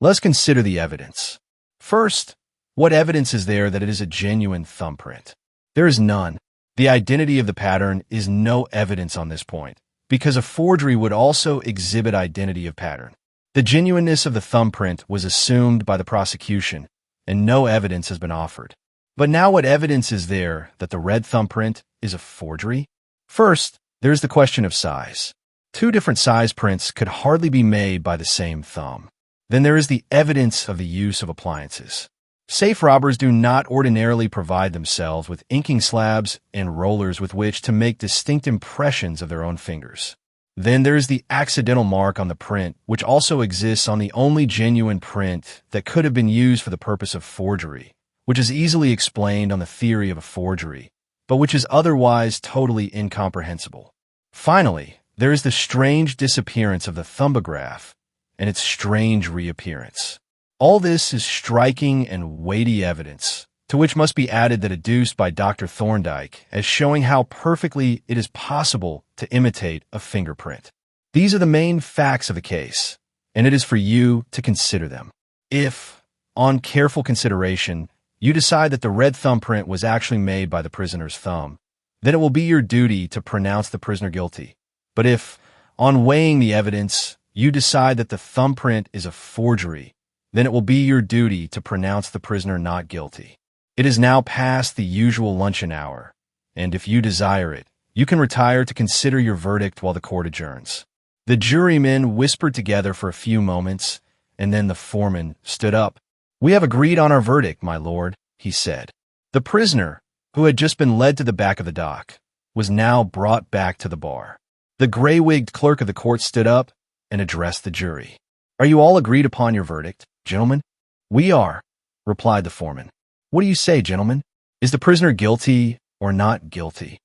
Let's consider the evidence. First, what evidence is there that it is a genuine thumbprint? There is none. The identity of the pattern is no evidence on this point, because a forgery would also exhibit identity of pattern. The genuineness of the thumbprint was assumed by the prosecution, and no evidence has been offered. But now what evidence is there that the red thumbprint is a forgery? First, there is the question of size. Two different size prints could hardly be made by the same thumb. Then there is the evidence of the use of appliances. Safe robbers do not ordinarily provide themselves with inking slabs and rollers with which to make distinct impressions of their own fingers. Then there is the accidental mark on the print, which also exists on the only genuine print that could have been used for the purpose of forgery, which is easily explained on the theory of a forgery, but which is otherwise totally incomprehensible. Finally, there is the strange disappearance of the thumbograph and its strange reappearance. All this is striking and weighty evidence, to which must be added that adduced by Dr. Thorndyke as showing how perfectly it is possible to imitate a fingerprint. These are the main facts of the case, and it is for you to consider them. If, on careful consideration, you decide that the red thumbprint was actually made by the prisoner's thumb, then it will be your duty to pronounce the prisoner guilty. But if, on weighing the evidence, you decide that the thumbprint is a forgery, then it will be your duty to pronounce the prisoner not guilty. It is now past the usual luncheon hour, and if you desire it, you can retire to consider your verdict while the court adjourns. The jurymen whispered together for a few moments, and then the foreman stood up. "We have agreed on our verdict, my lord," he said. The prisoner, who had just been led to the back of the dock, was now brought back to the bar. The gray-wigged clerk of the court stood up and addressed the jury. "Are you all agreed upon your verdict, gentlemen?" "We are," replied the foreman. "What do you say, gentlemen? Is the prisoner guilty or not guilty?"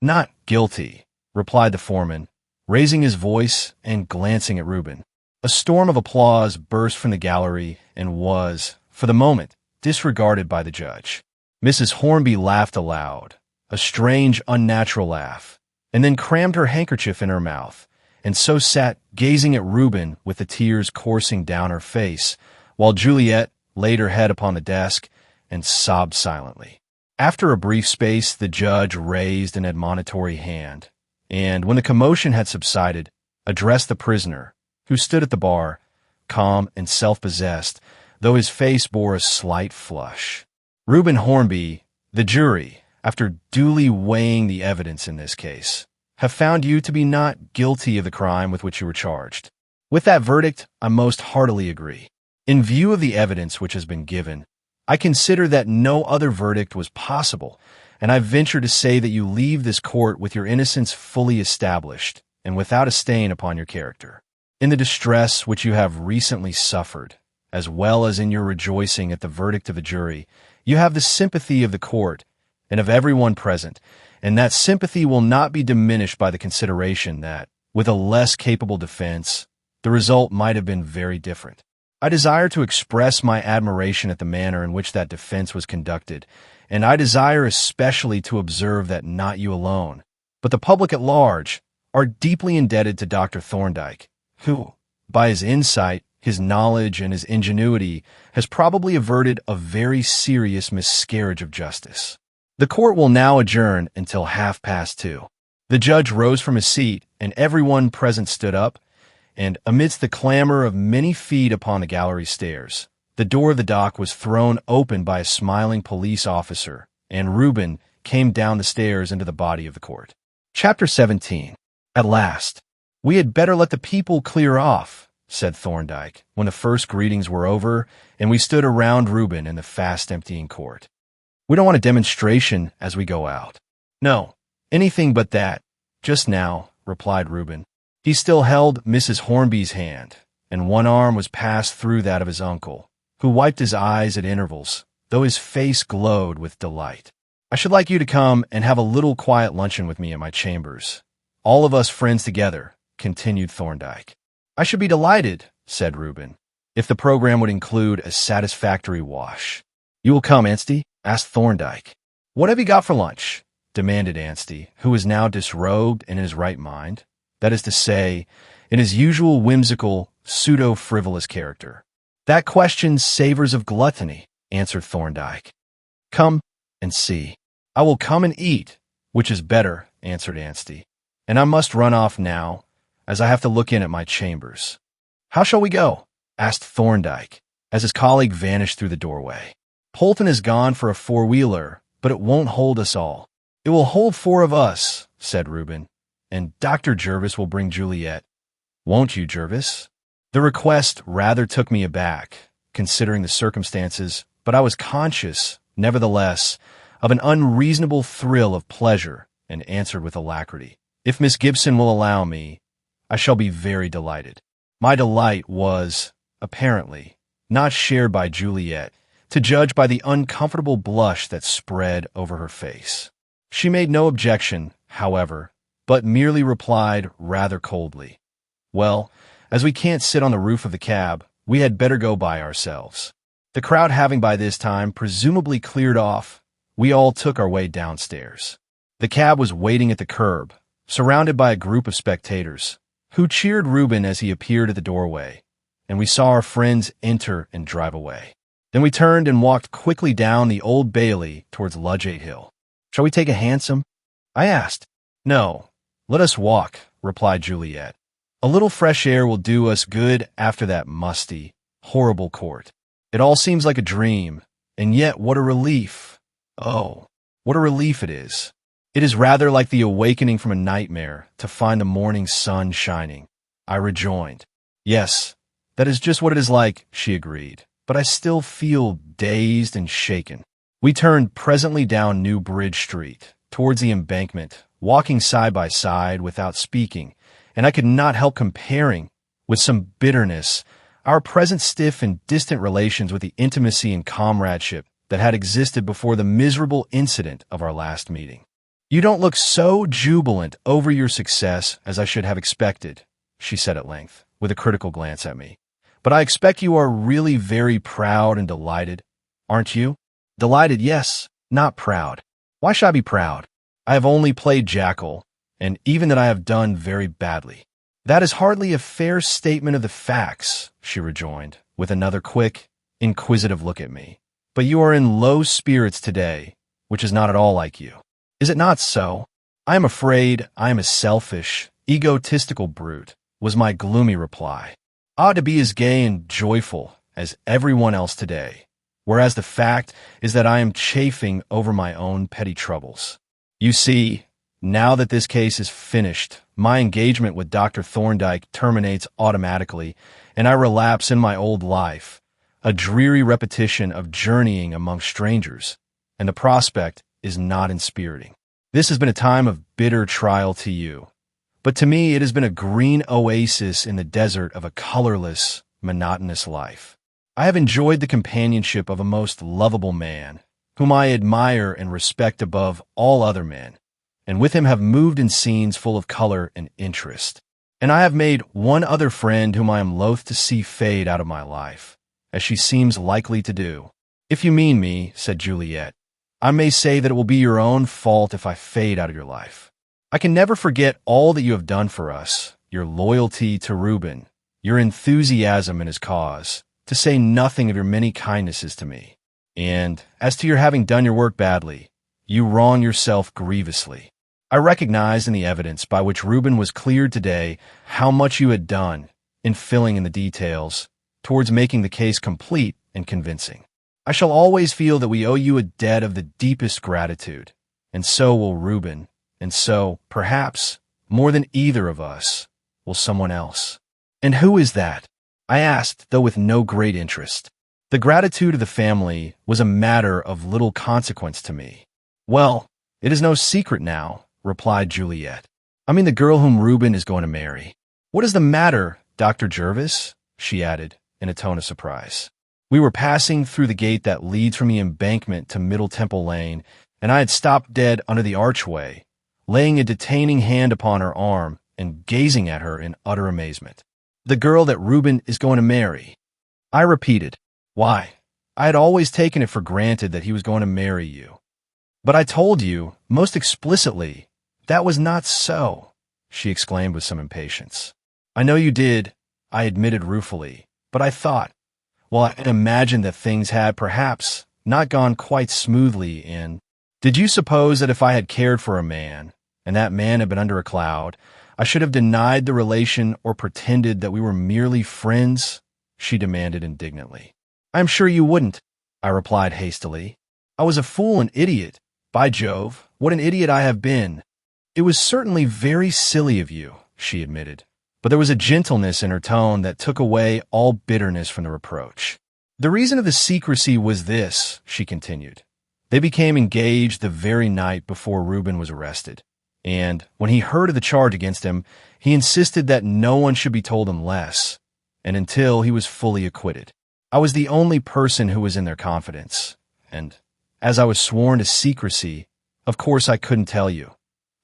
"Not guilty," replied the foreman, raising his voice and glancing at Reuben. A storm of applause burst from the gallery and was, for the moment, disregarded by the judge. Mrs. Hornby laughed aloud, a strange, unnatural laugh, and then crammed her handkerchief in her mouth, and so sat gazing at Reuben with the tears coursing down her face, while Juliet laid her head upon the desk and sobbed silently. After a brief space, the judge raised an admonitory hand, and, when the commotion had subsided, addressed the prisoner, who stood at the bar, calm and self-possessed, though his face bore a slight flush. "Reuben Hornby, the jury, after duly weighing the evidence in this case, have found you to be not guilty of the crime with which you were charged. With that verdict, I most heartily agree. In view of the evidence which has been given, I consider that no other verdict was possible, and I venture to say that you leave this court with your innocence fully established and without a stain upon your character. In the distress which you have recently suffered, as well as in your rejoicing at the verdict of the jury, you have the sympathy of the court and of everyone present, and that sympathy will not be diminished by the consideration that, with a less capable defense, the result might have been very different. I desire to express my admiration at the manner in which that defense was conducted, and I desire especially to observe that not you alone, but the public at large, are deeply indebted to Dr. Thorndyke, who, by his insight, his knowledge, and his ingenuity, has probably averted a very serious miscarriage of justice. The court will now adjourn until 2:30. The judge rose from his seat, and everyone present stood up, and amidst the clamor of many feet upon the gallery stairs, the door of the dock was thrown open by a smiling police officer, and Reuben came down the stairs into the body of the court. Chapter 17. At last. "We had better let the people clear off," said Thorndyke, when the first greetings were over, and we stood around Reuben in the fast-emptying court. "We don't want a demonstration as we go out." "No, anything but that, just now," replied Reuben. He still held Mrs. Hornby's hand, and one arm was passed through that of his uncle, who wiped his eyes at intervals, though his face glowed with delight. "I should like you to come and have a little quiet luncheon with me at my chambers. All of us friends together," continued Thorndyke. "I should be delighted," said Reuben, "if the program would include a satisfactory wash." "You will come, Anstey?" asked Thorndyke. "What have you got for lunch?" demanded Anstey, who was now disrobed and in his right mind. That is to say, in his usual whimsical, pseudo-frivolous character. "That question savors of gluttony," answered Thorndyke. "Come and see." "I will come and eat, which is better," answered Anstey. "And I must run off now, as I have to look in at my chambers." "How shall we go?" asked Thorndyke, as his colleague vanished through the doorway. "Polton has gone for a four-wheeler, but it won't hold us all." "It will hold 4 of us," said Reuben, "and Dr. Jervis will bring Juliet. Won't you, Jervis?" The request rather took me aback, considering the circumstances, but I was conscious, nevertheless, of an unreasonable thrill of pleasure and answered with alacrity, "If Miss Gibson will allow me, I shall be very delighted." My delight was, apparently, not shared by Juliet, to judge by the uncomfortable blush that spread over her face. She made no objection, however, but merely replied rather coldly, "Well, as we can't sit on the roof of the cab, we had better go by ourselves." The crowd having by this time presumably cleared off, we all took our way downstairs. The cab was waiting at the curb, surrounded by a group of spectators, who cheered Reuben as he appeared at the doorway, and we saw our friends enter and drive away. Then we turned and walked quickly down the Old Bailey towards Ludgate Hill. "Shall we take a hansom?" I asked. "No, let us walk," replied Juliet. "A little fresh air will do us good after that musty, horrible court. It all seems like a dream, and yet what a relief. Oh, what a relief it is. It is rather like the awakening from a nightmare to find the morning sun shining," I rejoined. "Yes, that is just what it is like," she agreed, "but I still feel dazed and shaken." We turned presently down New Bridge Street, towards the Embankment, walking side by side without speaking, and I could not help comparing, with some bitterness, our present stiff and distant relations with the intimacy and comradeship that had existed before the miserable incident of our last meeting. "You don't look so jubilant over your success as I should have expected," she said at length, with a critical glance at me. "But I expect you are really very proud and delighted, aren't you?" "Delighted, yes, not proud. Why should I be proud? I have only played jackal, and even that I have done very badly." "That is hardly a fair statement of the facts," she rejoined, with another quick, inquisitive look at me. "But you are in low spirits today, which is not at all like you. Is it not so?" "I am afraid I am a selfish, egotistical brute," was my gloomy reply. "I ought to be as gay and joyful as everyone else today, whereas the fact is that I am chafing over my own petty troubles. You see, now that this case is finished, my engagement with Dr. Thorndyke terminates automatically, and I relapse in my old life, a dreary repetition of journeying among strangers, and the prospect is not inspiriting. This has been a time of bitter trial to you, but to me it has been a green oasis in the desert of a colorless, monotonous life. I have enjoyed the companionship of a most lovable man, whom I admire and respect above all other men, and with him have moved in scenes full of color and interest. And I have made one other friend whom I am loath to see fade out of my life, as she seems likely to do. "If you mean me," said Juliet, "I may say that it will be your own fault if I fade out of your life. I can never forget all that you have done for us, your loyalty to Reuben, your enthusiasm in his cause, to say nothing of your many kindnesses to me. And as to your having done your work badly, you wrong yourself grievously. I recognized in the evidence by which Reuben was cleared today how much you had done in filling in the details towards making the case complete and convincing. I shall always feel that we owe you a debt of the deepest gratitude, and so will Reuben, and so, perhaps, more than either of us, will someone else." "And who is that?" I asked, though with no great interest. The gratitude of the family was a matter of little consequence to me. "Well, it is no secret now," replied Juliet. "I mean the girl whom Reuben is going to marry." "What is the matter, Dr. Jervis?" she added, in a tone of surprise. We were passing through the gate that leads from the Embankment to Middle Temple Lane, and I had stopped dead under the archway, laying a detaining hand upon her arm and gazing at her in utter amazement. "The girl that Reuben is going to marry," I repeated. "Why, I had always taken it for granted that he was going to marry you. But I told you, most explicitly, that was not so," she exclaimed with some impatience. "I know you did," I admitted ruefully, "but I thought, well, I imagined that things had, perhaps, not gone quite smoothly in. Did you suppose that if I had cared for a man, and that man had been under a cloud, I should have denied the relation or pretended that we were merely friends?" she demanded indignantly. "I am sure you wouldn't," I replied hastily. "I was a fool and idiot. By Jove, what an idiot I have been." "It was certainly very silly of you," she admitted, but there was a gentleness in her tone that took away all bitterness from the reproach. The reason of the secrecy was this, she continued. They became engaged the very night before Reuben was arrested, and when he heard of the charge against him, he insisted that no one should be told unless and until he was fully acquitted. I was the only person who was in their confidence, and as I was sworn to secrecy, of course I couldn't tell you,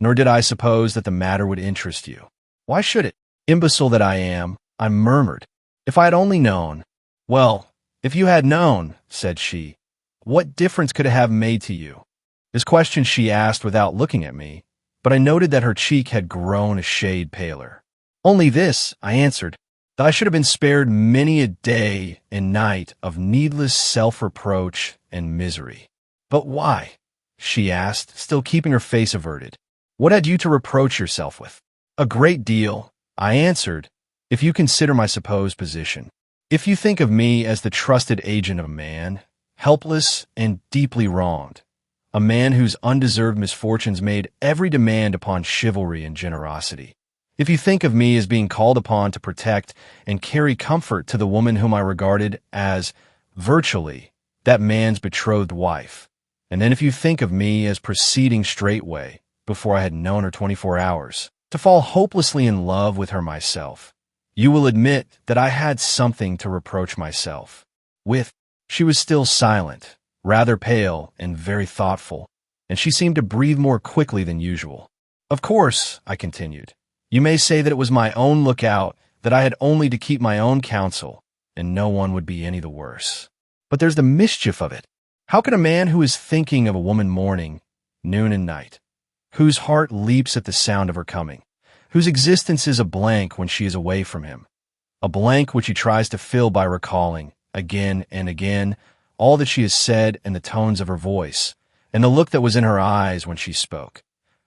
nor did I suppose that the matter would interest you. Why should it? Imbecile that I am, I murmured. If I had only known. Well, if you had known, said she, what difference could it have made to you? This question she asked without looking at me, but I noted that her cheek had grown a shade paler. Only this, I answered, that I should have been spared many a day and night of needless self-reproach and misery. But why? She asked, still keeping her face averted. What had you to reproach yourself with? A great deal, I answered, if you consider my supposed position. If you think of me as the trusted agent of a man, helpless and deeply wronged, a man whose undeserved misfortunes made every demand upon chivalry and generosity. If you think of me as being called upon to protect and carry comfort to the woman whom I regarded as, virtually, that man's betrothed wife, and then if you think of me as proceeding straightway, before I had known her 24 hours, to fall hopelessly in love with her myself, you will admit that I had something to reproach myself with. She was still silent, rather pale and very thoughtful, and she seemed to breathe more quickly than usual. Of course, I continued, you may say that it was my own lookout, that I had only to keep my own counsel, and no one would be any the worse. But there's the mischief of it. How can a man who is thinking of a woman morning, noon and night, whose heart leaps at the sound of her coming, whose existence is a blank when she is away from him, a blank which he tries to fill by recalling, again and again, all that she has said and the tones of her voice, and the look that was in her eyes when she spoke.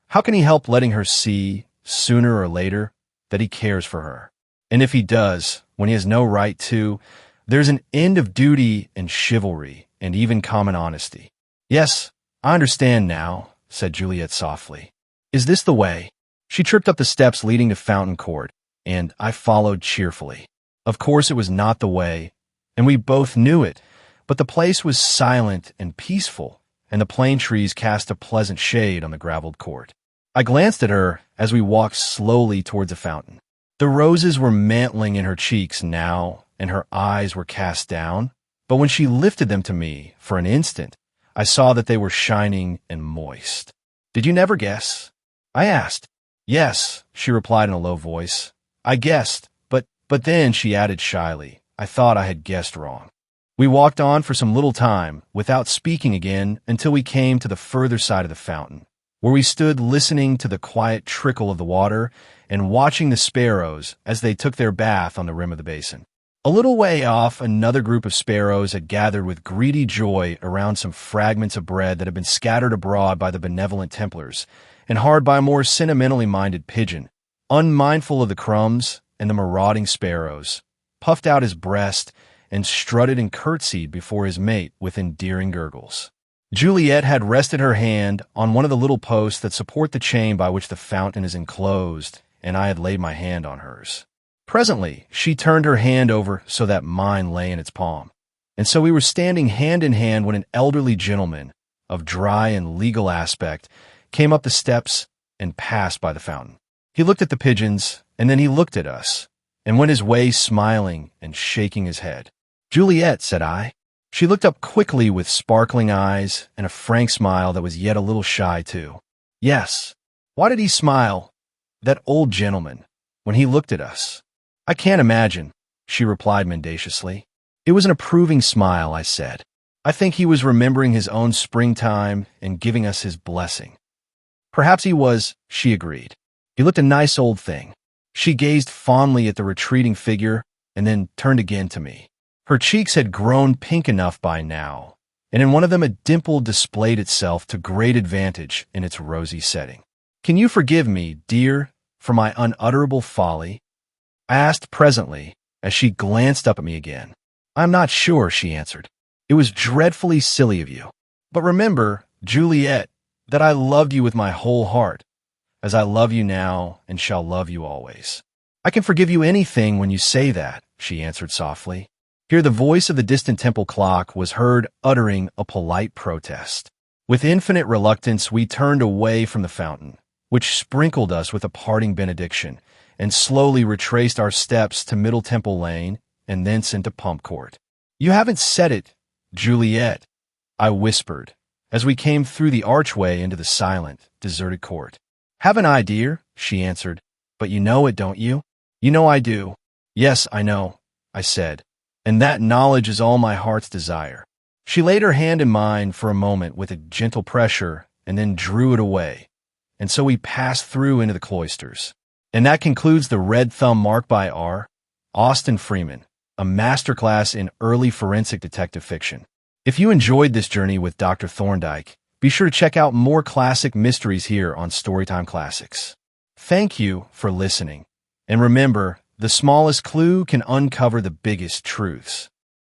How can he help letting her see, sooner or later, that he cares for her? And if he does, when he has no right to, there's an end of duty and chivalry and even common honesty. Yes, I understand now, said Juliet softly. Is this the way? She tripped up the steps leading to Fountain Court, and I followed cheerfully. Of course it was not the way, and we both knew it, but the place was silent and peaceful, and the plane trees cast a pleasant shade on the graveled court. I glanced at her as we walked slowly towards the fountain. The roses were mantling in her cheeks now, and her eyes were cast down, but when she lifted them to me for an instant, I saw that they were shining and moist. Did you never guess? I asked. Yes, she replied in a low voice. I guessed, but then, she added shyly, I thought I had guessed wrong. We walked on for some little time, without speaking again, until we came to the further side of the fountain, where we stood listening to the quiet trickle of the water and watching the sparrows as they took their bath on the rim of the basin. A little way off, another group of sparrows had gathered with greedy joy around some fragments of bread that had been scattered abroad by the benevolent Templars, and hard by a more sentimentally minded pigeon, unmindful of the crumbs, and the marauding sparrows, puffed out his breast and strutted and curtsied before his mate with endearing gurgles. Juliet had rested her hand on one of the little posts that support the chain by which the fountain is enclosed, and I had laid my hand on hers. Presently, she turned her hand over so that mine lay in its palm, and so we were standing hand in hand when an elderly gentleman, of dry and legal aspect, came up the steps and passed by the fountain. He looked at the pigeons, and then he looked at us, and went his way smiling and shaking his head. Juliet, said I. She looked up quickly with sparkling eyes and a frank smile that was yet a little shy too. Yes. Why did he smile, that old gentleman, when he looked at us? I can't imagine, she replied mendaciously. It was an approving smile, I said. I think he was remembering his own springtime and giving us his blessing. Perhaps he was, she agreed. He looked a nice old thing. She gazed fondly at the retreating figure and then turned again to me. Her cheeks had grown pink enough by now, and in one of them a dimple displayed itself to great advantage in its rosy setting. Can you forgive me, dear, for my unutterable folly? I asked presently, as she glanced up at me again. I'm not sure, she answered. It was dreadfully silly of you. But remember, Juliet, that I loved you with my whole heart, as I love you now and shall love you always. I can forgive you anything when you say that, she answered softly. Here the voice of the distant temple clock was heard uttering a polite protest. With infinite reluctance, we turned away from the fountain, which sprinkled us with a parting benediction, and slowly retraced our steps to Middle Temple Lane and thence into Pump Court. "You haven't said it, Juliet," I whispered, as we came through the archway into the silent, deserted court. "Haven't I, dear?" she answered. "But you know it, don't you?" "You know I do." "Yes, I know," I said, "and that knowledge is all my heart's desire." She laid her hand in mine for a moment with a gentle pressure and then drew it away, and so we passed through into the cloisters. And that concludes the Red Thumb Marked by R. Austin Freeman, a masterclass in early forensic detective fiction. If you enjoyed this journey with Dr. Thorndyke, be sure to check out more classic mysteries here on Storytime Classics. Thank you for listening, and remember, the smallest clue can uncover the biggest truths.